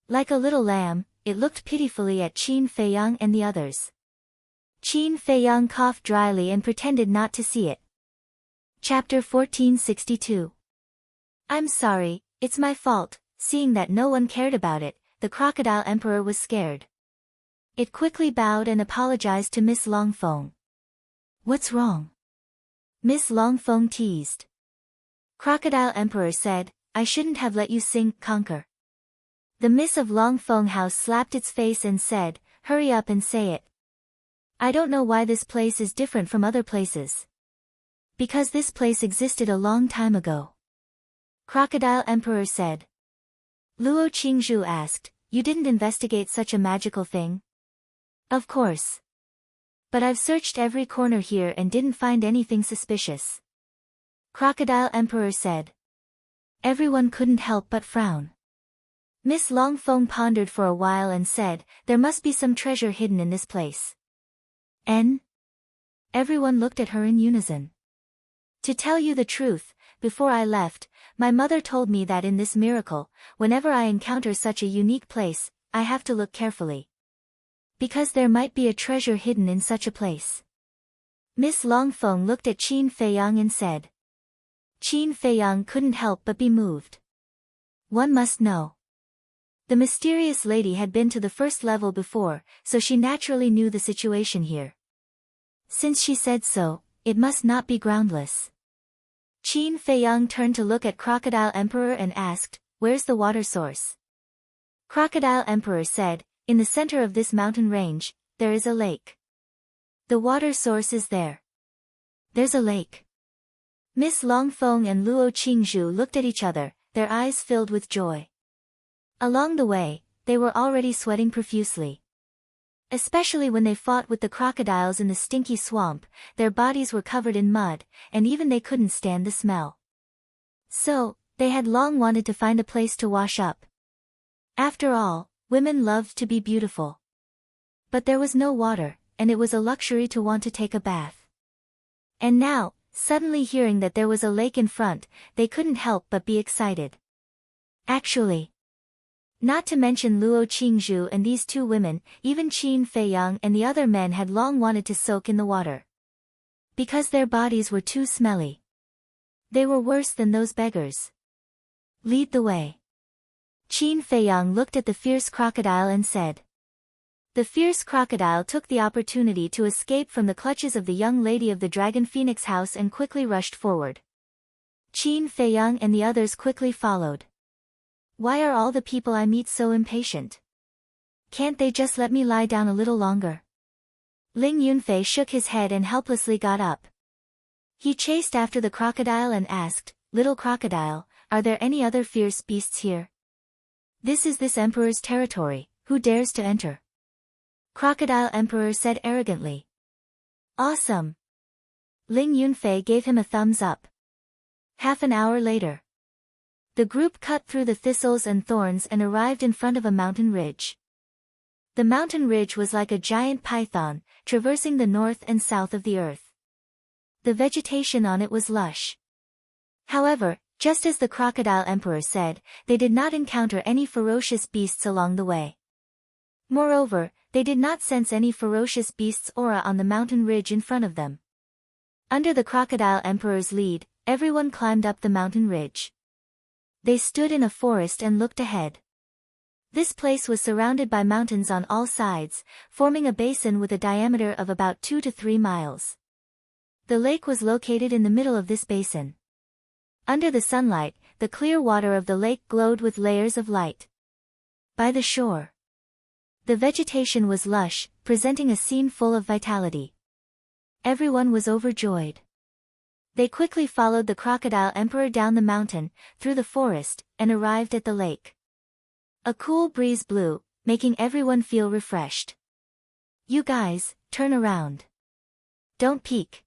Like a little lamb, it looked pitifully at Qin Feiyang and the others. Qin Feiyang coughed dryly and pretended not to see it. Chapter 1462. I'm sorry, it's my fault. Seeing that no one cared about it, the crocodile emperor was scared. It quickly bowed and apologized to Miss Longfeng. What's wrong? Miss Longfeng teased. Crocodile emperor said, I shouldn't have let you conquer. The Miss of Longfeng House slapped its face and said, hurry up and say it. I don't know why this place is different from other places. Because this place existed a long time ago. Crocodile emperor said. Luo Qingzhu asked, you didn't investigate such a magical thing? Of course. But I've searched every corner here and didn't find anything suspicious. Crocodile emperor said. Everyone couldn't help but frown. Miss Longfeng pondered for a while and said, there must be some treasure hidden in this place. Everyone looked at her in unison. To tell you the truth, before I left, my mother told me that in this miracle, whenever I encounter such a unique place, I have to look carefully. Because there might be a treasure hidden in such a place. Miss Longfeng looked at Qin Feiyang and said. Qin Feiyang couldn't help but be moved. One must know. The mysterious lady had been to the first level before, so she naturally knew the situation here. Since she said so, it must not be groundless. Qin Feiyang turned to look at Crocodile Emperor and asked, where's the water source? Crocodile Emperor said, in the center of this mountain range, there is a lake. The water source is there. There's a lake. Miss Longfeng and Luo Qingzhu looked at each other, their eyes filled with joy. Along the way, they were already sweating profusely. Especially when they fought with the crocodiles in the stinky swamp, their bodies were covered in mud, and even they couldn't stand the smell. So, they had long wanted to find a place to wash up. After all, women loved to be beautiful. But there was no water, and it was a luxury to want to take a bath. And now, suddenly hearing that there was a lake in front, they couldn't help but be excited. Actually, not to mention Luo Qingzhu and these two women, even Qin Feiyang and the other men had long wanted to soak in the water. Because their bodies were too smelly. They were worse than those beggars. Lead the way. Qin Feiyang looked at the fierce crocodile and said. The fierce crocodile took the opportunity to escape from the clutches of the young lady of the Dragon Phoenix house and quickly rushed forward. Qin Feiyang and the others quickly followed. Why are all the people I meet so impatient? Can't they just let me lie down a little longer? Ling Yunfei shook his head and helplessly got up. He chased after the crocodile and asked, Little crocodile, are there any other fierce beasts here? This is this emperor's territory, who dares to enter? Crocodile Emperor said arrogantly. Awesome! Ling Yunfei gave him a thumbs up. Half an hour later. The group cut through the thistles and thorns and arrived in front of a mountain ridge. The mountain ridge was like a giant python, traversing the north and south of the earth. The vegetation on it was lush. However, just as the Crocodile Emperor said, they did not encounter any ferocious beasts along the way. Moreover, they did not sense any ferocious beast's aura on the mountain ridge in front of them. Under the Crocodile Emperor's lead, everyone climbed up the mountain ridge. They stood in a forest and looked ahead. This place was surrounded by mountains on all sides, forming a basin with a diameter of about 2 to 3 miles. The lake was located in the middle of this basin. Under the sunlight, the clear water of the lake glowed with layers of light. By the shore, the vegetation was lush, presenting a scene full of vitality. Everyone was overjoyed. They quickly followed the Crocodile Emperor down the mountain, through the forest, and arrived at the lake. A cool breeze blew, making everyone feel refreshed. You guys, turn around. Don't peek.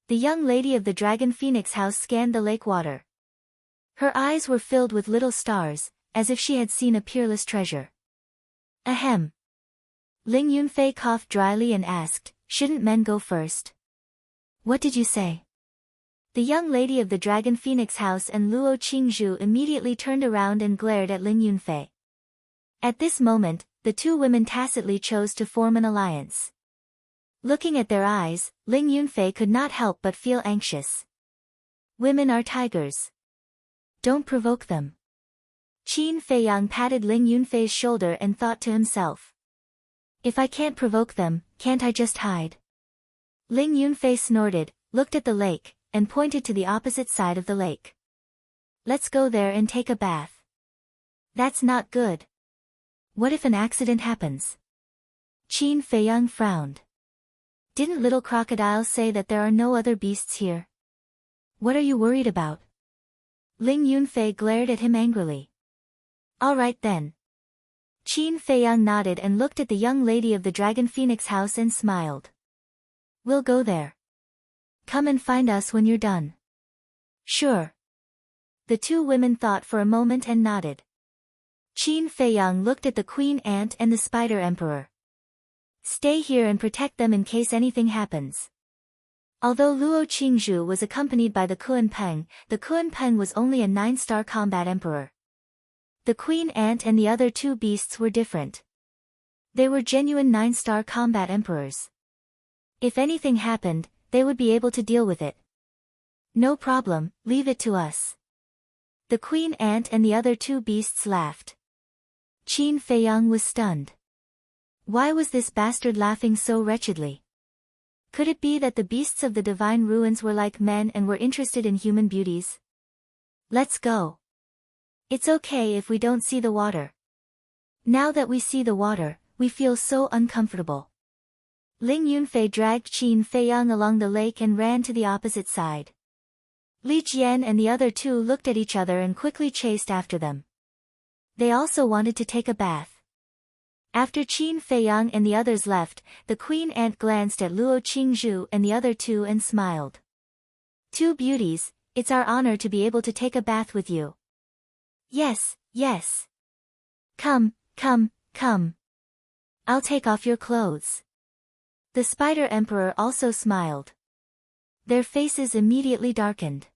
The young lady of the Dragon Phoenix house scanned the lake water. Her eyes were filled with little stars, as if she had seen a peerless treasure. Ahem. Ling Yunfei coughed dryly and asked, shouldn't men go first? What did you say? The young lady of the Dragon Phoenix House and Luo Qingzhu immediately turned around and glared at Ling Yunfei. At this moment, the two women tacitly chose to form an alliance. Looking at their eyes, Ling Yunfei could not help but feel anxious. Women are tigers. Don't provoke them. Qin Feiyang patted Ling Yunfei's shoulder and thought to himself. If I can't provoke them, can't I just hide? Ling Yunfei snorted, looked at the lake, and pointed to the opposite side of the lake. Let's go there and take a bath. That's not good. What if an accident happens? Qin Feiyang frowned. Didn't little crocodile say that there are no other beasts here? What are you worried about? Ling Yunfei glared at him angrily. All right then. Qin Feiyang nodded and looked at the young lady of the Dragon Phoenix House and smiled. We'll go there. Come and find us when you're done. Sure. The two women thought for a moment and nodded. Qin Feiyang looked at the Queen Ant and the Spider Emperor. Stay here and protect them in case anything happens. Although Luo Qingzhu was accompanied by the Kuan-Peng, the Kuan-Peng was only a 9-star combat emperor. The Queen Ant and the other two beasts were different. They were genuine 9-star combat emperors. If anything happened, they would be able to deal with it. No problem, leave it to us. The Queen Ant and the other two beasts laughed. Qin Feiyang was stunned. Why was this bastard laughing so wretchedly? Could it be that the beasts of the divine ruins were like men and were interested in human beauties? Let's go. It's okay if we don't see the water. Now that we see the water, we feel so uncomfortable. Ling Yunfei dragged Qin Feiyang along the lake and ran to the opposite side. Li Jian and the other two looked at each other and quickly chased after them. They also wanted to take a bath. After Qin Feiyang and the others left, the Queen Ant glanced at Luo Qingzhu and the other two and smiled. Two beauties, it's our honor to be able to take a bath with you. Yes, yes. Come, come, come. I'll take off your clothes. The Spider Emperor also smiled. Their faces immediately darkened.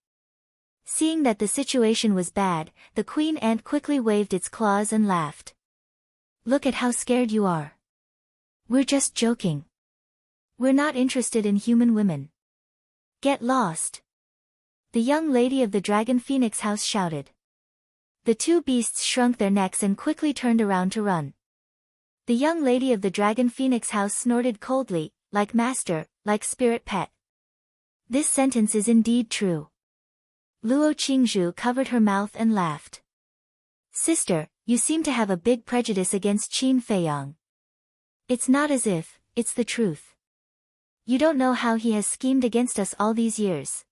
Seeing that the situation was bad, the Queen Ant quickly waved its claws and laughed. Look at how scared you are. We're just joking. We're not interested in human women. Get lost. The young lady of the Dragon Phoenix House shouted. The two beasts shrunk their necks and quickly turned around to run. The young lady of the Dragon Phoenix House snorted coldly, like master, like spirit pet. This sentence is indeed true. Luo Qingzhu covered her mouth and laughed. Sister, you seem to have a big prejudice against Qin Feiyang. It's not as if, it's the truth. You don't know how he has schemed against us all these years.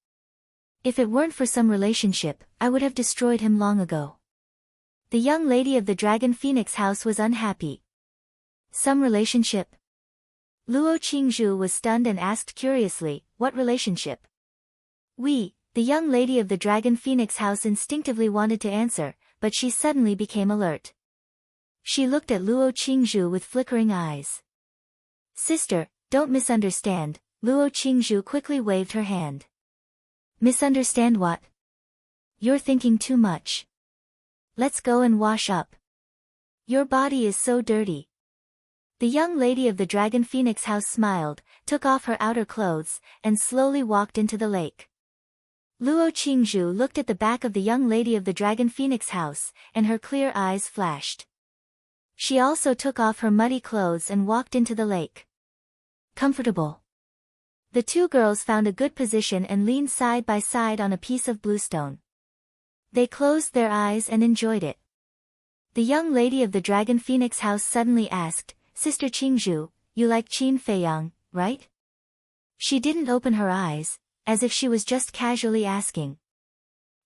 If it weren't for some relationship, I would have destroyed him long ago. The young lady of the Dragon Phoenix House was unhappy. Some relationship? Luo Qingzhu was stunned and asked curiously, what relationship? The young lady of the Dragon Phoenix House instinctively wanted to answer, but she suddenly became alert. She looked at Luo Qingzhu with flickering eyes. Sister, don't misunderstand, Luo Qingzhu quickly waved her hand. Misunderstand what? You're thinking too much. Let's go and wash up. Your body is so dirty. The young lady of the Dragon Phoenix House smiled, took off her outer clothes, and slowly walked into the lake. Luo Qingzhu looked at the back of the young lady of the Dragon Phoenix House, and her clear eyes flashed. She also took off her muddy clothes and walked into the lake. Comfortable. The two girls found a good position and leaned side by side on a piece of bluestone. They closed their eyes and enjoyed it. The young lady of the Dragon Phoenix House suddenly asked, Sister Qingzhu, you like Qin Feiyang, right? She didn't open her eyes, as if she was just casually asking.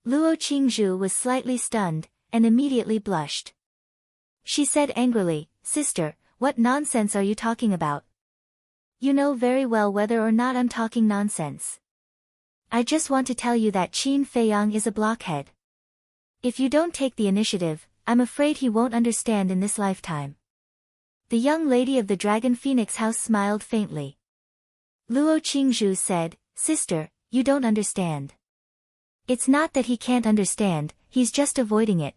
Luo Qingzhu was slightly stunned, and immediately blushed. She said angrily, Sister, what nonsense are you talking about? You know very well whether or not I'm talking nonsense. I just want to tell you that Qin Feiyang is a blockhead. If you don't take the initiative, I'm afraid he won't understand in this lifetime. The young lady of the Dragon Phoenix house smiled faintly. Luo Qingzhu said, "Sister, you don't understand. It's not that he can't understand, he's just avoiding it.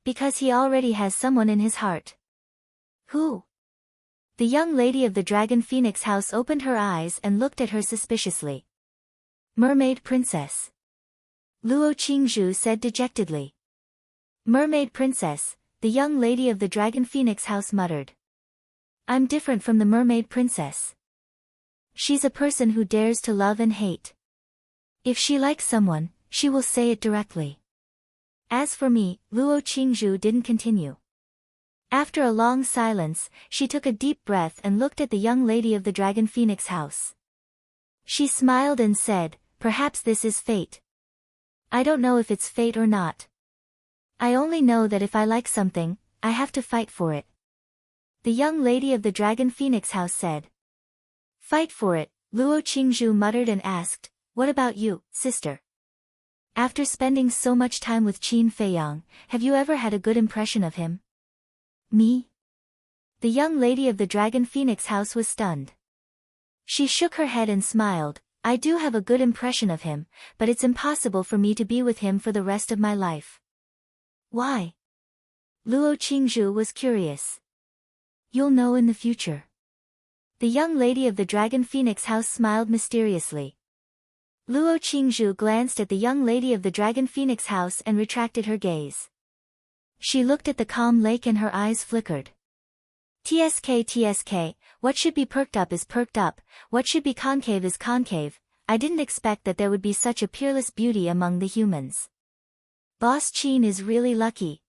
Because he already has someone in his heart." "Who?" The young lady of the Dragon Phoenix house opened her eyes and looked at her suspiciously. "Mermaid Princess." Luo Qingzhu said dejectedly. "Mermaid Princess," the young lady of the Dragon Phoenix house muttered. "I'm different from the Mermaid Princess. She's a person who dares to love and hate. If she likes someone, she will say it directly. As for me," Luo Qingzhu didn't continue. After a long silence, she took a deep breath and looked at the young lady of the Dragon Phoenix house. She smiled and said, "Perhaps this is fate. I don't know if it's fate or not. I only know that if I like something, I have to fight for it." The young lady of the Dragon Phoenix house said. "Fight for it," Luo Qingzhu muttered and asked, "What about you, sister? After spending so much time with Qin Feiyang, have you ever had a good impression of him?" "Me?" The young lady of the Dragon Phoenix house was stunned. She shook her head and smiled. "I do have a good impression of him, but it's impossible for me to be with him for the rest of my life." "Why?" Luo Qingzhu was curious. "You'll know in the future." The young lady of the Dragon Phoenix house smiled mysteriously. Luo Qingzhu glanced at the young lady of the Dragon Phoenix house and retracted her gaze. She looked at the calm lake and her eyes flickered. TSK, what should be perked up is perked up, what should be concave is concave. I didn't expect that there would be such a peerless beauty among the humans. Boss Qin is really lucky."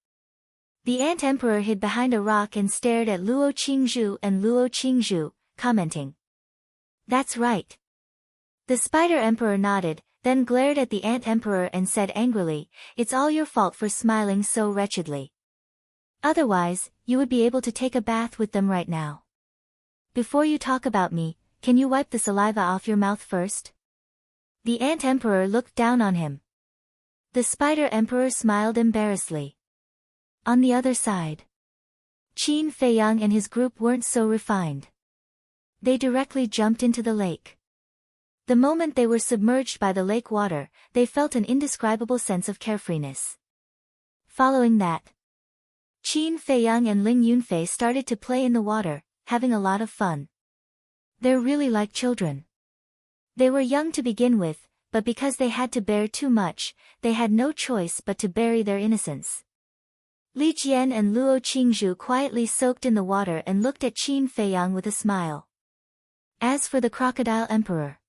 The Ant Emperor hid behind a rock and stared at Luo Qingzhu and Luo Qingzhu, commenting. "That's right." The Spider Emperor nodded, then glared at the Ant Emperor and said angrily, "It's all your fault for smiling so wretchedly. Otherwise, you would be able to take a bath with them right now. Before you talk about me, can you wipe the saliva off your mouth first?" The Ant Emperor looked down on him. The Spider Emperor smiled embarrassedly. On the other side, Qin Feiyang and his group weren't so refined. They directly jumped into the lake. The moment they were submerged by the lake water, they felt an indescribable sense of carefreeness. Following that, Qin Feiyang and Ling Yunfei started to play in the water, having a lot of fun. They're really like children. They were young to begin with, but because they had to bear too much, they had no choice but to bury their innocence. Li Jian and Luo Qingzhu quietly soaked in the water and looked at Qin Feiyang with a smile. As for the Crocodile Emperor,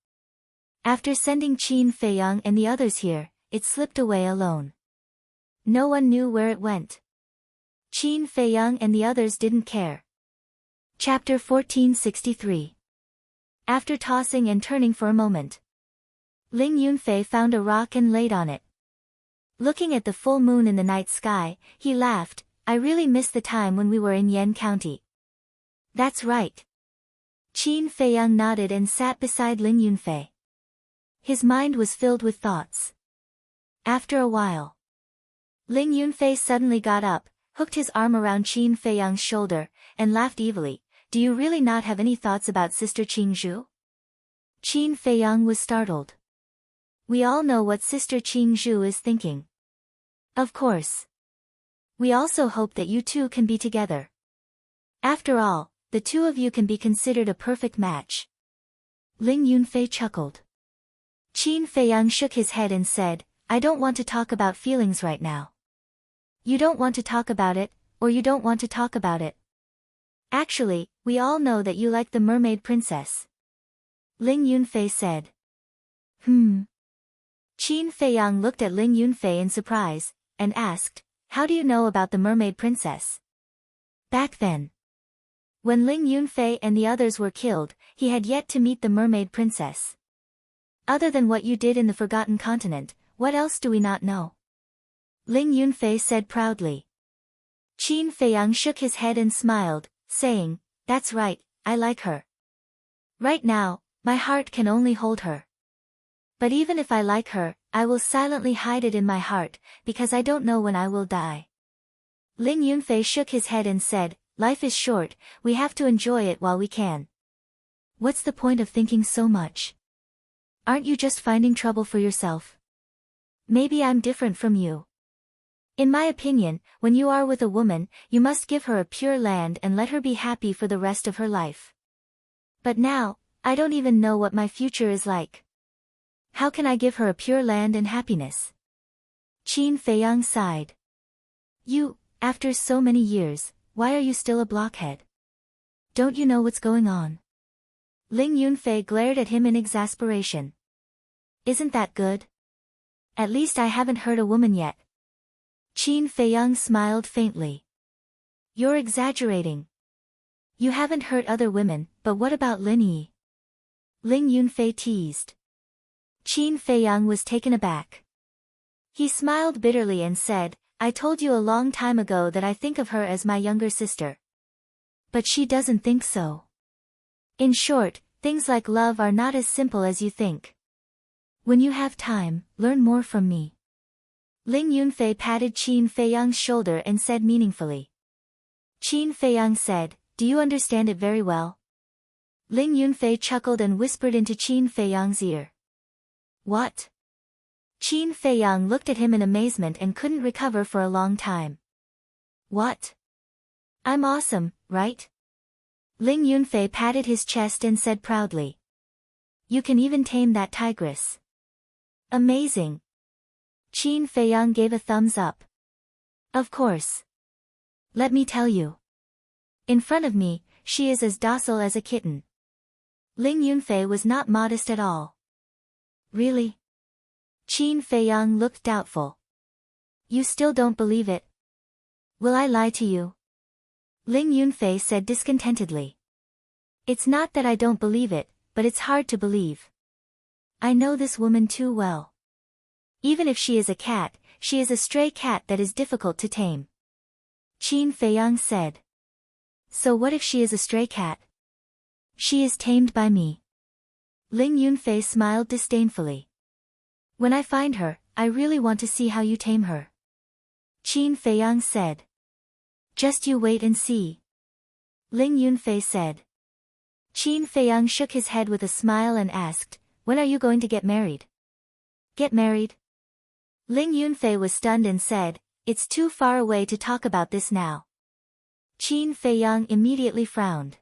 after sending Qin Feiyang and the others here, it slipped away alone. No one knew where it went. Qin Feiyang and the others didn't care. Chapter 1463. After tossing and turning for a moment, Ling Yunfei found a rock and laid on it. Looking at the full moon in the night sky, he laughed, "I really miss the time when we were in Yan County." "That's right." Qin Feiyang nodded and sat beside Ling Yunfei. His mind was filled with thoughts. After a while, Ling Yunfei suddenly got up, hooked his arm around Qin Feiyang's shoulder, and laughed evilly. "Do you really not have any thoughts about Sister Qingzhu?" Qin Feiyang was startled. "We all know what Sister Qingzhu is thinking. Of course. We also hope that you two can be together. After all, the two of you can be considered a perfect match." Ling Yunfei chuckled. Qin Feiyang shook his head and said, "I don't want to talk about feelings right now." "You don't want to talk about it, or you don't want to talk about it? Actually, we all know that you like the Mermaid Princess," Ling Yunfei said. Qin Feiyang looked at Ling Yunfei in surprise, and asked, "How do you know about the Mermaid Princess?" Back then, when Ling Yunfei and the others were killed, he had yet to meet the Mermaid Princess. "Other than what you did in the Forgotten Continent, what else do we not know?" Ling Yunfei said proudly. Qin Feiyang shook his head and smiled, saying, "That's right, I like her. Right now, my heart can only hold her. But even if I like her, I will silently hide it in my heart, because I don't know when I will die." Ling Yunfei shook his head and said, life is short, we have to enjoy it while we can. What's the point of thinking so much? Aren't you just finding trouble for yourself? Maybe I'm different from you. In my opinion, when you are with a woman, you must give her a pure land and let her be happy for the rest of her life. But now, I don't even know what my future is like. How can I give her a pure land and happiness? Qin Feiyang sighed. You, after so many years, why are you still a blockhead? Don't you know what's going on? Ling Yunfei glared at him in exasperation. Isn't that good? At least I haven't hurt a woman yet. Qin Feiyang smiled faintly. You're exaggerating. You haven't hurt other women, but what about Lin Yi? Ling Yunfei teased. Qin Feiyang was taken aback. He smiled bitterly and said, I told you a long time ago that I think of her as my younger sister. But she doesn't think so. In short, things like love are not as simple as you think. When you have time, learn more from me. Ling Yunfei patted Qin Feiyang's shoulder and said meaningfully. Qin Feiyang said, do you understand it very well? Ling Yunfei chuckled and whispered into Qin Feiyang's ear. What? Qin Feiyang looked at him in amazement and couldn't recover for a long time. What? I'm awesome, right? Ling Yunfei patted his chest and said proudly. You can even tame that tigress. Amazing. Qin Feiyang gave a thumbs up. Of course. Let me tell you. In front of me, she is as docile as a kitten. Ling Yunfei was not modest at all. Really? Qin Feiyang looked doubtful. You still don't believe it? Will I lie to you? Ling Yunfei said discontentedly. It's not that I don't believe it, but it's hard to believe. I know this woman too well. Even if she is a cat, she is a stray cat that is difficult to tame. Qin Feiyang said. So what if she is a stray cat? She is tamed by me. Ling Yunfei smiled disdainfully. When I find her, I really want to see how you tame her. Qin Feiyang said. Just you wait and see. Ling Yunfei said. Qin Feiyang shook his head with a smile and asked, when are you going to get married? Get married? Ling Yunfei was stunned and said, it's too far away to talk about this now. Qin Feiyang immediately frowned.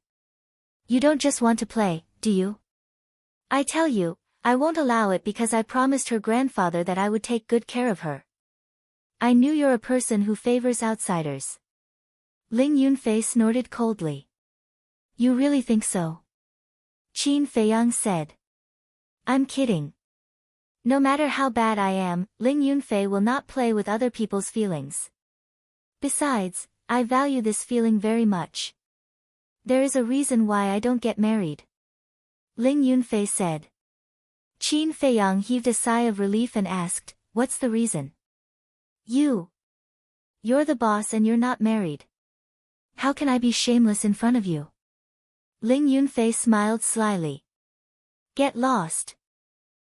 You don't just want to play, do you? I tell you, I won't allow it because I promised her grandfather that I would take good care of her. I knew you're a person who favors outsiders. Ling Yunfei snorted coldly. You really think so? Qin Feiyang said. I'm kidding. No matter how bad I am, Ling Yunfei will not play with other people's feelings. Besides, I value this feeling very much. There is a reason why I don't get married. Ling Yunfei said. Qin Feiyang heaved a sigh of relief and asked, what's the reason? You're the boss and you're not married. How can I be shameless in front of you? Ling Yunfei smiled slyly. Get lost.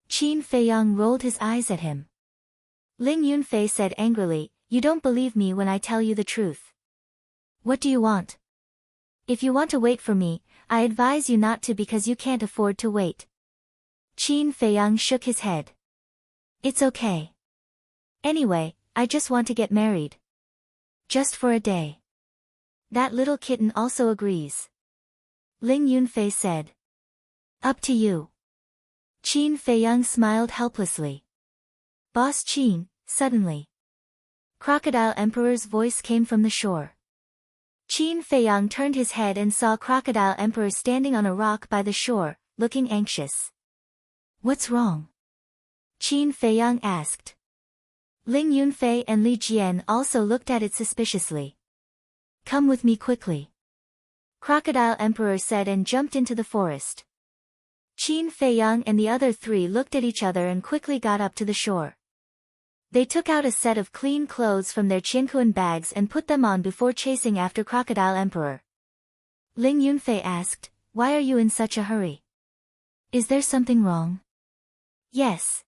Qin Feiyang rolled his eyes at him. Ling Yunfei said angrily, you don't believe me when I tell you the truth. What do you want? If you want to wait for me, I advise you not to because you can't afford to wait. Qin Feiyang shook his head. It's okay. Anyway, I just want to get married. Just for a day. That little kitten also agrees. Ling Yunfei said. Up to you. Qin Feiyang smiled helplessly. Boss Qin, suddenly. Crocodile Emperor's voice came from the shore. Qin Feiyang turned his head and saw Crocodile Emperor standing on a rock by the shore, looking anxious. What's wrong? Qin Feiyang asked. Ling Yunfei and Li Jian also looked at it suspiciously. Come with me quickly. Crocodile Emperor said and jumped into the forest. Qin Feiyang and the other three looked at each other and quickly got up to the shore. They took out a set of clean clothes from their qianquan bags and put them on before chasing after Crocodile Emperor. Ling Yunfei asked, why are you in such a hurry? Is there something wrong? Yes.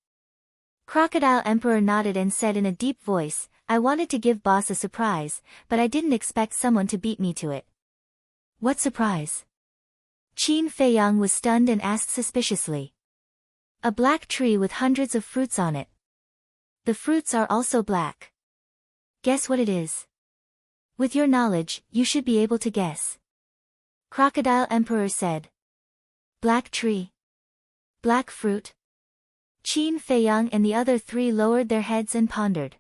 Crocodile Emperor nodded and said in a deep voice, I wanted to give boss a surprise, but I didn't expect someone to beat me to it. What surprise? Qin Feiyang was stunned and asked suspiciously. A black tree with hundreds of fruits on it. The fruits are also black. Guess what it is? With your knowledge, you should be able to guess. Crocodile Emperor said. Black tree. Black fruit. Qin Feiyang and the other three lowered their heads and pondered.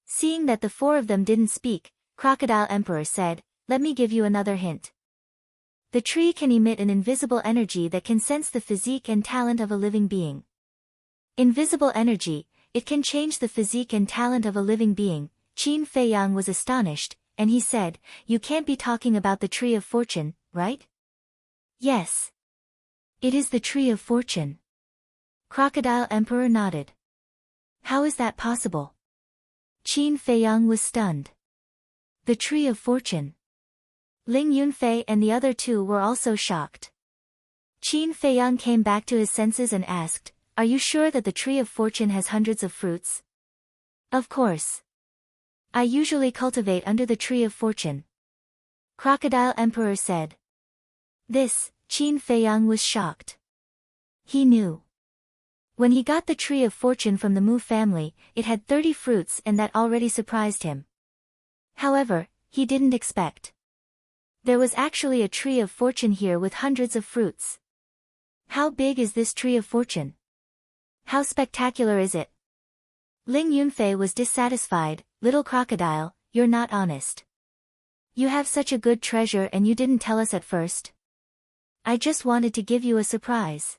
Seeing that the four of them didn't speak, Crocodile Emperor said, let me give you another hint. The tree can emit an invisible energy that can sense the physique and talent of a living being. Invisible energy, it can change the physique and talent of a living being. Qin Feiyang was astonished, and he said, you can't be talking about the tree of fortune, right? Yes. It is the tree of fortune. Crocodile Emperor nodded. How is that possible? Qin Feiyang was stunned. The tree of fortune. Ling Yunfei and the other two were also shocked. Qin Feiyang came back to his senses and asked, are you sure that the tree of fortune has hundreds of fruits? Of course. I usually cultivate under the tree of fortune. Crocodile Emperor said. This, Qin Feiyang was shocked. He knew. When he got the tree of fortune from the Mu family, it had 30 fruits and that already surprised him. However, he didn't expect. There was actually a tree of fortune here with hundreds of fruits. How big is this tree of fortune? How spectacular is it? Ling Yunfei was dissatisfied. Little crocodile, you're not honest. You have such a good treasure and you didn't tell us at first. I just wanted to give you a surprise.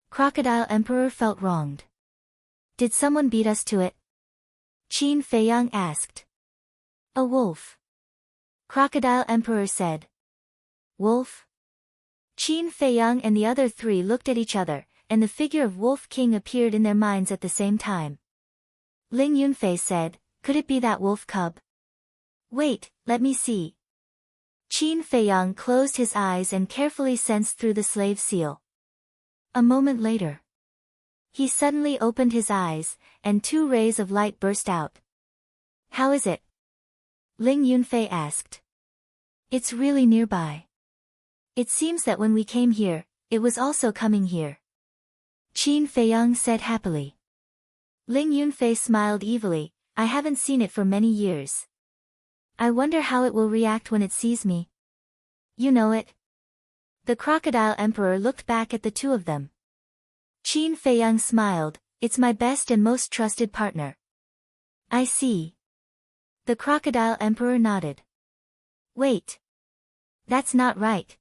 Crocodile Emperor felt wronged. Did someone beat us to it? Qin Feiyang asked. A wolf. Crocodile Emperor said. Wolf? Qin Feiyang and the other three looked at each other, and the figure of Wolf King appeared in their minds at the same time. Ling Yunfei said, could it be that wolf cub? Wait, let me see. Qin Feiyang closed his eyes and carefully sensed through the slave seal. A moment later. He suddenly opened his eyes, and 2 rays of light burst out. How is it? Ling Yunfei asked. It's really nearby. It seems that when we came here, it was also coming here. Qin Feiyang said happily. Ling Yunfei smiled evilly, I haven't seen it for many years. I wonder how it will react when it sees me. You know it. The Crocodile Emperor looked back at the two of them. Qin Feiyang smiled, it's my best and most trusted partner. I see. The Crocodile Emperor nodded. Wait. That's not right.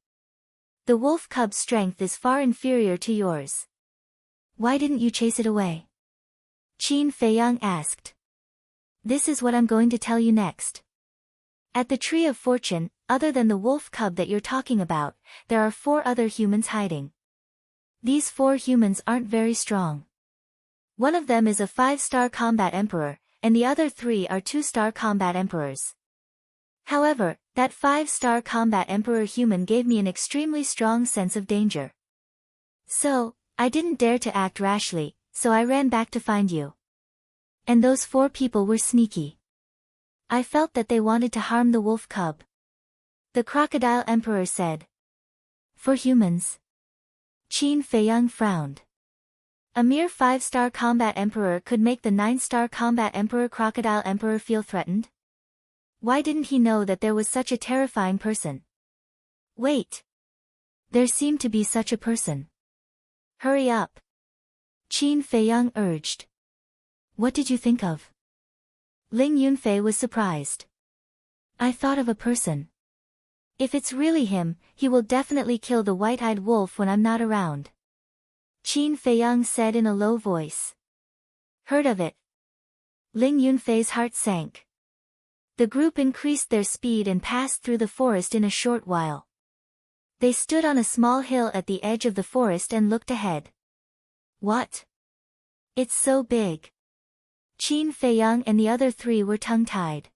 The wolf cub's strength is far inferior to yours. Why didn't you chase it away? Qin Feiyang asked. This is what I'm going to tell you next. At the Tree of Fortune, other than the wolf cub that you're talking about, there are 4 other humans hiding. These 4 humans aren't very strong. One of them is a 5-star combat emperor, and the other 3 are 2-star combat emperors. However, that 5-star combat emperor human gave me an extremely strong sense of danger. So, I didn't dare to act rashly, so I ran back to find you. And those 4 people were sneaky. I felt that they wanted to harm the wolf cub. The Crocodile Emperor said. For humans? Qin Feiyang frowned. A mere 5-star combat emperor could make the 9-star combat emperor Crocodile Emperor feel threatened? Why didn't he know that there was such a terrifying person? Wait. There seemed to be such a person. Hurry up. Qin Feiyang urged. What did you think of? Ling Yunfei was surprised. I thought of a person. If it's really him, he will definitely kill the white-eyed wolf when I'm not around. Qin Feiyang said in a low voice. Heard of it? Ling Yunfei's heart sank. The group increased their speed and passed through the forest in a short while. They stood on a small hill at the edge of the forest and looked ahead. What? It's so big. Qin Feiyang and the other 3 were tongue-tied.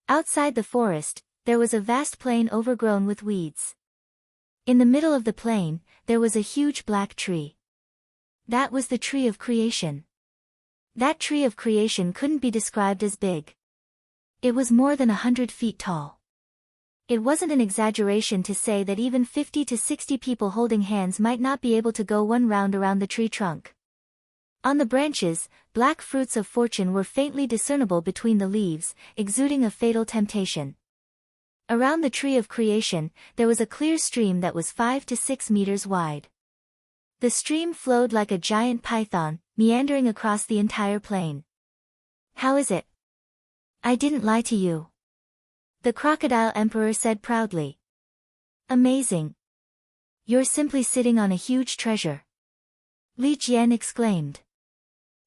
Outside the forest, there was a vast plain overgrown with weeds. In the middle of the plain, there was a huge black tree. That was the tree of creation. That tree of creation couldn't be described as big. It was more than 100 feet tall. It wasn't an exaggeration to say that even 50 to 60 people holding hands might not be able to go one round around the tree trunk. On the branches, black fruits of fortune were faintly discernible between the leaves, exuding a fatal temptation. Around the tree of creation, there was a clear stream that was 5 to 6 meters wide. The stream flowed like a giant python, meandering across the entire plain. "How is it? I didn't lie to you," the crocodile emperor said proudly. "Amazing. You're simply sitting on a huge treasure," Li Jian exclaimed.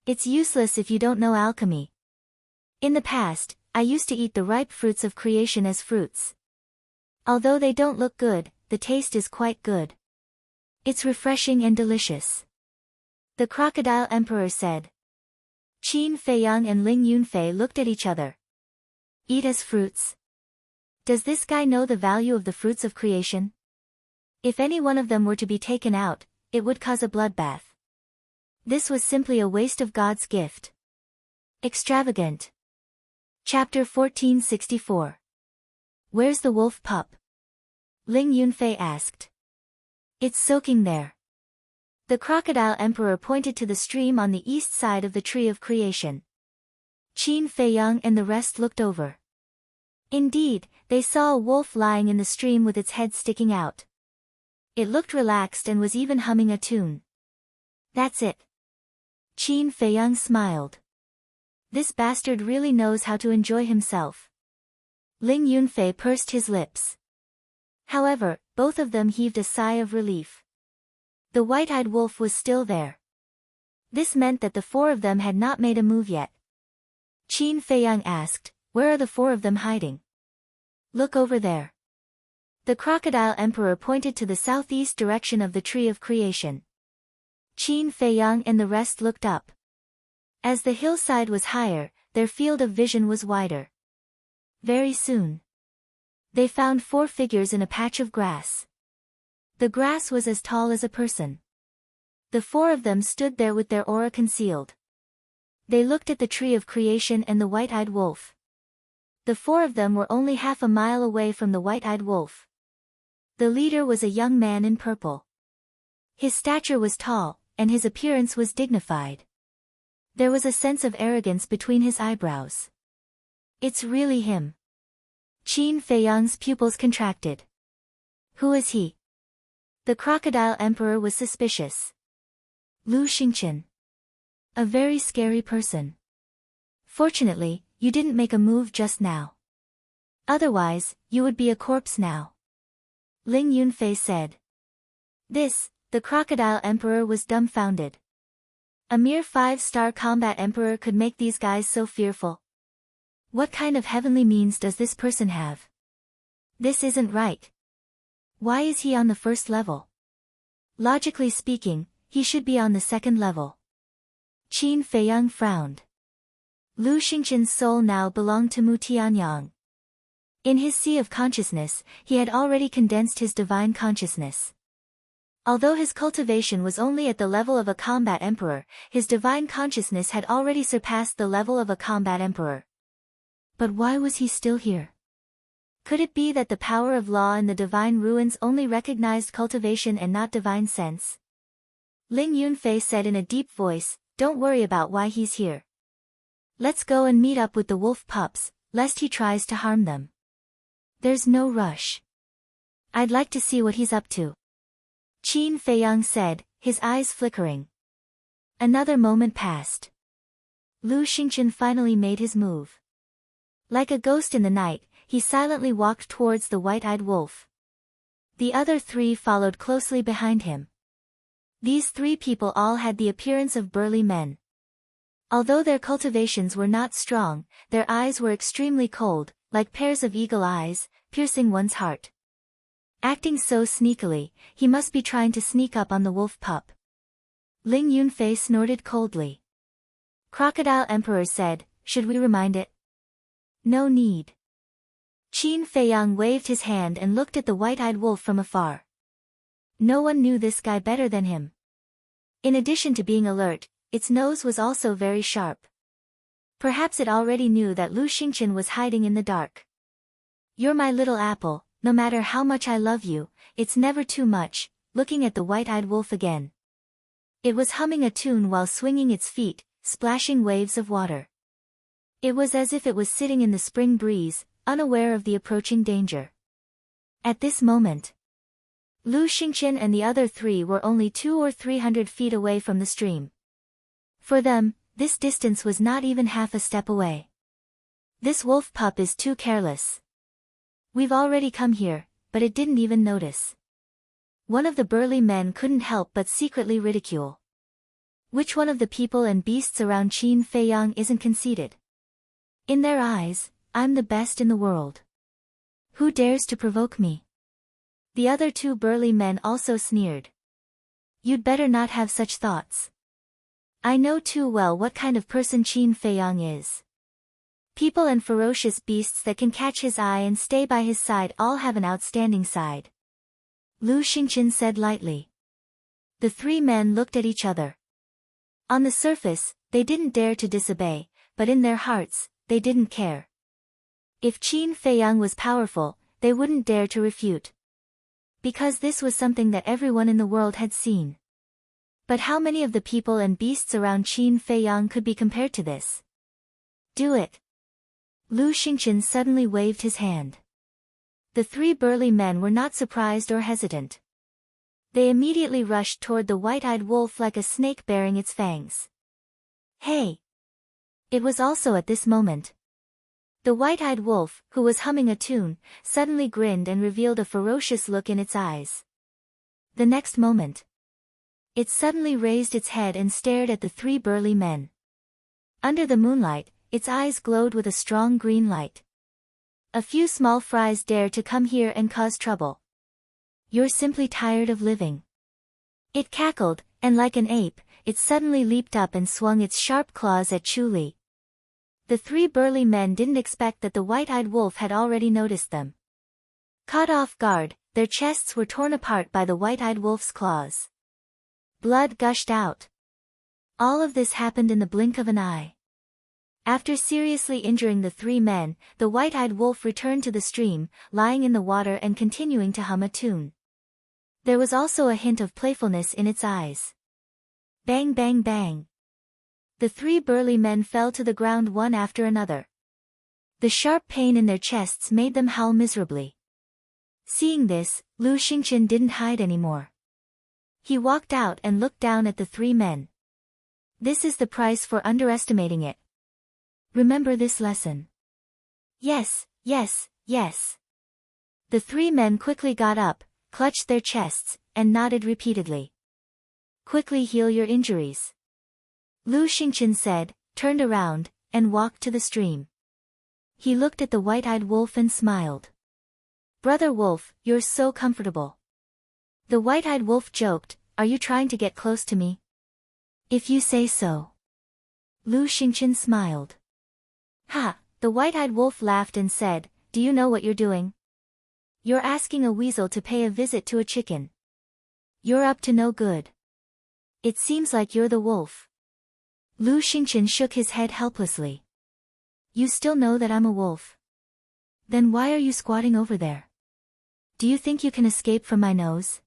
"It's useless if you don't know alchemy. In the past, I used to eat the ripe fruits of creation as fruits. Although they don't look good, the taste is quite good. It's refreshing and delicious," the crocodile emperor said. Qin Feiyang and Ling Yunfei looked at each other. "Eat as fruits? Does this guy know the value of the fruits of creation? If any one of them were to be taken out, it would cause a bloodbath. This was simply a waste of God's gift. Extravagant." Chapter 1464. "Where's the wolf pup?" Ling Yunfei asked. "It's soaking there." The crocodile emperor pointed to the stream on the east side of the tree of creation. Qin Feiyang and the rest looked over. Indeed, they saw a wolf lying in the stream with its head sticking out. It looked relaxed and was even humming a tune. "That's it." Qin Feiyang smiled. "This bastard really knows how to enjoy himself." Ling Yunfei pursed his lips. However, both of them heaved a sigh of relief. The white-eyed wolf was still there. This meant that the four of them had not made a move yet. Qin Feiyang asked, "Where are the four of them hiding?" "Look over there." The crocodile emperor pointed to the southeast direction of the tree of creation. Qin Feiyang and the rest looked up. As the hillside was higher, their field of vision was wider. Very soon, they found four figures in a patch of grass. The grass was as tall as a person. The four of them stood there with their aura concealed. They looked at the tree of creation and the white-eyed wolf. The four of them were only half a mile away from the white-eyed wolf. The leader was a young man in purple. His stature was tall, and his appearance was dignified. There was a sense of arrogance between his eyebrows. "It's really him." Qin Feiyang's pupils contracted. "Who is he?" The crocodile emperor was suspicious. "Lu Xingqian. A very scary person. Fortunately, you didn't make a move just now. Otherwise, you would be a corpse now," Ling Yunfei said. The crocodile emperor was dumbfounded. A mere 5-star combat emperor could make these guys so fearful. What kind of heavenly means does this person have? This isn't right. Why is he on the first level? Logically speaking, he should be on the second level. Qin Feiyang frowned. Lu Xingqian's soul now belonged to Mu Tianyang. In his sea of consciousness, he had already condensed his divine consciousness. Although his cultivation was only at the level of a combat emperor, his divine consciousness had already surpassed the level of a combat emperor. But why was he still here? Could it be that the power of law in the divine ruins only recognized cultivation and not divine sense? Ling Yunfei said in a deep voice, "Don't worry about why he's here. Let's go and meet up with the wolf pups, lest he tries to harm them. There's no rush. I'd like to see what he's up to." Qin Feiyang said, his eyes flickering. Another moment passed. Lu Xingqian finally made his move. Like a ghost in the night, he silently walked towards the white-eyed wolf. The other three followed closely behind him. These three people all had the appearance of burly men. Although their cultivations were not strong, their eyes were extremely cold, like pairs of eagle eyes, piercing one's heart. Acting so sneakily, he must be trying to sneak up on the wolf pup. Ling Yunfei snorted coldly. Crocodile Emperor said, "Should we remind it?" "No need." Qin Feiyang waved his hand and looked at the white-eyed wolf from afar. No one knew this guy better than him. In addition to being alert, its nose was also very sharp. Perhaps it already knew that Lu Xingqian was hiding in the dark. "You're my little apple, no matter how much I love you, it's never too much," looking at the white-eyed wolf again. It was humming a tune while swinging its feet, splashing waves of water. It was as if it was sitting in the spring breeze, unaware of the approaching danger. At this moment, Lu Xingqian and the other three were only 200 or 300 feet away from the stream. For them, this distance was not even half a step away. "This wolf pup is too careless. We've already come here, but it didn't even notice." One of the burly men couldn't help but secretly ridicule. Which one of the people and beasts around Qin Feiyang isn't conceited? In their eyes, I'm the best in the world. Who dares to provoke me? The other two burly men also sneered. You'd better not have such thoughts. I know too well what kind of person Qin Feiyang is. People and ferocious beasts that can catch his eye and stay by his side all have an outstanding side. Lu Xingqian said lightly. The three men looked at each other. On the surface, they didn't dare to disobey, but in their hearts, they didn't care. If Qin Feiyang was powerful, they wouldn't dare to refute. Because this was something that everyone in the world had seen. But how many of the people and beasts around Qin Feiyang could be compared to this? Do it. Lu Xingqian suddenly waved his hand. The three burly men were not surprised or hesitant. They immediately rushed toward the white-eyed wolf like a snake baring its fangs. Hey! It was also at this moment. The white-eyed wolf, who was humming a tune, suddenly grinned and revealed a ferocious look in its eyes. The next moment, it suddenly raised its head and stared at the three burly men. Under the moonlight, its eyes glowed with a strong green light. A few small fries dare to come here and cause trouble. You're simply tired of living. It cackled, and like an ape, it suddenly leaped up and swung its sharp claws at Chu Li. The three burly men didn't expect that the white-eyed wolf had already noticed them. Caught off guard, their chests were torn apart by the white-eyed wolf's claws. Blood gushed out. All of this happened in the blink of an eye. After seriously injuring the three men, the white-eyed wolf returned to the stream, lying in the water and continuing to hum a tune. There was also a hint of playfulness in its eyes. Bang bang bang. The three burly men fell to the ground one after another. The sharp pain in their chests made them howl miserably. Seeing this, Lu Xingqian didn't hide anymore. He walked out and looked down at the three men. This is the price for underestimating it. Remember this lesson. Yes, yes, yes. The three men quickly got up, clutched their chests, and nodded repeatedly. Quickly heal your injuries. Lu Xingqian said, turned around, and walked to the stream. He looked at the white-eyed wolf and smiled. Brother Wolf, you're so comfortable. The white-eyed wolf joked, are you trying to get close to me? If you say so. Lu Xingqian smiled. Ha! The white-eyed wolf laughed and said, do you know what you're doing? You're asking a weasel to pay a visit to a chicken. You're up to no good. It seems like you're the wolf. Lu Xingqian shook his head helplessly. You still know that I'm a wolf. Then why are you squatting over there? Do you think you can escape from my nose?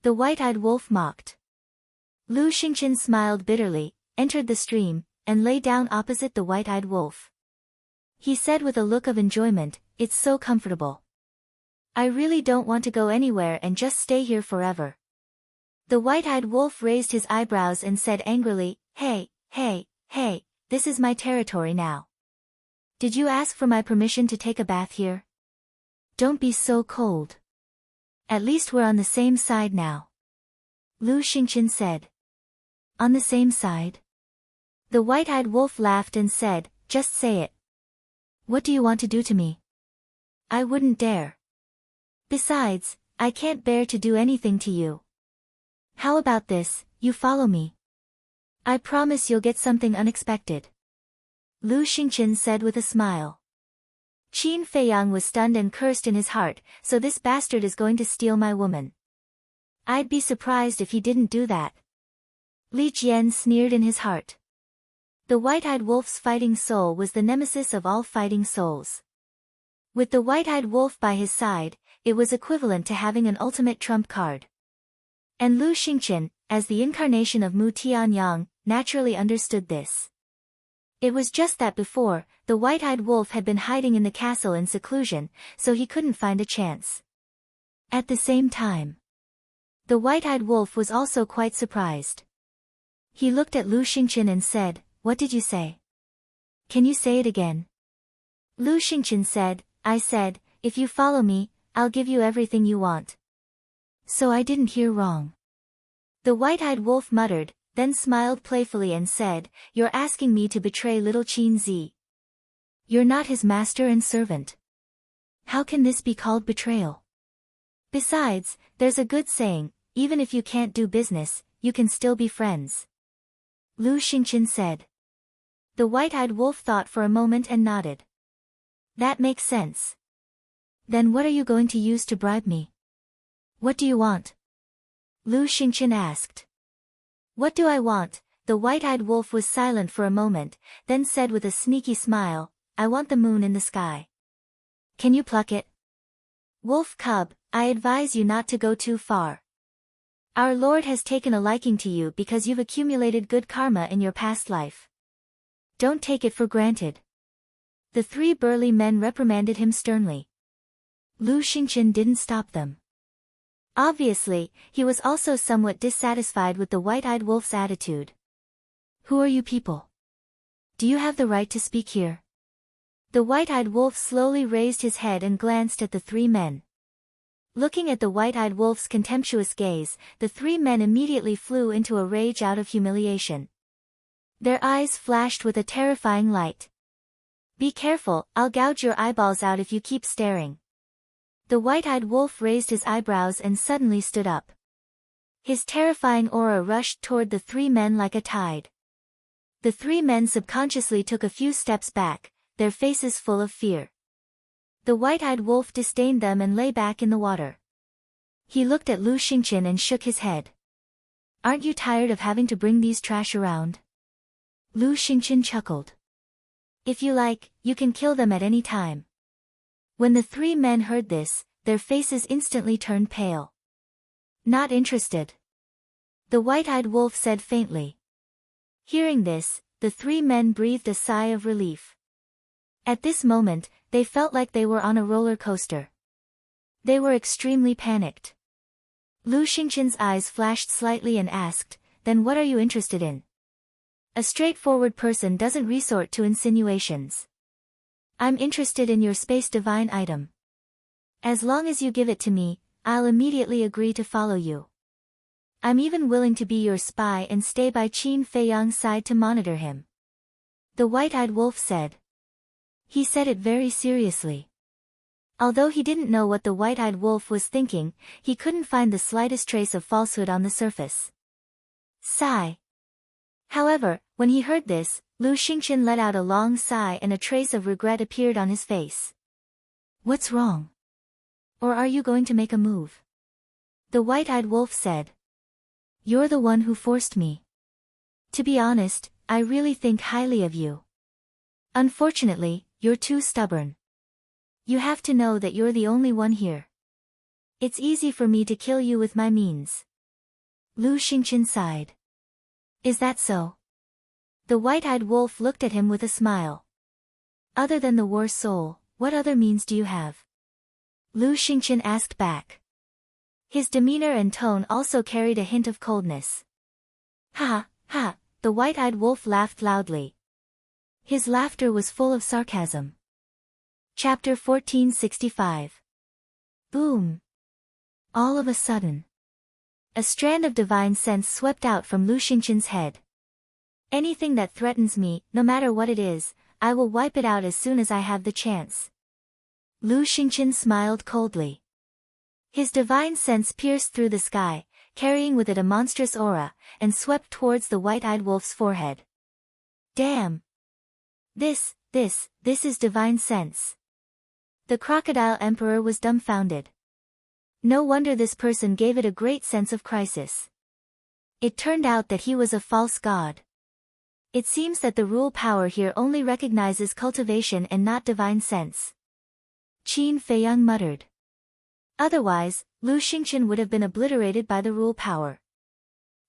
The white-eyed wolf mocked. Lu Xingqian smiled bitterly, entered the stream, and lay down opposite the white-eyed wolf. He said with a look of enjoyment, it's so comfortable. I really don't want to go anywhere and just stay here forever. The white-eyed wolf raised his eyebrows and said angrily, hey, hey, hey, this is my territory now. Did you ask for my permission to take a bath here? Don't be so cold. At least we're on the same side now. Lu Xingqian said. On the same side? The white-eyed wolf laughed and said, just say it. What do you want to do to me? I wouldn't dare. Besides, I can't bear to do anything to you. How about this, you follow me? I promise you'll get something unexpected. Lu Xingqian said with a smile. Qin Feiyang was stunned and cursed in his heart, so this bastard is going to steal my woman. I'd be surprised if he didn't do that. Li Jian sneered in his heart. The white-eyed wolf's fighting soul was the nemesis of all fighting souls. With the white-eyed wolf by his side, it was equivalent to having an ultimate trump card. And Lu Xingqian, as the incarnation of Mu Tianyang, naturally understood this. It was just that before, the white-eyed wolf had been hiding in the castle in seclusion, so he couldn't find a chance. At the same time, the white-eyed wolf was also quite surprised. He looked at Lu Xingqian and said, "What did you say? Can you say it again?" Lu Xingqian said, "I said, if you follow me, I'll give you everything you want." "So I didn't hear wrong." The white-eyed wolf muttered, then smiled playfully and said, "You're asking me to betray little Qin Zi. You're not his master and servant. How can this be called betrayal? Besides, there's a good saying, even if you can't do business, you can still be friends." Lu Xingqian said. The white-eyed wolf thought for a moment and nodded. "That makes sense. Then what are you going to use to bribe me? What do you want?" Lu Xingqian asked. "What do I want?" The white-eyed wolf was silent for a moment, then said with a sneaky smile, "I want the moon in the sky. Can you pluck it?" "Wolf cub, I advise you not to go too far. Our Lord has taken a liking to you because you've accumulated good karma in your past life. Don't take it for granted." The three burly men reprimanded him sternly. Lu Xingqian didn't stop them. Obviously, he was also somewhat dissatisfied with the white-eyed wolf's attitude. "Who are you people? Do you have the right to speak here?" The white-eyed wolf slowly raised his head and glanced at the three men. Looking at the white-eyed wolf's contemptuous gaze, the three men immediately flew into a rage out of humiliation. Their eyes flashed with a terrifying light. "Be careful, I'll gouge your eyeballs out if you keep staring." The white-eyed wolf raised his eyebrows and suddenly stood up. His terrifying aura rushed toward the three men like a tide. The three men subconsciously took a few steps back, their faces full of fear. The white-eyed wolf disdained them and lay back in the water. He looked at Lu Xingqian and shook his head. "Aren't you tired of having to bring these trash around?" Lu Xingqian chuckled. "If you like, you can kill them at any time." When the three men heard this, their faces instantly turned pale. "Not interested," the white-eyed wolf said faintly. Hearing this, the three men breathed a sigh of relief. At this moment, they felt like they were on a roller coaster. They were extremely panicked. Lu Xingqian's eyes flashed slightly and asked, "Then what are you interested in?" A straightforward person doesn't resort to insinuations. "I'm interested in your space divine item. As long as you give it to me, I'll immediately agree to follow you. I'm even willing to be your spy and stay by Qin Feiyang's side to monitor him," the white-eyed wolf said. He said it very seriously. Although he didn't know what the white-eyed wolf was thinking, he couldn't find the slightest trace of falsehood on the surface. Sigh. However, when he heard this, Lu Xingqian let out a long sigh and a trace of regret appeared on his face. "What's wrong? Or are you going to make a move?" the white-eyed wolf said. "You're the one who forced me. To be honest, I really think highly of you. Unfortunately, you're too stubborn. You have to know that you're the only one here. It's easy for me to kill you with my means." Lu Xingqian sighed. "Is that so?" The white-eyed wolf looked at him with a smile. "Other than the war soul, what other means do you have?" Lu Xingqian asked back. His demeanor and tone also carried a hint of coldness. "Ha, ha," the white-eyed wolf laughed loudly. His laughter was full of sarcasm. Chapter 1465. Boom. All of a sudden, a strand of divine sense swept out from Lu Xingqian's head. "Anything that threatens me, no matter what it is, I will wipe it out as soon as I have the chance." Lu Xingqian smiled coldly. His divine sense pierced through the sky, carrying with it a monstrous aura, and swept towards the white-eyed wolf's forehead. "Damn! This is divine sense." The crocodile emperor was dumbfounded. No wonder this person gave it a great sense of crisis. It turned out that he was a false god. It seems that the rule power here only recognizes cultivation and not divine sense. Qin Feiyang muttered. Otherwise, Lu Xingchen would have been obliterated by the rule power.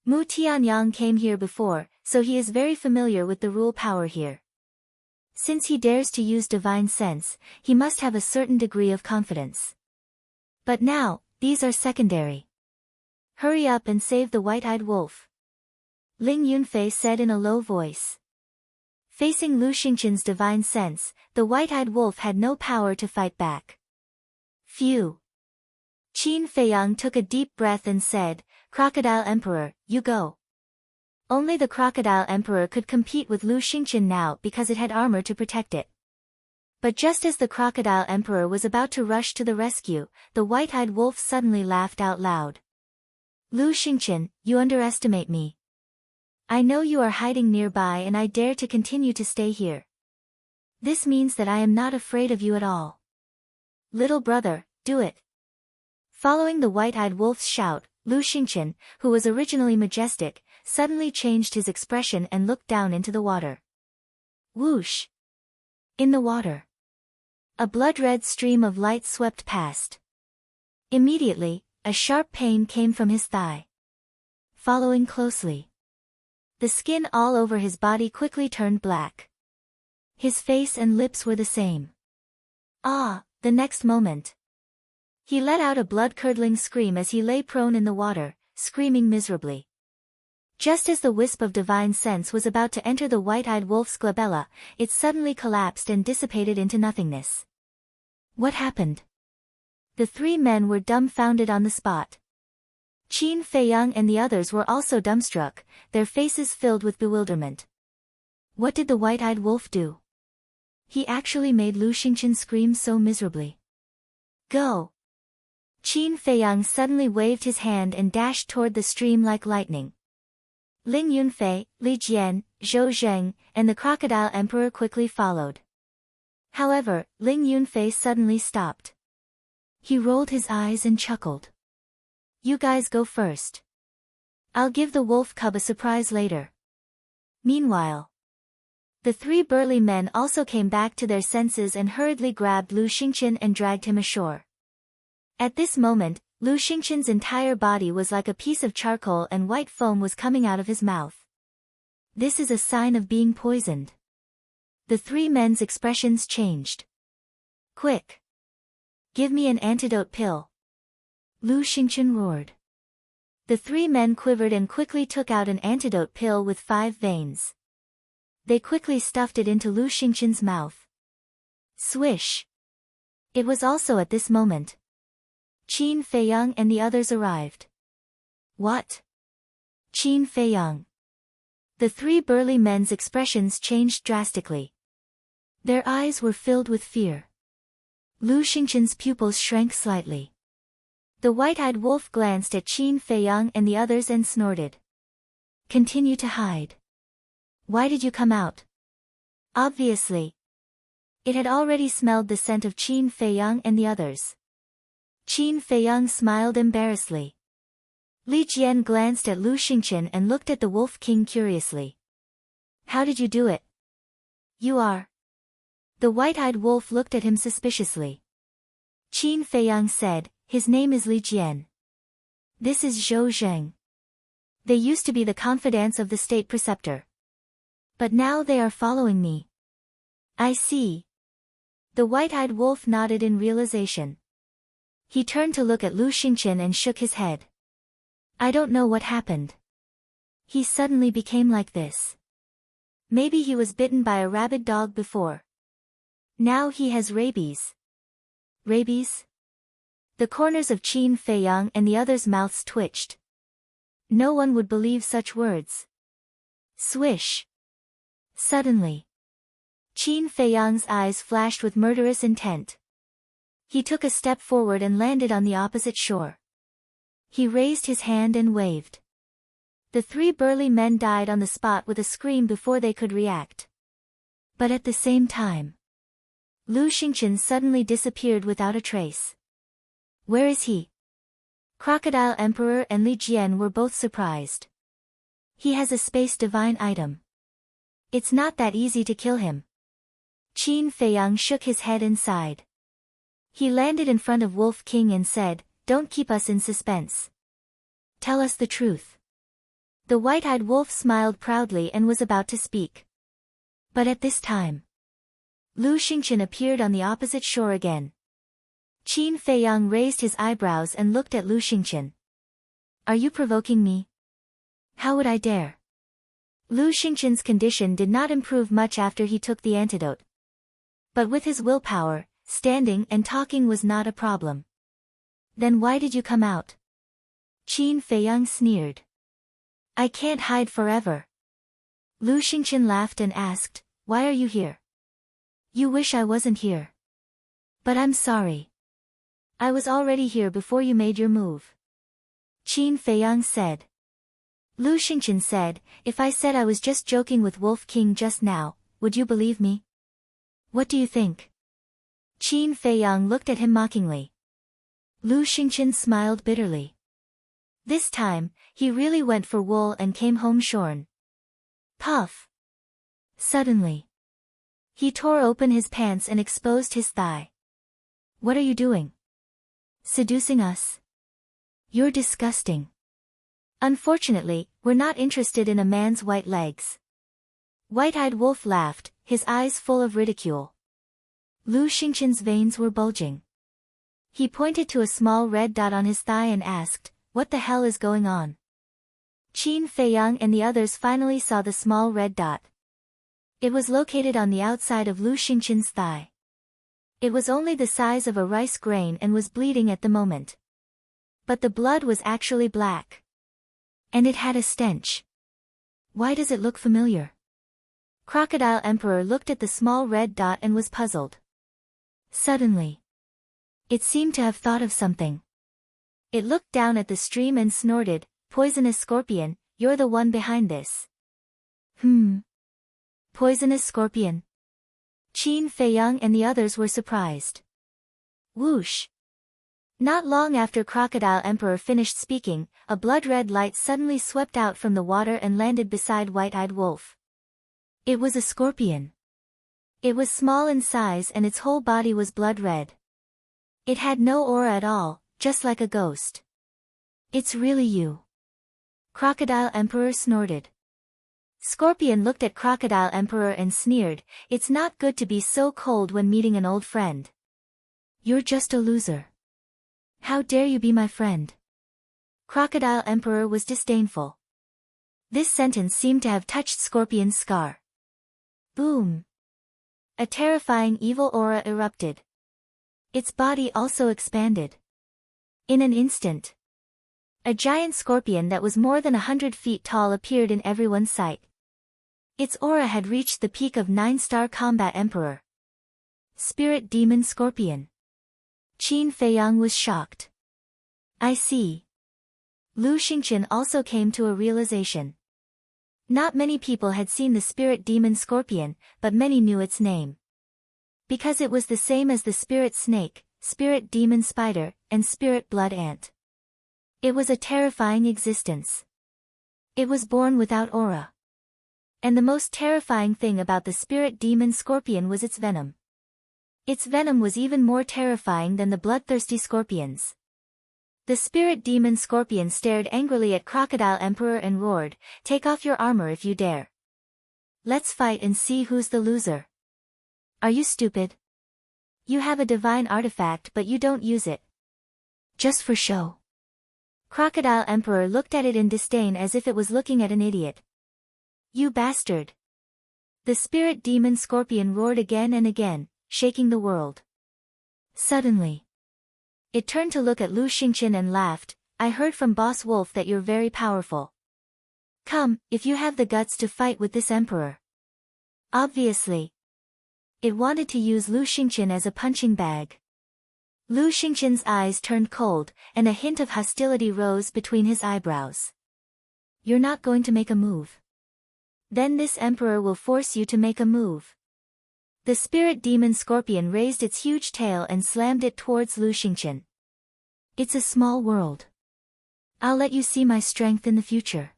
Mu Tianyang came here before, so he is very familiar with the rule power here. Since he dares to use divine sense, he must have a certain degree of confidence. But now, these are secondary. Hurry up and save the white-eyed wolf, Ling Yunfei said in a low voice. Facing Lu Xingchen's divine sense, the white-eyed wolf had no power to fight back. Phew. Qin Feiyang took a deep breath and said, Crocodile Emperor, you go. Only the Crocodile Emperor could compete with Lu Xingchen now because it had armor to protect it. But just as the Crocodile Emperor was about to rush to the rescue, the white-eyed wolf suddenly laughed out loud. Lu Xingchen, you underestimate me. I know you are hiding nearby and I dare to continue to stay here. This means that I am not afraid of you at all. Little brother, do it. Following the white-eyed wolf's shout, Lu Xingchen, who was originally majestic, suddenly changed his expression and looked down into the water. Whoosh! In the water, a blood-red stream of light swept past. Immediately, a sharp pain came from his thigh. Following closely, the skin all over his body quickly turned black. His face and lips were the same. The next moment, he let out a blood-curdling scream as he lay prone in the water, screaming miserably. Just as the wisp of divine sense was about to enter the white-eyed wolf's glabella, it suddenly collapsed and dissipated into nothingness. What happened? The three men were dumbfounded on the spot. Qin Feiyang and the others were also dumbstruck, their faces filled with bewilderment. What did the white-eyed wolf do? He actually made Lu Xingchen scream so miserably. Go! Qin Feiyang suddenly waved his hand and dashed toward the stream like lightning. Ling Yunfei, Li Jian, Zhou Zheng, and the Crocodile Emperor quickly followed. However, Ling Yunfei suddenly stopped. He rolled his eyes and chuckled. You guys go first. I'll give the wolf cub a surprise later. Meanwhile, the three burly men also came back to their senses and hurriedly grabbed Lu Xingchen and dragged him ashore. At this moment, Lu Xingchen's entire body was like a piece of charcoal and white foam was coming out of his mouth. This is a sign of being poisoned. The three men's expressions changed. Quick! Give me an antidote pill. Lu Xingchen roared. The three men quivered and quickly took out an antidote pill with 5 veins. They quickly stuffed it into Lu Xingchen's mouth. Swish! It was also at this moment Qin Feiyang and the others arrived. What? Qin Feiyang. The three burly men's expressions changed drastically. Their eyes were filled with fear. Lu Xingchen's pupils shrank slightly. The white-eyed wolf glanced at Qin Feiyang and the others and snorted. Continue to hide. Why did you come out? Obviously. It had already smelled the scent of Qin Feiyang and the others. Qin Feiyang smiled embarrassedly. Li Jian glanced at Lu Xingchen and looked at the Wolf King curiously. How did you do it? You are. The white-eyed wolf looked at him suspiciously. Qin Feiyang said, his name is Li Jian. This is Zhou Zheng. They used to be the confidants of the state preceptor. But now they are following me. I see. The white-eyed wolf nodded in realization. He turned to look at Lu Xingchen and shook his head. I don't know what happened. He suddenly became like this. Maybe he was bitten by a rabid dog before. Now he has rabies. Rabies? The corners of Qin Feiyang and the others' mouths twitched. No one would believe such words. Swish! Suddenly, Qin Feiyang's eyes flashed with murderous intent. He took a step forward and landed on the opposite shore. He raised his hand and waved. The three burly men died on the spot with a scream before they could react. But at the same time, Lu Xingchen suddenly disappeared without a trace. Where is he? Crocodile Emperor and Li Jian were both surprised. He has a space divine item. It's not that easy to kill him. Qin Feiyang shook his head and sighed. He landed in front of Wolf King and said, "Don't keep us in suspense. Tell us the truth." The white-eyed wolf smiled proudly and was about to speak. But at this time, Lu Xingqian appeared on the opposite shore again. Qin Feiyang raised his eyebrows and looked at Lu Xingqian. "Are you provoking me? How would I dare?" Lu Xingqian's condition did not improve much after he took the antidote. But with his willpower, standing and talking was not a problem. "Then why did you come out?" Qin Feiyang sneered. "I can't hide forever." Lu Xingqian laughed and asked, "Why are you here?" "You wish I wasn't here. But I'm sorry. I was already here before you made your move." Qin Feiyang said. Lu Xingqian said, "If I said I was just joking with Wolf King just now, would you believe me? What do you think?" Qin Feiyang looked at him mockingly. Lu Xingqian smiled bitterly. This time, he really went for wool and came home shorn. Puff! Suddenly, he tore open his pants and exposed his thigh. "What are you doing? Seducing us? You're disgusting. Unfortunately, we're not interested in a man's white legs." White-eyed wolf laughed, his eyes full of ridicule. Lu Xingqian's veins were bulging. He pointed to a small red dot on his thigh and asked, "What the hell is going on?" Qin Feiyang and the others finally saw the small red dot. It was located on the outside of Lu Xingqian's thigh. It was only the size of a rice grain and was bleeding at the moment. But the blood was actually black. And it had a stench. "Why does it look familiar?" Crocodile Emperor looked at the small red dot and was puzzled. Suddenly, it seemed to have thought of something. It looked down at the stream and snorted, "Poisonous scorpion, you're the one behind this." Poisonous scorpion? Qin Feiyang and the others were surprised. Whoosh! Not long after Crocodile Emperor finished speaking, a blood-red light suddenly swept out from the water and landed beside White-Eyed Wolf. It was a scorpion. It was small in size and its whole body was blood-red. It had no aura at all, just like a ghost. "It's really you." Crocodile Emperor snorted. Scorpion looked at Crocodile Emperor and sneered, "It's not good to be so cold when meeting an old friend. You're just a loser. How dare you be my friend?" Crocodile Emperor was disdainful. This sentence seemed to have touched Scorpion's scar. Boom! A terrifying evil aura erupted. Its body also expanded. In an instant, a giant scorpion that was more than 100 feet tall appeared in everyone's sight. Its aura had reached the peak of 9-star Combat Emperor. Spirit Demon Scorpion. Qin Feiyang was shocked. "I see." Lu Xingqian also came to a realization. Not many people had seen the Spirit Demon Scorpion, but many knew its name. Because it was the same as the Spirit Snake, Spirit Demon Spider, and Spirit Blood Ant. It was a terrifying existence. It was born without aura. And the most terrifying thing about the Spirit Demon Scorpion was its venom. Its venom was even more terrifying than the bloodthirsty scorpions. The Spirit Demon Scorpion stared angrily at Crocodile Emperor and roared, "Take off your armor if you dare. Let's fight and see who's the loser." "Are you stupid? You have a divine artifact but you don't use it. Just for show." Crocodile Emperor looked at it in disdain as if it was looking at an idiot. "You bastard!" The Spirit Demon Scorpion roared again and again, shaking the world. Suddenly, it turned to look at Lu Xingqian and laughed, "I heard from Boss Wolf that you're very powerful. Come, if you have the guts to fight with this emperor." Obviously, it wanted to use Lu Xingqian as a punching bag. Lu Xingqian's eyes turned cold, and a hint of hostility rose between his eyebrows. "You're not going to make a move? Then this emperor will force you to make a move." The Spirit Demon Scorpion raised its huge tail and slammed it towards Lu Xingqian. "It's a small world. I'll let you see my strength in the future."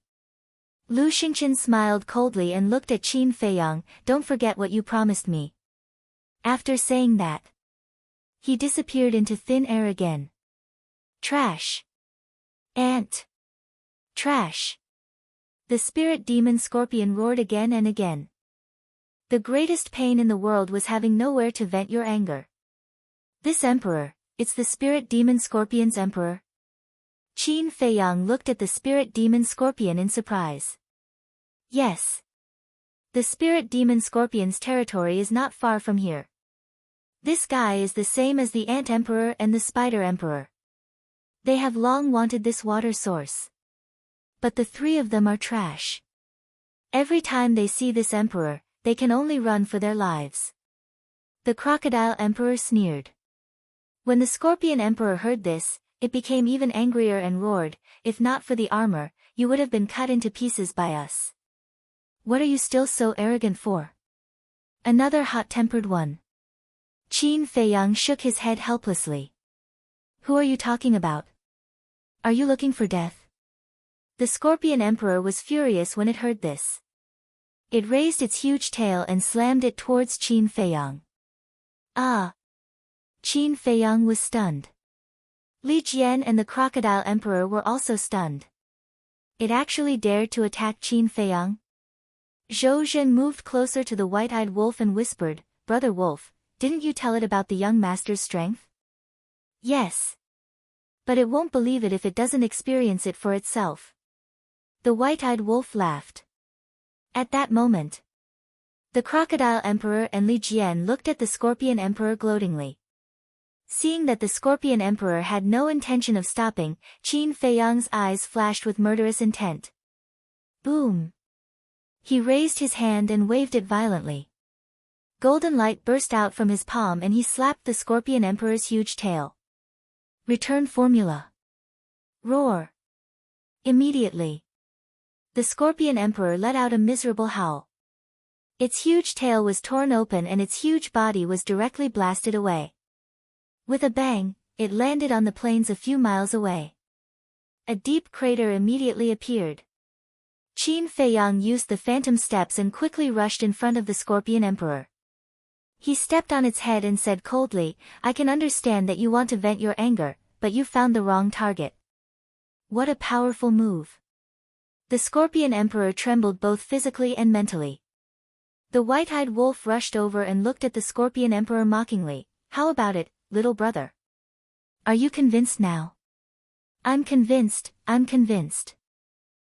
Lu Xingqian smiled coldly and looked at Qin Feiyang, "Don't forget what you promised me." After saying that, He disappeared into thin air again. Trash. Ant. Trash. The spirit demon scorpion roared again and again. The greatest pain in the world was having nowhere to vent your anger. This emperor, it's the spirit demon scorpion's emperor? Qin Feiyang looked at the spirit demon scorpion in surprise. Yes. The spirit demon scorpion's territory is not far from here. This guy is the same as the ant emperor and the spider emperor. They have long wanted this water source. But the three of them are trash. Every time they see this emperor, they can only run for their lives. The crocodile emperor sneered. When the scorpion emperor heard this, it became even angrier and roared, "If not for the armor, you would have been cut into pieces by us. What are you still so arrogant for?" Another hot-tempered one. Qin Feiyang shook his head helplessly. Who are you talking about? Are you looking for death? The scorpion emperor was furious when it heard this. It raised its huge tail and slammed it towards Qin Feiyang. Ah! Qin Feiyang was stunned. Li Jian and the crocodile emperor were also stunned. It actually dared to attack Qin Feiyang? Zhou Zhen moved closer to the white-eyed wolf and whispered, "Brother Wolf, didn't you tell it about the young master's strength?" "Yes. But it won't believe it if it doesn't experience it for itself." The white-eyed wolf laughed. At that moment, the crocodile emperor and Li Jian looked at the scorpion emperor gloatingly. Seeing that the scorpion emperor had no intention of stopping, Qin Feiyang's eyes flashed with murderous intent. Boom! He raised his hand and waved it violently. Golden light burst out from his palm and he slapped the scorpion emperor's huge tail. Return formula. Roar! Immediately, the scorpion emperor let out a miserable howl. Its huge tail was torn open and its huge body was directly blasted away. With a bang, it landed on the plains a few miles away. A deep crater immediately appeared. Qin Feiyang used the phantom steps and quickly rushed in front of the scorpion emperor. He stepped on its head and said coldly, "I can understand that you want to vent your anger, but you found the wrong target." What a powerful move. The scorpion emperor trembled both physically and mentally. The white-eyed wolf rushed over and looked at the scorpion emperor mockingly. "How about it, little brother? Are you convinced now?" I'm convinced.